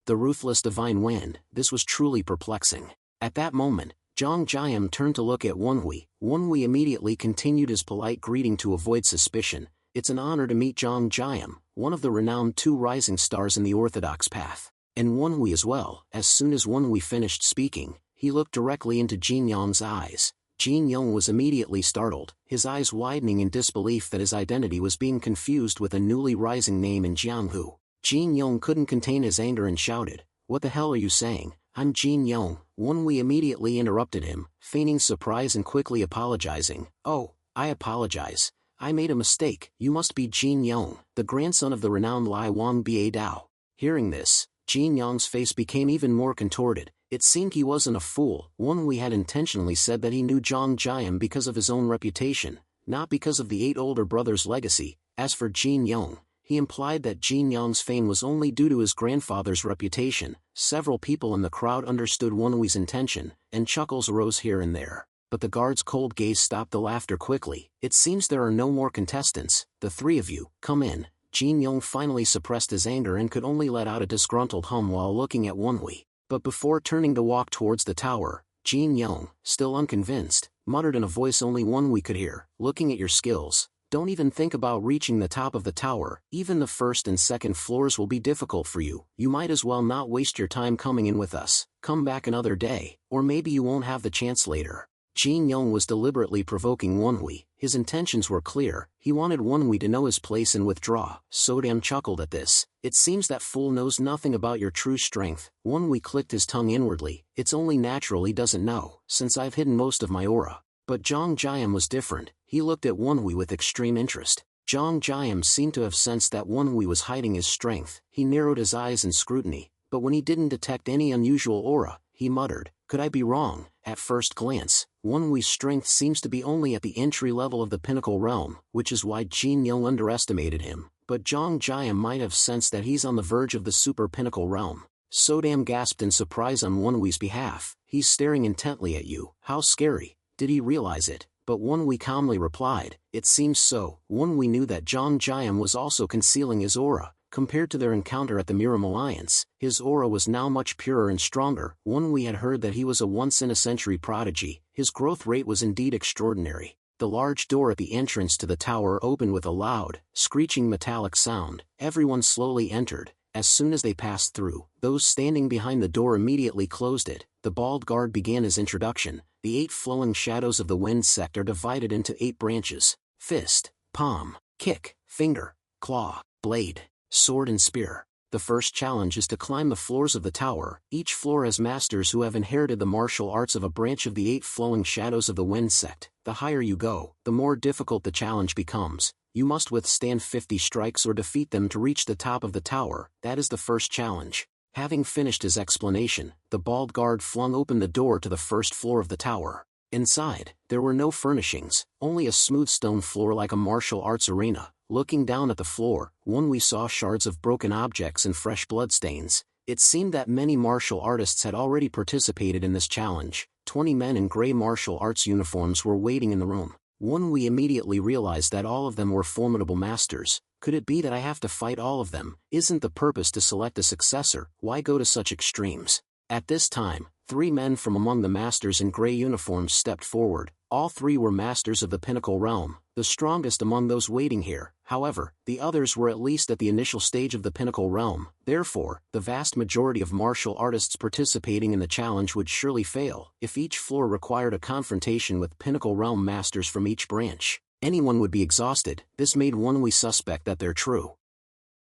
the ruthless Divine Wind. This was truly perplexing. At that moment, Jong Jiam turned to look at Won-Wee. Won-Wee immediately continued his polite greeting to avoid suspicion. "It's an honor to meet Jong Jiam, one of the renowned 2 rising stars in the orthodox path. And Won-Wee as well." As soon as Won-Wee finished speaking, he looked directly into Jin Young's eyes. Jin Young was immediately startled, his eyes widening in disbelief that his identity was being confused with a newly rising name in Jianghu. Jin Young couldn't contain his anger and shouted, "What the hell are you saying? I'm Jin Young." Won-Wee immediately interrupted him, feigning surprise and quickly apologizing. "Oh, I apologize. I made a mistake. You must be Jin Young, the grandson of the renowned Lai Wang Ba Dao." Hearing this, Jin Young's face became even more contorted. It seemed he wasn't a fool. Won-Wee had intentionally said that he knew Jong Jiam because of his own reputation, not because of the 8 older brothers' legacy. As for Jin Young, he implied that Jin Young's fame was only due to his grandfather's reputation. Several people in the crowd understood Won-Wee's intention, and chuckles arose here and there. But the guard's cold gaze stopped the laughter quickly. "It seems there are no more contestants. The 3 of you, come in." Jin Young finally suppressed his anger and could only let out a disgruntled hum while looking at Won-Wee. But before turning to walk towards the tower, Jin Young, still unconvinced, muttered in a voice only Won-Wee could hear, "Looking at your skills, don't even think about reaching the top of the tower. Even the 1st and 2nd floors will be difficult for you. You might as well not waste your time coming in with us. Come back another day, or maybe you won't have the chance later." Jin Young was deliberately provoking Won-Wee. His intentions were clear. He wanted Won-Wee to know his place and withdraw. Sodam chuckled at this. "It seems that fool knows nothing about your true strength." Won-Wee clicked his tongue inwardly. "It's only natural he doesn't know, since I've hidden most of my aura." But Jong Jiam was different. He looked at Won-Wee with extreme interest. Jong Jiam seemed to have sensed that Won-Wee was hiding his strength. He narrowed his eyes in scrutiny, but when he didn't detect any unusual aura, he muttered, "Could I be wrong?" At first glance, Won-Wee's strength seems to be only at the entry level of the pinnacle realm, which is why Jin Young underestimated him. But Jong Jiam might have sensed that he's on the verge of the super pinnacle realm. Sodam gasped in surprise on Won-Wee's behalf. "He's staring intently at you. How scary." Did he realize it? But Won-Wee calmly replied, "It seems so." Won-Wee knew that Jong Jiam was also concealing his aura. Compared to their encounter at the Miram Alliance, his aura was now much purer and stronger. Won-Wee had heard that he was a once-in-a-century prodigy. His growth rate was indeed extraordinary. The large door at the entrance to the tower opened with a loud, screeching metallic sound. Everyone slowly entered. As soon as they passed through, those standing behind the door immediately closed it. The bald guard began his introduction. The 8 flowing shadows of the wind sect are divided into 8 branches: fist, palm, kick, finger, claw, blade, sword and spear. The first challenge is to climb the floors of the tower. Each floor has masters who have inherited the martial arts of a branch of the 8 flowing shadows of the wind sect. The higher you go, the more difficult the challenge becomes. You must withstand 50 strikes or defeat them to reach the top of the tower. That is the first challenge. Having finished his explanation, the bald guard flung open the door to the first floor of the tower. Inside, there were no furnishings, only a smooth stone floor like a martial arts arena. Looking down at the floor, Won-Wee saw shards of broken objects and fresh bloodstains. It seemed that many martial artists had already participated in this challenge. 20 men in gray martial arts uniforms were waiting in the room. Won-Wee immediately realized that all of them were formidable masters. Could it be that I have to fight all of them? Isn't the purpose to select a successor? Why go to such extremes? At this time, 3 men from among the masters in gray uniforms stepped forward. All 3 were masters of the pinnacle realm, the strongest among those waiting here. However, the others were at least at the initial stage of the pinnacle realm. Therefore, the vast majority of martial artists participating in the challenge would surely fail. If each floor required a confrontation with pinnacle realm masters from each branch, anyone would be exhausted. This made Wonwee suspect that their true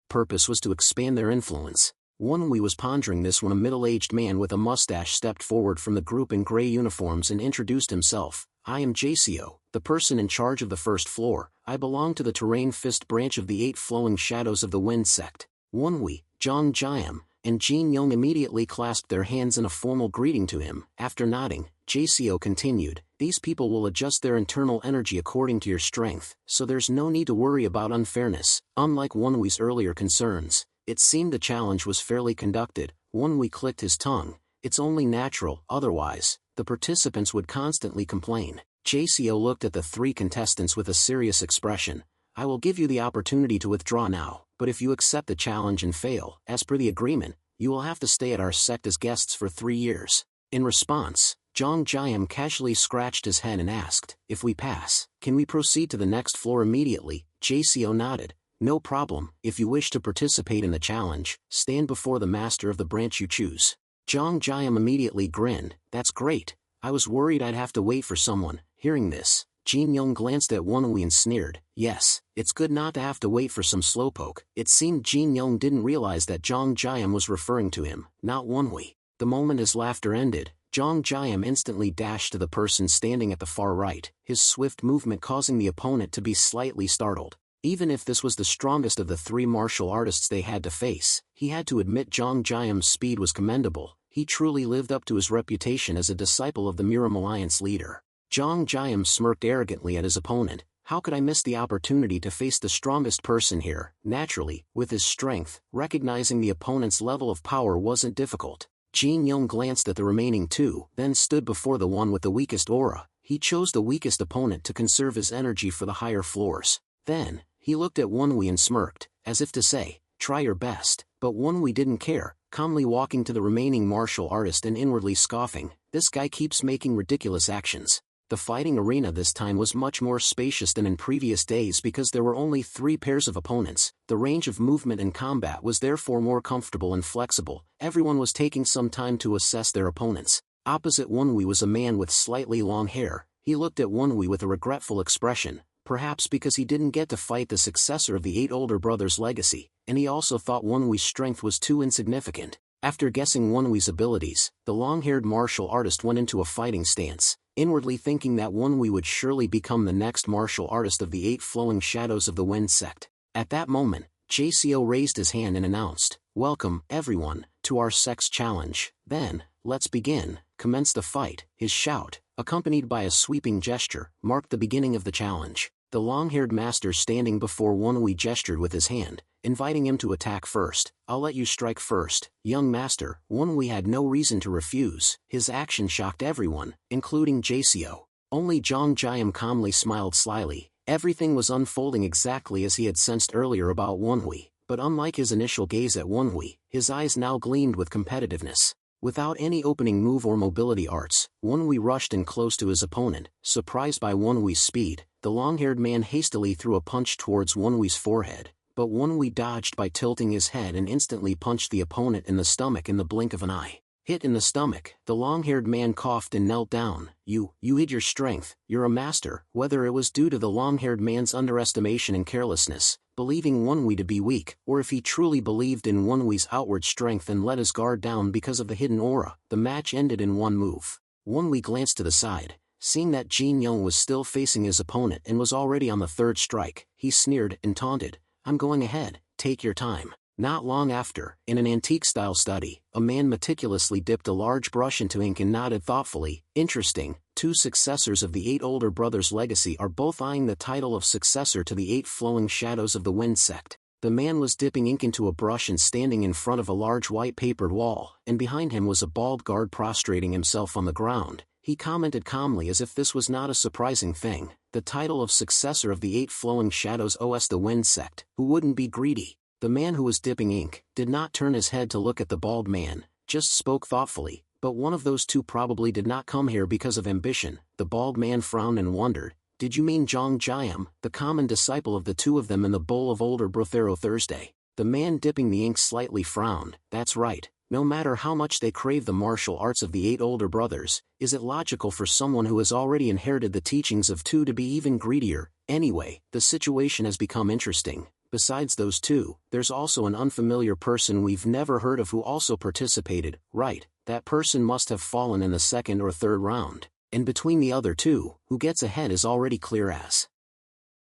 purpose was to expand their influence. Wonwee was pondering this when a middle-aged man with a mustache stepped forward from the group in gray uniforms and introduced himself. I am JCO, the person in charge of the first floor. I belong to the Terrain Fist branch of the 8 Flowing Shadows of the Wind sect. Wonwee, Jong Jiam, and Jin Young immediately clasped their hands in a formal greeting to him. After nodding, JCO continued, these people will adjust their internal energy according to your strength, so there's no need to worry about unfairness. Unlike Wonwee's earlier concerns, it seemed the challenge was fairly conducted. Wonwee clicked his tongue. It's only natural, otherwise, the participants would constantly complain. JCO looked at the 3 contestants with a serious expression. I will give you the opportunity to withdraw now, but if you accept the challenge and fail, as per the agreement, you will have to stay at our sect as guests for 3 years. In response, Jong Jiam casually scratched his head and asked, if we pass, can we proceed to the next floor immediately? JCO nodded. No problem. If you wish to participate in the challenge, stand before the master of the branch you choose. Jong Jiam immediately grinned. That's great. I was worried I'd have to wait for someone. Hearing this, Jin Young glanced at Wonwee and sneered. Yes, it's good not to have to wait for some slowpoke. It seemed Jin Young didn't realize that Jong Jiam was referring to him, not Wonwee. The moment his laughter ended, Jong Jiam instantly dashed to the person standing at the far right, his swift movement causing the opponent to be slightly startled. Even if this was the strongest of the 3 martial artists they had to face, he had to admit Jong Jiam's speed was commendable. He truly lived up to his reputation as a disciple of the Miram Alliance leader. Jong Jiam smirked arrogantly at his opponent. How could I miss the opportunity to face the strongest person here? Naturally, with his strength, recognizing the opponent's level of power wasn't difficult. Jin Young glanced at the remaining 2, then stood before the one with the weakest aura. He chose the weakest opponent to conserve his energy for the higher floors. Then, he looked at Wonwee and smirked, as if to say, try your best. But Wonwee didn't care, calmly walking to the remaining martial artist and inwardly scoffing, this guy keeps making ridiculous actions. The fighting arena this time was much more spacious than in previous days because there were only 3 pairs of opponents. The range of movement and combat was therefore more comfortable and flexible. Everyone was taking some time to assess their opponents. Opposite Wonwee was a man with slightly long hair. He looked at Wonwee with a regretful expression, perhaps because he didn't get to fight the successor of the 8 older brothers' legacy, and he also thought Wonwee's strength was too insignificant. After guessing Wonwee's abilities, the long-haired martial artist went into a fighting stance, inwardly thinking that Wonwee would surely become the next martial artist of the 8 Flowing Shadows of the Wind sect. At that moment, JCO raised his hand and announced, welcome, everyone, to our sect's challenge. Then, let's begin. Commenced the fight. His shout, accompanied by a sweeping gesture, marked the beginning of the challenge. The long-haired master standing before Wonwee gestured with his hand, inviting him to attack first. I'll let you strike first, young master. Wonwee had no reason to refuse. His action shocked everyone, including JCO. Only Jong Jiam calmly smiled slyly. Everything was unfolding exactly as he had sensed earlier about Wonwee, but unlike his initial gaze at Wonwee, his eyes now gleamed with competitiveness. Without any opening move or mobility arts, Wonwee rushed in close to his opponent. Surprised by Wonwee's speed, the long-haired man hastily threw a punch towards Wonwee's forehead, but Wonwee dodged by tilting his head and instantly punched the opponent in the stomach in the blink of an eye. Hit in the stomach, the long-haired man coughed and knelt down. You hid your strength, you're a master. Whether it was due to the long-haired man's underestimation and carelessness, believing Wonwee to be weak, or if he truly believed in Wonwee's outward strength and let his guard down because of the hidden aura, the match ended in one move. Wonwee glanced to the side. Seeing that Jin Young was still facing his opponent and was already on the 3rd strike, he sneered and taunted, I'm going ahead, take your time. Not long after, in an antique-style study, a man meticulously dipped a large brush into ink and nodded thoughtfully. Interesting, 2 successors of the 8 older brothers' legacy are both eyeing the title of successor to the 8 Flowing Shadows of the Wind sect. The man was dipping ink into a brush and standing in front of a large white-papered wall, and behind him was a bald guard prostrating himself on the ground. He commented calmly as if this was not a surprising thing. The title of successor of the 8 Flowing Shadows OS the Wind sect, who wouldn't be greedy? The man who was dipping ink did not turn his head to look at the bald man, just spoke thoughtfully, But one of those two probably did not come here because of ambition. The bald man frowned and wondered. Did you mean Zhang Jiam, the common disciple of the two of them in the bowl of older Brothero Thursday? The man dipping the ink slightly frowned. That's right. No matter how much they crave the martial arts of the 8 older brothers, is it logical for someone who has already inherited the teachings of 2 to be even greedier? Anyway, the situation has become interesting. Besides those two, there's also an unfamiliar person we've never heard of who also participated. Right, that person must have fallen in the 2nd or 3rd round. And between the other two, who gets ahead is already clear as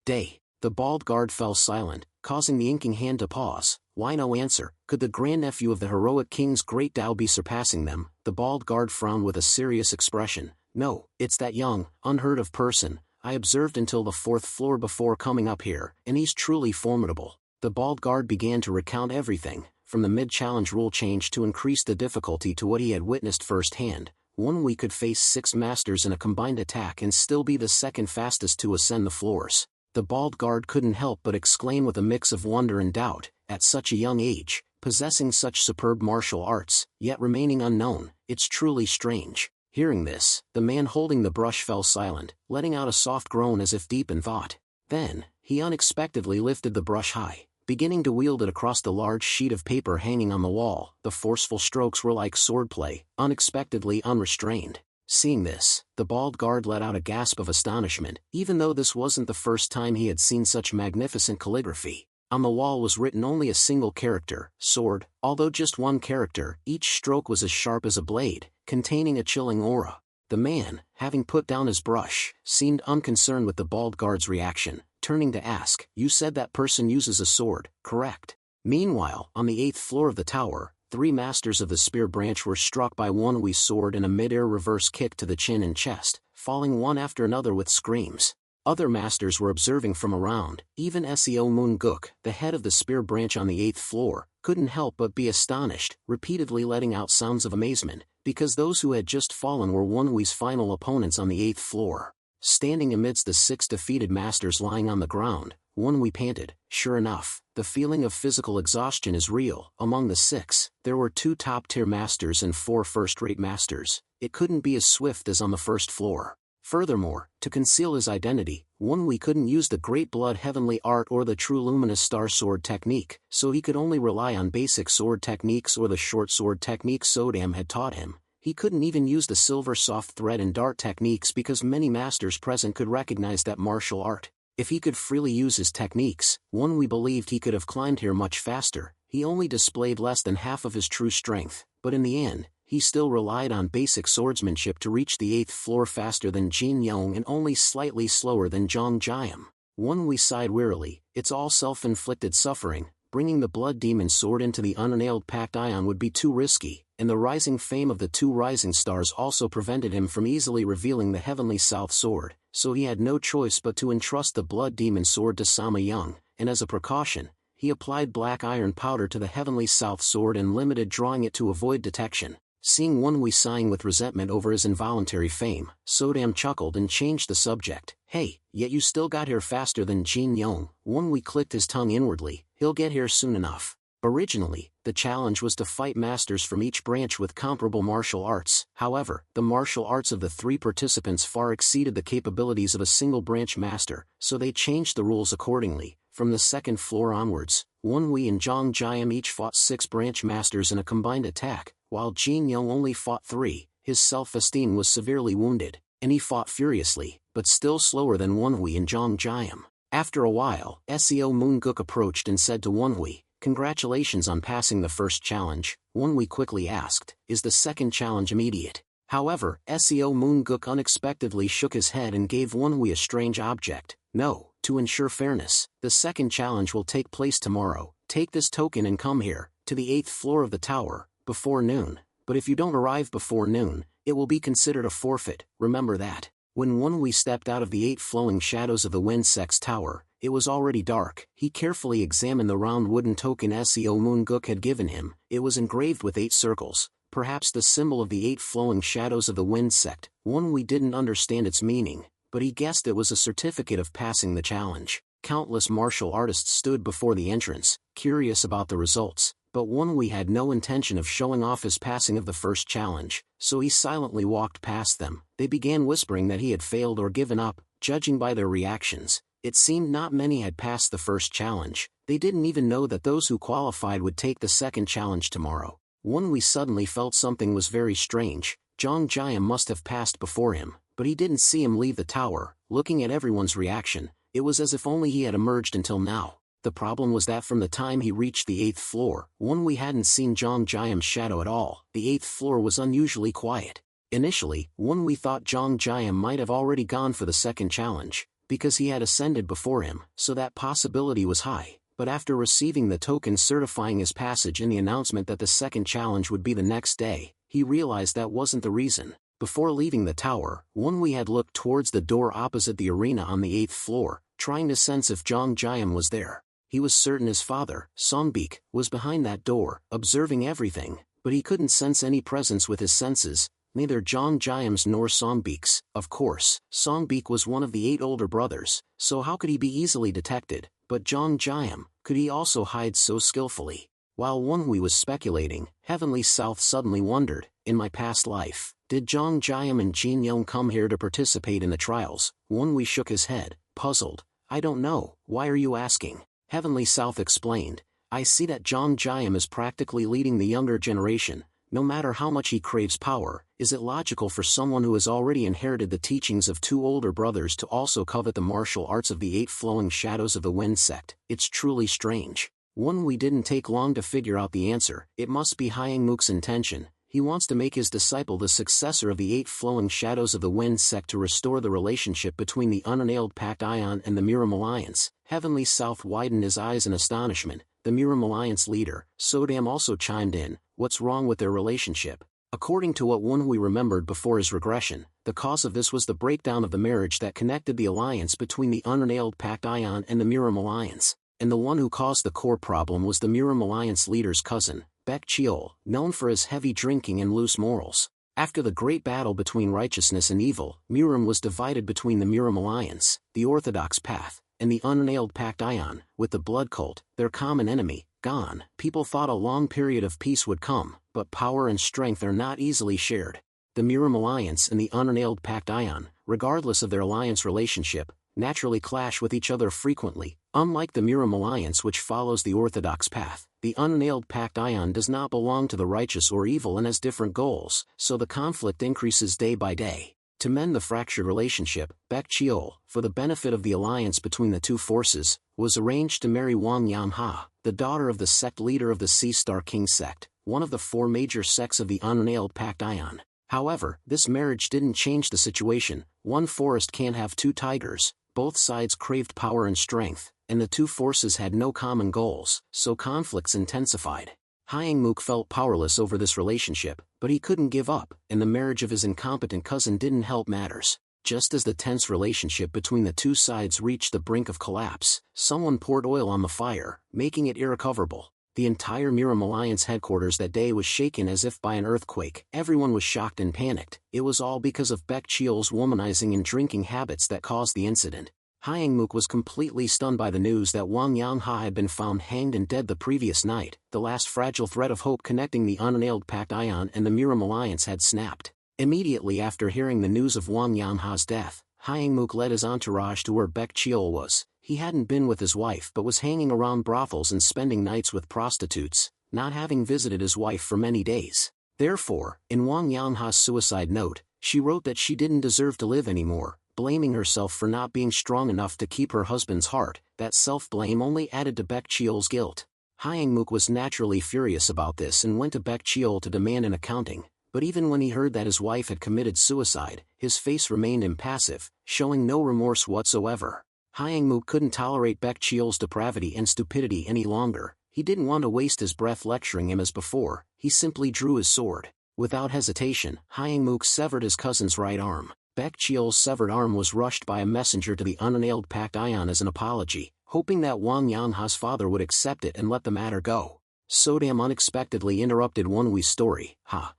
day. The bald guard fell silent, causing the inking hand to pause. Why no answer? Could the grandnephew of the heroic king's great Tao be surpassing them? The bald guard frowned with a serious expression. No, it's that young, unheard of person. I observed until the 4th floor before coming up here, and he's truly formidable. The bald guard began to recount everything, from the mid-challenge rule change to increase the difficulty to what he had witnessed firsthand. One we could face 6 masters in a combined attack and still be the 2nd fastest to ascend the floors. The bald guard couldn't help but exclaim with a mix of wonder and doubt, at such a young age, possessing such superb martial arts, yet remaining unknown, it's truly strange. Hearing this, the man holding the brush fell silent, letting out a soft groan as if deep in thought. Then, he unexpectedly lifted the brush high, beginning to wield it across the large sheet of paper hanging on the wall. The forceful strokes were like swordplay, unexpectedly unrestrained. Seeing this, the bald guard let out a gasp of astonishment, even though this wasn't the first time he had seen such magnificent calligraphy. On the wall was written only a single character, sword, although just one character. Each stroke was as sharp as a blade, containing a chilling aura. The man, having put down his brush, seemed unconcerned with the bald guard's reaction, turning to ask, "You said that person uses a sword, correct?" Meanwhile, on the 8th floor of the tower, 3 masters of the spear branch were struck by one Wii sword and a mid-air reverse kick to the chin and chest, falling one after another with screams. Other masters were observing from around. Even Seo Moon-guk, the head of the spear branch on the 8th floor, couldn't help but be astonished, repeatedly letting out sounds of amazement, because those who had just fallen were one Wii's final opponents on the 8th floor. Standing amidst the 6 defeated masters lying on the ground, one Wii panted. Sure enough, the feeling of physical exhaustion is real. Among the 6, there were 2 top-tier masters and 4 first-rate masters. It couldn't be as swift as on the 1st floor. Furthermore, to conceal his identity, one Wii couldn't use the Great Blood Heavenly Art or the True Luminous Star Sword technique, so he could only rely on basic sword techniques or the short sword techniques Sodam had taught him. He couldn't even use the silver soft thread and dart techniques because many masters present could recognize that martial art. If he could freely use his techniques, one Wii believed he could have climbed here much faster. He only displayed less than half of his true strength, but in the end, he still relied on basic swordsmanship to reach the 8th floor faster than Jin Yong and only slightly slower than Zhang Jiam. One Wii sighed wearily. It's all self-inflicted suffering. Bringing the blood demon sword into the unnailed packed ion would be too risky, and the rising fame of the 2 rising stars also prevented him from easily revealing the heavenly south sword, so he had no choice but to entrust the blood demon sword to Sama Young, and as a precaution, he applied black iron powder to the heavenly south sword and limited drawing it to avoid detection. Seeing one Wii sighing with resentment over his involuntary fame, Sodam chuckled and changed the subject. Hey, yet you still got here faster than Jin Yong. One Wii clicked his tongue inwardly. He'll get here soon enough. Originally, the challenge was to fight masters from each branch with comparable martial arts. However, the martial arts of the 3 participants far exceeded the capabilities of a single branch master, so they changed the rules accordingly. From the 2nd floor onwards, one Wii and Zhang Jiam each fought 6 branch masters in a combined attack, while Jin Young only fought 3. His self-esteem was severely wounded, and he fought furiously, but still slower than one Wii and Zhang Jiam. After a while, Seo Moon-guk approached and said to one Wii, "Congratulations on passing the 1st challenge." One Wii quickly asked, "Is the 2nd challenge immediate?" However, Seo Moon-guk unexpectedly shook his head and gave one Wii a strange object. "No, to ensure fairness, the 2nd challenge will take place tomorrow. Take this token and come here, to the 8th floor of the tower, before noon. But if you don't arrive before noon, it will be considered a forfeit, remember that." When one Wii stepped out of the 8 flowing shadows of the Winsek's tower, it was already dark. He carefully examined the round wooden token Seo Moon-guk had given him. It was engraved with 8 circles, perhaps the symbol of the 8 flowing shadows of the wind sect. One Wii didn't understand its meaning, but he guessed it was a certificate of passing the challenge. Countless martial artists stood before the entrance, curious about the results. but Won-Wee had no intention of showing off his passing of the first challenge, so he silently walked past them. They began whispering that he had failed or given up, judging by their reactions. It seemed not many had passed the first challenge. They didn't even know that those who qualified would take the second challenge tomorrow. Won-Wee suddenly felt something was very strange. Jong Jiam must have passed before him, but he didn't see him leave the tower. Looking at everyone's reaction, it was as if only he had emerged until now. The problem was that from the time he reached the 8th floor, Won-Wee hadn't seen Jong Jiam's shadow at all. The 8th floor was unusually quiet. Initially, Won-Wee thought Jong Jiam might have already gone for the second challenge, because he had ascended before him, so that possibility was high. But after receiving the token certifying his passage and the announcement that the second challenge would be the next day, he realized that wasn't the reason. Before leaving the tower, Won-Wee had looked towards the door opposite the arena on the 8th floor, trying to sense if Jong Jiam was there. He was certain his father, Songbik, was behind that door, observing everything, but he couldn't sense any presence with his senses, neither Jong Jiam's nor Songbik's. Of course, Songbik was one of the 8 older brothers, so how could he be easily detected? But Jong Jiam, could he also hide so skillfully? While Won-Wee was speculating, Heavenly South suddenly wondered, in my past life, did Jong Jiam and Jin Young come here to participate in the trials? Won-Wee shook his head, puzzled. I don't know, why are you asking? Heavenly South explained, I see that Jong Jiam is practically leading the younger generation. No matter how much he craves power, is it logical for someone who has already inherited the teachings of 2 older brothers to also covet the martial arts of the 8 flowing shadows of the wind sect? It's truly strange. Won-Wee didn't take long to figure out the answer. It must be Hyangmook's intention. He wants to make his disciple the successor of the 8 flowing shadows of the wind sect to restore the relationship between the unanaled Pact Ion and the Miram Alliance. Heavenly South widened his eyes in astonishment. The Miram Alliance leader, Sodam, also chimed in. What's wrong with their relationship? According to what Won-Wee remembered before his regression, the cause of this was the breakdown of the marriage that connected the alliance between the unanaled Pact Ion and the Miram Alliance. And the one who caused the core problem was the Miram Alliance leader's cousin, Baek Cheol, known for his heavy drinking and loose morals. After the great battle between righteousness and evil, Miram was divided between the Miram Alliance, the Orthodox path, and the unanaled Pact Ion, with the blood cult, their common enemy, gone. People thought a long period of peace would come, but power and strength are not easily shared. The Miram Alliance and the unanaled Pact Ion, regardless of their alliance relationship, naturally clash with each other frequently. Unlike the Miram Alliance, which follows the orthodox path, the unanaled Pact Ion does not belong to the righteous or evil and has different goals, so the conflict increases day by day. To mend the fractured relationship, Baek Cheol, for the benefit of the alliance between the two forces, was arranged to marry Wang Yan-ha, the daughter of the sect leader of the Sea Star King sect, one of the 4 major sects of the unanaled Pact Ion. However, this marriage didn't change the situation. One forest can't have 2 tigers. Both sides craved power and strength, and the 2 forces had no common goals, so conflicts intensified. Hyangmook felt powerless over this relationship, but he couldn't give up, and the marriage of his incompetent cousin didn't help matters. Just as the tense relationship between the 2 sides reached the brink of collapse, someone poured oil on the fire, making it irrecoverable. The entire Miram Alliance headquarters that day was shaken as if by an earthquake. Everyone was shocked and panicked. It was all because of Baek Cheol's womanizing and drinking habits that caused the incident. Hyangmook was completely stunned by the news that Wang Yang-ha had been found hanged and dead the previous night. The last fragile thread of hope connecting the unanaled Pact Ion and the Miram Alliance had snapped. Immediately after hearing the news of Wang Yang-ha's death, Hyangmook led his entourage to where Baek Cheol was. He hadn't been with his wife but was hanging around brothels and spending nights with prostitutes, not having visited his wife for many days. Therefore, in Wang Yang-ha's suicide note, she wrote that she didn't deserve to live anymore, blaming herself for not being strong enough to keep her husband's heart. That self-blame only added to Baek Cheol's guilt. Hyangmook was naturally furious about this and went to Baek Cheol to demand an accounting, but even when he heard that his wife had committed suicide, his face remained impassive, showing no remorse whatsoever. Hyangmook couldn't tolerate Baek Cheol's depravity and stupidity any longer. He didn't want to waste his breath lecturing him as before. He simply drew his sword. Without hesitation, Hyangmook severed his cousin's right arm. Baek Cheol's severed arm was rushed by a messenger to the unanaled Pact Ion as an apology, hoping that Wang Yang-ha's father would accept it and let the matter go. Sodam unexpectedly interrupted Won-Wee's story.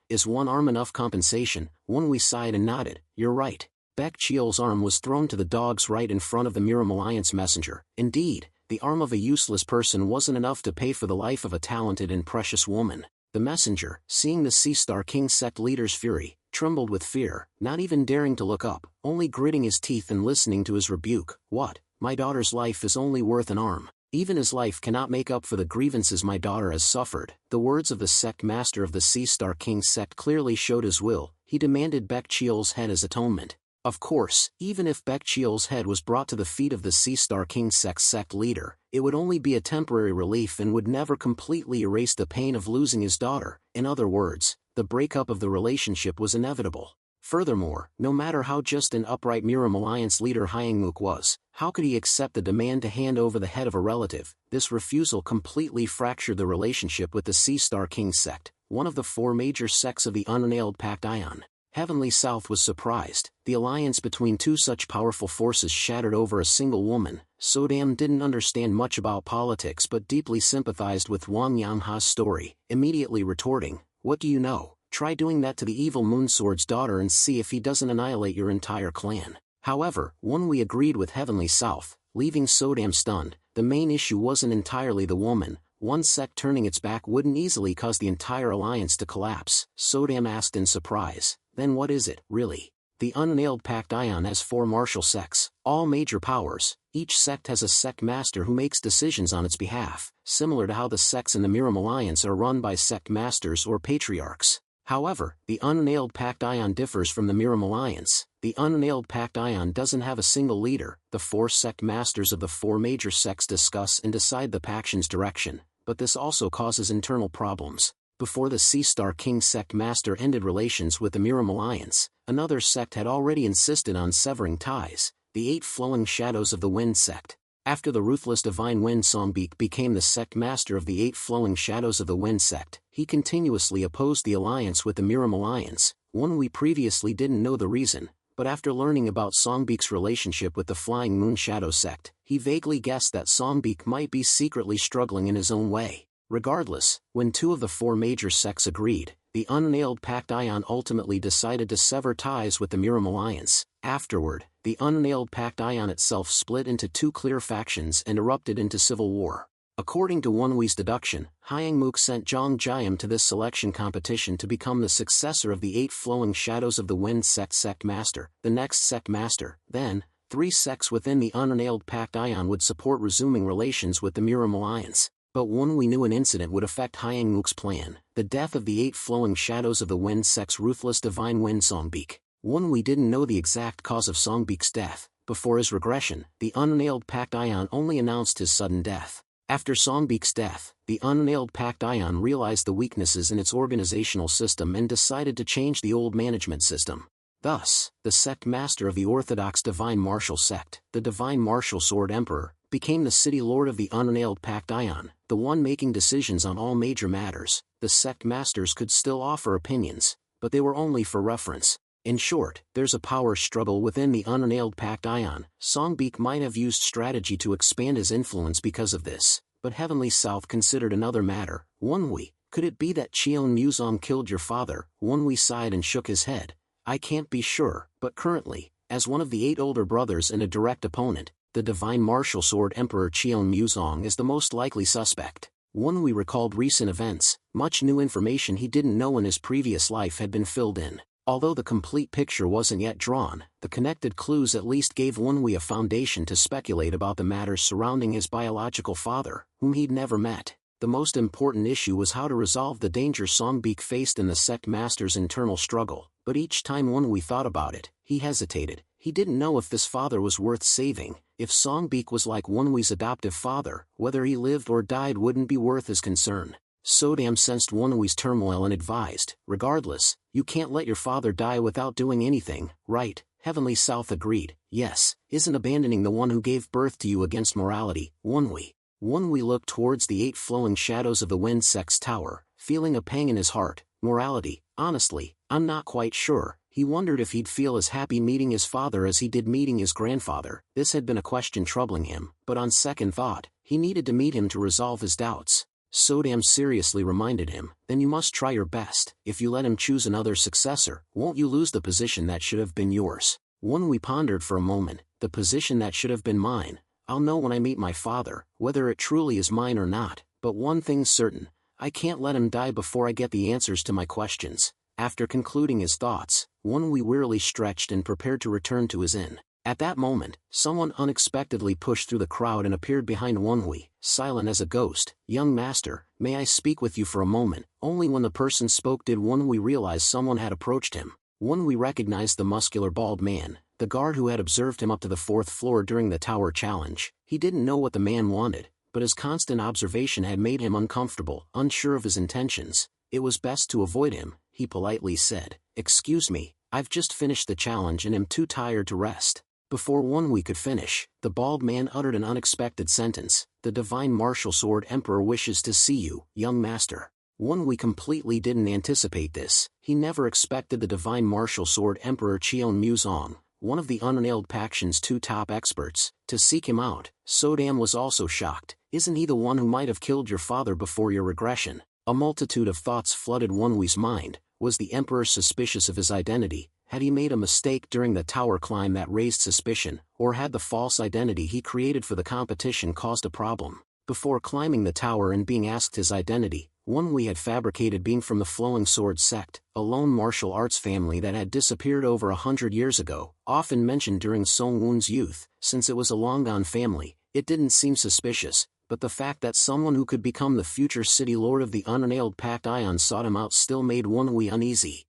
Is 1 arm enough compensation? Won-Wee sighed and nodded. You're right. Baek Cheol's arm was thrown to the dogs right in front of the Miram Alliance messenger. Indeed, the arm of a useless person wasn't enough to pay for the life of a talented and precious woman. The messenger, seeing the Sea Star King sect leader's fury, trembled with fear, not even daring to look up, only gritting his teeth and listening to his rebuke. What? My daughter's life is only worth an arm. Even his life cannot make up for the grievances my daughter has suffered. The words of the sect master of the Sea Star King sect clearly showed his will. He demanded Baek Cheol's head as atonement. Of course, even if Baek Cheol's head was brought to the feet of the Sea Star King sect leader, it would only be a temporary relief and would never completely erase the pain of losing his daughter. In other words, the breakup of the relationship was inevitable. Furthermore, no matter how just and upright Miram Alliance leader Hyangmook was, how could he accept the demand to hand over the head of a relative? This refusal completely fractured the relationship with the Sea Star King sect, one of the 4 major sects of the unnailed Pact Ion. Heavenly South was surprised. The alliance between 2 such powerful forces shattered over a single woman. Sodam didn't understand much about politics but deeply sympathized with Wang Yangha's story, immediately retorting, "What do you know? Try doing that to the evil Moonsword's daughter and see if he doesn't annihilate your entire clan." However, we agreed with Heavenly South, leaving Sodam stunned. The main issue wasn't entirely the woman. One sect turning its back wouldn't easily cause the entire alliance to collapse. Sodam asked in surprise, "Then what is it, really?" The unnailed Pact Ion has 4 martial sects, all major powers. Each sect has a sect master who makes decisions on its behalf, similar to how the sects in the Miram Alliance are run by sect masters or patriarchs. However, the unnailed Pact Ion differs from the Miram Alliance. The unnailed Pact Ion doesn't have a single leader. The 4 sect masters of the 4 major sects discuss and decide the Paction's direction, but this also causes internal problems. Before the Sea Star King sect master ended relations with the Miram Alliance, another sect had already insisted on severing ties, the 8 Flowing Shadows of the Wind sect. After the ruthless Divine Wind Songbeek became the sect master of the 8 Flowing Shadows of the Wind sect, he continuously opposed the alliance with the Miram Alliance. We previously didn't know the reason, but after learning about Songbeek's relationship with the Flying Moon Shadow sect, he vaguely guessed that Songbeek might be secretly struggling in his own way. Regardless, when 2 of the 4 major sects agreed, the unnailed Pact Ion ultimately decided to sever ties with the Miram Alliance. Afterward, the unnailed Pact Ion itself split into 2 clear factions and erupted into civil war. According to Wonwee's deduction, Hyangmook sent Zhang Jiam to this selection competition to become the successor of the 8 Flowing Shadows of the Wind sect master. The next sect master, then, 3 sects within the unnailed Pact Ion would support resuming relations with the Miram Alliance. But Wonwee knew an incident would affect Hyangmook's plan: the death of the 8 Flowing Shadows of the Wind sect's ruthless Divine Wind Songbeek. Wonwee didn't know the exact cause of Songbeek's death. Before his regression, the unnailed Pact Ion only announced his sudden death. After Songbeek's death, the unnailed Pact Ion realized the weaknesses in its organizational system and decided to change the old management system. Thus, the sect master of the orthodox Divine Martial sect, the Divine Martial Sword Emperor, became the city lord of the unnailed Pact Ion, the one making decisions on all major matters. The sect masters could still offer opinions, but they were only for reference. In short, there's a power struggle within the unnailed Pact Ion. Songbeek might have used strategy to expand his influence because of this, but Heavenly South considered another matter. Wonwee, could it be that Cheon Muzong killed your father? Wonwee sighed and shook his head. I can't be sure, but currently, as one of the 8 older brothers and a direct opponent, the Divine Martial Sword Emperor Cheon Muzong is the most likely suspect. Wonwee recalled recent events. Much new information he didn't know in his previous life had been filled in. Although the complete picture wasn't yet drawn, the connected clues at least gave Wonwee a foundation to speculate about the matters surrounding his biological father, whom he'd never met. The most important issue was how to resolve the danger Songbeek faced in the sect master's internal struggle, but each time Wonwee thought about it, he hesitated. He didn't know if this father was worth saving. If Songbeek was like Wonwee's adoptive father, whether he lived or died wouldn't be worth his concern. Sodam sensed Wonwee's turmoil and advised, regardless, you can't let your father die without doing anything, right? Heavenly South agreed, yes, isn't abandoning the one who gave birth to you against morality, Wonwee. Wonwee looked towards the 8 Flowing Shadows of the Wind sect's tower, feeling a pang in his heart. Morality, honestly, I'm not quite sure. He wondered if he'd feel as happy meeting his father as he did meeting his grandfather. This had been a question troubling him, but on second thought, he needed to meet him to resolve his doubts. Sodam seriously reminded him, then you must try your best. If you let him choose another successor, won't you lose the position that should have been yours? Wonwee pondered for a moment. The position that should have been mine. I'll know when I meet my father, whether it truly is mine or not, but one thing's certain, I can't let him die before I get the answers to my questions." After concluding his thoughts, Won-wi wearily stretched and prepared to return to his inn. At that moment, someone unexpectedly pushed through the crowd and appeared behind Won-wi, silent as a ghost. "Young master, may I speak with you for a moment?" Only when the person spoke did Won-wi realize someone had approached him. Won-wi recognized the muscular bald man, the guard who had observed him up to the 4th floor during the tower challenge. He didn't know what the man wanted, but his constant observation had made him uncomfortable, unsure of his intentions. It was best to avoid him, he politely said. "Excuse me, I've just finished the challenge and am too tired to rest." Before Won-wi could finish, the bald man uttered an unexpected sentence. "The Divine Martial Sword Emperor wishes to see you, young master." Won-wi completely didn't anticipate this. He never expected the Divine Martial Sword Emperor Cheon Muzong, one of the Unnailed Faction's 2 top experts, to seek him out. Sodam was also shocked. "Isn't he the one who might have killed your father before your regression?" A multitude of thoughts flooded Won-wi's mind. Was the Emperor suspicious of his identity? Had he made a mistake during the tower climb that raised suspicion, or had the false identity he created for the competition caused a problem? Before climbing the tower and being asked his identity, Won-wi had fabricated being from the Flowing Sword sect, a lone martial arts family that had disappeared over 100 years ago, often mentioned during Song-won's youth. Since it was a long-gone family, it didn't seem suspicious, but the fact that someone who could become the future city lord of the Unnailed Pact Ion sought him out still made Won-wi uneasy.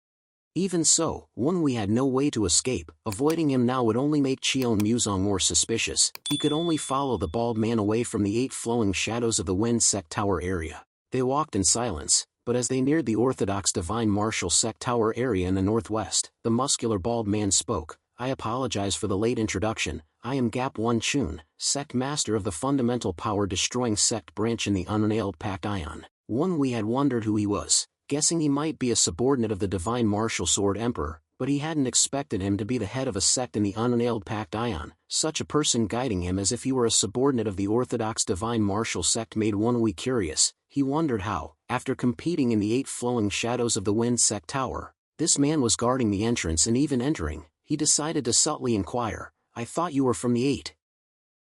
Even so, Won-wi had no way to escape. Avoiding him now would only make Cheon Muzong more suspicious. He could only follow the bald man away from the 8 flowing shadows of the Wind Sect Tower area. They walked in silence, but as they neared the Orthodox Divine Martial Sect Tower area in the northwest, the muscular bald man spoke. "I apologize for the late introduction. I am Gap Won-chun, sect master of the fundamental power-destroying sect branch in the Unnailed Pact Ion." Won-wi had wondered who he was, guessing he might be a subordinate of the Divine Martial Sword Emperor, but he hadn't expected him to be the head of a sect in the Unnailed Pact Ion. Such a person guiding him as if he were a subordinate of the Orthodox Divine Martial Sect made Won-wi curious. He wondered how, after competing in the 8 flowing shadows of the Wind Sect Tower, this man was guarding the entrance and even entering. He decided to subtly inquire, "I thought you were from the 8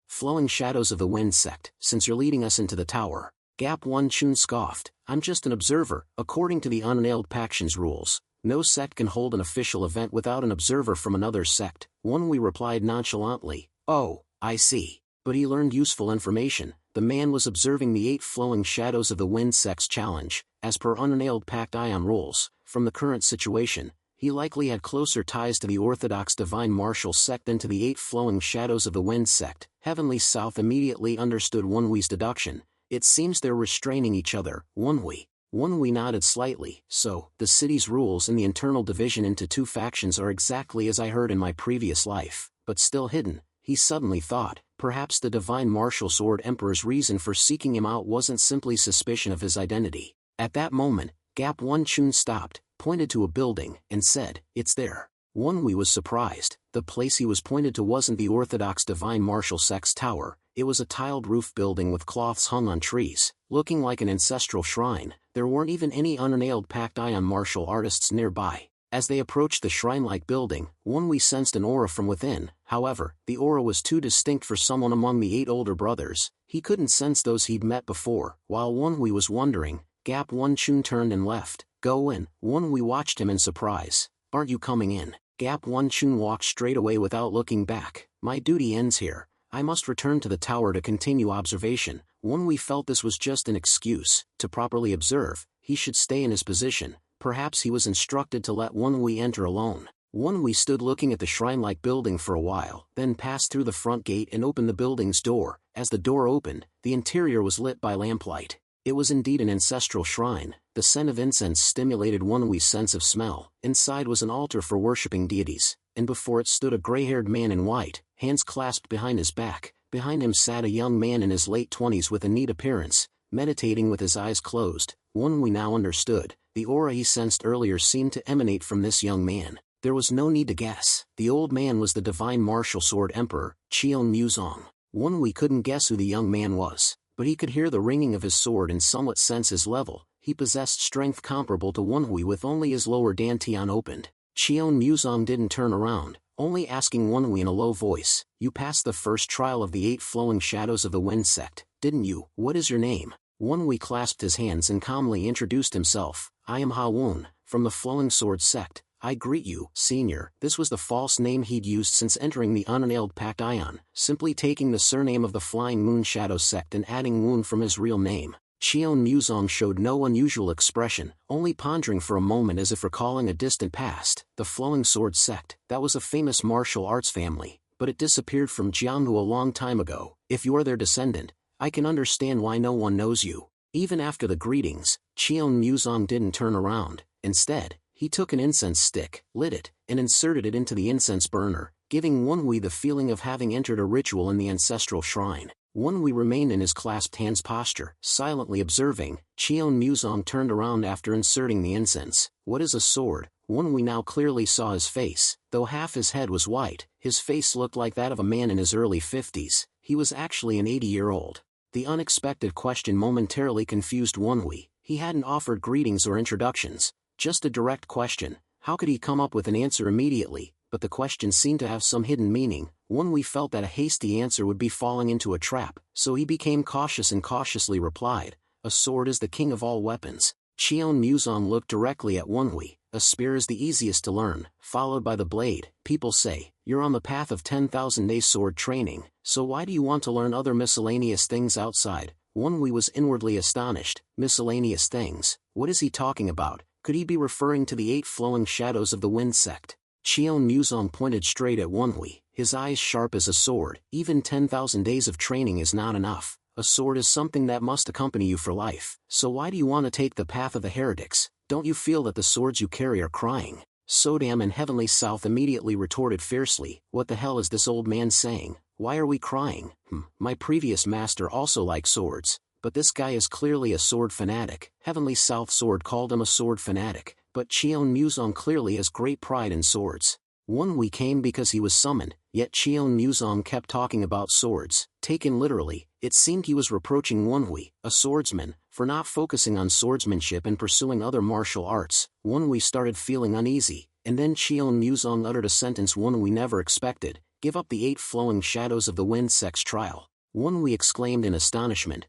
flowing shadows of the Wind Sect, since you're leading us into the tower." Gap Won-chun scoffed, "I'm just an observer. According to the Unnailed Faction's rules, no sect can hold an official event without an observer from another sect." Won-wi replied nonchalantly, "Oh, I see." But he learned useful information. The man was observing the 8 flowing shadows of the Wind Sect's challenge, as per Unnailed Pact Ion rules. From the current situation, he likely had closer ties to the Orthodox Divine Martial Sect than to the 8 flowing shadows of the Wind Sect. Heavenly South immediately understood Won-wi's deduction. "It seems they're restraining each other, Won-wi." Won-wi nodded slightly. "So, the city's rules and the internal division into 2 factions are exactly as I heard in my previous life, but still hidden." He suddenly thought, perhaps the Divine Martial Sword Emperor's reason for seeking him out wasn't simply suspicion of his identity. At that moment, Gap Won-chun stopped, pointed to a building, and said, "It's there." Won-wi was surprised. The place he was pointed to wasn't the Orthodox Divine Martial Sect's tower. It was a tiled roof building with cloths hung on trees, looking like an ancestral shrine. There weren't even any Unnailed Pact Ion martial artists nearby. As they approached the shrine-like building, Won-wi sensed an aura from within. However, the aura was too distinct for someone among the 8 older brothers. He couldn't sense those he'd met before. While Won-wi was wondering, Gap Won-chun turned and left. "Go in." Won-wi watched him in surprise. "Aren't you coming in?" Gap Won-chun walked straight away without looking back. "My duty ends here. I must return to the tower to continue observation." Won-wi felt this was just an excuse. To properly observe, he should stay in his position. Perhaps he was instructed to let Won-wi enter alone. Won-wi stood looking at the shrine-like building for a while, then passed through the front gate and opened the building's door. As the door opened, the interior was lit by lamplight. It was indeed an ancestral shrine. The scent of incense stimulated Won-wi's sense of smell. Inside was an altar for worshipping deities, and before it stood a gray-haired man in white, hands clasped behind his back. Behind him sat a young man in his late 20s with a neat appearance, meditating with his eyes closed. Won-wi now understood. The aura he sensed earlier seemed to emanate from this young man. There was no need to guess. The old man was the Divine Martial Sword Emperor, Cheon Muzong. Won-wi couldn't guess who the young man was, but he could hear the ringing of his sword and somewhat sense his level. He possessed strength comparable to Won-wi with only his lower dantian opened. Cheon Muzong didn't turn around, only asking Wonwi in a low voice, "You passed the first trial of the 8 flowing shadows of the wind sect, didn't you? What is your name?" Wonwi clasped his hands and calmly introduced himself. "I am Ha-Won, from the Flowing Sword sect. I greet you, senior." This was the false name he'd used since entering the unannailed Pact Ion, simply taking the surname of the Flying Moon Shadow sect and adding Woon from his real name. Cheon Muzong showed no unusual expression, only pondering for a moment as if recalling a distant past. The Flowing Sword sect, that was a famous martial arts family, but it disappeared from Jianghu a long time ago. If you are their descendant, I can understand why no one knows you. Even after the greetings, Cheon Muzong didn't turn around. Instead, he took an incense stick, lit it, and inserted it into the incense burner, giving Wonwi the feeling of having entered a ritual in the ancestral shrine. Wonwi remained in his clasped hands posture, silently observing. Cheon Muzong turned around after inserting the incense. "What is a sword?" Wonwi now clearly saw his face. Though half his head was white, his face looked like that of a man in his early 50s. He was actually an 80-year-old. The unexpected question momentarily confused Wonwi. He hadn't offered greetings or introductions, just a direct question. How could he come up with an answer immediately? But the question seemed to have some hidden meaning. Wonwi felt that a hasty answer would be falling into a trap, so he became cautious and cautiously replied, "A sword is the king of all weapons." Cheon Muzong looked directly at Wonwi. "A spear is the easiest to learn, followed by the blade. People say, you're on the path of 10,000 days sword training, so why do you want to learn other miscellaneous things outside?" Wonwi was inwardly astonished. Miscellaneous things? What is he talking about? Could he be referring to the 8 flowing shadows of the wind sect? Cheon Muzong pointed straight at Wonwi, his eyes sharp as a sword. "Even 10,000 days of training is not enough. A sword is something that must accompany you for life. So why do you want to take the path of the heretics? Don't you feel that the swords you carry are crying?" Sodam and Heavenly South immediately retorted fiercely, "What the hell is this old man saying? Why are we crying? My previous master also liked swords, but this guy is clearly a sword fanatic." Heavenly South Sword called him a sword fanatic, but Cheon Muzong clearly has great pride in swords. Wonwi came because he was summoned, yet Cheon Muzong kept talking about swords. Taken literally, it seemed he was reproaching Wonwi, a swordsman, for not focusing on swordsmanship and pursuing other martial arts. Wonwi started feeling uneasy, and then Cheon Muzong uttered a sentence Wonwi never expected: "Give up the 8 flowing shadows of the wind sect's trial." Wonwi exclaimed in astonishment,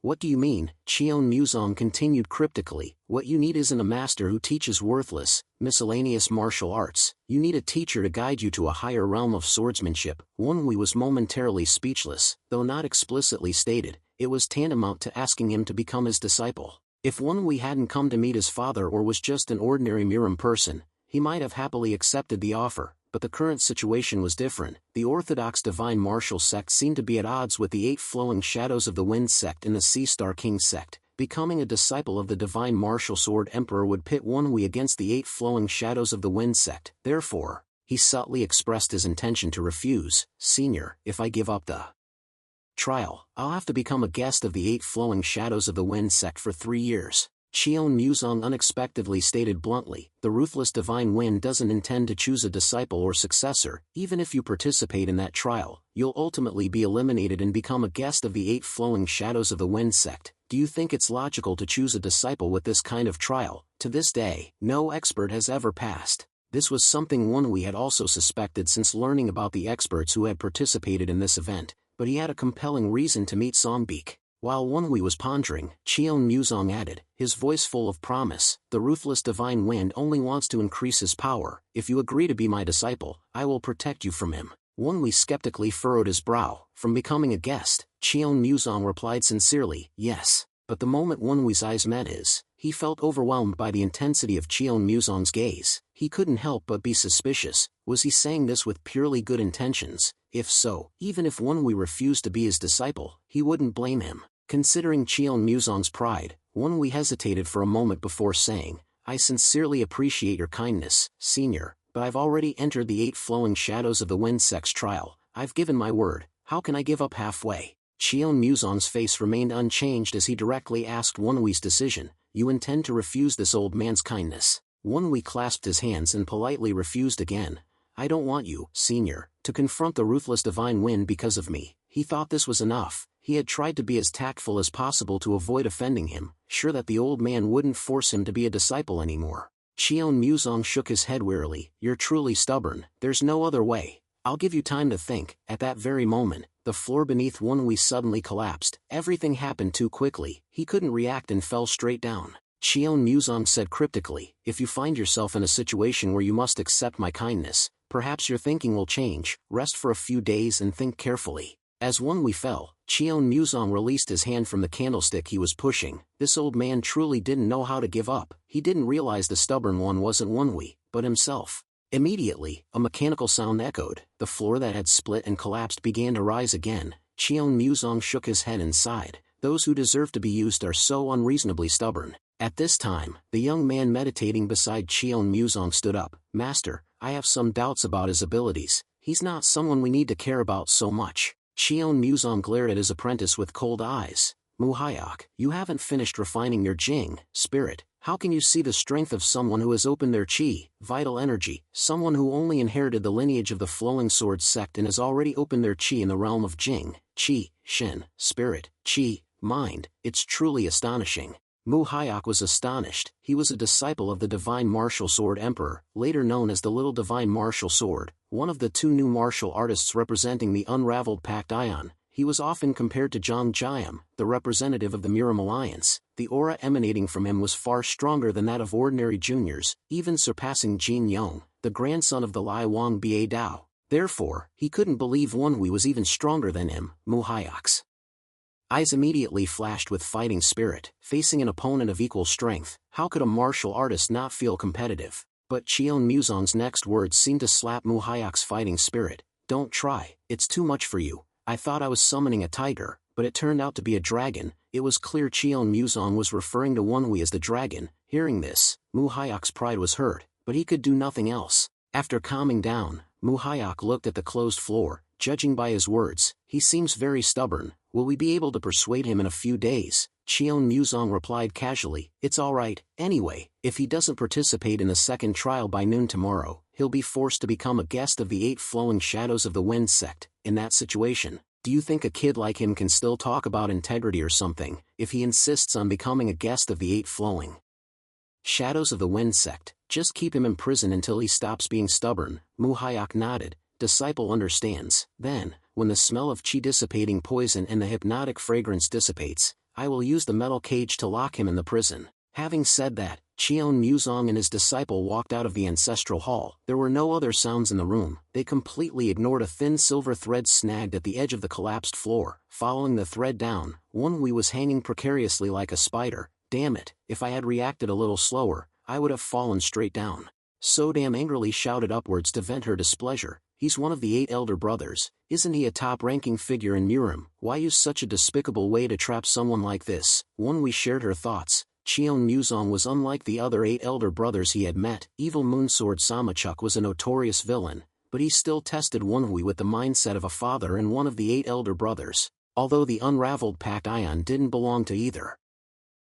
What do you mean?" Cheon Muzong continued cryptically, "What you need isn't a master who teaches worthless, miscellaneous martial arts. You need a teacher to guide you to a higher realm of swordsmanship." Wonwi was momentarily speechless. Though not explicitly stated, it was tantamount to asking him to become his disciple. If Wonwi hadn't come to meet his father or was just an ordinary Miram person, he might have happily accepted the offer. But the current situation was different. The orthodox divine martial sect seemed to be at odds with the 8 flowing shadows of the wind sect and the Sea Star King sect. Becoming a disciple of the divine martial sword emperor would pit Wonwi against the 8 flowing shadows of the wind sect. Therefore, he subtly expressed his intention to refuse. "Senior, if I give up the trial, I'll have to become a guest of the 8 flowing shadows of the wind sect for 3 years. Cheon Muzong unexpectedly stated bluntly, "The ruthless divine wind doesn't intend to choose a disciple or successor. Even if you participate in that trial, you'll ultimately be eliminated and become a guest of the 8 flowing shadows of the wind sect. Do you think it's logical to choose a disciple with this kind of trial? To this day, no expert has ever passed." This was something Wonwi had also suspected since learning about the experts who had participated in this event, but he had a compelling reason to meet Songbeek. While Wonwi was pondering, Cheon Muzong added, his voice full of promise, "The ruthless divine wind only wants to increase his power. If you agree to be my disciple, I will protect you from him." Wonwi skeptically furrowed his brow. From becoming a guest, Cheon Muzong replied sincerely, "Yes." But the moment Wonwi's eyes met his, he felt overwhelmed by the intensity of Cheon Muzong's gaze. He couldn't help but be suspicious. Was he saying this with purely good intentions? If so, even if Wonwi refused to be his disciple, he wouldn't blame him. Considering Cheon Muzong's pride, Wonwi hesitated for a moment before saying, "I sincerely appreciate your kindness, senior, but I've already entered the 8 flowing shadows of the wind sect's trial. I've given my word. How can I give up halfway?" Cheon Muzong's face remained unchanged as he directly asked Wonwi's decision, "You intend to refuse this old man's kindness?" Wonwi clasped his hands and politely refused again. "I don't want you, senior, to confront the ruthless divine wind because of me." He thought this was enough. He had tried to be as tactful as possible to avoid offending him, sure that the old man wouldn't force him to be a disciple anymore. Cheon Muzong shook his head wearily. You're truly stubborn, there's no other way. I'll give you time to think. At that very moment, the floor beneath Wonwee suddenly collapsed. Everything happened too quickly, he couldn't react and fell straight down. Cheon Muzong said cryptically, if you find yourself in a situation where you must accept my kindness, perhaps your thinking will change, rest for a few days and think carefully. As Wonwee fell, Cheon Muzong released his hand from the candlestick he was pushing. This old man truly didn't know how to give up. He didn't realize the stubborn one wasn't Wonwee, but himself. Immediately, a mechanical sound echoed. The floor that had split and collapsed began to rise again. Cheon Muzong shook his head and sighed. Those who deserve to be used are so unreasonably stubborn. At this time, the young man meditating beside Cheon Muzong stood up. Master, I have some doubts about his abilities. He's not someone we need to care about so much. Cheon Muzong glared at his apprentice with cold eyes. Muhayak, you haven't finished refining your Jing, spirit. How can you see the strength of someone who has opened their Qi, vital energy, someone who only inherited the lineage of the Flowing Sword sect and has already opened their Qi in the realm of Jing, Qi, Shen, spirit, Qi, mind? It's truly astonishing. Muhayak was astonished. He was a disciple of the Divine Martial Sword Emperor, later known as the Little Divine Martial Sword, one of the two new martial artists representing the unraveled Pact Ion. He was often compared to Zhang Jiam, the representative of the Miram Alliance. The aura emanating from him was far stronger than that of ordinary juniors, even surpassing Jin Yong, the grandson of the Lai Wang Ba Dao. Therefore, he couldn't believe Wonwee was even stronger than him. Muhayak's eyes immediately flashed with fighting spirit. Facing an opponent of equal strength, how could a martial artist not feel competitive? But Cheon Muzong's next words seemed to slap Muhayak's fighting spirit. Don't try, it's too much for you. I thought I was summoning a tiger, but it turned out to be a dragon. It was clear Cheon Muzong was referring to Wonwee as the dragon. Hearing this, Muhayak's pride was hurt, but he could do nothing else. After calming down, Muhayak looked at the closed floor. Judging by his words, he seems very stubborn. Will we be able to persuade him in a few days? Cheon Muzong replied casually, it's alright. Anyway, if he doesn't participate in the second trial by noon tomorrow, he'll be forced to become a guest of the 8 Flowing Shadows of the Wind sect. In that situation, do you think a kid like him can still talk about integrity or something, if he insists on becoming a guest of the 8 Flowing Shadows of the Wind sect? Just keep him in prison until he stops being stubborn. Muhayak nodded. Disciple understands. Then, when the smell of Qi dissipating poison and the hypnotic fragrance dissipates, I will use the metal cage to lock him in the prison. Having said that, Cheon Muzong and his disciple walked out of the ancestral hall. There were no other sounds in the room. They completely ignored a thin silver thread snagged at the edge of the collapsed floor. Following the thread down, Wonwee was hanging precariously like a spider. Damn it, if I had reacted a little slower, I would have fallen straight down. Sodam angrily shouted upwards to vent her displeasure. He's one of the 8 elder brothers. Isn't he a top-ranking figure in Miram? Why use such a despicable way to trap someone like this? Wonwee shared her thoughts. Cheon Muzong was unlike the other 8 elder brothers he had met. Evil Moonsword Samachuk was a notorious villain, but he still tested Wonwee with the mindset of a father and one of the 8 elder brothers, although the unraveled Pact Ion didn't belong to either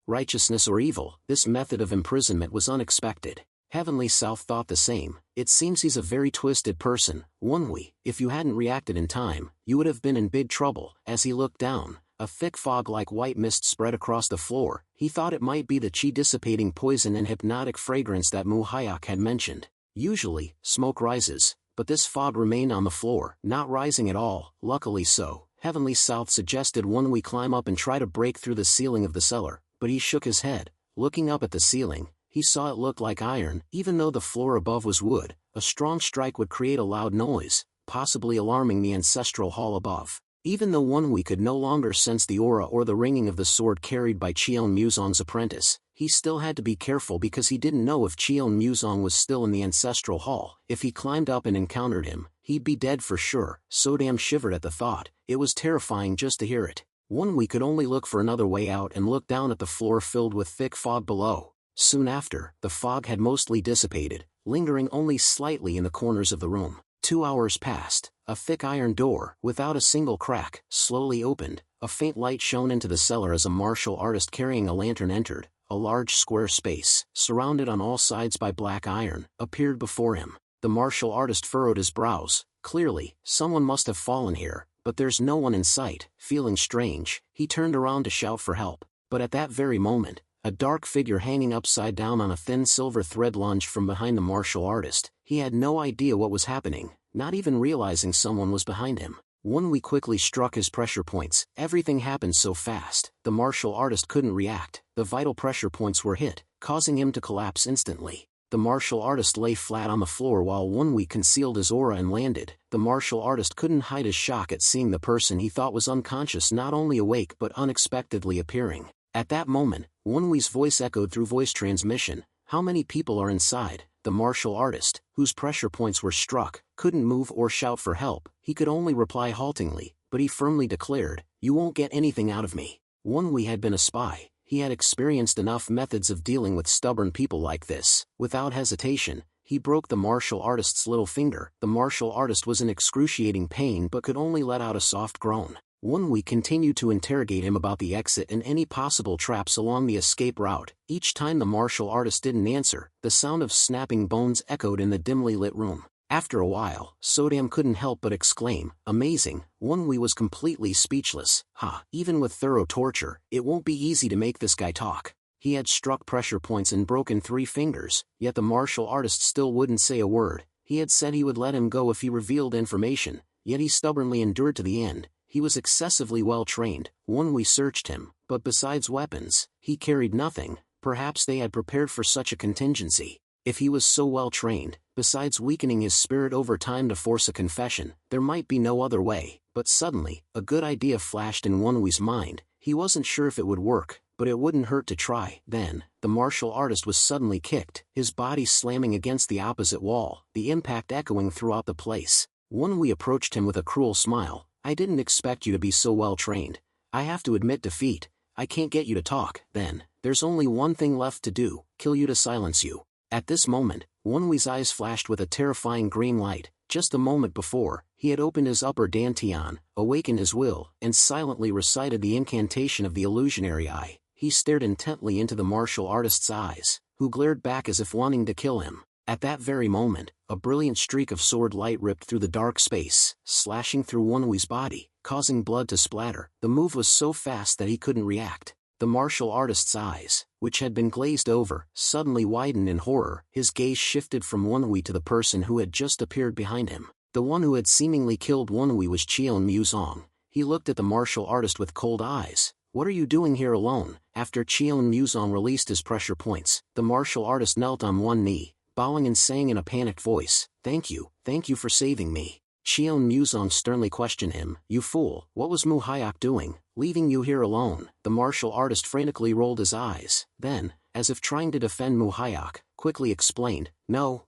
righteousness or evil. This method of imprisonment was unexpected. Heavenly South thought the same. It seems he's a very twisted person. Wonwee, if you hadn't reacted in time, you would have been in big trouble. As he looked down, a thick fog like white mist spread across the floor. He thought it might be the Qi dissipating poison and hypnotic fragrance that Muhayak had mentioned. Usually, smoke rises, but this fog remained on the floor, not rising at all. Luckily so. Heavenly South suggested Wonwee climb up and try to break through the ceiling of the cellar, but he shook his head. Looking up at the ceiling, he saw it looked like iron. Even though the floor above was wood, a strong strike would create a loud noise, possibly alarming the ancestral hall above. Even though Wonwee could no longer sense the aura or the ringing of the sword carried by Cheon Muzong's apprentice, he still had to be careful because he didn't know if Cheon Muzong was still in the ancestral hall. If he climbed up and encountered him, he'd be dead for sure. Sodam shivered at the thought. It was terrifying just to hear it. Wonwee could only look for another way out and look down at the floor filled with thick fog below. Soon after, the fog had mostly dissipated, lingering only slightly in the corners of the room. 2 hours passed. A thick iron door, without a single crack, slowly opened. A faint light shone into the cellar as a martial artist carrying a lantern entered. A large square space, surrounded on all sides by black iron, appeared before him. The martial artist furrowed his brows. Clearly, someone must have fallen here, but there's no one in sight. Feeling strange, he turned around to shout for help. But at that very moment, A dark figure hanging upside down on a thin silver thread lunged from behind the martial artist. He had no idea what was happening, not even realizing someone was behind him. Won-wee quickly struck his pressure points. Everything happened so fast, the martial artist couldn't react. The vital pressure points were hit, causing him to collapse instantly. The martial artist lay flat on the floor while Won-wee concealed his aura and landed. The martial artist couldn't hide his shock at seeing the person he thought was unconscious not only awake but unexpectedly appearing. At that moment, Won-wee's voice echoed through voice transmission. "How many people are inside?" The martial artist, whose pressure points were struck, couldn't move or shout for help. He could only reply haltingly, but he firmly declared, "You won't get anything out of me." Won-wee had been a spy. He had experienced enough methods of dealing with stubborn people like this. Without hesitation, he broke the martial artist's little finger. The martial artist was in excruciating pain but could only let out a soft groan. Won-wee continued to interrogate him about the exit and any possible traps along the escape route. Each time the martial artist didn't answer, the sound of snapping bones echoed in the dimly lit room. After a while, Sodam couldn't help but exclaim, "Amazing." Won-wee was completely speechless. Even with thorough torture, it won't be easy to make this guy talk. He had struck pressure points and broken 3 fingers, yet the martial artist still wouldn't say a word. He had said he would let him go if he revealed information, yet he stubbornly endured to the end. He was excessively well trained. Won-wee searched him, but besides weapons, he carried nothing. Perhaps they had prepared for such a contingency. If he was so well trained, besides weakening his spirit over time to force a confession, there might be no other way. But suddenly, a good idea flashed in Won-wee's mind. He wasn't sure if it would work, but it wouldn't hurt to try. Then, the martial artist was suddenly kicked, his body slamming against the opposite wall, the impact echoing throughout the place. Won-wee approached him with a cruel smile. "I didn't expect you to be so well trained. I have to admit defeat. I can't get you to talk." "Then, there's only one thing left to do, kill you to silence you." At this moment, Won-wee's eyes flashed with a terrifying green light. Just a moment before, he had opened his upper dantian, awakened his will, and silently recited the incantation of the illusionary eye. He stared intently into the martial artist's eyes, who glared back as if wanting to kill him. At that very moment, a brilliant streak of sword light ripped through the dark space, slashing through Won-wee's body, causing blood to splatter. The move was so fast that he couldn't react. The martial artist's eyes, which had been glazed over, suddenly widened in horror. His gaze shifted from Won-wee to the person who had just appeared behind him. The one who had seemingly killed Won-wee was Cheon-mu-song. He looked at the martial artist with cold eyes. "What are you doing here alone?" After Cheon-mu-song released his pressure points, the martial artist knelt on one knee, bowing and saying in a panicked voice, thank you for saving me." Cheon-mu-song sternly questioned him, "You fool, what was Mu-hyuk doing, leaving you here alone?" The martial artist frantically rolled his eyes, then, as if trying to defend Mu-hyuk, quickly explained, No,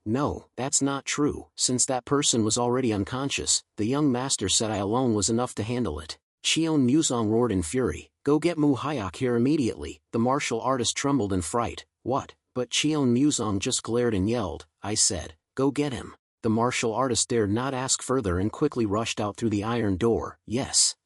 that's not true. Since that person was already unconscious, the young master said I alone was enough to handle it." Cheon-mu-song roared in fury, "Go get Mu-hyuk here immediately." The martial artist trembled in fright. "What?" But Cheon-mu-song just glared and yelled, "I said, go get him." The martial artist dared not ask further and quickly rushed out through the iron door. Yes,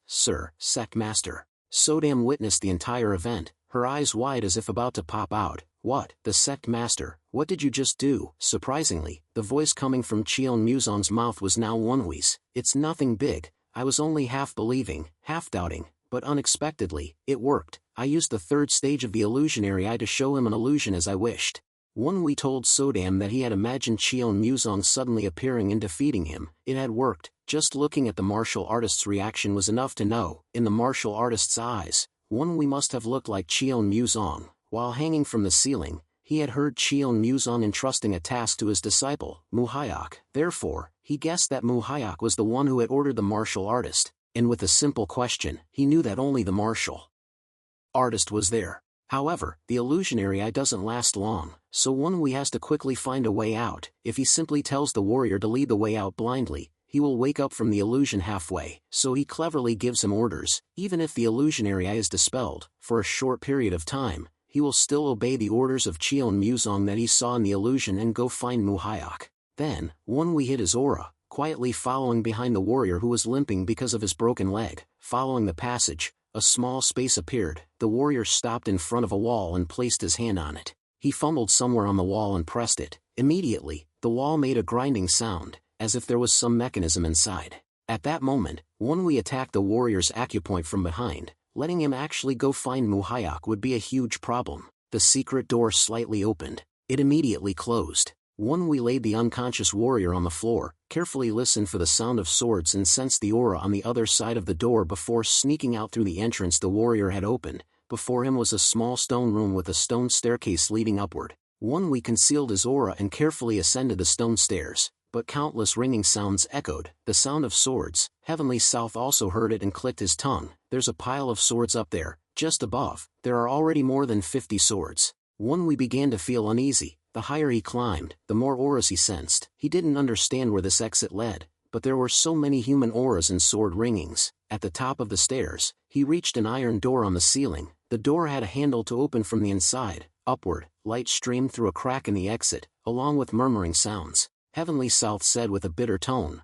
sir, sect master." Sodam witnessed the entire event, her eyes wide as if about to pop out. "What? The sect master, what did you just do?" Surprisingly, the voice coming from Cheon-mu-song's mouth was now Won-wee's. "It's nothing big, I was only half believing, half doubting, but unexpectedly, it worked. I used the 3rd stage of the illusionary eye to show him an illusion as I wished." Won-wee told Sodam that he had imagined Cheon-mu-song suddenly appearing and defeating him. It had worked. Just looking at the martial artist's reaction was enough to know. In the martial artist's eyes, Won-wee must have looked like Cheon-mu-song. While hanging from the ceiling, he had heard Cheon-mu-song entrusting a task to his disciple, Mu-hyuk. Therefore, he guessed that Mu-hyuk was the one who had ordered the martial artist, and with a simple question, he knew that only the martial artist was there. However, the illusionary eye doesn't last long, so Won-wee has to quickly find a way out. If he simply tells the warrior to lead the way out blindly, he will wake up from the illusion halfway. So he cleverly gives him orders. Even if the illusionary eye is dispelled, for a short period of time, he will still obey the orders of Cheon-mu-song that he saw in the illusion and go find Mu-hyuk. Then, Won-wee hid his aura, quietly following behind the warrior who was limping because of his broken leg. Following the passage, a small space appeared. The warrior stopped in front of a wall and placed his hand on it. He fumbled somewhere on the wall and pressed it. Immediately, the wall made a grinding sound, as if there was some mechanism inside. At that moment, Won-wee attacked the warrior's acupoint from behind. letting him actually go find Muhayak would be a huge problem. The secret door slightly opened. It immediately closed. We laid the unconscious warrior on the floor, carefully listened for the sound of swords and sensed the aura on the other side of the door before sneaking out through the entrance the warrior had opened. Before him was a small stone room with a stone staircase leading upward. We concealed his aura and carefully ascended the stone stairs, but countless ringing sounds echoed, the sound of swords. Heavenly South also heard it and clicked his tongue. There's a pile of swords up there, just above. There are already more than 50 swords. We began to feel uneasy. The higher he climbed, the more auras he sensed. He didn't understand where this exit led, but there were so many human auras and sword ringings. At the top of the stairs, he reached an iron door on the ceiling. The door had a handle to open from the inside. Upward, light streamed through a crack in the exit, along with murmuring sounds. Heavenly South said with a bitter tone,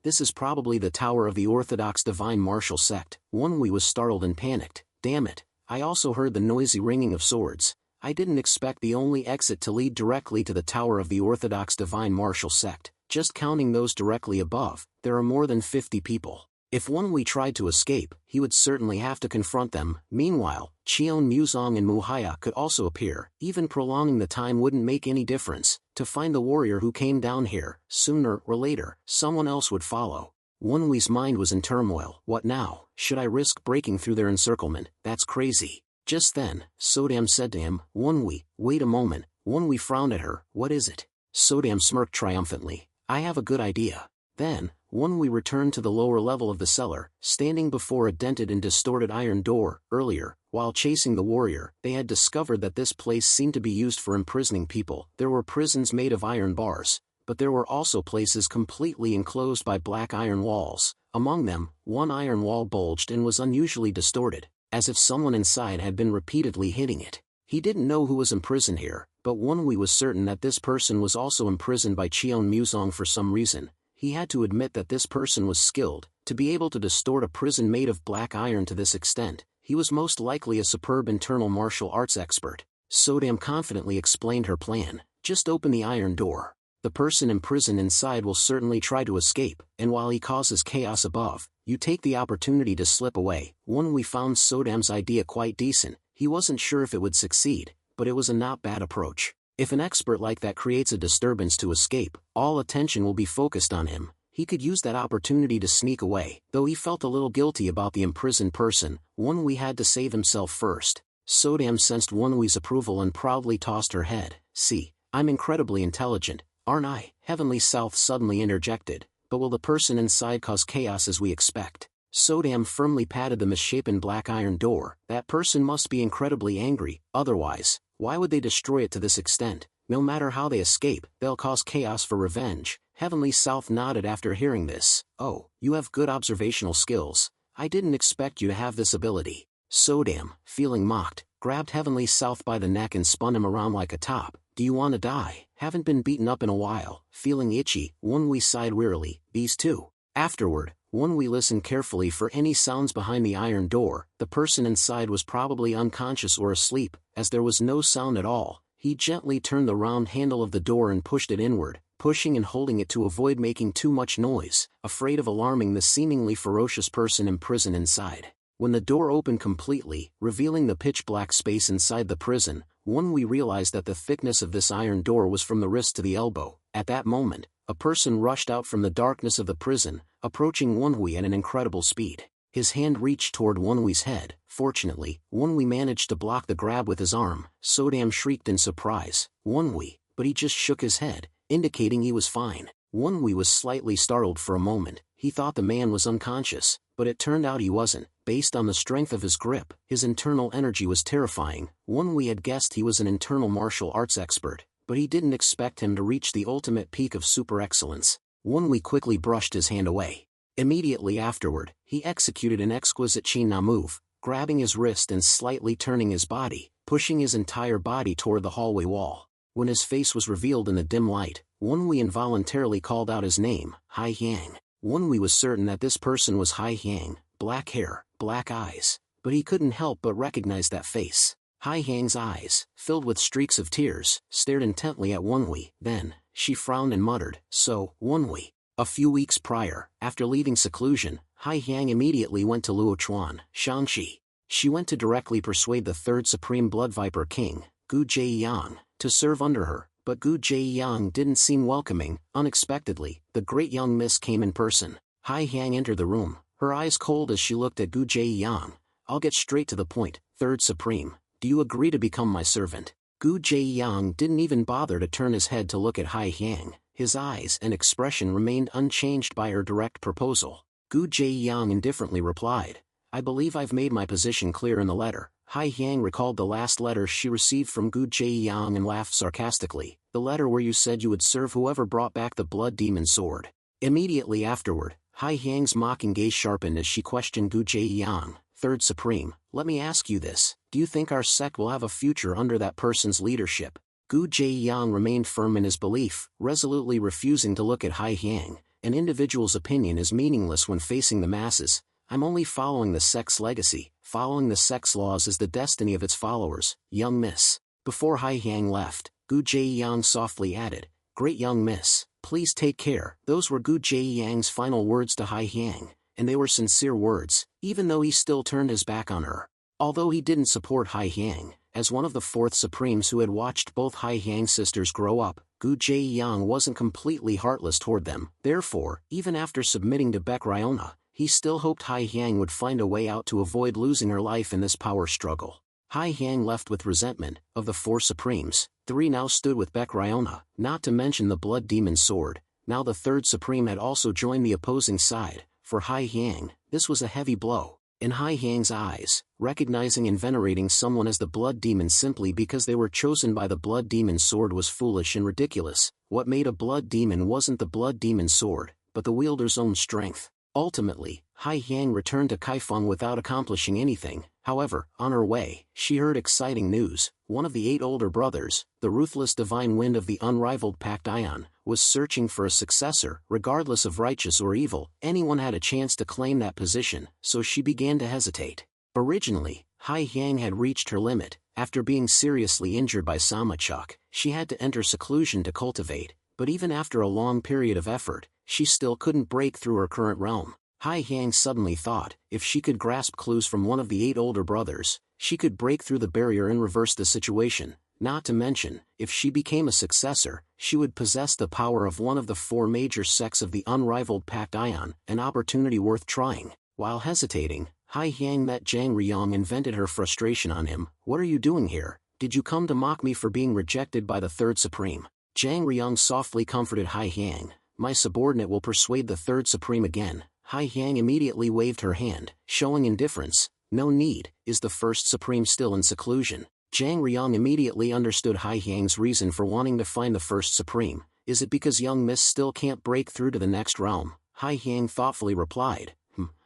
This is probably the tower of the Orthodox Divine Martial Sect. Was startled and panicked. Damn it, I also heard the noisy ringing of swords. I didn't expect the only exit to lead directly to the tower of the Orthodox Divine Martial Sect. Just counting those directly above, there are more than 50 people. If we tried to escape, he would certainly have to confront them. Meanwhile, Cheon Muzong and Muhaya could also appear. Even prolonging the time wouldn't make any difference. To find the warrior who came down here, sooner or later, someone else would follow. Wee's mind was in turmoil. What now? Should I risk breaking through their encirclement? That's crazy. Just then, Sodam said to him, wait a moment. Wee frowned at her. What is it? Sodam smirked triumphantly. I have a good idea. Then, Wee returned to the lower level of the cellar, standing before a dented and distorted iron door. Earlier, while chasing the warrior, they had discovered that this place seemed to be used for imprisoning people. There were prisons made of iron bars, but there were also places completely enclosed by black iron walls. Among them, one iron wall bulged and was unusually distorted, as if someone inside had been repeatedly hitting it. He didn't know who was imprisoned here, but Wee was certain that this person was also imprisoned by Cheon Muzong for some reason. He had to admit that this person was skilled. To be able to distort a prison made of black iron to this extent, he was most likely a superb internal martial arts expert. Sodam confidently explained her plan. Just open the iron door. The person imprisoned inside will certainly try to escape, and while he causes chaos above, you take the opportunity to slip away. We found Sodam's idea quite decent. He wasn't sure if it would succeed, but it was a not bad approach. If an expert like that creates a disturbance to escape, all attention will be focused on him. He could use that opportunity to sneak away. Though he felt a little guilty about the imprisoned person, Wee had to save himself first. Sodam sensed Wee's approval and proudly tossed her head. See, I'm incredibly intelligent, aren't I? Heavenly South suddenly interjected. But will the person inside cause chaos as we expect? Sodam firmly patted the misshapen black iron door. That person must be incredibly angry, otherwise, why would they destroy it to this extent? No matter how they escape, they'll cause chaos for revenge. Heavenly South nodded after hearing this. Oh, you have good observational skills. I didn't expect you to have this ability. Sodam, feeling mocked, grabbed Heavenly South by the neck and spun him around like a top. Do you want to die? Haven't been beaten up in a while. Feeling itchy, Wee sighed wearily. These two. Afterward, Wee listened carefully for any sounds behind the iron door. The person inside was probably unconscious or asleep. As there was no sound at all, he gently turned the round handle of the door and pushed it inward, pushing and holding it to avoid making too much noise, afraid of alarming the seemingly ferocious person imprisoned inside. When the door opened completely, revealing the pitch-black space inside the prison, Wee realized that the thickness of this iron door was from the wrist to the elbow. At that moment, a person rushed out from the darkness of the prison, approaching Wee at an incredible speed. His hand reached toward Wee's head. Fortunately, Wee managed to block the grab with his arm. Sodam shrieked in surprise. But he just shook his head, indicating he was fine. Wee was slightly startled for a moment. He thought the man was unconscious, but it turned out he wasn't. Based on the strength of his grip, his internal energy was terrifying. Wee had guessed he was an internal martial arts expert, but he didn't expect him to reach the ultimate peak of super excellence. Wee quickly brushed his hand away. Immediately afterward, he executed an exquisite Chin-Na move, grabbing his wrist and slightly turning his body, pushing his entire body toward the hallway wall. When his face was revealed in the dim light, Wee involuntarily called out his name, Hai Yang. Wee was certain that this person was Hai Yang, black hair, black eyes, but he couldn't help but recognize that face. Hai Yang's eyes, filled with streaks of tears, stared intently at Wee. Then, she frowned and muttered, So, Wee. A few weeks prior, after leaving seclusion, Hai Yang immediately went to Luo Chuan, Shangxi. She went to directly persuade the third Supreme Blood Viper King, Gu Jieyang, to serve under her, but Gu Jieyang didn't seem welcoming. Unexpectedly, the great young miss came in person. Hai Yang entered the room, her eyes cold as she looked at Gu Jieyang. I'll get straight to the point, Third Supreme. Do you agree to become my servant? Gu Jieyang didn't even bother to turn his head to look at Hai Yang. His eyes and expression remained unchanged by her direct proposal. Gu Jieyang indifferently replied, I believe I've made my position clear in the letter. Hai Yang recalled the last letter she received from Gu Jieyang and laughed sarcastically. The letter where you said you would serve whoever brought back the blood demon sword. Immediately afterward, Hai Yang's mocking gaze sharpened as she questioned Gu Jieyang. Third Supreme, let me ask you this, do you think our sect will have a future under that person's leadership? Gu Jieyang remained firm in his belief, resolutely refusing to look at Hai Yang. An individual's opinion is meaningless when facing the masses. I'm only following the sect's legacy. Following the sect's laws is the destiny of its followers, young miss. Before Hai Yang left, Gu Jieyang softly added, Great young miss, please take care. Those were Gu Jieyang's final words to Hai Yang, and they were sincere words, even though he still turned his back on her. Although he didn't support Hai Yang, as one of the fourth Supremes who had watched both Hai Yang sisters grow up, Gu Jieyang wasn't completely heartless toward them. Therefore, even after submitting to Baek Ryona, he still hoped Hai Yang would find a way out to avoid losing her life in this power struggle. Hai Yang left with resentment. Of the four Supremes, three now stood with Baek Ryona, not to mention the Blood Demon Sword. Now the third Supreme had also joined the opposing side. For Hai Yang, this was a heavy blow. In Hai Yang's eyes, recognizing and venerating someone as the Blood Demon simply because they were chosen by the Blood Demon Sword was foolish and ridiculous. What made a Blood Demon wasn't the Blood Demon Sword, but the wielder's own strength. Ultimately, Hai Yang returned to Kaifeng without accomplishing anything. However, on her way, she heard exciting news. One of the 8 older brothers, the ruthless divine wind of the unrivaled Pact Ion, was searching for a successor. Regardless of righteous or evil, anyone had a chance to claim that position, so she began to hesitate. Originally, Hai Yang had reached her limit. After being seriously injured by Samachuk, she had to enter seclusion to cultivate, but even after a long period of effort, she still couldn't break through her current realm. Hai Yang suddenly thought, if she could grasp clues from one of the 8 older brothers, she could break through the barrier and reverse the situation. Not to mention, if she became a successor, she would possess the power of one of the 4 major sects of the unrivaled Pact Ion, an opportunity worth trying. While hesitating, Hai Yang met Zhang Riyang and vented her frustration on him. What are you doing here? Did you come to mock me for being rejected by the third Supreme? Zhang Riyang softly comforted Hai Yang. My subordinate will persuade the third Supreme again. Hai Yang immediately waved her hand, showing indifference. No need. Is the first Supreme still in seclusion? Zhang Riyang immediately understood Hai Yang's reason for wanting to find the first Supreme. Is it because young miss still can't break through to the next realm? Hai Yang thoughtfully replied,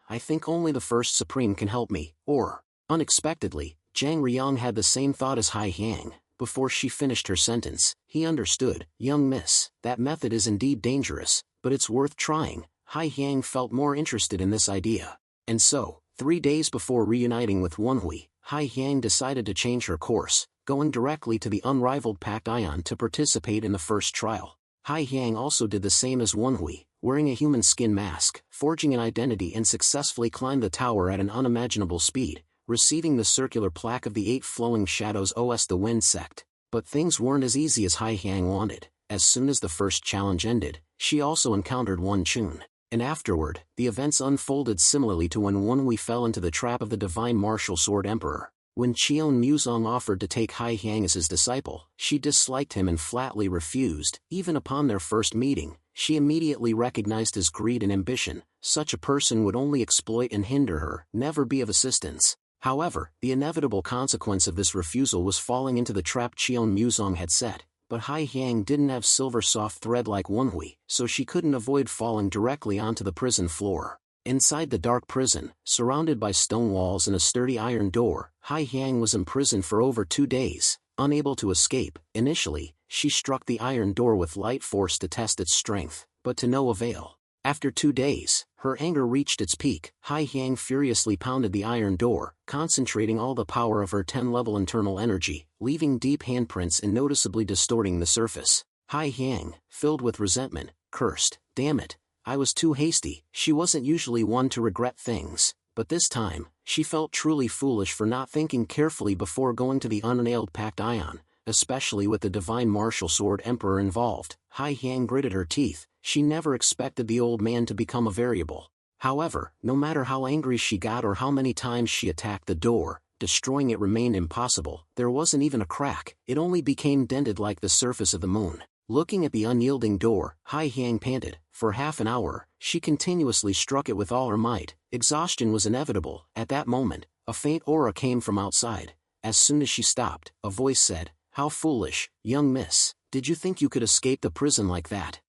I think only the first Supreme can help me, or... Unexpectedly, Zhang Riyang had the same thought as Hai Yang. Before she finished her sentence, he understood. Young miss, that method is indeed dangerous, but it's worth trying. Hai Yang felt more interested in this idea. And so, 3 days before reuniting with Wenhui, Hai Yang decided to change her course, going directly to the unrivaled Pact Ion to participate in the first trial. Hai Yang also did the same as Wenhui, wearing a human skin mask, forging an identity and successfully climbed the tower at an unimaginable speed, receiving the circular plaque of the 8 flowing shadows os the Wind Sect. But things weren't as easy as Hai Yang wanted. As soon as the first challenge ended, she also encountered Wen Chun. And afterward, the events unfolded similarly to when Wenhui fell into the trap of the Divine Martial Sword Emperor. When Qion Muzong offered to take Hai Yang as his disciple, she disliked him and flatly refused. Even upon their first meeting, she immediately recognized his greed and ambition. Such a person would only exploit and hinder her, never be of assistance. However, the inevitable consequence of this refusal was falling into the trap Qion Muzong had set. But Hai Yang didn't have silver soft thread like Wenhui, so she couldn't avoid falling directly onto the prison floor. Inside the dark prison, surrounded by stone walls and a sturdy iron door, Hai Yang was imprisoned for over 2 days, unable to escape. Initially, she struck the iron door with light force to test its strength, but to no avail. After 2 days, her anger reached its peak. Hai Yang furiously pounded the iron door, concentrating all the power of her 10-level internal energy, leaving deep handprints and noticeably distorting the surface. Hai Yang, filled with resentment, cursed, "Damn it, I was too hasty. She wasn't usually one to regret things, but this time, she felt truly foolish for not thinking carefully before going to the unnailed packed ion, especially with the divine martial sword emperor involved. Hai Yang gritted her teeth. She never expected the old man to become a variable. However, no matter how angry she got or how many times she attacked the door, destroying it remained impossible. There wasn't even a crack, it only became dented like the surface of the moon. Looking at the unyielding door, Hai Yang panted. For half an hour, she continuously struck it with all her might. Exhaustion was inevitable. At that moment, a faint aura came from outside. As soon as she stopped, a voice said, "How foolish, young miss. Did you think you could escape the prison like that?"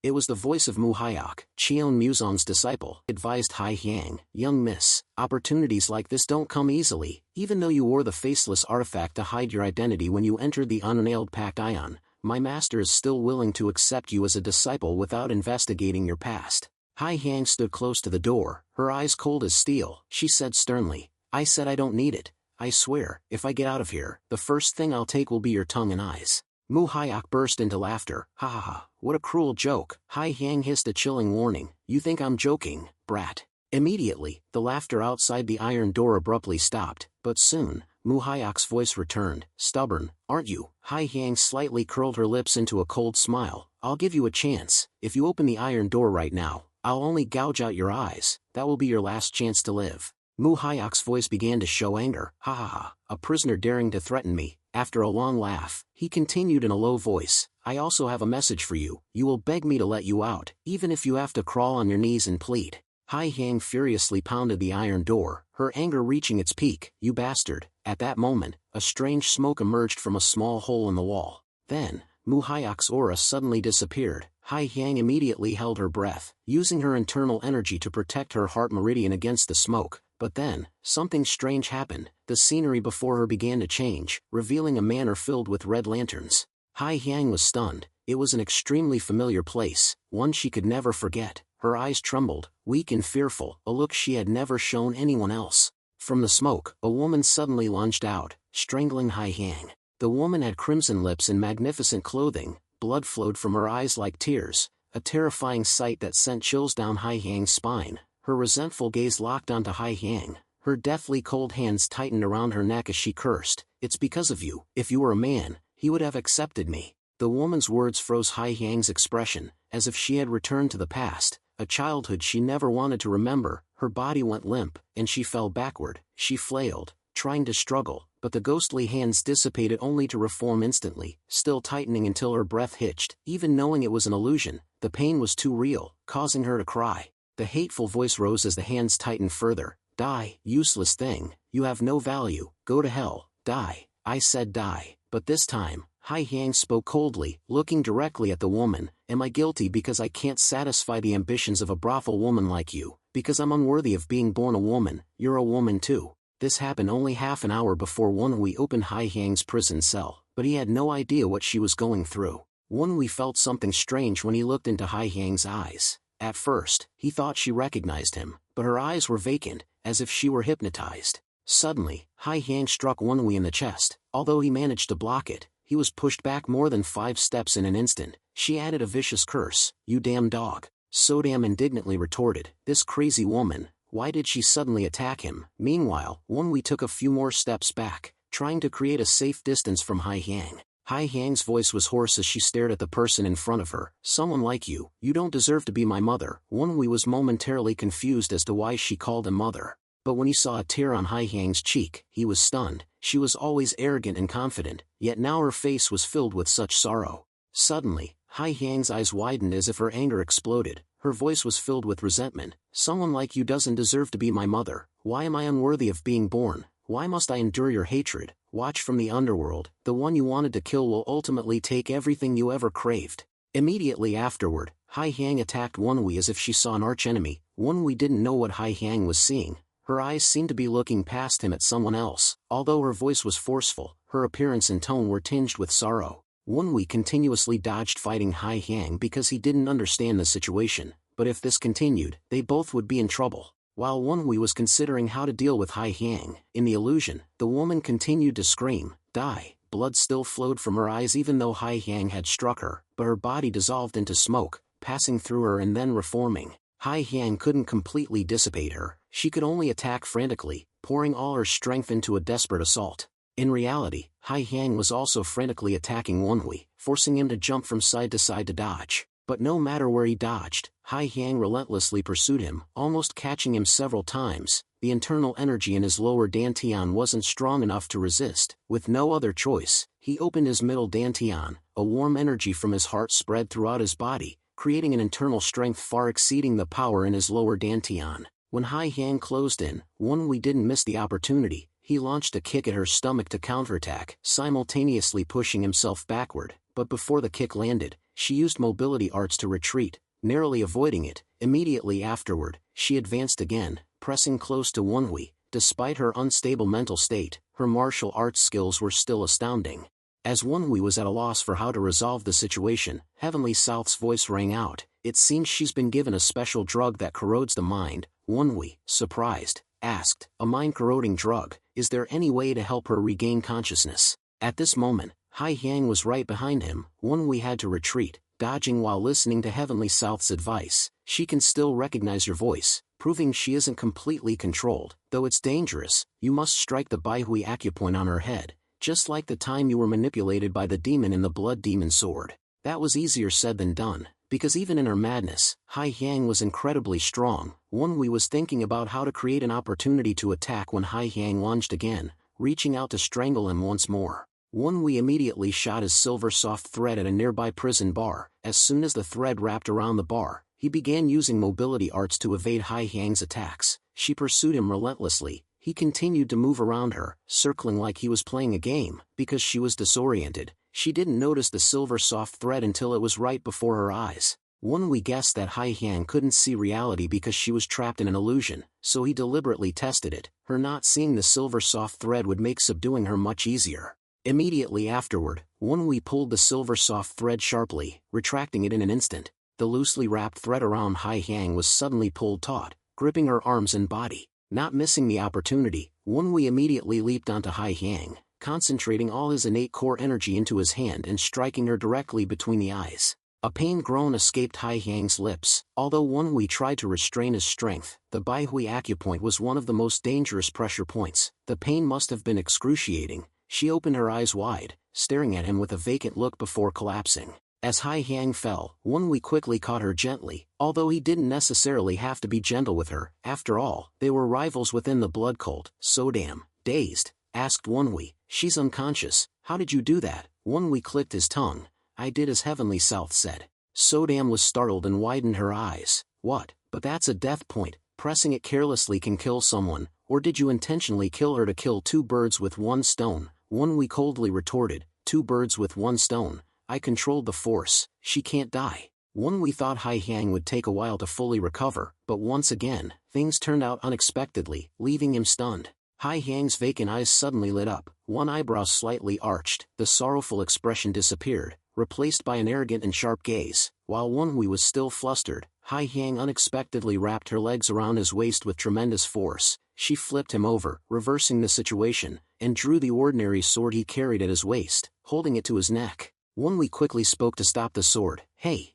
It was the voice of Mu Hyok, Cheon Muzong's disciple. Advised Hai Yang, "Young miss, opportunities like this don't come easily. Even though you wore the faceless artifact to hide your identity when you entered the unnailed packed ion, my master is still willing to accept you as a disciple without investigating your past." Hai Yang stood close to the door, her eyes cold as steel. She said sternly, "I said I don't need it. I swear, if I get out of here, the first thing I'll take will be your tongue and eyes." Mu Hyok burst into laughter. "Ha ha ha, what a cruel joke." Hai Yang hissed a chilling warning, "You think I'm joking, brat?" Immediately, the laughter outside the iron door abruptly stopped, but soon, Mu Hyok's voice returned. "Stubborn, aren't you?" Hai Yang slightly curled her lips into a cold smile. "I'll give you a chance. If you open the iron door right now, I'll only gouge out your eyes. That will be your last chance to live." Mu Hyok's voice began to show anger. "Ha ha ha, a prisoner daring to threaten me." After a long laugh, he continued in a low voice, "I also have a message for you. You will beg me to let you out, even if you have to crawl on your knees and plead." Hai Yang furiously pounded the iron door, her anger reaching its peak. "You bastard." At that moment, a strange smoke emerged from a small hole in the wall. Then, Mu Hyok's aura suddenly disappeared. Hai Yang immediately held her breath, using her internal energy to protect her heart meridian against the smoke. But then, something strange happened. The scenery before her began to change, revealing a manor filled with red lanterns. Hai Yang was stunned. It was an extremely familiar place, one she could never forget. Her eyes trembled, weak and fearful, a look she had never shown anyone else. From the smoke, a woman suddenly lunged out, strangling Hai Yang. The woman had crimson lips and magnificent clothing, blood flowed from her eyes like tears, a terrifying sight that sent chills down Hai Yang's spine. Her resentful gaze locked onto Hai Yang. Her deathly cold hands tightened around her neck as she cursed. "It's because of you. If you were a man, he would have accepted me." The woman's words froze Hai Yang's expression, as if she had returned to the past, a childhood she never wanted to remember. Her body went limp, and she fell backward. She flailed, trying to struggle, but the ghostly hands dissipated only to reform instantly, still tightening until her breath hitched. Even knowing it was an illusion, the pain was too real, causing her to cry. The hateful voice rose as the hands tightened further. "Die, useless thing, you have no value, go to hell, die." I said die, but this time, Hai Yang spoke coldly, looking directly at the woman. "Am I guilty because I can't satisfy the ambitions of a brothel woman like you? Because I'm unworthy of being born a woman? You're a woman too." This happened only half an hour before Wonhui opened Hai Yang's prison cell, but he had no idea what she was going through. Wonhui felt something strange when he looked into Hai Yang's eyes. At first, he thought she recognized him, but her eyes were vacant, as if she were hypnotized. Suddenly, Hai Yang struck Wonhui in the chest. Although he managed to block it, he was pushed back more than 5 steps in an instant. She added a vicious curse. "You damn dog." Sodam indignantly retorted, "This crazy woman, why did she suddenly attack him?" Meanwhile, Wonhui took a few more steps back, trying to create a safe distance from Hai Yang. Hai Yang's voice was hoarse as she stared at the person in front of her. "Someone like you, you don't deserve to be my mother." Wonhui was momentarily confused as to why she called him mother. But when he saw a tear on Hai Yang's cheek, he was stunned. She was always arrogant and confident, yet now her face was filled with such sorrow. Suddenly, Hai Yang's eyes widened as if her anger exploded. Her voice was filled with resentment. "Someone like you doesn't deserve to be my mother. Why am I unworthy of being born? Why must I endure your hatred? Watch from the underworld. The one you wanted to kill will ultimately take everything you ever craved." Immediately afterward, Hai Yang attacked Wonhui as if she saw an archenemy. Wonhui didn't know what Hai Yang was seeing. Her eyes seemed to be looking past him at someone else. Although her voice was forceful, her appearance and tone were tinged with sorrow. Wonhui continuously dodged fighting Hai Yang because he didn't understand the situation, but if this continued, they both would be in trouble. While Wonhui was considering how to deal with Hai Yang, in the illusion, the woman continued to scream, "Die." Blood still flowed from her eyes even though Hai Yang had struck her, but her body dissolved into smoke. passing through her and then reforming. Hai Yang couldn't completely dissipate her, she could only attack frantically, pouring all her strength into a desperate assault. In reality, Hai Yang was also frantically attacking Wenhui, forcing him to jump from side to side to dodge. But no matter where he dodged, Hai Yang relentlessly pursued him, almost catching him several times. The internal energy in his lower dantian wasn't strong enough to resist. With no other choice, he opened his middle dantian. A warm energy from his heart spread throughout his body, creating an internal strength far exceeding the power in his lower dantian. When Hai Yang closed in, Wenhui didn't miss the opportunity. He launched a kick at her stomach to counterattack, simultaneously pushing himself backward. But before the kick landed, she used mobility arts to retreat, narrowly avoiding it. Immediately afterward, she advanced again, pressing close to Wenhui. Despite her unstable mental state, her martial arts skills were still astounding. As Wenhui was at a loss for how to resolve the situation, Heavenly South's voice rang out. It seems she's been given a special drug that corrodes the mind. Wenhui, surprised, asked, a mind-corroding drug, is there any way to help her regain consciousness? At this moment, Hai Yang was right behind him. Wenhui had to retreat, dodging while listening to Heavenly South's advice. She can still recognize your voice, proving she isn't completely controlled. Though it's dangerous, you must strike the Baihui acupoint on her head, just like the time you were manipulated by the demon in the blood demon sword. That was easier said than done, because even in her madness, Hai Yang was incredibly strong. Wenhui was thinking about how to create an opportunity to attack when Hai Yang lunged again, reaching out to strangle him once more. Wenhui immediately shot his silver soft thread at a nearby prison bar. As soon as the thread wrapped around the bar, he began using mobility arts to evade Hai Yang's attacks. She pursued him relentlessly. He continued to move around her, circling like he was playing a game. Because she was disoriented, she didn't notice the silver soft thread until it was right before her eyes. Wenhui guessed that Hai Yang couldn't see reality because she was trapped in an illusion, so he deliberately tested it. Her not seeing the silver soft thread would make subduing her much easier. Immediately afterward, Wenhui pulled the silver soft thread sharply, retracting it in an instant. The loosely wrapped thread around Hai Yang was suddenly pulled taut, gripping her arms and body. Not missing the opportunity, Wenhui immediately leaped onto Hai Yang, concentrating all his innate core energy into his hand and striking her directly between the eyes. A pained groan escaped Hai Yang's lips. Although Wenhui tried to restrain his strength, the Baihui acupoint was one of the most dangerous pressure points. The pain must have been excruciating. She opened her eyes wide, staring at him with a vacant look before collapsing. As Hai Yang fell, Wenhui quickly caught her gently, although he didn't necessarily have to be gentle with her. After all, they were rivals within the blood cult. So damn, dazed, asked Wenhui, she's unconscious, how did you do that? Wenhui clicked his tongue. I did as Heavenly South said. Sodam was startled and widened her eyes. What? But that's a death point. Pressing it carelessly can kill someone, or did you intentionally kill her to kill two birds with one stone? Wenhui coldly retorted, two birds with one stone. I controlled the force, she can't die. Wenhui thought Hai Yang would take a while to fully recover, but once again, things turned out unexpectedly, leaving him stunned. Hai Yang's vacant eyes suddenly lit up, one eyebrow slightly arched, the sorrowful expression disappeared, replaced by an arrogant and sharp gaze. While Wenhui was still flustered, Hai Yang unexpectedly wrapped her legs around his waist with tremendous force. She flipped him over, reversing the situation, and drew the ordinary sword he carried at his waist, holding it to his neck. Wenhui quickly spoke to stop the sword. Hey,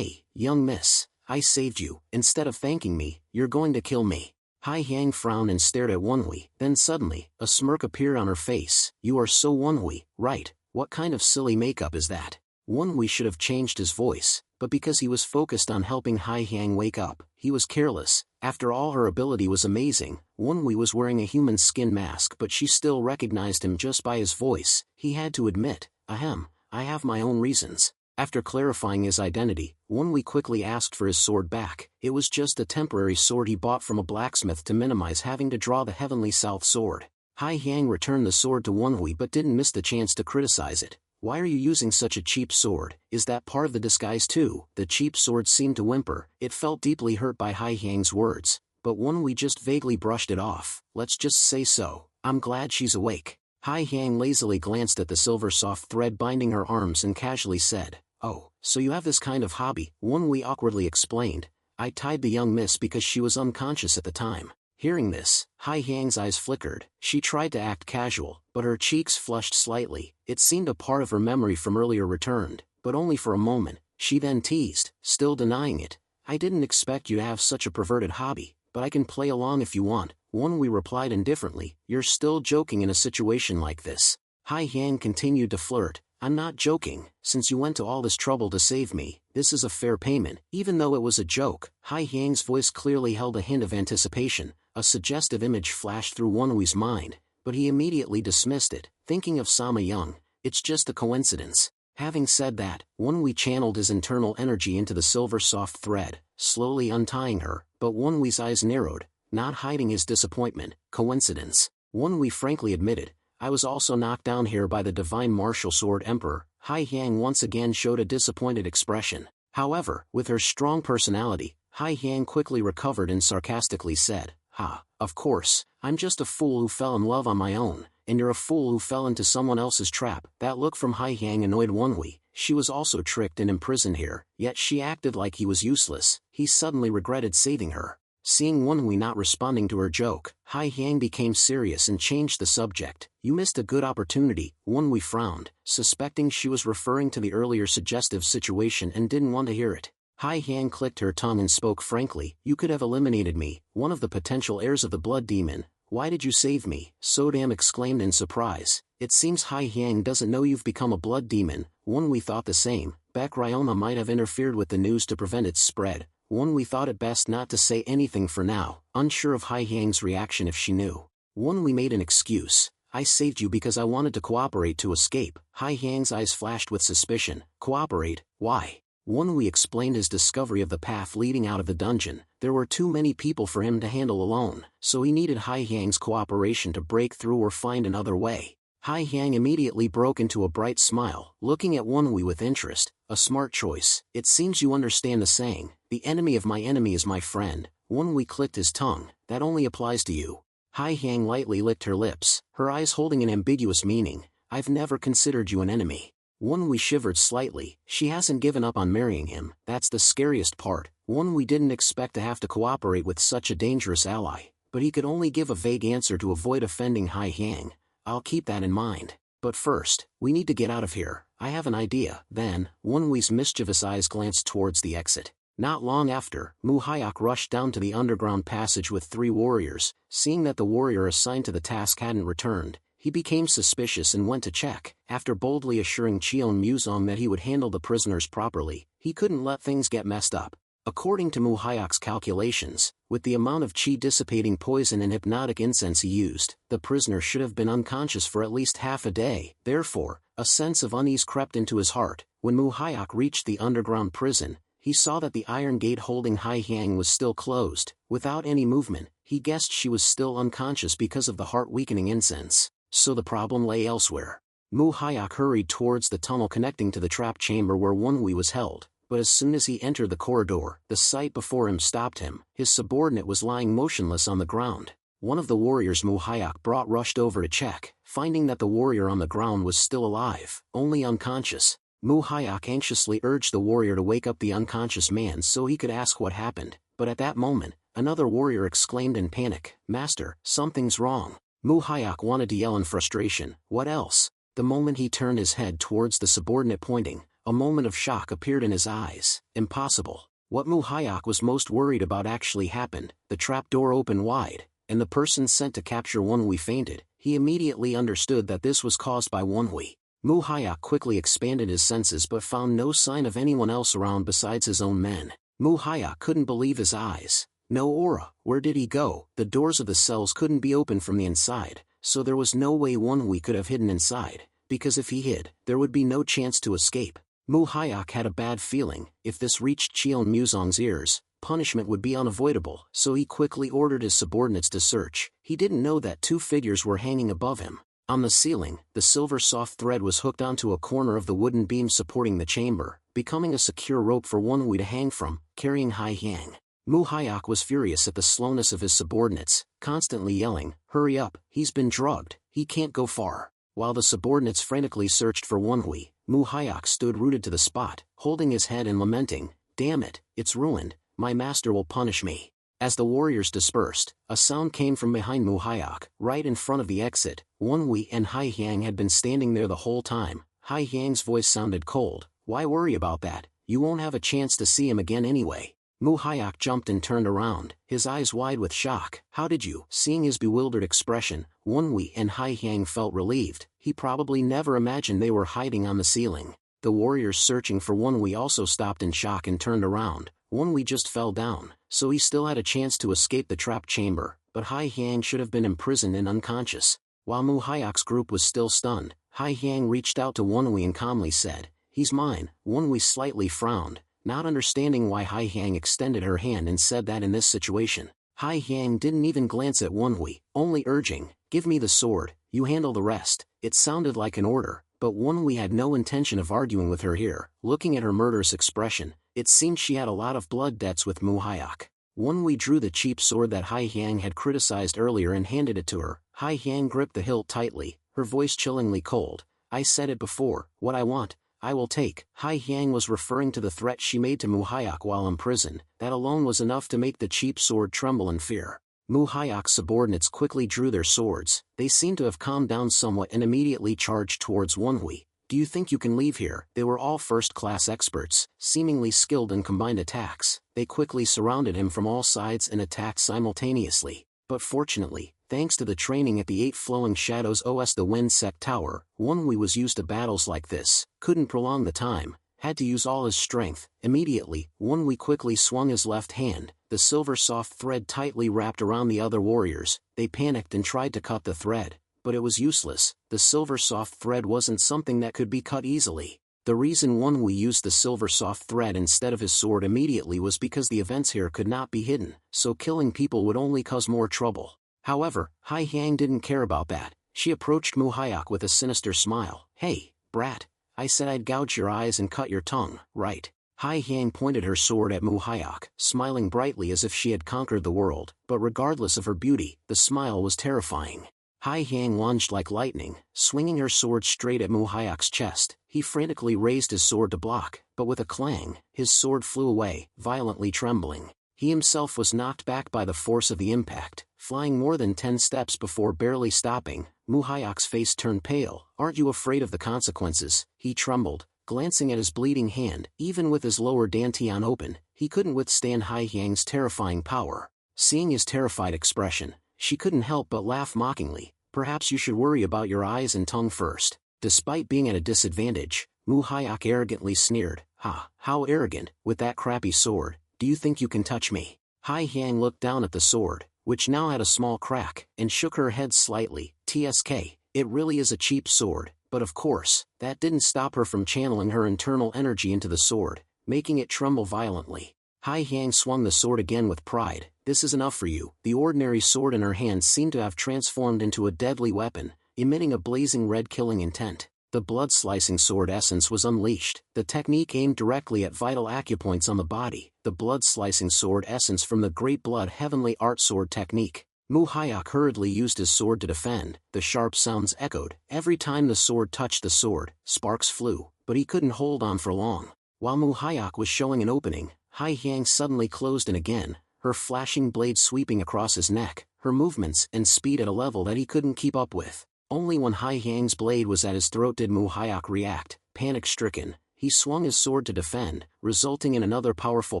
young miss, I saved you. Instead of thanking me, you're going to kill me. Hai Yang frowned and stared at Wenhui. Then suddenly, a smirk appeared on her face. You are so Wenhui, right? What kind of silly makeup is that? Wenhui should have changed his voice, but because he was focused on helping Hai Yang wake up, he was careless. After all, her ability was amazing. Wenhui was wearing a human skin mask, but she still recognized him just by his voice. He had to admit, ahem, I have my own reasons. After clarifying his identity, Wenhui quickly asked for his sword back. It was just a temporary sword he bought from a blacksmith to minimize having to draw the Heavenly South sword. Hai Yang returned the sword to Wenhui but didn't miss the chance to criticize it. Why are you using such a cheap sword? Is that part of the disguise too? The cheap sword seemed to whimper. It felt deeply hurt by Hai Yang's words, but Wenhui just vaguely brushed it off. Let's just say so. I'm glad she's awake. Hai Yang lazily glanced at the silver soft thread binding her arms and casually said, Oh, so you have this kind of hobby? Wenhui awkwardly explained. I tied the young miss because she was unconscious at the time. Hearing this, Hai Yang's eyes flickered. She tried to act casual, but her cheeks flushed slightly. It seemed a part of her memory from earlier returned, but only for a moment. She then teased, still denying it. I didn't expect you to have such a perverted hobby, but I can play along if you want. Wonwi replied indifferently, you're still joking in a situation like this. Hai Yang continued to flirt, I'm not joking, since you went to all this trouble to save me, this is a fair payment. Even though it was a joke, Hai Yang's voice clearly held a hint of anticipation. A suggestive image flashed through Wonwi's mind, but he immediately dismissed it, thinking of Sama Young. It's just a coincidence. Having said that, Wonwi channeled his internal energy into the silver soft thread, slowly untying her, but Wonwi's eyes narrowed, not hiding his disappointment. Coincidence. Wonwi frankly admitted, I was also knocked down here by the divine martial sword emperor. Hai Yang once again showed a disappointed expression. However, with her strong personality, Hai Yang quickly recovered and sarcastically said, Ha, of course, I'm just a fool who fell in love on my own, and you're a fool who fell into someone else's trap. That look from Hai Yang annoyed Wonwi. She was also tricked and imprisoned here, yet she acted like he was useless. He suddenly regretted saving her. Seeing Wonwi not responding to her joke, Hai Yang became serious and changed the subject. You missed a good opportunity. Wonwi frowned, suspecting she was referring to the earlier suggestive situation and didn't want to hear it. Hai Yang clicked her tongue and spoke frankly, you could have eliminated me, one of the potential heirs of the blood demon. Why did you save me? Sodam exclaimed in surprise. It seems Hai Yang doesn't know you've become a blood demon. Wonwi thought the same. Baek Ryoma might have interfered with the news to prevent its spread. Wonwi thought it best not to say anything for now, unsure of Hai Yang's reaction if she knew. Wonwi made an excuse. I saved you because I wanted to cooperate to escape. Hai Yang's eyes flashed with suspicion. Cooperate? Why? Wonwi explained his discovery of the path leading out of the dungeon. There were too many people for him to handle alone, so he needed Hai Yang's cooperation to break through or find another way. Hai Yang immediately broke into a bright smile, looking at Wonwi with interest. A smart choice. It seems you understand the saying, the enemy of my enemy is my friend. Wonwi clicked his tongue. That only applies to you. Hai Yang lightly licked her lips, her eyes holding an ambiguous meaning. I've never considered you an enemy. Wonwi shivered slightly. She hasn't given up on marrying him. That's the scariest part. Wonwi didn't expect to have to cooperate with such a dangerous ally, but he could only give a vague answer to avoid offending Hai Yang. I'll keep that in mind. But first, we need to get out of here. I have an idea. Then, Wonwi's mischievous eyes glanced towards the exit. Not long after, Mu Hyuk rushed down to the underground passage with 3 warriors. Seeing that the warrior assigned to the task hadn't returned, he became suspicious and went to check. After boldly assuring Cheon Muzong that he would handle the prisoners properly, he couldn't let things get messed up. According to Mu Hyuk's calculations, with the amount of chi dissipating poison and hypnotic incense he used, the prisoner should have been unconscious for at least half a day. Therefore, a sense of unease crept into his heart. When Mu Hyuk reached the underground prison, he saw that the iron gate holding Hai Yang was still closed. Without any movement, he guessed she was still unconscious because of the heart-weakening incense. So the problem lay elsewhere. Mu Hyuk hurried towards the tunnel connecting to the trap chamber where Wonwi was held. But as soon as he entered the corridor, the sight before him stopped him. His subordinate was lying motionless on the ground. One of the warriors Mu Hyuk brought rushed over to check, finding that the warrior on the ground was still alive, only unconscious. Mu Hyuk anxiously urged the warrior to wake up the unconscious man so he could ask what happened, but at that moment, another warrior exclaimed in panic, Master, something's wrong. Mu Hyuk wanted to yell in frustration, what else? The moment he turned his head towards the subordinate pointing, a moment of shock appeared in his eyes. Impossible. What Mu Hyuk was most worried about actually happened. The trap door opened wide, and the person sent to capture Wonwi fainted. He immediately understood that this was caused by Wonwi. Mu Hyuk quickly expanded his senses but found no sign of anyone else around besides his own men. Mu Hyuk couldn't believe his eyes. No aura. Where did he go? The doors of the cells couldn't be opened from the inside, so there was no way Wonwi could have hidden inside, because if he hid, there would be no chance to escape. Mu Hyuk had a bad feeling. If this reached Cheon Muzong's ears, punishment would be unavoidable, so he quickly ordered his subordinates to search. He didn't know that 2 figures were hanging above him. On the ceiling, the silver soft thread was hooked onto a corner of the wooden beam supporting the chamber, becoming a secure rope for Wonwi to hang from, carrying Hai Yang. Mu Hyuk was furious at the slowness of his subordinates, constantly yelling, hurry up, he's been drugged, he can't go far. While the subordinates frantically searched for Wonwi, Mu Hyuk stood rooted to the spot, holding his head and lamenting, damn it, it's ruined, my master will punish me. As the warriors dispersed, a sound came from behind Mu Hyuk, right in front of the exit. Wonwi and Hai Yang had been standing there the whole time. Hai Yang's voice sounded cold, why worry about that, You won't have a chance to see him again anyway. Mu Hyuk jumped and turned around, his eyes wide with shock. How did you? Seeing his bewildered expression, Wonwee and Hai Hyang felt relieved. He probably never imagined they were hiding on the ceiling. The warriors searching for Wonwee also stopped in shock and turned around. Wonwee just fell down, so he still had a chance to escape the trap chamber, but Hai Hyang should have been imprisoned and unconscious. While Mu Hyuk's group was still stunned, Hai Hyang reached out to Wonwee and calmly said, "He's mine." Wonwee slightly frowned, not understanding why Hai Hyang extended her hand and said that in this situation. Hai Hyang didn't even glance at Wonwee, only urging, "Give me the sword, you handle the rest." It sounded like an order, but Wonwee had no intention of arguing with her here. Looking at her murderous expression, it seemed she had a lot of blood debts with Mu Hyuk. Wonwee drew the cheap sword that Hai Hyang had criticized earlier and handed it to her. Hai Hyang gripped the hilt tightly, her voice chillingly cold. "I said it before, what I want, I will take." Hai Hyang was referring to the threat she made to Mu Hyuk while in prison. That alone was enough to make the cheap sword tremble in fear. Mu Hyuk's subordinates quickly drew their swords. They seemed to have calmed down somewhat and immediately charged towards Wonwee. "Do you think you can leave here?" They were all first-class experts, seemingly skilled in combined attacks. They quickly surrounded him from all sides and attacked simultaneously. But fortunately, thanks to the training at the 8 Flowing Shadows OS the Wind Sect Tower, Wonwee was used to battles like this, couldn't prolong the time, had to use all his strength. Immediately, Wonwee quickly swung his left hand, the silver soft thread tightly wrapped around the other warriors. They panicked and tried to cut the thread, but it was useless. The silver soft thread wasn't something that could be cut easily. The reason Wonwee used the silver soft thread instead of his sword immediately was because the events here could not be hidden, so killing people would only cause more trouble. However, Hai Hyang didn't care about that. She approached Mu Hyuk with a sinister smile. "Hey, brat, I said I'd gouge your eyes and cut your tongue, right?" Hai Hyang pointed her sword at Mu Hyuk, smiling brightly as if she had conquered the world, but regardless of her beauty, the smile was terrifying. Hai Hyang lunged like lightning, swinging her sword straight at Mu Hyuk's chest. He frantically raised his sword to block, but with a clang, his sword flew away, violently trembling. He himself was knocked back by the force of the impact, flying more than 10 steps before barely stopping. Mu Hyuk's face turned pale. "Aren't you afraid of the consequences?" He trembled, glancing at his bleeding hand. Even with his lower dantian open, he couldn't withstand Hai Hyang's terrifying power. Seeing his terrified expression, she couldn't help but laugh mockingly. "Perhaps you should worry about your eyes and tongue first." Despite being at a disadvantage, Mu Hyuk arrogantly sneered. "Ha, how arrogant, with that crappy sword, do you think you can touch me?" Hai Hyang looked down at the sword, which now had a small crack, and shook her head slightly. "Tsk, it really is a cheap sword," but of course, that didn't stop her from channeling her internal energy into the sword, making it tremble violently. Hai Hyang swung the sword again with pride. "This is enough for you." The ordinary sword in her hand seemed to have transformed into a deadly weapon, emitting a blazing red killing intent. The blood-slicing sword essence was unleashed. The technique aimed directly at vital acupoints on the body. The blood-slicing sword essence from the Great Blood Heavenly Art Sword technique. Mu Hyuk hurriedly used his sword to defend. The sharp sounds echoed. Every time the sword touched the sword, sparks flew, but he couldn't hold on for long. While Mu Hyuk was showing an opening, Hai Hyang suddenly closed in again, her flashing blade sweeping across his neck, her movements and speed at a level that he couldn't keep up with. Only when Hai Hyang's blade was at his throat did Mu Hyuk react. Panic-stricken, he swung his sword to defend, resulting in another powerful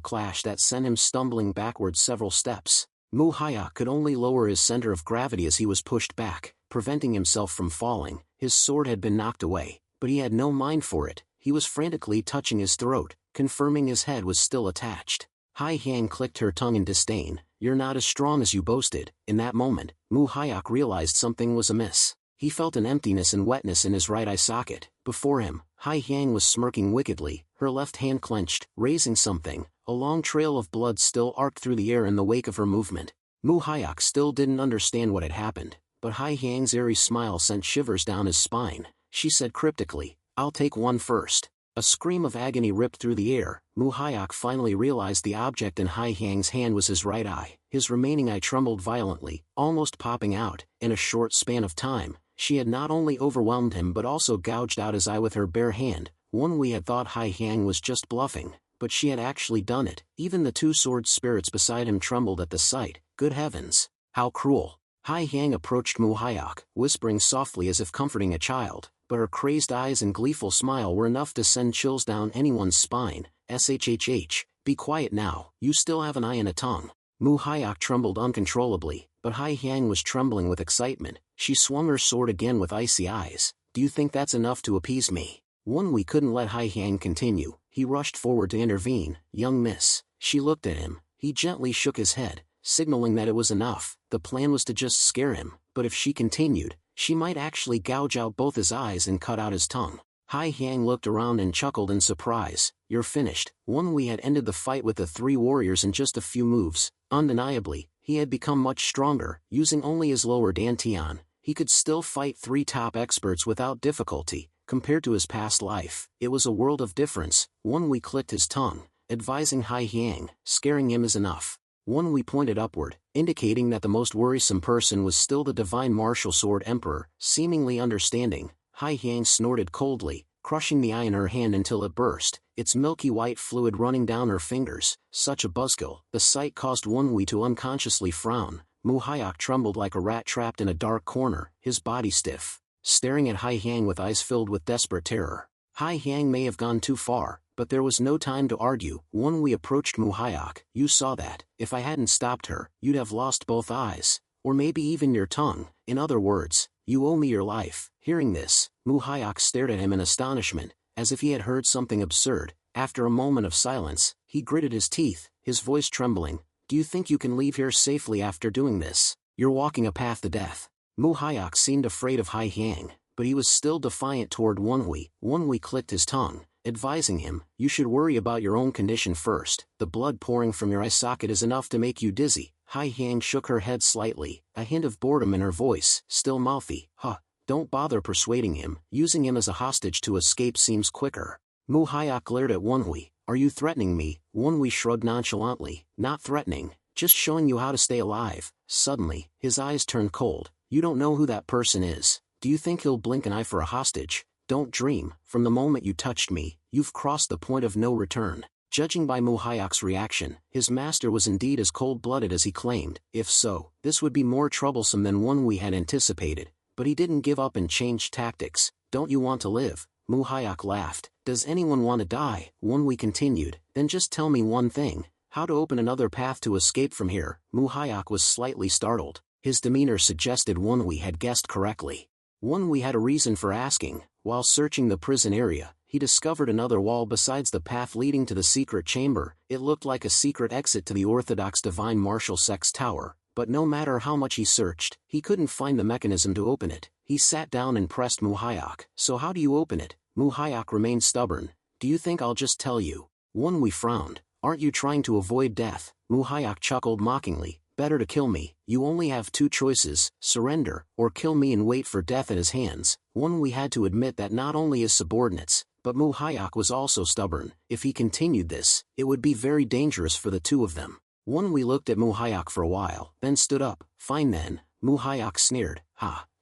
clash that sent him stumbling backwards several steps. Mu Hyuk could only lower his center of gravity as he was pushed back, preventing himself from falling. His sword had been knocked away, but he had no mind for it. He was frantically touching his throat, confirming his head was still attached. Hai Hyang clicked her tongue in disdain. "You're not as strong as you boasted." In that moment, Mu Hyuk realized something was amiss. He felt an emptiness and wetness in his right eye socket. Before him, Hai Hyang was smirking wickedly, her left hand clenched, raising something. A long trail of blood still arced through the air in the wake of her movement. Mu Hyuk still didn't understand what had happened, but Hai Hyang's airy smile sent shivers down his spine. She said cryptically, "I'll take one first." A scream of agony ripped through the air. Mu Hyuk finally realized the object in Hai Hyang's hand was his right eye. His remaining eye trembled violently, almost popping out. In a short span of time, she had not only overwhelmed him but also gouged out his eye with her bare hand. Wonwee had thought Hai Hyang was just bluffing, but she had actually done it. Even the 2 sword spirits beside him trembled at the sight. Good heavens! How cruel! Hai Yang approached Mu Hyuk, whispering softly as if comforting a child, but her crazed eyes and gleeful smile were enough to send chills down anyone's spine. Shhh, be quiet now, you still have an eye and a tongue. Mu Hyuk trembled uncontrollably, but Hai Yang was trembling with excitement. She swung her sword again with icy eyes. Do you think that's enough to appease me? We couldn't let Hai Yang continue. He rushed forward to intervene. Young miss. She looked at him. He gently shook his head, signaling that it was enough. The plan was to just scare him, but if she continued, she might actually gouge out both his eyes and cut out his tongue. Hai Yang looked around and chuckled in surprise. You're finished. We had ended the fight with the three warriors in just a few moves. Undeniably, he had become much stronger. Using only his lower dantian, he could still fight three top experts without difficulty. Compared to his past life, it was a world of difference. We clicked his tongue, advising Hai Yang, scaring him is enough. We pointed upward, indicating that the most worrisome person was still the divine martial sword emperor. Seemingly understanding, Hai Yang snorted coldly, crushing the eye in her hand until it burst, its milky white fluid running down her fingers. Such a buzzkill. The sight caused Wei to unconsciously frown. Mu Hyuk trembled like a rat trapped in a dark corner, his body stiff, staring at Hai Yang with eyes filled with desperate terror. Hai Yang may have gone too far, but there was no time to argue. We approached Mu Hyuk. You saw that. If I hadn't stopped her, you'd have lost both eyes, or maybe even your tongue. In other words, you owe me your life. Hearing this, Mu Hyuk stared at him in astonishment, as if he had heard something absurd. After a moment of silence, he gritted his teeth, his voice trembling. Do you think you can leave here safely after doing this? You're walking a path to death. Mu Hyuk seemed afraid of Hai Yang, but he was still defiant toward Wei. Wei clicked his tongue, advising him, you should worry about your own condition first. The blood pouring from your eye socket is enough to make you dizzy. Hai Yang shook her head slightly, a hint of boredom in her voice, still mouthy. Don't bother persuading him. Using him as a hostage to escape seems quicker. Mu Hyuk glared at Wei. Are you threatening me? Wei shrugged nonchalantly. Not threatening, just showing you how to stay alive. Suddenly, his eyes turned cold. You don't know who that person is. Do you think he'll blink an eye for a hostage? Don't dream. From the moment you touched me, you've crossed the point of no return. Judging by Mu Hyuk's reaction, his master was indeed as cold-blooded as he claimed. If so, this would be more troublesome than Wei had anticipated. But he didn't give up and changed tactics. Don't you want to live? Mu Hyuk laughed. Does anyone want to die? Wei continued. Then just tell me one thing. How to open another path to escape from here? Mu Hyuk was slightly startled. His demeanor suggested Wei had guessed correctly. Wei had a reason for asking. While searching the prison area, he discovered another wall besides the path leading to the secret chamber. It looked like a secret exit to the Orthodox Divine Martial Sect's tower, but no matter how much he searched, he couldn't find the mechanism to open it. He sat down and pressed Mu Hyuk. So how do you open it? Mu Hyuk remained stubborn. Do you think I'll just tell you? Wei frowned. Aren't you trying to avoid death? Mu Hyuk chuckled mockingly. Better to kill me. You only have two choices, surrender, or kill me and wait for death at his hands. Wei had to admit that not only his subordinates, but Mu Hyuk was also stubborn. If he continued this, it would be very dangerous for the two of them. Wei looked at Mu Hyuk for a while, then stood up. Fine then. Mu Hyuk sneered.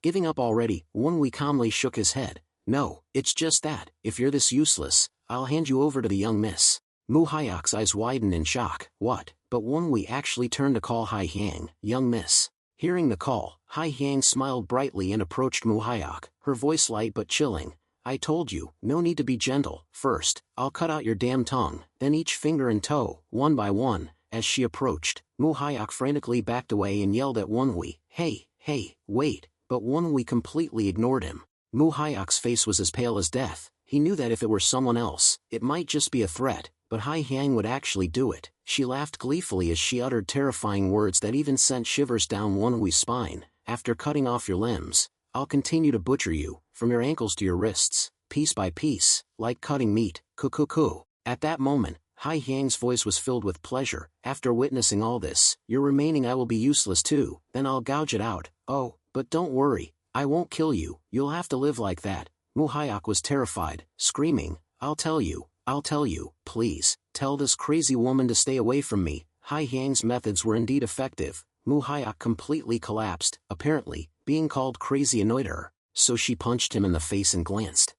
Giving up already? Wei calmly shook his head. No, it's just that, if you're this useless, I'll hand you over to the young miss. Mu Hyuk's eyes widened in shock. What? But Wei actually turned to call Hai Yang, young miss. Hearing the call, Hai Yang smiled brightly and approached Mu Hyuk, her voice light but chilling. I told you, no need to be gentle. First, I'll cut out your damn tongue, then each finger and toe, one by one. As she approached, Mu Hyuk frantically backed away and yelled at Wei. Hey, wait. But Wei completely ignored him. Mu Hyuk's face was as pale as death. He knew that if it were someone else, it might just be a threat, but Hai Yang would actually do it. She laughed gleefully as she uttered terrifying words that even sent shivers down Wei's spine. After cutting off your limbs, I'll continue to butcher you, from your ankles to your wrists, piece by piece, like cutting meat. Cuckoo. At that moment, Hai Yang's voice was filled with pleasure. After witnessing all this, your remaining eye will be useless too, then I'll gouge it out. Oh, but don't worry, I won't kill you. You'll have to live like that. Mu Hyuk was terrified, screaming, I'll tell you, please, tell this crazy woman to stay away from me. Hai Yang's methods were indeed effective. Mu Hyuk completely collapsed. Apparently, being called crazy annoyed her, so she punched him in the face and glanced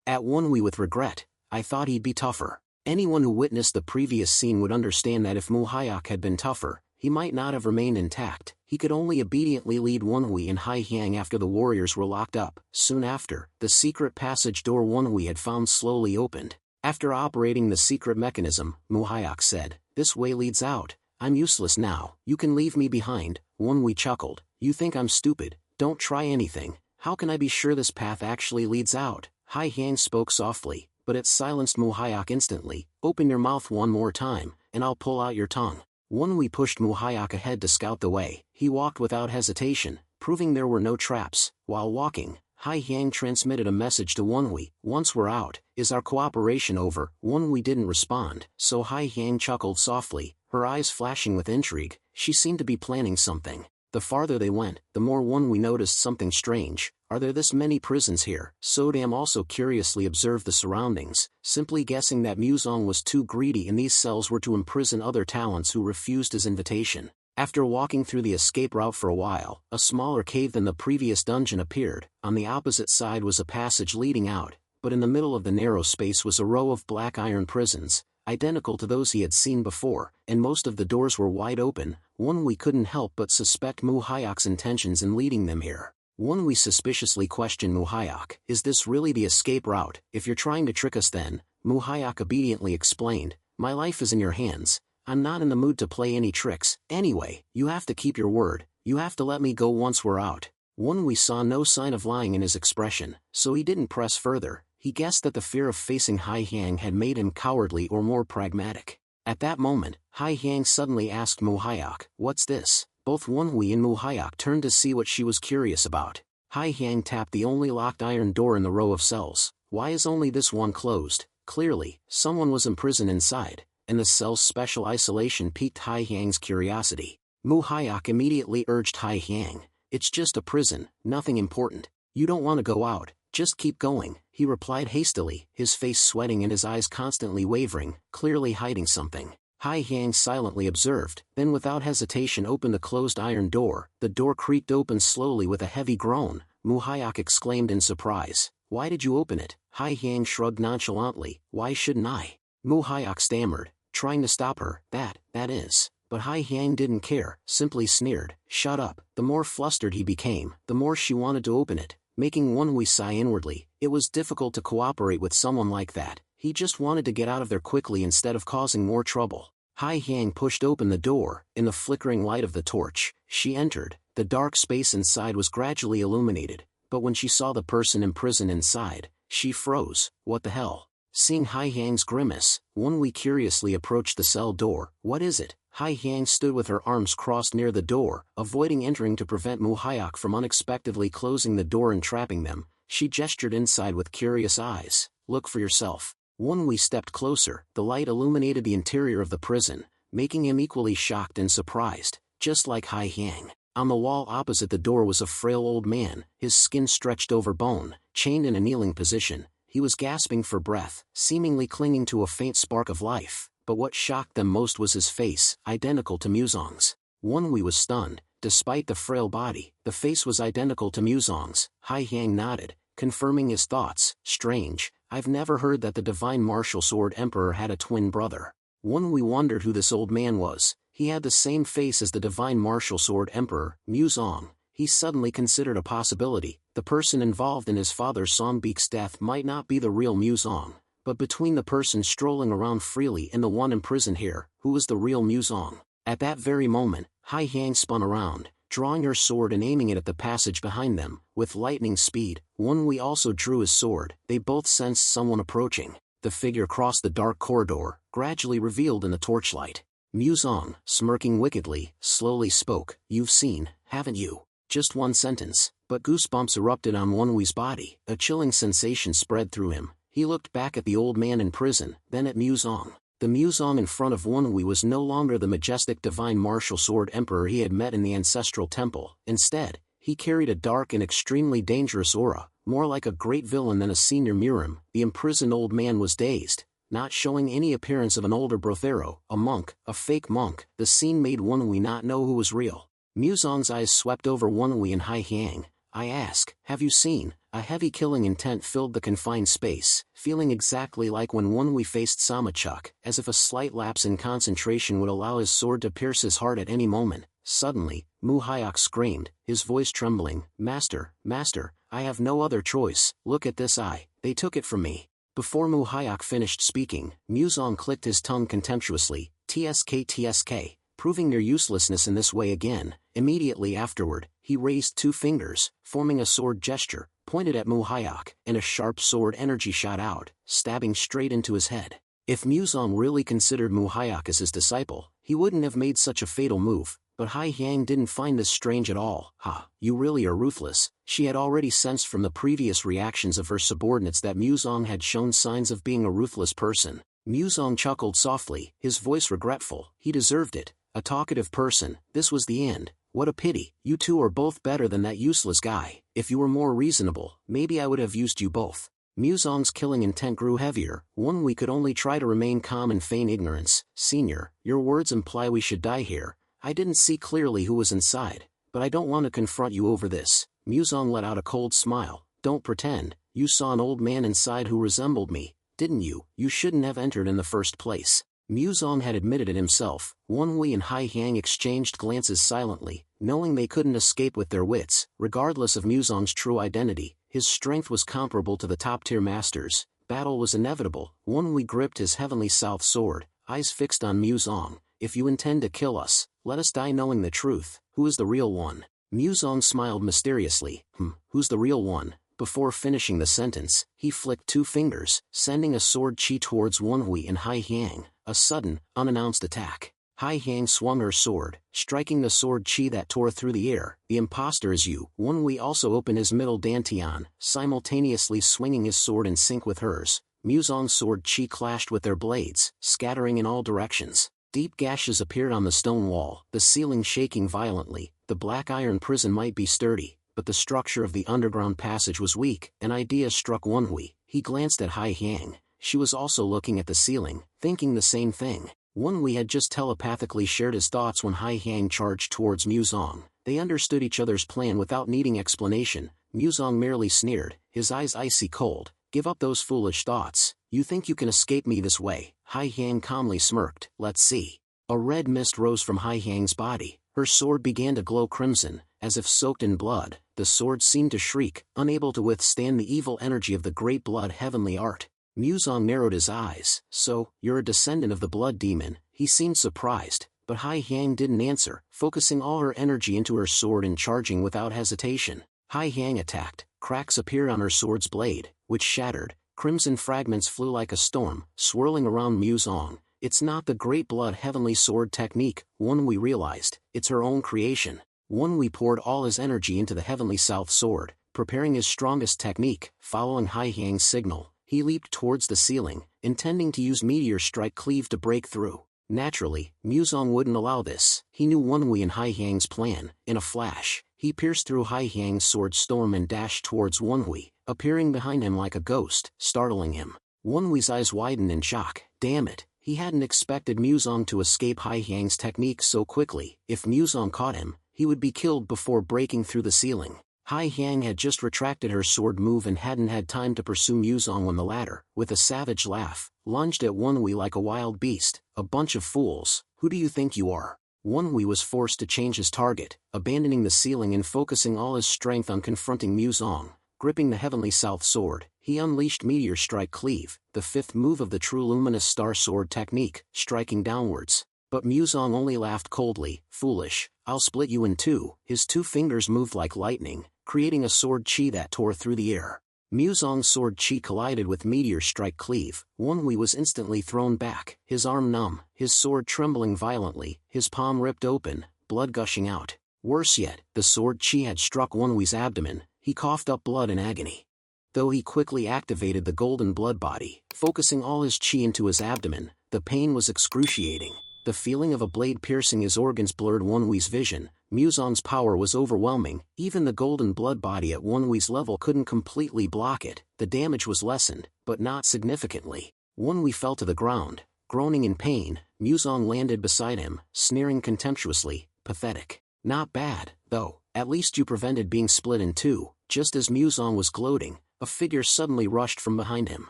at Wei with regret. I thought he'd be tougher. Anyone who witnessed the previous scene would understand that if Mu Hyuk had been tougher, he might not have remained intact. He could only obediently lead Wonhui and Hai Hyang after the warriors were locked up. Soon after, the secret passage door Wonhui had found slowly opened. After operating the secret mechanism, Muhayak said, "This way leads out. I'm useless now. You can leave me behind." Wonhui chuckled. "You think I'm stupid? Don't try anything. How can I be sure this path actually leads out?" Hai Hyang spoke softly, but it silenced Muhayak instantly. "Open your mouth one more time, and I'll pull out your tongue." Wonhui pushed Muhayak ahead to scout the way. He walked without hesitation, proving there were no traps. While walking, Hai Hyang transmitted a message to Wonhui. "Once we're out, is our cooperation over?" Wonhui didn't respond, so Hai Hyang chuckled softly, her eyes flashing with intrigue. She seemed to be planning something. The farther they went, the more Wonhui noticed something strange. Are there this many prisons here? Sodam also curiously observed the surroundings, simply guessing that Muzong was too greedy and these cells were to imprison other talents who refused his invitation. After walking through the escape route for a while, a smaller cave than the previous dungeon appeared. On the opposite side was a passage leading out, but in the middle of the narrow space was a row of black iron prisons, identical to those he had seen before, and most of the doors were wide open. Wonhui couldn't help but suspect Muhayak's intentions in leading them here. Wonhui suspiciously questioned Muhayak, "Is this really the escape route? If you're trying to trick us then," Muhayak obediently explained, "my life is in your hands. I'm not in the mood to play any tricks. Anyway, you have to keep your word. You have to let me go once we're out." Wonhui saw no sign of lying in his expression, so he didn't press further. He guessed that the fear of facing Hai Hyang had made him cowardly or more pragmatic. At that moment, Hai Hyang suddenly asked Muhayak, "What's this?" Both Wonhui and Muhayak turned to see what she was curious about. Hai Hyang tapped the only locked iron door in the row of cells. "Why is only this one closed?" Clearly, someone was imprisoned inside, and the cell's special isolation piqued Hai Hyang's curiosity. Muhayak immediately urged Hai Hyang, "It's just a prison, nothing important. You don't want to go out, just keep going," he replied hastily, his face sweating and his eyes constantly wavering, clearly hiding something. Hai Hyang silently observed, then without hesitation opened the closed iron door. The door creaked open slowly with a heavy groan. Muhayak exclaimed in surprise, "Why did you open it?" Hai Hyang shrugged nonchalantly, "Why shouldn't I?" Muhayak stammered, trying to stop her, that is. But Hai Hyang didn't care, simply sneered, "Shut up." The more flustered he became, the more she wanted to open it, making Wonhui sigh inwardly. It was difficult to cooperate with someone like that. He just wanted to get out of there quickly instead of causing more trouble. Hai Hyang pushed open the door. In the flickering light of the torch, she entered. The dark space inside was gradually illuminated, but when she saw the person imprisoned inside, she froze. "What the hell?" Seeing Hai Hyang's grimace, Wonhui curiously approached the cell door. "What is it?" Hai Hyang stood with her arms crossed near the door, avoiding entering to prevent Muhayak from unexpectedly closing the door and trapping them. She gestured inside with curious eyes. "Look for yourself." Wonhui stepped closer. The light illuminated the interior of the prison, making him equally shocked and surprised. Just like Hai Hyang, on the wall opposite the door was a frail old man, his skin stretched over bone, chained in a kneeling position. He was gasping for breath, seemingly clinging to a faint spark of life, but what shocked them most was his face, identical to Muzong's. Wonhui was stunned. Despite the frail body, the face was identical to Muzong's. Hai Hyang nodded, confirming his thoughts. "Strange, I've never heard that the Divine Martial Sword Emperor had a twin brother." Wonhui wondered who this old man was. He had the same face as the Divine Martial Sword Emperor, Muzong. He suddenly considered a possibility. The person involved in his father Songbeek's death might not be the real Muzong, but between the person strolling around freely and the one imprisoned here, who was the real Muzong? At that very moment, Hai Hyang spun around, drawing her sword and aiming it at the passage behind them. With lightning speed, Wonhui also drew his sword. They both sensed someone approaching. The figure crossed the dark corridor, gradually revealed in the torchlight. Muzong, smirking wickedly, slowly spoke, "You've seen, haven't you?" Just one sentence, but goosebumps erupted on Wonhui's body. A chilling sensation spread through him. He looked back at the old man in prison, then at Muzong. The Muzong in front of Wonhui was no longer the majestic Divine Martial Sword Emperor he had met in the Ancestral Temple. Instead, he carried a dark and extremely dangerous aura, more like a great villain than a senior Murim. The imprisoned old man was dazed, not showing any appearance of an older brothero, a monk, a fake monk. The scene made Wonhui not know who was real. Muzong's eyes swept over Wonhui and Hai Hyang, I ask, have you seen? A heavy killing intent filled the confined space, feeling exactly like when Wonwi faced Samachuk, as if a slight lapse in concentration would allow his sword to pierce his heart at any moment. Suddenly, Mu Hyuk screamed, his voice trembling, Master, Master, I have no other choice, look at this eye, they took it from me. Before Mu Hyuk finished speaking, Muzong clicked his tongue contemptuously, TSK, proving their uselessness in this way again. Immediately afterward, he raised 2 fingers, forming a sword gesture, pointed at Mu Hyuk, and a sharp sword energy shot out, stabbing straight into his head. If Muzong really considered Mu Hyuk as his disciple, he wouldn't have made such a fatal move, but Hai Yang didn't find this strange at all. Ha, you really are ruthless. She had already sensed from the previous reactions of her subordinates that Muzong had shown signs of being a ruthless person. Muzong chuckled softly, his voice regretful. He deserved it. A talkative person, this was the end. What a pity, you two are both better than that useless guy. If you were more reasonable, maybe I would have used you both. Muzong's killing intent grew heavier. We could only try to remain calm and feign ignorance. Senior, your words imply we should die here. I didn't see clearly who was inside, but I don't want to confront you over this. Muzong let out a cold smile. Don't pretend. You saw an old man inside who resembled me, didn't you? You shouldn't have entered in the first place. Muzong had admitted it himself. Wonwi and Hai Yang exchanged glances silently, knowing they couldn't escape with their wits. Regardless of Muzong's true identity, his strength was comparable to the top-tier masters. Battle was inevitable. Wonwi gripped his heavenly south sword, eyes fixed on Muzong. If you intend to kill us, let us die knowing the truth. Who is the real one? Muzong smiled mysteriously. Who's the real one? Before finishing the sentence, he flicked 2 fingers, sending a sword chi towards Wonwi and Hai Yang. A sudden, unannounced attack. Hai Yang swung her sword, striking the sword chi that tore through the air. The imposter is you. Wonwi also opened his middle dantian, simultaneously swinging his sword in sync with hers. Muzong's sword chi clashed with their blades, scattering in all directions. Deep gashes appeared on the stone wall, the ceiling shaking violently. The black iron prison might be sturdy, but the structure of the underground passage was weak. An idea struck Wonwi. He glanced at Hai Yang. She was also looking at the ceiling, thinking the same thing. Wonwi had just telepathically shared his thoughts when Hai Yang charged towards Muzong. They understood each other's plan without needing explanation. Muzong merely sneered, his eyes icy cold. Give up those foolish thoughts. You think you can escape me this way? Hai Yang calmly smirked. Let's see. A red mist rose from Hai Yang's body. Her sword began to glow crimson, as if soaked in blood. The sword seemed to shriek, unable to withstand the evil energy of the great blood heavenly art. Muzong narrowed his eyes. So, you're a descendant of the blood demon. He seemed surprised, but Hai Yang didn't answer, focusing all her energy into her sword and charging without hesitation. Hai Yang attacked. Cracks appeared on her sword's blade, which shattered. Crimson fragments flew like a storm, swirling around Muzong. It's not the great blood heavenly sword technique, Wonwi realized. It's her own creation. Wonwi poured all his energy into the heavenly south sword, preparing his strongest technique. Following Hai Yang's signal, he leaped towards the ceiling, intending to use meteor strike cleave to break through. Naturally, Muzong wouldn't allow this. He knew Wonwi and Hai Yang's plan. In a flash, he pierced through Hai Yang's sword storm and dashed towards Wonwi, appearing behind him like a ghost, startling him. Wonwi's eyes widened in shock. Damn it, he hadn't expected Muzong to escape Hai Yang's technique so quickly. If Muzong caught him, he would be killed before breaking through the ceiling. Hai Yang had just retracted her sword move and hadn't had time to pursue Muzong when the latter, with a savage laugh, lunged at Wonwi like a wild beast. A bunch of fools, who do you think you are? Wonwi was forced to change his target, abandoning the ceiling and focusing all his strength on confronting Muzong. Gripping the heavenly south sword, he unleashed Meteor Strike Cleave, the 5th move of the true luminous star sword technique, striking downwards. But Muzong only laughed coldly. Foolish, I'll split you in 2. His 2 fingers moved like lightning, creating a sword chi that tore through the air. Muzong's sword chi collided with Meteor Strike Cleave. Wonwi was instantly thrown back, his arm numb, his sword trembling violently, his palm ripped open, blood gushing out. Worse yet, the sword chi had struck Wonwi's abdomen. He coughed up blood in agony. Though he quickly activated the golden blood body, focusing all his chi into his abdomen, the pain was excruciating. The feeling of a blade piercing his organs blurred Wonwi's vision. Muzong's power was overwhelming. Even the golden blood body at Wonwi's level couldn't completely block it. The damage was lessened, but not significantly. Wonwi fell to the ground, groaning in pain. Muzong landed beside him, sneering contemptuously. Pathetic. Not bad, though. At least you prevented being split in two." Just as Muzong was gloating, a figure suddenly rushed from behind him.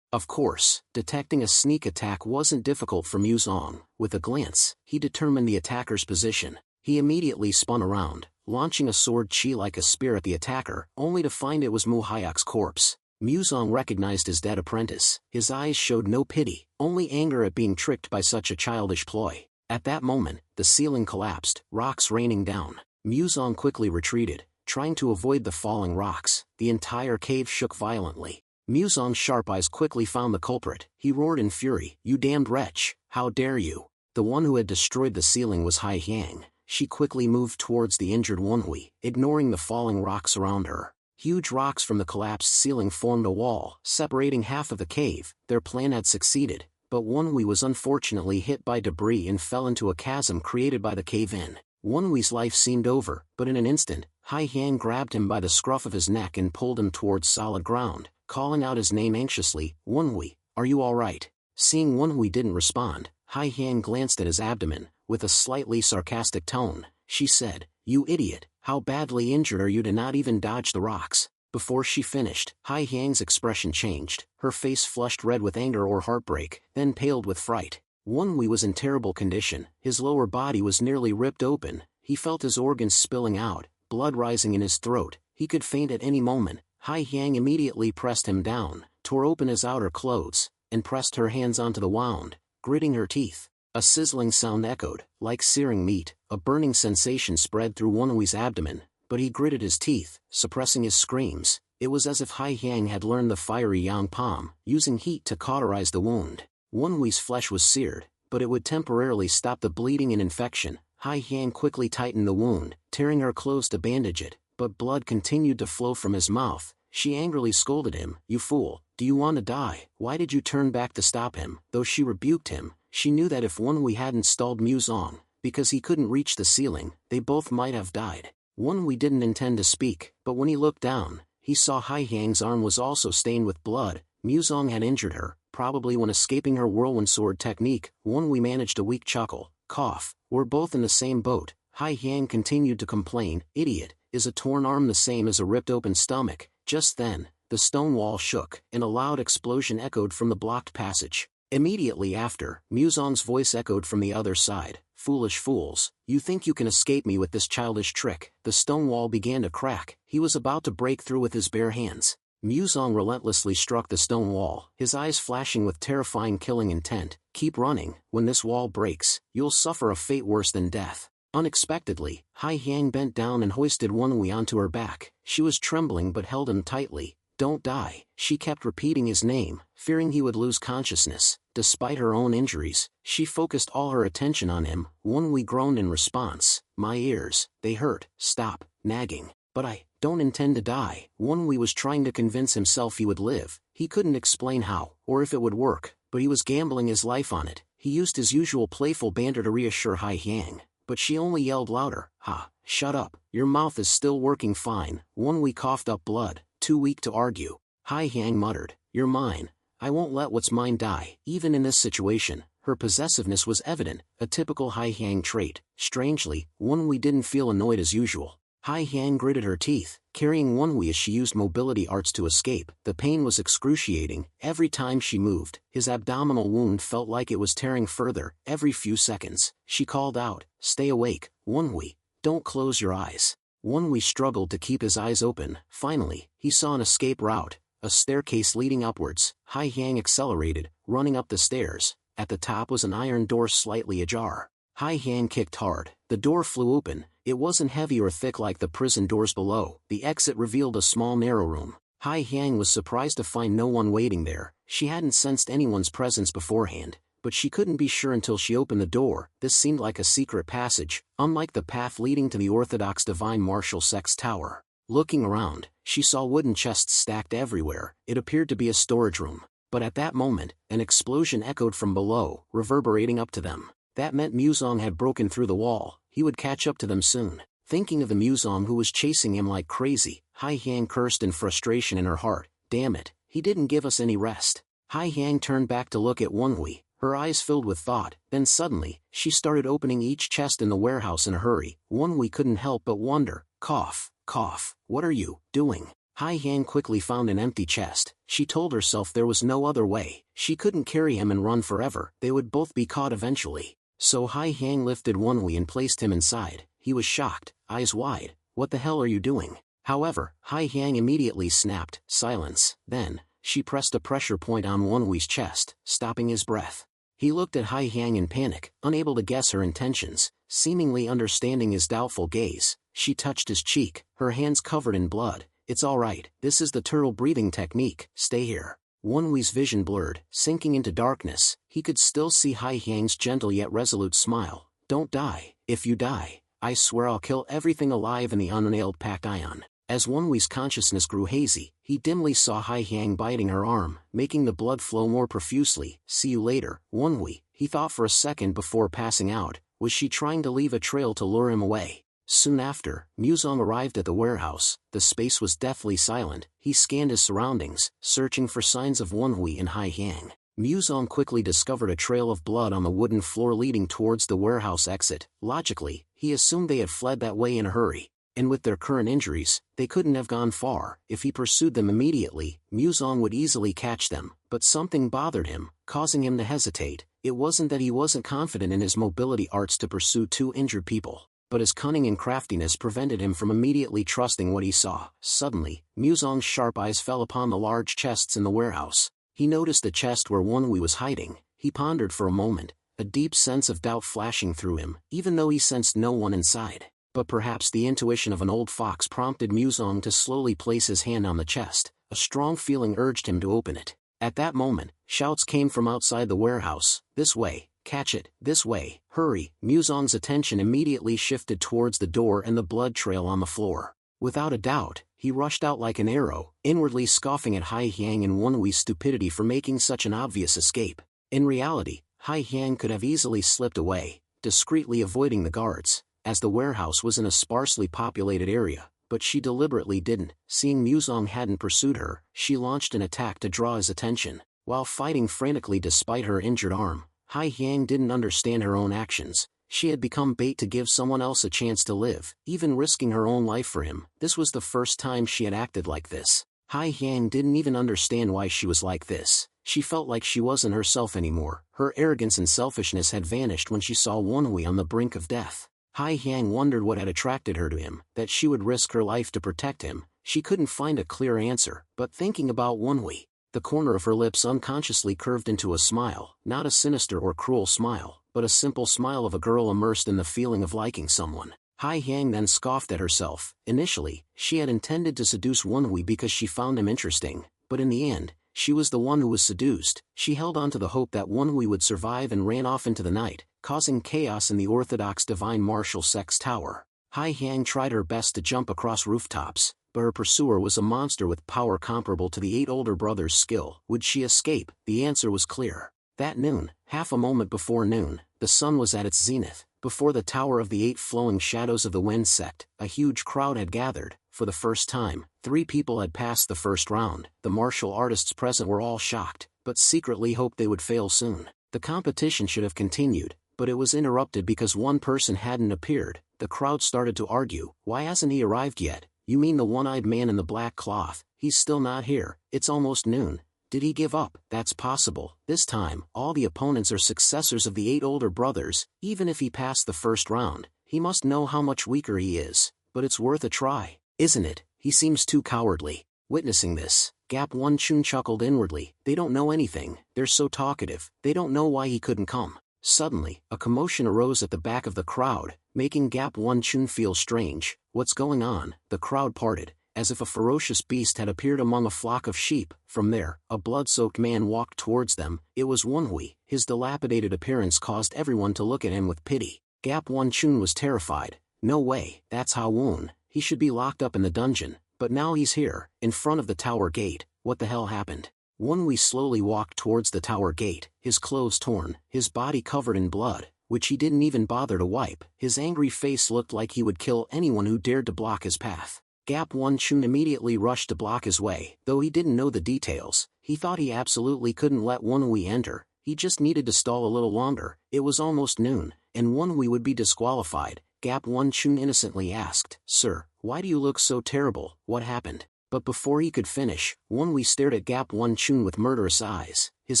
Of course, detecting a sneak attack wasn't difficult for Muzong. With a glance, he determined the attacker's position. He immediately spun around, launching a sword chi like a spear at the attacker, only to find it was Mu Hyuk's corpse. Muzong recognized his dead apprentice. His eyes showed no pity, only anger at being tricked by such a childish ploy. At that moment, the ceiling collapsed, rocks raining down. Muzong quickly retreated, trying to avoid the falling rocks. The entire cave shook violently. Muzong's sharp eyes quickly found the culprit. He roared in fury, "You damned wretch, how dare you!" The one who had destroyed the ceiling was Hai Yang. She quickly moved towards the injured Wonhui, ignoring the falling rocks around her. Huge rocks from the collapsed ceiling formed a wall, separating half of the cave. Their plan had succeeded, but Wonhui was unfortunately hit by debris and fell into a chasm created by the cave-in. Wonhui's life seemed over, but in an instant, Hai Yang grabbed him by the scruff of his neck and pulled him towards solid ground, calling out his name anxiously, "Wonhui, are you all right?" Seeing Wonhui didn't respond, Hai Yang glanced at his abdomen. With a slightly sarcastic tone, she said, "You idiot, how badly injured are you to not even dodge the rocks?" Before she finished, Hai Yang's expression changed. Her face flushed red with anger or heartbreak, then paled with fright. Wonhui was in terrible condition. His lower body was nearly ripped open. He felt his organs spilling out, blood rising in his throat. He could faint at any moment. Hai Yang immediately pressed him down, tore open his outer clothes, and pressed her hands onto the wound, gritting her teeth. A sizzling sound echoed, like searing meat. A burning sensation spread through Wonhui's abdomen, but he gritted his teeth, suppressing his screams. It was as if Hai Yang had learned the fiery yang palm, using heat to cauterize the wound. Wonhui's flesh was seared, but it would temporarily stop the bleeding and infection. Hai Yang quickly tightened the wound, tearing her clothes to bandage it, but blood continued to flow from his mouth. She angrily scolded him, "You fool, do you want to die? Why did you turn back to stop him?" Though she rebuked him, she knew that if Wonhui hadn't stalled Muzong, because he couldn't reach the ceiling, they both might have died. Wonhui didn't intend to speak, but when he looked down, he saw Hai Yang's arm was also stained with blood. Muzong had injured her, probably when escaping her whirlwind sword technique. Wonhui managed a weak chuckle, cough, "We're both in the same boat." Hai Yang continued to complain, "Idiot, is a torn arm the same as a ripped open stomach?" Just then, the stone wall shook, and a loud explosion echoed from the blocked passage. Immediately after, Muzong's voice echoed from the other side, "Foolish fools, you think you can escape me with this childish trick." The stone wall began to crack. He was about to break through with his bare hands. Muzong relentlessly struck the stone wall, his eyes flashing with terrifying killing intent. "Keep running. When this wall breaks, you'll suffer a fate worse than death." Unexpectedly, Hai Yang bent down and hoisted Wonhui onto her back. She was trembling but held him tightly. "Don't die." She kept repeating his name, fearing he would lose consciousness. Despite her own injuries, she focused all her attention on him. Wonhui groaned in response, "My ears, they hurt." "Stop nagging." "But I don't intend to die." Wonhui was trying to convince himself he would live. He couldn't explain how, or if it would work, but he was gambling his life on it. He used his usual playful banter to reassure Hai Yang, but she only yelled louder, "Ha, shut up, your mouth is still working fine." Wonhui coughed up blood, too weak to argue. Hai Yang muttered, "You're mine. I won't let what's mine die." Even in this situation, her possessiveness was evident, a typical Hai Yang trait. Strangely, Wonhui didn't feel annoyed as usual. Hai Yang gritted her teeth, carrying Wonhui as she used mobility arts to escape. The pain was excruciating. Every time she moved, his abdominal wound felt like it was tearing further. Every few seconds, she called out, "Stay awake, Wonhui. Don't close your eyes." Wonhui struggled to keep his eyes open. Finally, he saw an escape route, a staircase leading upwards. Hai Yang accelerated, running up the stairs. At the top was an iron door slightly ajar. Hai Yang kicked hard. The door flew open. It wasn't heavy or thick like the prison doors below. The exit revealed a small narrow room. Hai Yang was surprised to find no one waiting there. She hadn't sensed anyone's presence beforehand, but she couldn't be sure until she opened the door. This seemed like a secret passage, unlike the path leading to the Orthodox Divine Martial Sect's tower. Looking around, she saw wooden chests stacked everywhere. It appeared to be a storage room. But at that moment, an explosion echoed from below, reverberating up to them. That meant Muzong had broken through the wall. He would catch up to them soon. Thinking of the Muzong who was chasing him like crazy, Hai Yang cursed in frustration in her heart. "Damn it, he didn't give us any rest." Hai Yang turned back to look at Wonhui, her eyes filled with thought. Then suddenly, she started opening each chest in the warehouse in a hurry. Wonhui couldn't help but wonder, Cough, cough, what are you doing? Hai Han quickly found an empty chest. She told herself there was no other way. She couldn't carry him and run forever. They would both be caught eventually. So Hai Han lifted Wonhui and placed him inside. He was shocked, eyes wide. What the hell are you doing? However, Hai Han immediately snapped, silence. Then, she pressed a pressure point on Wonhui's chest, stopping his breath. He looked at Hai Han in panic, unable to guess her intentions, seemingly understanding his doubtful gaze. She touched his cheek, her hands covered in blood. It's all right, this is the turtle breathing technique, stay here. Wonhui's vision blurred, sinking into darkness. He could still see Hai Han's gentle yet resolute smile. Don't die. If you die, I swear I'll kill everything alive in the unnailed packed ion. As Wonhui's consciousness grew hazy, he dimly saw Hai Han biting her arm, making the blood flow more profusely. See you later, Wonhui, he thought for a second before passing out. Was she trying to leave a trail to lure him away? Soon after, Muzong arrived at the warehouse. The space was deathly silent. He scanned his surroundings, searching for signs of Wonhui and Hai Han. Muzong quickly discovered a trail of blood on the wooden floor leading towards the warehouse exit. Logically, he assumed they had fled that way in a hurry. And with their current injuries, they couldn't have gone far. If he pursued them immediately, Muzong would easily catch them. But something bothered him, causing him to hesitate. It wasn't that he wasn't confident in his mobility arts to pursue two injured people, but his cunning and craftiness prevented him from immediately trusting what he saw. Suddenly, Muzong's sharp eyes fell upon the large chests in the warehouse. He noticed the chest where Wonhui was hiding. He pondered for a moment, a deep sense of doubt flashing through him, even though he sensed no one inside. But perhaps the intuition of an old fox prompted Muzong to slowly place his hand on the chest. A strong feeling urged him to open it. At that moment, shouts came from outside the warehouse. This way, catch it, this way, hurry. Muzong's attention immediately shifted towards the door and the blood trail on the floor. Without a doubt, he rushed out like an arrow, inwardly scoffing at Hai Han and Wonhui's stupidity for making such an obvious escape. In reality, Hai Han could have easily slipped away, discreetly avoiding the guards, as the warehouse was in a sparsely populated area, but she deliberately didn't. Seeing Muzong hadn't pursued her, she launched an attack to draw his attention. While fighting frantically despite her injured arm, Hai Han didn't understand her own actions. She had become bait to give someone else a chance to live, even risking her own life for him. This was the first time she had acted like this. Hai Han didn't even understand why she was like this. She felt like she wasn't herself anymore. Her arrogance and selfishness had vanished when she saw Wonhui on the brink of death. Hai Han wondered what had attracted her to him, that she would risk her life to protect him. She couldn't find a clear answer, but thinking about Wonhui, the corner of her lips unconsciously curved into a smile, not a sinister or cruel smile, but a simple smile of a girl immersed in the feeling of liking someone. Hai Han then scoffed at herself. Initially, she had intended to seduce Wonhui because she found him interesting, but in the end, she was the one who was seduced. She held on to the hope that Wonhui would survive and ran off into the night, causing chaos in the orthodox divine martial sect's tower. Hai Han tried her best to jump across rooftops, but her pursuer was a monster with power comparable to the 8 older brothers' skill. Would she escape? The answer was clear. That noon, half a moment before noon, the sun was at its zenith. Before the tower of the 8 flowing shadows of the wind sect, a huge crowd had gathered. For the first time, 3 people had passed the first round. The martial artists present were all shocked, but secretly hoped they would fail soon. The competition should have continued, but it was interrupted because one person hadn't appeared. The crowd started to argue. Why hasn't he arrived yet? You mean the one-eyed man in the black cloth? He's still not here. It's almost noon. Did he give up? That's possible. This time, all the opponents are successors of the 8 older brothers. Even if he passed the first round, he must know how much weaker he is. But it's worth a try, isn't it? He seems too cowardly. Witnessing this, Gap One Chun chuckled inwardly. They don't know anything. They're so talkative. They don't know why he couldn't come. Suddenly, a commotion arose at the back of the crowd, making Gap One Chun feel strange. What's going on? The crowd parted, as if a ferocious beast had appeared among a flock of sheep. From there, a blood-soaked man walked towards them. It was Wonhui. His dilapidated appearance caused everyone to look at him with pity. Gap One Chun was terrified. No way, that's Ha Woon. He should be locked up in the dungeon, but now he's here, in front of the tower gate. What the hell happened? Wonhui slowly walked towards the tower gate, his clothes torn, his body covered in blood, which he didn't even bother to wipe. His angry face looked like he would kill anyone who dared to block his path. Gap One Chun immediately rushed to block his way. Though he didn't know the details, he thought he absolutely couldn't let Wonhui enter. He just needed to stall a little longer. It was almost noon, and Wonhui would be disqualified. Gap One Chun innocently asked, "Sir, why do you look so terrible, what happened? But before he could finish, Won-wee stared at Gap One-chun with murderous eyes, his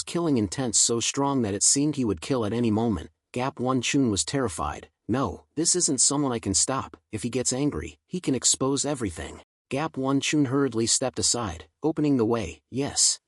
killing intent so strong that it seemed he would kill at any moment. Gap One-chun was terrified. No, this isn't someone I can stop. If he gets angry, he can expose everything. Gap One-chun hurriedly stepped aside, opening the way. Yes,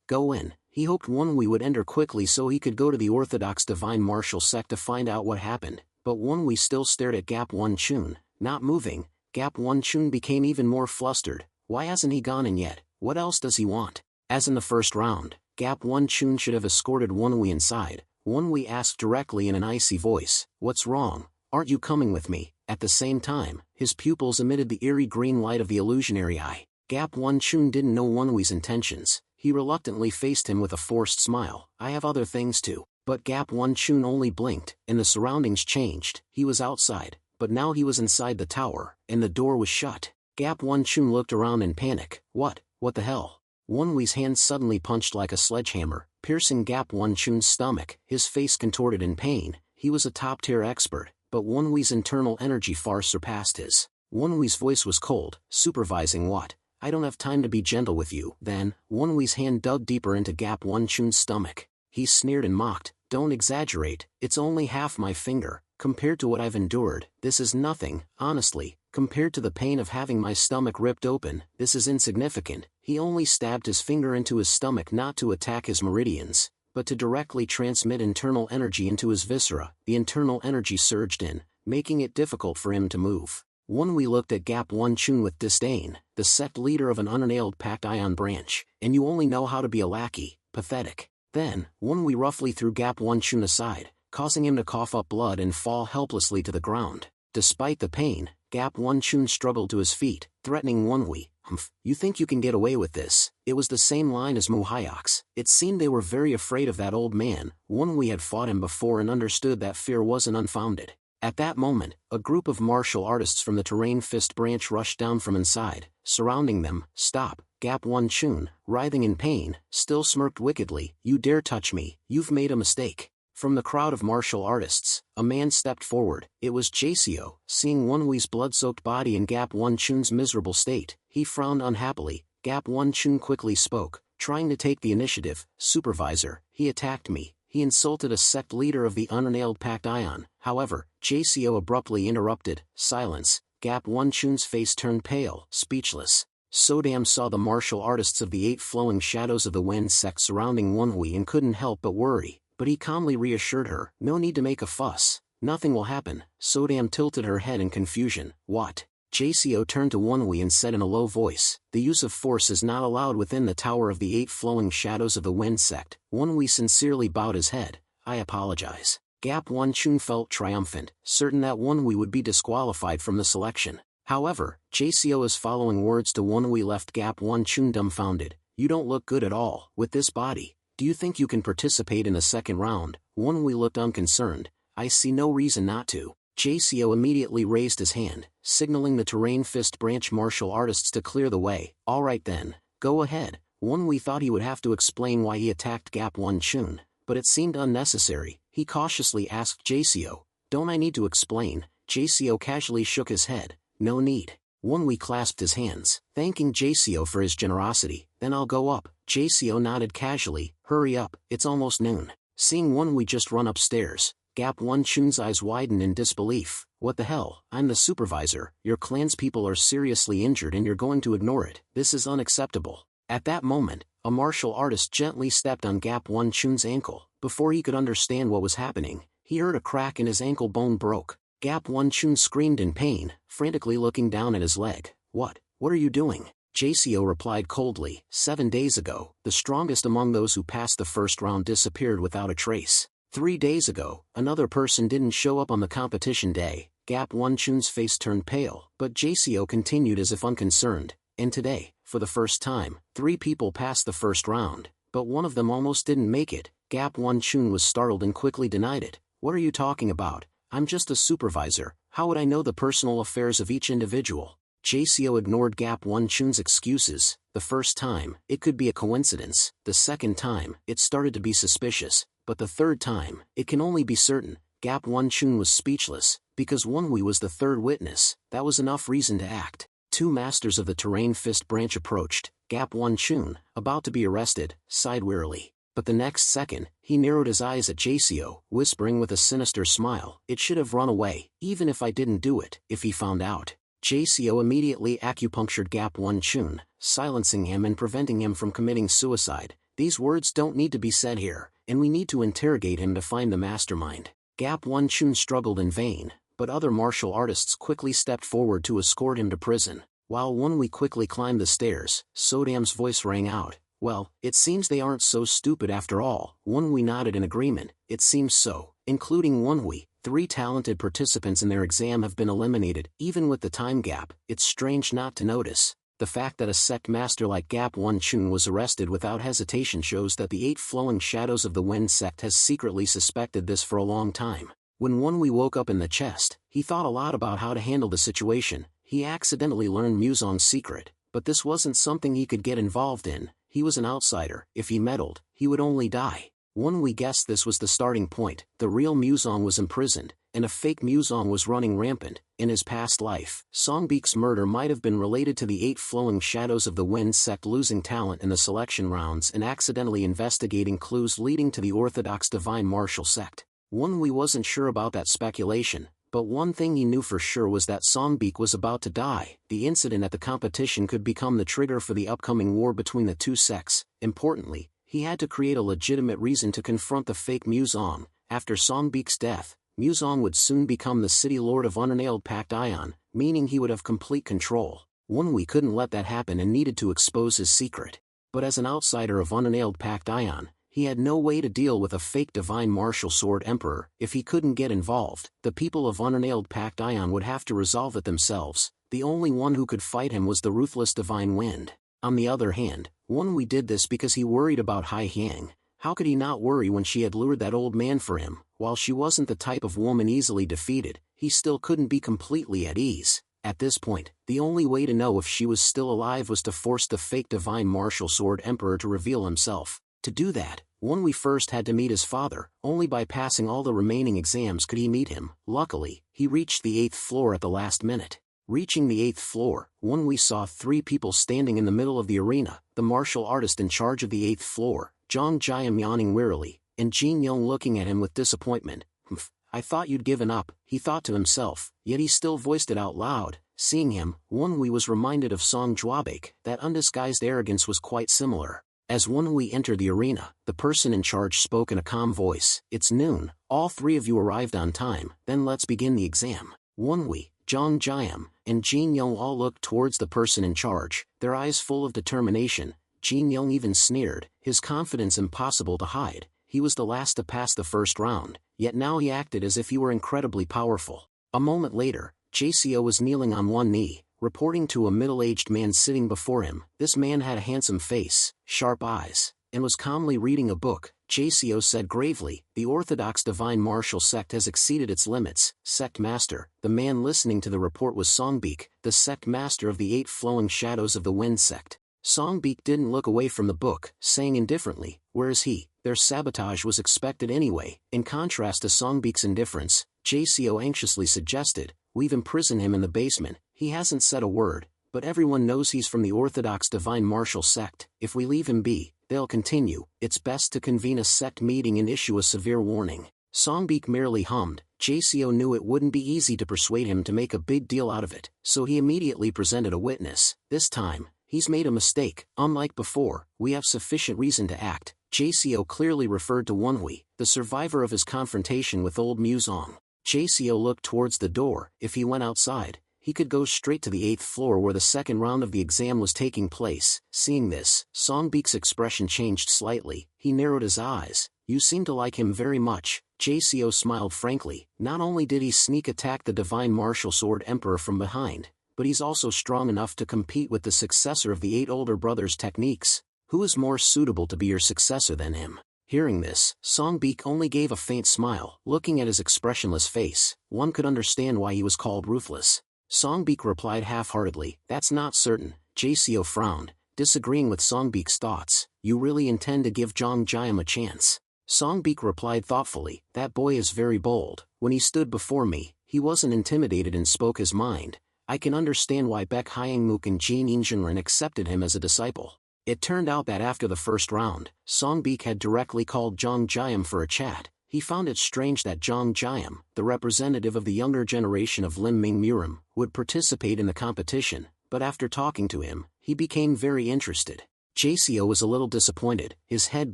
go in. He hoped Won-wee would enter quickly so he could go to the Orthodox Divine Martial Sect to find out what happened, but Won-wee still stared at Gap One-chun, not moving. Gap One-chun became even more flustered. Why hasn't he gone in yet? What else does he want? As in the first round, Gap One-chun should have escorted Won-wee inside. Won-wee asked directly in an icy voice, "What's wrong? Aren't you coming with me?" At the same time, his pupils emitted the eerie green light of the illusionary eye. Gap One-chun didn't know Won-wee's intentions. He reluctantly faced him with a forced smile. "I have other things too." But Gap One-chun only blinked, and the surroundings changed. He was outside, but now he was inside the tower, and the door was shut. Gap One-chun looked around in panic. What the hell? Won-wee's hand suddenly punched like a sledgehammer, piercing Gap One-chun's stomach. His face contorted in pain. He was a top-tier expert, but Won-wee's internal energy far surpassed his. Won-wee's voice was cold. "Supervising what? I don't have time to be gentle with you." Then, Won-wee's hand dug deeper into Gap One-chun's stomach. He sneered and mocked. "Don't exaggerate, it's only half my finger. Compared to what I've endured, this is nothing. Honestly, compared to the pain of having my stomach ripped open, this is insignificant." He only stabbed his finger into his stomach not to attack his meridians, but to directly transmit internal energy into his viscera. The internal energy surged in, making it difficult for him to move. Won-wee looked at Gap One-chun with disdain. "The sect leader of an unnailed packed ion branch, and you only know how to be a lackey. Pathetic." Then, Won-wee roughly threw Gap One-chun aside, causing him to cough up blood and fall helplessly to the ground. Despite the pain, Gap One-chun struggled to his feet, threatening Won-wee. "Humph, you think you can get away with this?" It was the same line as Muhyok's. It seemed they were very afraid of that old man. Won-wee had fought him before and understood that fear wasn't unfounded. At that moment, a group of martial artists from the Terrain Fist branch rushed down from inside, surrounding them. "Stop!" Gap One-chun, writhing in pain, still smirked wickedly. "You dare touch me, you've made a mistake." From the crowd of martial artists, a man stepped forward. It was Jaseo. Seeing Won-wee's blood-soaked body and Gap One-chun's miserable state, he frowned unhappily. Gap One-chun quickly spoke, trying to take the initiative. "Supervisor, he attacked me. He insulted a sect leader of the unnailed packed ion." However, Jaseo abruptly interrupted. "Silence." Gap One-chun's face turned pale, speechless. Sodam saw the martial artists of the 8 flowing shadows of the Wen sect surrounding Won-wee and couldn't help but worry. But he calmly reassured her. "No need to make a fuss. Nothing will happen." Sodam tilted her head in confusion. "What?" Jaseo turned to Won-wee and said in a low voice, "The use of force is not allowed within the Tower of the 8 flowing shadows of the Wen sect." Won-wee sincerely bowed his head. "I apologize." Gap One-chun felt triumphant, certain that Won-wee would be disqualified from the selection. However, Jaseo's following words to Won-wee left Gap One-chun dumbfounded. "You don't look good at all. With this body, do you think you can participate in the second round?" Won-wee looked unconcerned. "I see no reason not to." Jaseo immediately raised his hand, signaling the Terrain Fist branch martial artists to clear the way. "All right then, go ahead." Won-wee thought he would have to explain why he attacked Gap One-chun, but it seemed unnecessary. He cautiously asked Jaseo, "Don't I need to explain?" Jaseo casually shook his head. "No need." Won-wee clasped his hands, thanking Jaseo for his generosity. "Then I'll go up." Jaseo nodded casually. "Hurry up, it's almost noon." Seeing Won-wee just run upstairs, Gap One-chun's eyes widened in disbelief. "What the hell? I'm the supervisor. Your clan's people are seriously injured and you're going to ignore it. This is unacceptable." At that moment, a martial artist gently stepped on Gap One-chun's ankle. Before he could understand what was happening, he heard a crack and his ankle bone broke. Gap One-chun screamed in pain, frantically looking down at his leg. What are you doing?" Jaseo replied coldly. 7 days ago, the strongest among those who passed the first round disappeared without a trace. 3 days ago, another person didn't show up on the competition day." Gap One-chun's face turned pale, but Jaseo continued as if unconcerned. "And today, for the first time, 3 people passed the first round, but one of them almost didn't make it." Gap One-chun was startled and quickly denied it. "What are you talking about? I'm just a supervisor. How would I know the personal affairs of each individual?" Jaseo ignored Gap One-chun's excuses. The first time, it could be a coincidence. The second time, it started to be suspicious. But the third time, it can only be certain. Gap One-chun was speechless, because Won-hui was the third witness. That was enough reason to act. Two masters of the terrain fist branch approached. Gap One-chun, about to be arrested, sighed wearily. But the next second, he narrowed his eyes at Jaseo, whispering with a sinister smile, "It should have run away, even if I didn't do it, if he found out." Jaseo immediately acupunctured Gap One-chun, silencing him and preventing him from committing suicide. "These words don't need to be said here, and we need to interrogate him to find the mastermind." Gap One-chun struggled in vain, but other martial artists quickly stepped forward to escort him to prison. While Won-hui quickly climbed the stairs, Sodam's voice rang out, "Well, it seems they aren't so stupid after all." Won-hui nodded in agreement. "It seems so." Including Won-hui, 3 talented participants in their exam have been eliminated. Even with the time gap, it's strange not to notice. The fact that a sect master like Gap One-chun was arrested without hesitation shows that the 8 flowing shadows of the Wind sect has secretly suspected this for a long time. When Won-hui woke up in the chest, he thought a lot about how to handle the situation. He accidentally learned Muzong's secret, but this wasn't something he could get involved in. He was an outsider. If he meddled, he would only die. Won-hui guessed this was the starting point. The real Muzong was imprisoned, and a fake Muzong was running rampant. In his past life, Songbik's murder might have been related to the 8 flowing shadows of the Wind sect losing talent in the selection rounds and accidentally investigating clues leading to the orthodox divine martial sect. Won-hui wasn't sure about that speculation, but one thing he knew for sure was that Songbik was about to die. The incident at the competition could become the trigger for the upcoming war between the two sects. Importantly, he had to create a legitimate reason to confront the fake Muzong. After Songbik's death, Muzong would soon become the city lord of Unnailed Pact Ion, meaning he would have complete control. Won-hui couldn't let that happen and needed to expose his secret. But as an outsider of Unnailed Pact Ion, he had no way to deal with a fake divine martial sword emperor. If he couldn't get involved, the people of Unnailed Pact Ion would have to resolve it themselves. The only one who could fight him was the ruthless divine wind. On the other hand, Won-hui did this because he worried about Hai Hyang. How could he not worry when she had lured that old man for him? While she wasn't the type of woman easily defeated, he still couldn't be completely at ease. At this point, the only way to know if she was still alive was to force the fake divine martial sword emperor to reveal himself. To do that, Won-hui first had to meet his father. Only by passing all the remaining exams could he meet him. Luckily, he reached the 8th floor at the last minute. Reaching the 8th floor, Won-hui saw 3 people standing in the middle of the arena: the martial artist in charge of the 8th floor, Zhang Jiam yawning wearily, and Jin Young looking at him with disappointment. "Humph, I thought you'd given up," he thought to himself, yet he still voiced it out loud. Seeing him, Won-hui was reminded of Song Juabek. That undisguised arrogance was quite similar. As Won-hui entered the arena, the person in charge spoke in a calm voice. "It's noon, all 3 of you arrived on time, then let's begin the exam." Won-hui, Zhang Jiam, and Jin Young all looked towards the person in charge, their eyes full of determination. Jin Young even sneered, his confidence impossible to hide. He was the last to pass the first round, yet now he acted as if he were incredibly powerful. A moment later, Jaseo was kneeling on one knee, reporting to a middle-aged man sitting before him. This man had a handsome face, sharp eyes, and was calmly reading a book. Jaseo said gravely, "The Orthodox Divine Martial Sect has exceeded its limits, Sect Master." The man listening to the report was Songbik, the Sect Master of the 8 flowing shadows of the Wind Sect. Songbik didn't look away from the book, saying indifferently, "Where is he?" Their sabotage was expected anyway. In contrast to Songbik's indifference, Jaseo anxiously suggested, "We've imprisoned him in the basement. He hasn't said a word, but everyone knows he's from the Orthodox Divine Martial Sect. If we leave him be, they'll continue. It's best to convene a sect meeting and issue a severe warning." Songbik merely hummed. Jaseo knew it wouldn't be easy to persuade him to make a big deal out of it, so he immediately presented a witness. "This time, he's made a mistake. Unlike before, we have sufficient reason to act." Jaseo clearly referred to Won-hui, the survivor of his confrontation with old Muzong. Jaseo looked towards the door. If he went outside, he could go straight to the 8th floor where the second round of the exam was taking place. Seeing this, Songbik's expression changed slightly. He narrowed his eyes. "You seem to like him very much." Jaseo smiled frankly. Not only did he sneak attack the Divine Martial Sword Emperor from behind, but he's also strong enough to compete with the successor of the 8 older brothers' techniques. Who is more suitable to be your successor than him? Hearing this, Songbik only gave a faint smile. Looking at his expressionless face, one could understand why he was called ruthless. Songbik replied half-heartedly, "That's not certain." Jaseo frowned, disagreeing with Songbik's thoughts. "You really intend to give Zhang Jiam a chance?" Songbik replied thoughtfully, "That boy is very bold. When he stood before me, he wasn't intimidated and spoke his mind. I can understand why Baek Hyangmook and Jin Injinran accepted him as a disciple." It turned out that after the first round, Songbik had directly called Jong Jiam for a chat. He found it strange that Jong Jiam, the representative of the younger generation of Lim Ming Murim, would participate in the competition, but after talking to him, he became very interested. JCO was a little disappointed, his head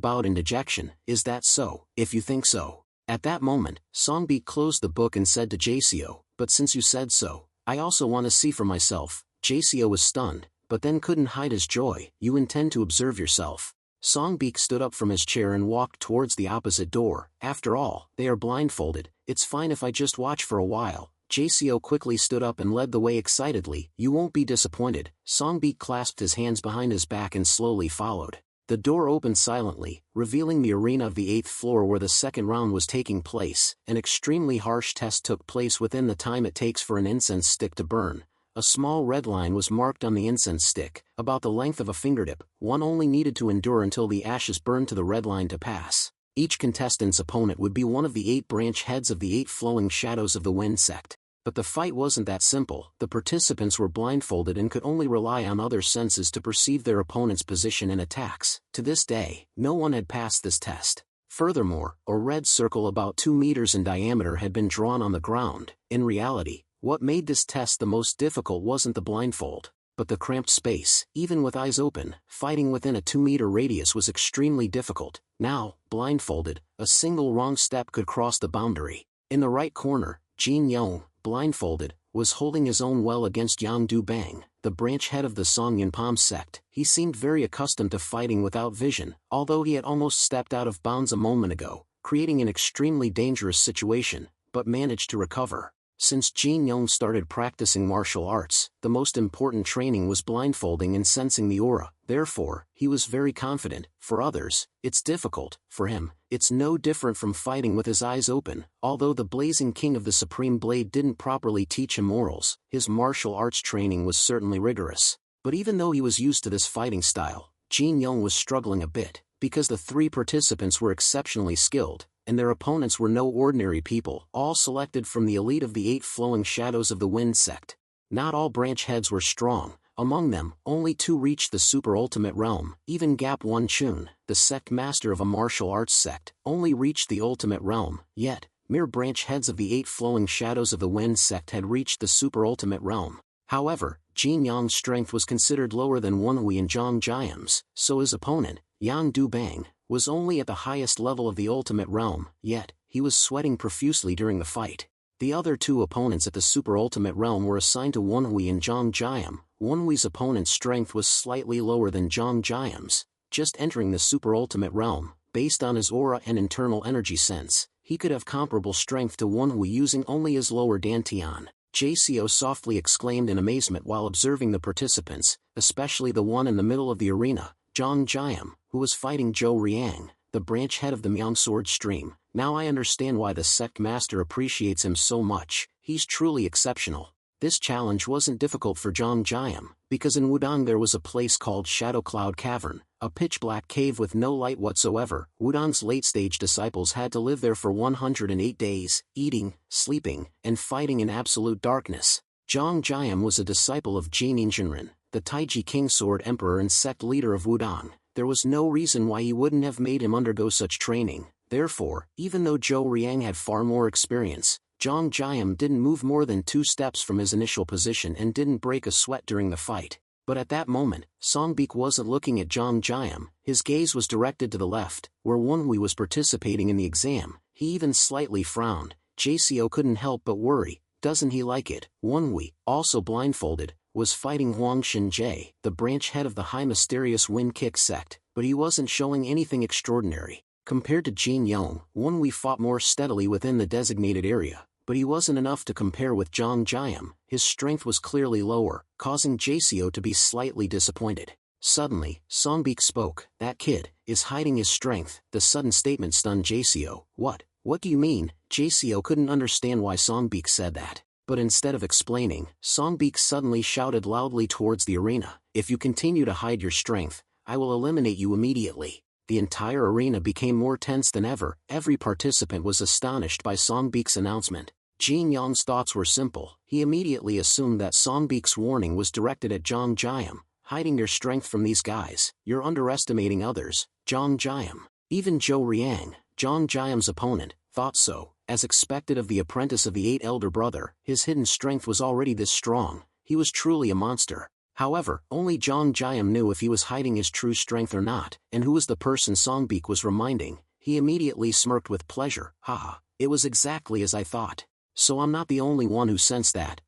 bowed in dejection. "Is that so? If you think so." At that moment, Songbik closed the book and said to JCO, "But since you said so, I also want to see for myself." JCO was stunned, but then couldn't hide his joy. "You intend to observe yourself?" Songbik stood up from his chair and walked towards the opposite door. "After all, they are blindfolded, it's fine if I just watch for a while." JCO quickly stood up and led the way excitedly. "You won't be disappointed." Songbik clasped his hands behind his back and slowly followed. The door opened silently, revealing the arena of the 8th floor where the second round was taking place. An extremely harsh test took place within the time it takes for an incense stick to burn. A small red line was marked on the incense stick, about the length of a fingertip. One only needed to endure until the ashes burned to the red line to pass. Each contestant's opponent would be one of the 8 branch heads of the 8 flowing shadows of the wind sect. But the fight wasn't that simple. The participants were blindfolded and could only rely on other senses to perceive their opponent's position and attacks. To this day, no one had passed this test. Furthermore, a red circle about 2 meters in diameter had been drawn on the ground. In reality, what made this test the most difficult wasn't the blindfold, but the cramped space. Even with eyes open, fighting within a 2-meter radius was extremely difficult. Now, blindfolded, a single wrong step could cross the boundary. In the right corner, Jin Yong, blindfolded, was holding his own well against Yang Du Bang, the branch head of the Song Yinpom sect. He seemed very accustomed to fighting without vision, although he had almost stepped out of bounds a moment ago, creating an extremely dangerous situation, but managed to recover. Since Jin Yong started practicing martial arts, the most important training was blindfolding and sensing the aura. Therefore, he was very confident. For others, it's difficult. For him, it's no different from fighting with his eyes open. Although the Blazing King of the Supreme Blade didn't properly teach him morals, his martial arts training was certainly rigorous. But even though he was used to this fighting style, Jin Yong was struggling a bit, because the 3 participants were exceptionally skilled, and their opponents were no ordinary people, all selected from the elite of the 8 flowing shadows of the wind sect. Not all branch heads were strong. Among them, only 2 reached the super ultimate realm. Even Gap One Chun, the sect master of a martial arts sect, only reached the ultimate realm. Yet, mere branch heads of the 8 flowing shadows of the wind sect had reached the super ultimate realm. However, Jin Yong's strength was considered lower than Wonhui and Jong Jiam's, so his opponent, Yang Du Bang, was only at the highest level of the ultimate realm. Yet, he was sweating profusely during the fight. The other 2 opponents at the super ultimate realm were assigned to Wonhui and Jong Jiam. Wonhui's opponent's strength was slightly lower than Jong Jiam's. Just entering the super ultimate realm, based on his aura and internal energy sense, he could have comparable strength to Wonhui using only his lower dantian. JCO softly exclaimed in amazement while observing the participants, especially the one in the middle of the arena, Jong Jiam, who was fighting Zhou Riang, the branch head of the Myang Sword Stream. "Now I understand why the sect master appreciates him so much. He's truly exceptional." This challenge wasn't difficult for Jong Jiam, because in Wudang there was a place called Shadow Cloud Cavern, a pitch-black cave with no light whatsoever. Wudang's late-stage disciples had to live there for 108 days, eating, sleeping, and fighting in absolute darkness. Jong Jiam was a disciple of Jin Injinren, the Taiji Kingsword Emperor and sect leader of Wudang. There was no reason why he wouldn't have made him undergo such training. Therefore, even though Zhou Riang had far more experience, Jong Jiam didn't move more than 2 steps from his initial position and didn't break a sweat during the fight. But at that moment, Songbik wasn't looking at Jong Jiam. His gaze was directed to the left, where Wonhui was participating in the exam. He even slightly frowned. JCO couldn't help but worry. Doesn't he like it? Wonhui, also blindfolded, was fighting Huang Xinjie, the branch head of the high mysterious Wind Kick sect, but he wasn't showing anything extraordinary. Compared to Jin Yong, Wonhui fought more steadily within the designated area, but he wasn't enough to compare with Jong Jiam. His strength was clearly lower, causing JCO to be slightly disappointed. Suddenly, Songbik spoke. "That kid is hiding his strength." The sudden statement stunned JCO. What do you mean?" JCO couldn't understand why Songbik said that. But instead of explaining, Songbik suddenly shouted loudly towards the arena, "If you continue to hide your strength, I will eliminate you immediately." the entire arena became more tense than ever. Every participant was astonished by Songbik's announcement. Jin Yong's thoughts were simple. He immediately assumed that Songbik's warning was directed at Zhang Jiam. Hiding your strength from these guys, you're underestimating others, Zhang Jiam. Even Zhou Riang, Zhang Jiam's opponent, thought so. As expected of the apprentice of the 8th elder brother, his hidden strength was already this strong. He was truly a monster. However, only Zhang Jiam knew if he was hiding his true strength or not, and who was the person Songbik was reminding. He immediately smirked with pleasure. Haha, it was exactly as I thought. So I'm not the only one who sensed that.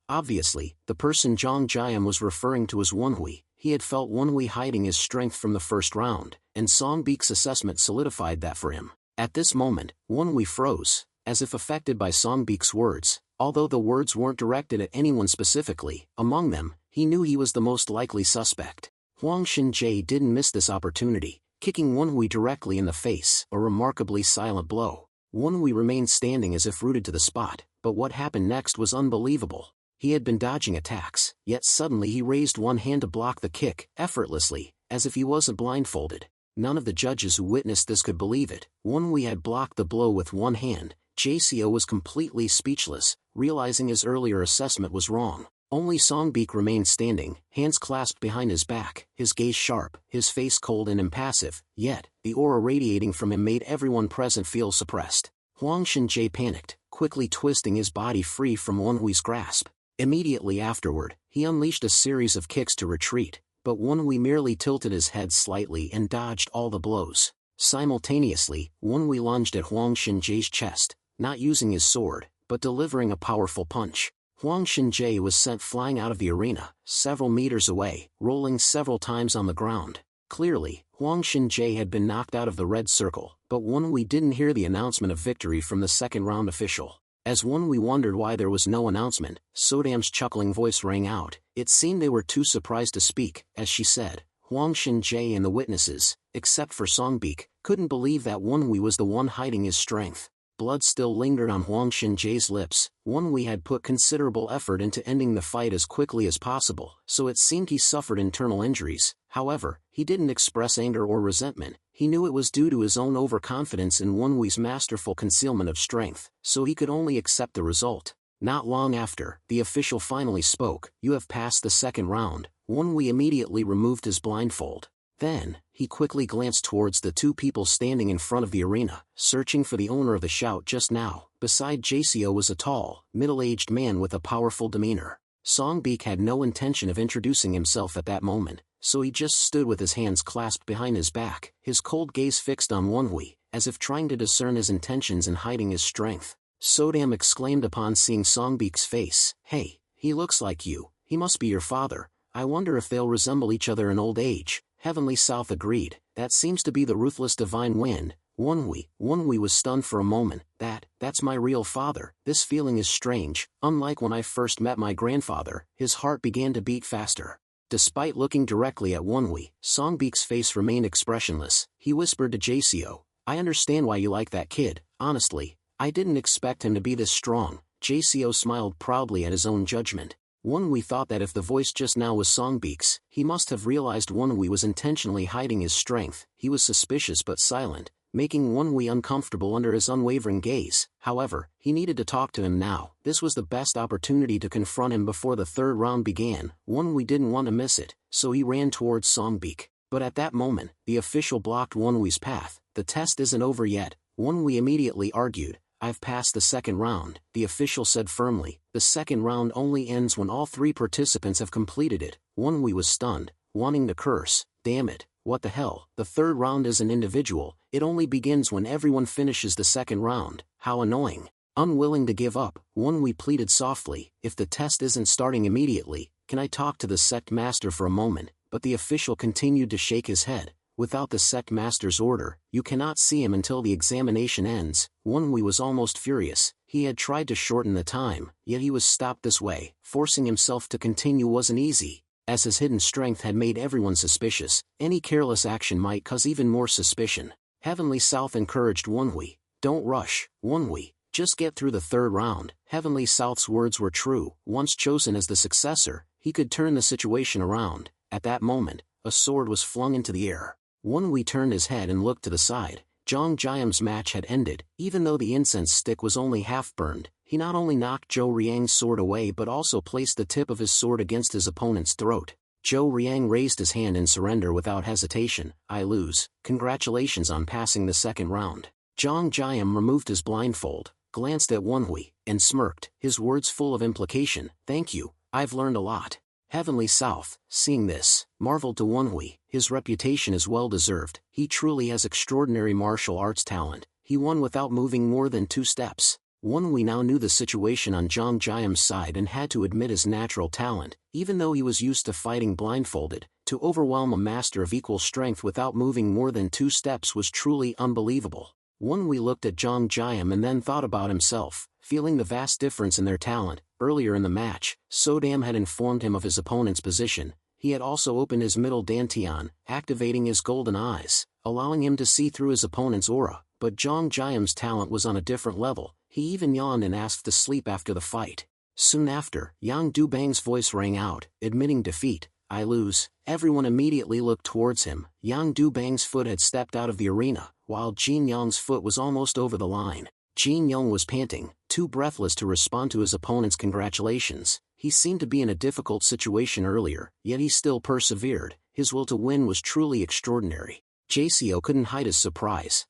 Obviously, the person Zhang Jiam was referring to was Wenhui. He had felt Wenhui hiding his strength from the first round, and Songbik's assessment solidified that for him. At this moment, Wenhui froze, as if affected by Songbik's words. Although the words weren't directed at anyone specifically, among them, he knew he was the most likely suspect. Huang Xinjie didn't miss this opportunity, kicking Wenhui directly in the face, a remarkably silent blow. Wenhui remained standing as if rooted to the spot, but what happened next was unbelievable. He had been dodging attacks, yet suddenly he raised one hand to block the kick, effortlessly, as if he wasn't blindfolded. None of the judges who witnessed this could believe it. Wenhui had blocked the blow with one hand. JCO was completely speechless, realizing his earlier assessment was wrong. Only Songbik remained standing, hands clasped behind his back, his gaze sharp, his face cold and impassive, yet, the aura radiating from him made everyone present feel suppressed. Huang Xinjie panicked, quickly twisting his body free from Wenhui's grasp. Immediately afterward, he unleashed a series of kicks to retreat, but Wenhui merely tilted his head slightly and dodged all the blows. Simultaneously, Wenhui lunged at Huang Xinjie's chest, not using his sword, but delivering a powerful punch. Huang Xinjie was sent flying out of the arena, several meters away, rolling several times on the ground. Clearly, Huang Xinjie had been knocked out of the red circle, but Wenhui didn't hear the announcement of victory from the second round official. As Wenhui wondered why there was no announcement, Sodam's chuckling voice rang out. It seemed they were too surprised to speak, as she said. Huang Xinjie and the witnesses, except for Songbik, couldn't believe that Wenhui was the one hiding his strength. Blood still lingered on Huang Xinjie's lips. Wenhui had put considerable effort into ending the fight as quickly as possible, so it seemed he suffered internal injuries. However, he didn't express anger or resentment. He knew it was due to his own overconfidence in Wenhui's masterful concealment of strength, so he could only accept the result. Not long after, the official finally spoke. You have passed the second round. Wenhui immediately removed his blindfold. Then, he quickly glanced towards the two people standing in front of the arena, searching for the owner of the shout just now. Beside JCO was a tall, middle-aged man with a powerful demeanor. Songbik had no intention of introducing himself at that moment, so he just stood with his hands clasped behind his back, his cold gaze fixed on Wenhui, as if trying to discern his intentions in hiding his strength. Sodam exclaimed upon seeing Songbik's face. Hey, he looks like you. He must be your father. I wonder if they'll resemble each other in old age. Heavenly South agreed. That seems to be the ruthless divine wind. Wenhui was stunned for a moment. That's my real father. This feeling is strange. Unlike when I first met my grandfather, his heart began to beat faster. Despite looking directly at Wenhui, Songbik's face remained expressionless. He whispered to JCO, I understand why you like that kid. Honestly, I didn't expect him to be this strong. JCO smiled proudly at his own judgment. Wenhui thought that if the voice just now was Songbik's, he must have realized Wenhui was intentionally hiding his strength. He was suspicious but silent, making Wenhui uncomfortable under his unwavering gaze. However, he needed to talk to him now. This was the best opportunity to confront him before the third round began. Wenhui didn't want to miss it, so he ran towards Songbik. But at that moment, the official blocked Wenhui's path. The test isn't over yet, Wenhui immediately argued. I've passed the second round, the official said firmly. The second round only ends when all three participants have completed it. Wenhui was stunned, wanting to curse. Damn it, what the hell? The third round is an individual. It only begins when everyone finishes the second round. How annoying. Unwilling to give up, Wenhui pleaded softly. If the test isn't starting immediately, can I talk to the sect master for a moment? But the official continued to shake his head. Without the sect master's order, you cannot see him until the examination ends. Wenhui was almost furious. He had tried to shorten the time, yet he was stopped this way. Forcing himself to continue wasn't easy. As his hidden strength had made everyone suspicious, any careless action might cause even more suspicion. Heavenly South encouraged Wenhui. Don't rush, Wenhui. Just get through the third round. Heavenly South's words were true. Once chosen as the successor, he could turn the situation around. At that moment, a sword was flung into the air. Won-Wee turned his head and looked to the side. Zhang Jiam's match had ended. Even though the incense stick was only half burned, he not only knocked Zhou Riang's sword away but also placed the tip of his sword against his opponent's throat. Zhou Riang raised his hand in surrender without hesitation. I lose. Congratulations on passing the second round. Zhang Jiam removed his blindfold, glanced at Won-Wee, and smirked, his words full of implication. Thank you, I've learned a lot. Heavenly South, seeing this, marveled to Won-Wee. His reputation is well-deserved. He truly has extraordinary martial arts talent. He won without moving more than 2 steps. Won-Wee now knew the situation on Zhang Jiam's side and had to admit his natural talent. Even though he was used to fighting blindfolded, to overwhelm a master of equal strength without moving more than 2 steps was truly unbelievable. Won-Wee looked at Zhang Jiam and then thought about himself, feeling the vast difference in their talent. Earlier in the match, Sodam had informed him of his opponent's position. He had also opened his middle dantian, activating his golden eyes, allowing him to see through his opponent's aura. But Zhang Jiam's talent was on a different level. He even yawned and asked to sleep after the fight. Soon after, Yang Dubang's voice rang out, admitting defeat. I lose. Everyone immediately looked towards him. Yang Dubang's foot had stepped out of the arena, while Jin Yong's foot was almost over the line. Jin Yong was panting, too breathless to respond to his opponent's congratulations. He seemed to be in a difficult situation earlier, yet he still persevered. His will to win was truly extraordinary. JCO couldn't hide his surprise.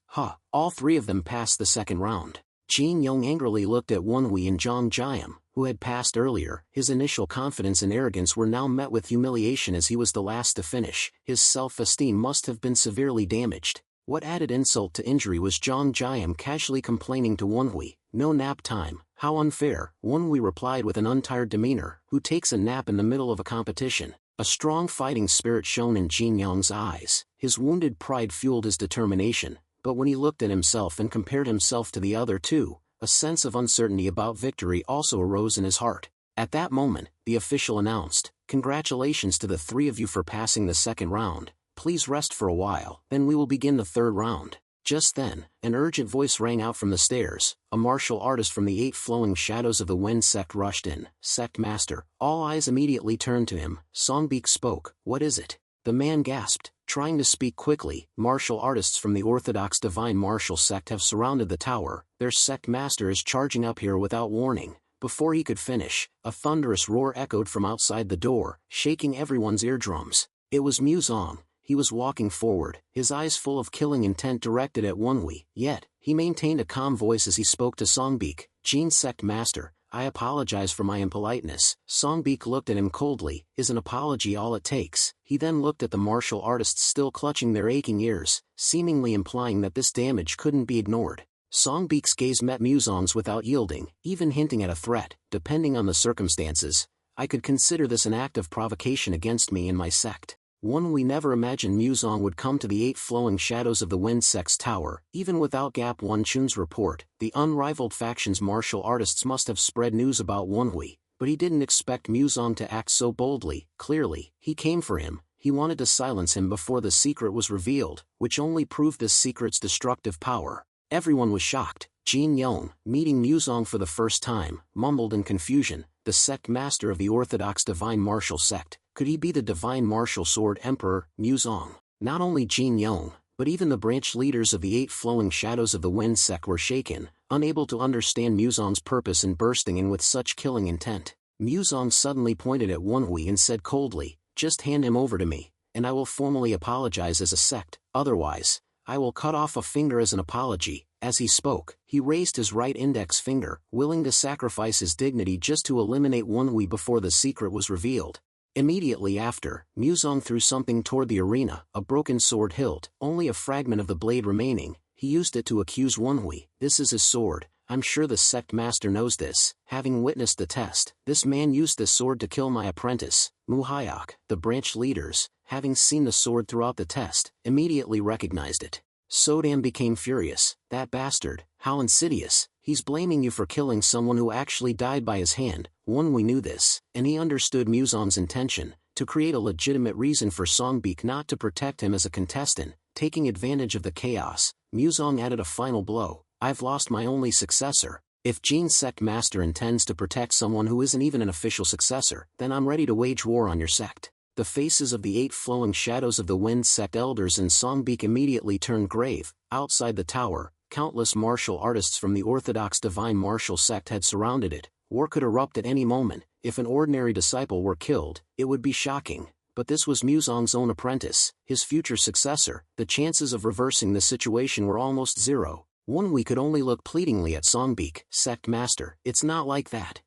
All 3 of them passed the second round. Jin Yong angrily looked at Won-Wee and Zhang Jiam, who had passed earlier. His initial confidence and arrogance were now met with humiliation as he was the last to finish. His self-esteem must have been severely damaged. What added insult to injury was Zhang Jiam casually complaining to Won-Wee, no nap time, how unfair. Won-Wee replied with an untired demeanor, who takes a nap in the middle of a competition? A strong fighting spirit shone in Jin Yong's eyes. His wounded pride fueled his determination, but when he looked at himself and compared himself to the other 2, a sense of uncertainty about victory also arose in his heart. At that moment, the official announced, congratulations to the 3 of you for passing the second round. Please rest for a while, then we will begin the third round. Just then, an urgent voice rang out from the stairs. A martial artist from the 8 flowing shadows of the wind sect rushed in. Sect master. All eyes immediately turned to him. Songbik spoke. What is it? The man gasped, trying to speak quickly. Martial artists from the Orthodox Divine Martial Sect have surrounded the tower. Their sect master is charging up here without warning. Before he could finish, a thunderous roar echoed from outside the door, shaking everyone's eardrums. It was Muzong. He was walking forward, his eyes full of killing intent directed at Won-Wee, yet, he maintained a calm voice as he spoke to Songbik. Jin Sect Master, I apologize for my impoliteness. Songbik looked at him coldly. Is an apology all it takes? He then looked at the martial artists still clutching their aching ears, seemingly implying that this damage couldn't be ignored. Songbik's gaze met Muzong's without yielding, even hinting at a threat. Depending on the circumstances, I could consider this an act of provocation against me and my sect. Won-Wee never imagined Muzong would come to the 8 flowing shadows of the Wind Sect's tower. Even without Gap One-Chun's report, the unrivaled faction's martial artists must have spread news about Won-Wee, but he didn't expect Muzong to act so boldly. Clearly, he came for him. He wanted to silence him before the secret was revealed, which only proved this secret's destructive power. Everyone was shocked. Jin Yong, meeting Muzong for the first time, mumbled in confusion. The sect master of the Orthodox Divine Martial Sect. Could he be the Divine Martial Sword Emperor, Muzong? Not only Jin Yong, but even the branch leaders of the 8 flowing shadows of the Wind Sect were shaken, unable to understand Muzong's purpose in bursting in with such killing intent. Muzong suddenly pointed at Won-Wee and said coldly, just hand him over to me, and I will formally apologize as a sect, otherwise, I will cut off a finger as an apology. As he spoke, he raised his right index finger, willing to sacrifice his dignity just to eliminate Won-Wee before the secret was revealed. Immediately after, Muzong threw something toward the arena, a broken sword hilt, only a fragment of the blade remaining. He used it to accuse Won-Wee. This is his sword. I'm sure the sect master knows this. Having witnessed the test, this man used this sword to kill my apprentice, Muhyok. The branch leaders, having seen the sword throughout the test, immediately recognized it. Sodam became furious. That bastard, how insidious. He's blaming you for killing someone who actually died by his hand. Won-Wee knew this, and he understood Muzong's intention, to create a legitimate reason for Songbik not to protect him as a contestant. Taking advantage of the chaos, Muzong added a final blow. I've lost my only successor. If Jin Sect Master intends to protect someone who isn't even an official successor, then I'm ready to wage war on your sect. The faces of the 8 flowing shadows of the wind sect elders in Songbeak immediately turned grave. Outside the tower, countless martial artists from the orthodox divine martial sect had surrounded it. War could erupt at any moment. If an ordinary disciple were killed, it would be shocking. But this was Muzong's own apprentice, his future successor. The chances of reversing the situation were almost zero. Wonwi could only look pleadingly at Songbeak. Sect master, it's not like that.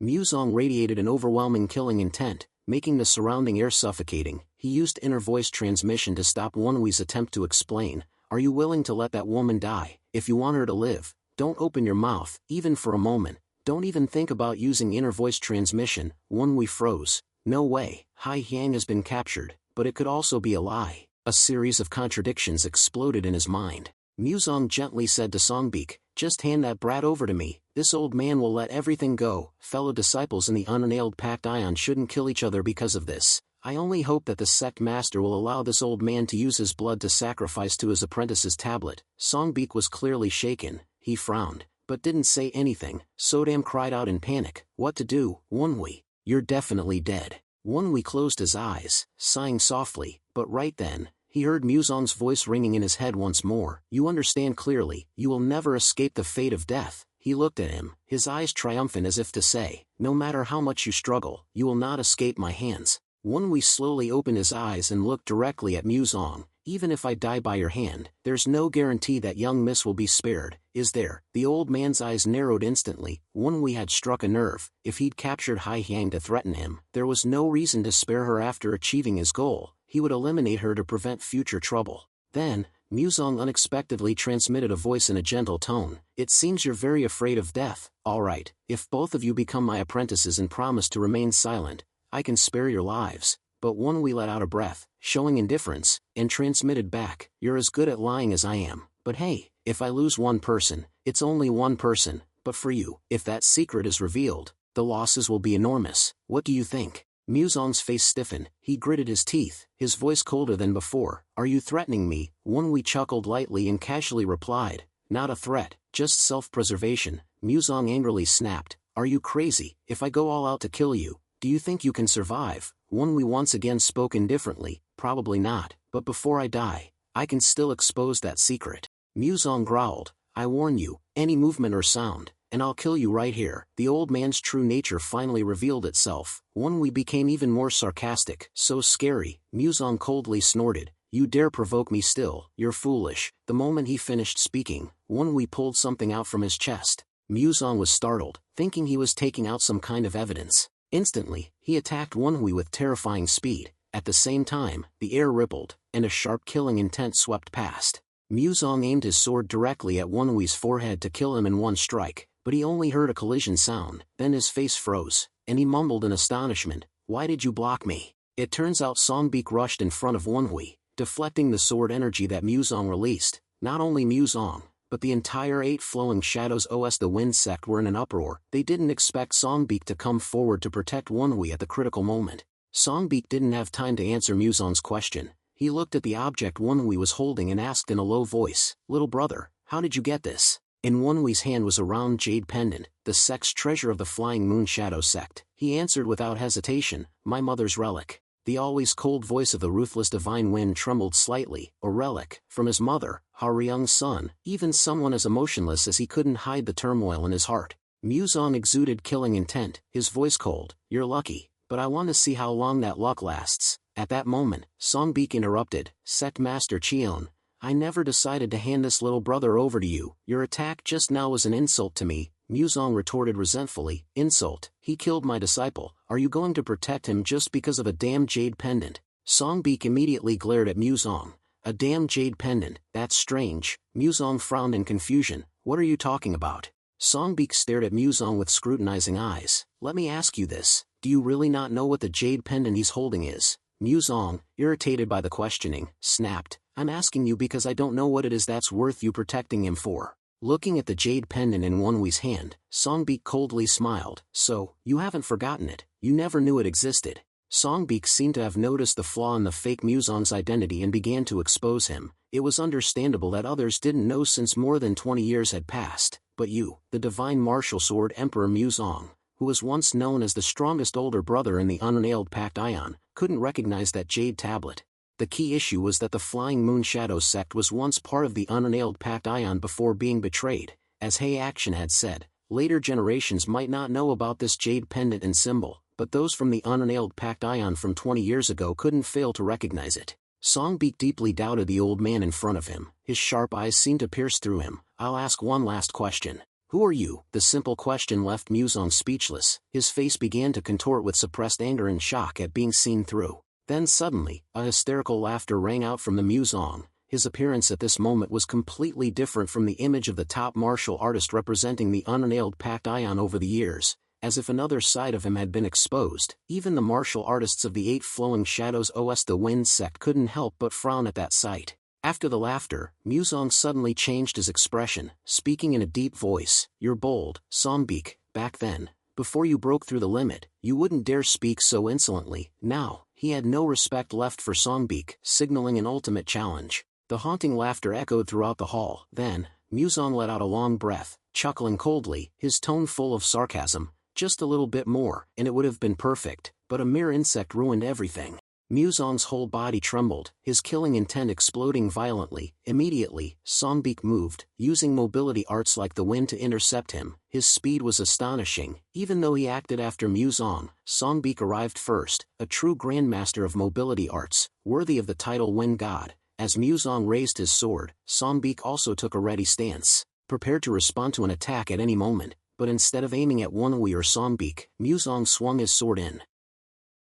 Muzong radiated an overwhelming killing intent, making the surrounding air suffocating. He used inner voice transmission to stop Wonwi's attempt to explain. Are you willing to let that woman die? If you want her to live, don't open your mouth, even for a moment. Don't even think about using inner voice transmission. Wonwi froze. No way. Hai Yang has been captured, but it could also be a lie. A series of contradictions exploded in his mind. Muzong gently said to Songbeak, just hand that brat over to me. This old man will let everything go. Fellow disciples in the unnailed packed ion shouldn't kill each other because of this. I only hope that the sect master will allow this old man to use his blood to sacrifice to his apprentice's tablet. Songbeak was clearly shaken. He frowned, but didn't say anything. Sodam cried out in panic. What to do, Wonwi? You're definitely dead. Wonwi closed his eyes, sighing softly, but right then, he heard Muzong's voice ringing in his head once more. You understand clearly, you will never escape the fate of death. He looked at him, his eyes triumphant as if to say, no matter how much you struggle, you will not escape my hands. Wonwi slowly opened his eyes and looked directly at Muzong. Even if I die by your hand, there's no guarantee that young miss will be spared, is there? The old man's eyes narrowed instantly. Wonwi had struck a nerve. If he'd captured Hai Yang to threaten him, there was no reason to spare her after achieving his goal. He would eliminate her to prevent future trouble. Then, Muzong unexpectedly transmitted a voice in a gentle tone. It seems you're very afraid of death. All right, if both of you become my apprentices and promise to remain silent, I can spare your lives. But Wonwi let out a breath, showing indifference, and transmitted back, you're as good at lying as I am. But hey, if I lose one person, it's only one person. But for you, if that secret is revealed, the losses will be enormous. What do you think? Muzong's face stiffened. He gritted his teeth, his voice colder than before. Are you threatening me? Wonwi chuckled lightly and casually replied, not a threat, just self-preservation. Muzong angrily snapped, are you crazy? If I go all out to kill you, do you think you can survive? Wonwi once again spoke indifferently, probably not, but before I die, I can still expose that secret. Muzong growled, I warn you, any movement or sound, and I'll kill you right here. The old man's true nature finally revealed itself. Wonwi became even more sarcastic. So scary. Muzong coldly snorted, you dare provoke me still, you're foolish. The moment he finished speaking, Wonwi pulled something out from his chest. Muzong was startled, thinking he was taking out some kind of evidence. Instantly, he attacked Wonwi with terrifying speed. At the same time, the air rippled, and a sharp killing intent swept past. Muzong aimed his sword directly at Wonwi's forehead to kill him in one strike, but he only heard a collision sound. Then his face froze, and he mumbled in astonishment, why did you block me? It turns out Songbeak rushed in front of Wonwi, deflecting the sword energy that Muzong released. Not only Muzong, but the entire 8 flowing shadows os the wind sect were in an uproar. They didn't expect Songbeak to come forward to protect Wonwi at the critical moment. Songbeak didn't have time to answer Muzong's question. He looked at the object Wonwi was holding and asked in a low voice, little brother, how did you get this? In Wonwi's hand was a round jade pendant, the sect's treasure of the Flying Moon Shadow sect. He answered without hesitation, my mother's relic. The always cold voice of the ruthless divine wind trembled slightly. A relic, from his mother, Haryung's son, even someone as emotionless as he couldn't hide the turmoil in his heart. Muzong exuded killing intent, his voice cold, you're lucky, but I want to see how long that luck lasts. At that moment, Songbeak interrupted, Sect Master Cheon, I never decided to hand this little brother over to you. Your attack just now was an insult to me. Muzong retorted resentfully, insult, he killed my disciple, are you going to protect him just because of a damn jade pendant? Songbeak immediately glared at Muzong. A damn jade pendant, that's strange. Muzong frowned in confusion, what are you talking about? Songbeak stared at Muzong with scrutinizing eyes. Let me ask you this, do you really not know what the jade pendant he's holding is? Muzong, irritated by the questioning, snapped, I'm asking you because I don't know what it is that's worth you protecting him for. Looking at the jade pendant in Wonwi's hand, Songbeak coldly smiled, so, you haven't forgotten it, you never knew it existed. Songbeak seemed to have noticed the flaw in the fake Muzong's identity and began to expose him. It was understandable that others didn't know since more than 20 years had passed, but you, the divine martial sword Emperor Muzong, who was once known as the strongest older brother in the unnailed packed ion, couldn't recognize that jade tablet. The key issue was that the Flying Moon Shadow sect was once part of the unannealed Pact Ion before being betrayed. As Hei Action had said, later generations might not know about this jade pendant and symbol, but those from the unannealed Pact Ion from 20 years ago couldn't fail to recognize it. Songbeak deeply doubted the old man in front of him. His sharp eyes seemed to pierce through him. "I'll ask one last question. Who are you?" The simple question left Muzong speechless. His face began to contort with suppressed anger and shock at being seen through. Then suddenly, a hysterical laughter rang out from the Muzong. His appearance at this moment was completely different from the image of the top martial artist representing the unannealed Pact Ion over the years, as if another side of him had been exposed. Even the martial artists of the Eight Flowing Shadows OS the Wind sect couldn't help but frown at that sight. After the laughter, Muzong suddenly changed his expression, speaking in a deep voice. "You're bold, Songbeak. Back then, before you broke through the limit, you wouldn't dare speak so insolently." Now, he had no respect left for Songbeak, signaling an ultimate challenge. The haunting laughter echoed throughout the hall. Then, Muzong let out a long breath, chuckling coldly, his tone full of sarcasm. "Just a little bit more, and it would have been perfect, but a mere insect ruined everything." Muzong's whole body trembled, his killing intent exploding violently. Immediately, Songbeak moved, using mobility arts like the wind to intercept him. His speed was astonishing. Even though he acted after Muzong, Songbeak arrived first, a true grandmaster of mobility arts, worthy of the title Wind God. As Muzong raised his sword, Songbeak also took a ready stance, prepared to respond to an attack at any moment, but instead of aiming at Wonhui or Songbeak, Muzong swung his sword in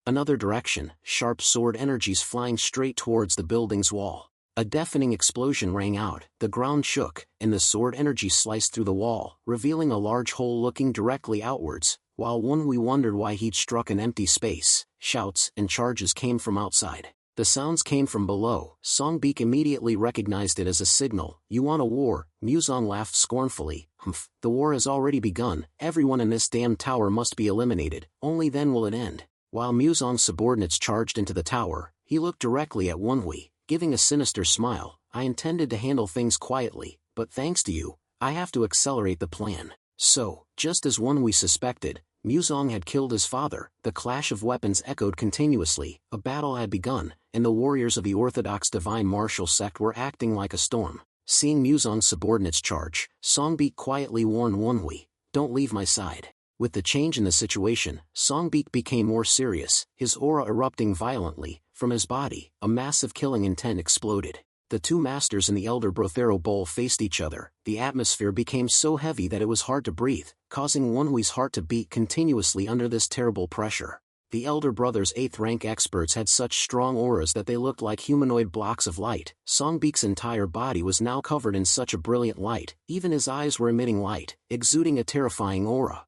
another direction, sharp sword energies flying straight towards the building's wall. A deafening explosion rang out, the ground shook, and the sword energy sliced through the wall, revealing a large hole looking directly outwards. While Wonhui wondered why he'd struck an empty space, shouts and charges came from outside. The sounds came from below. Songbeak immediately recognized it as a signal. "You want a war?" Muzong laughed scornfully. "Humph, the war has already begun. Everyone in this damn tower must be eliminated, only then will it end." While Muzong's subordinates charged into the tower, he looked directly at Wonhui, giving a sinister smile. "I intended to handle things quietly, but thanks to you, I have to accelerate the plan." So, just as Wonhui suspected, Muzong had killed his father. The clash of weapons echoed continuously. A battle had begun, and the warriors of the Orthodox Divine Martial Sect were acting like a storm. Seeing Muzong's subordinates charge, Songbeak quietly warned Wonhui, "Don't leave my side." With the change in the situation, Songbeak became more serious, his aura erupting violently. From his body, a massive killing intent exploded. The two masters in the Elder Brothero Bowl faced each other. The atmosphere became so heavy that it was hard to breathe, causing Wonhui's heart to beat continuously under this terrible pressure. The Elder Brothers' 8th rank experts had such strong auras that they looked like humanoid blocks of light. Songbeak's entire body was now covered in such a brilliant light, even his eyes were emitting light, exuding a terrifying aura.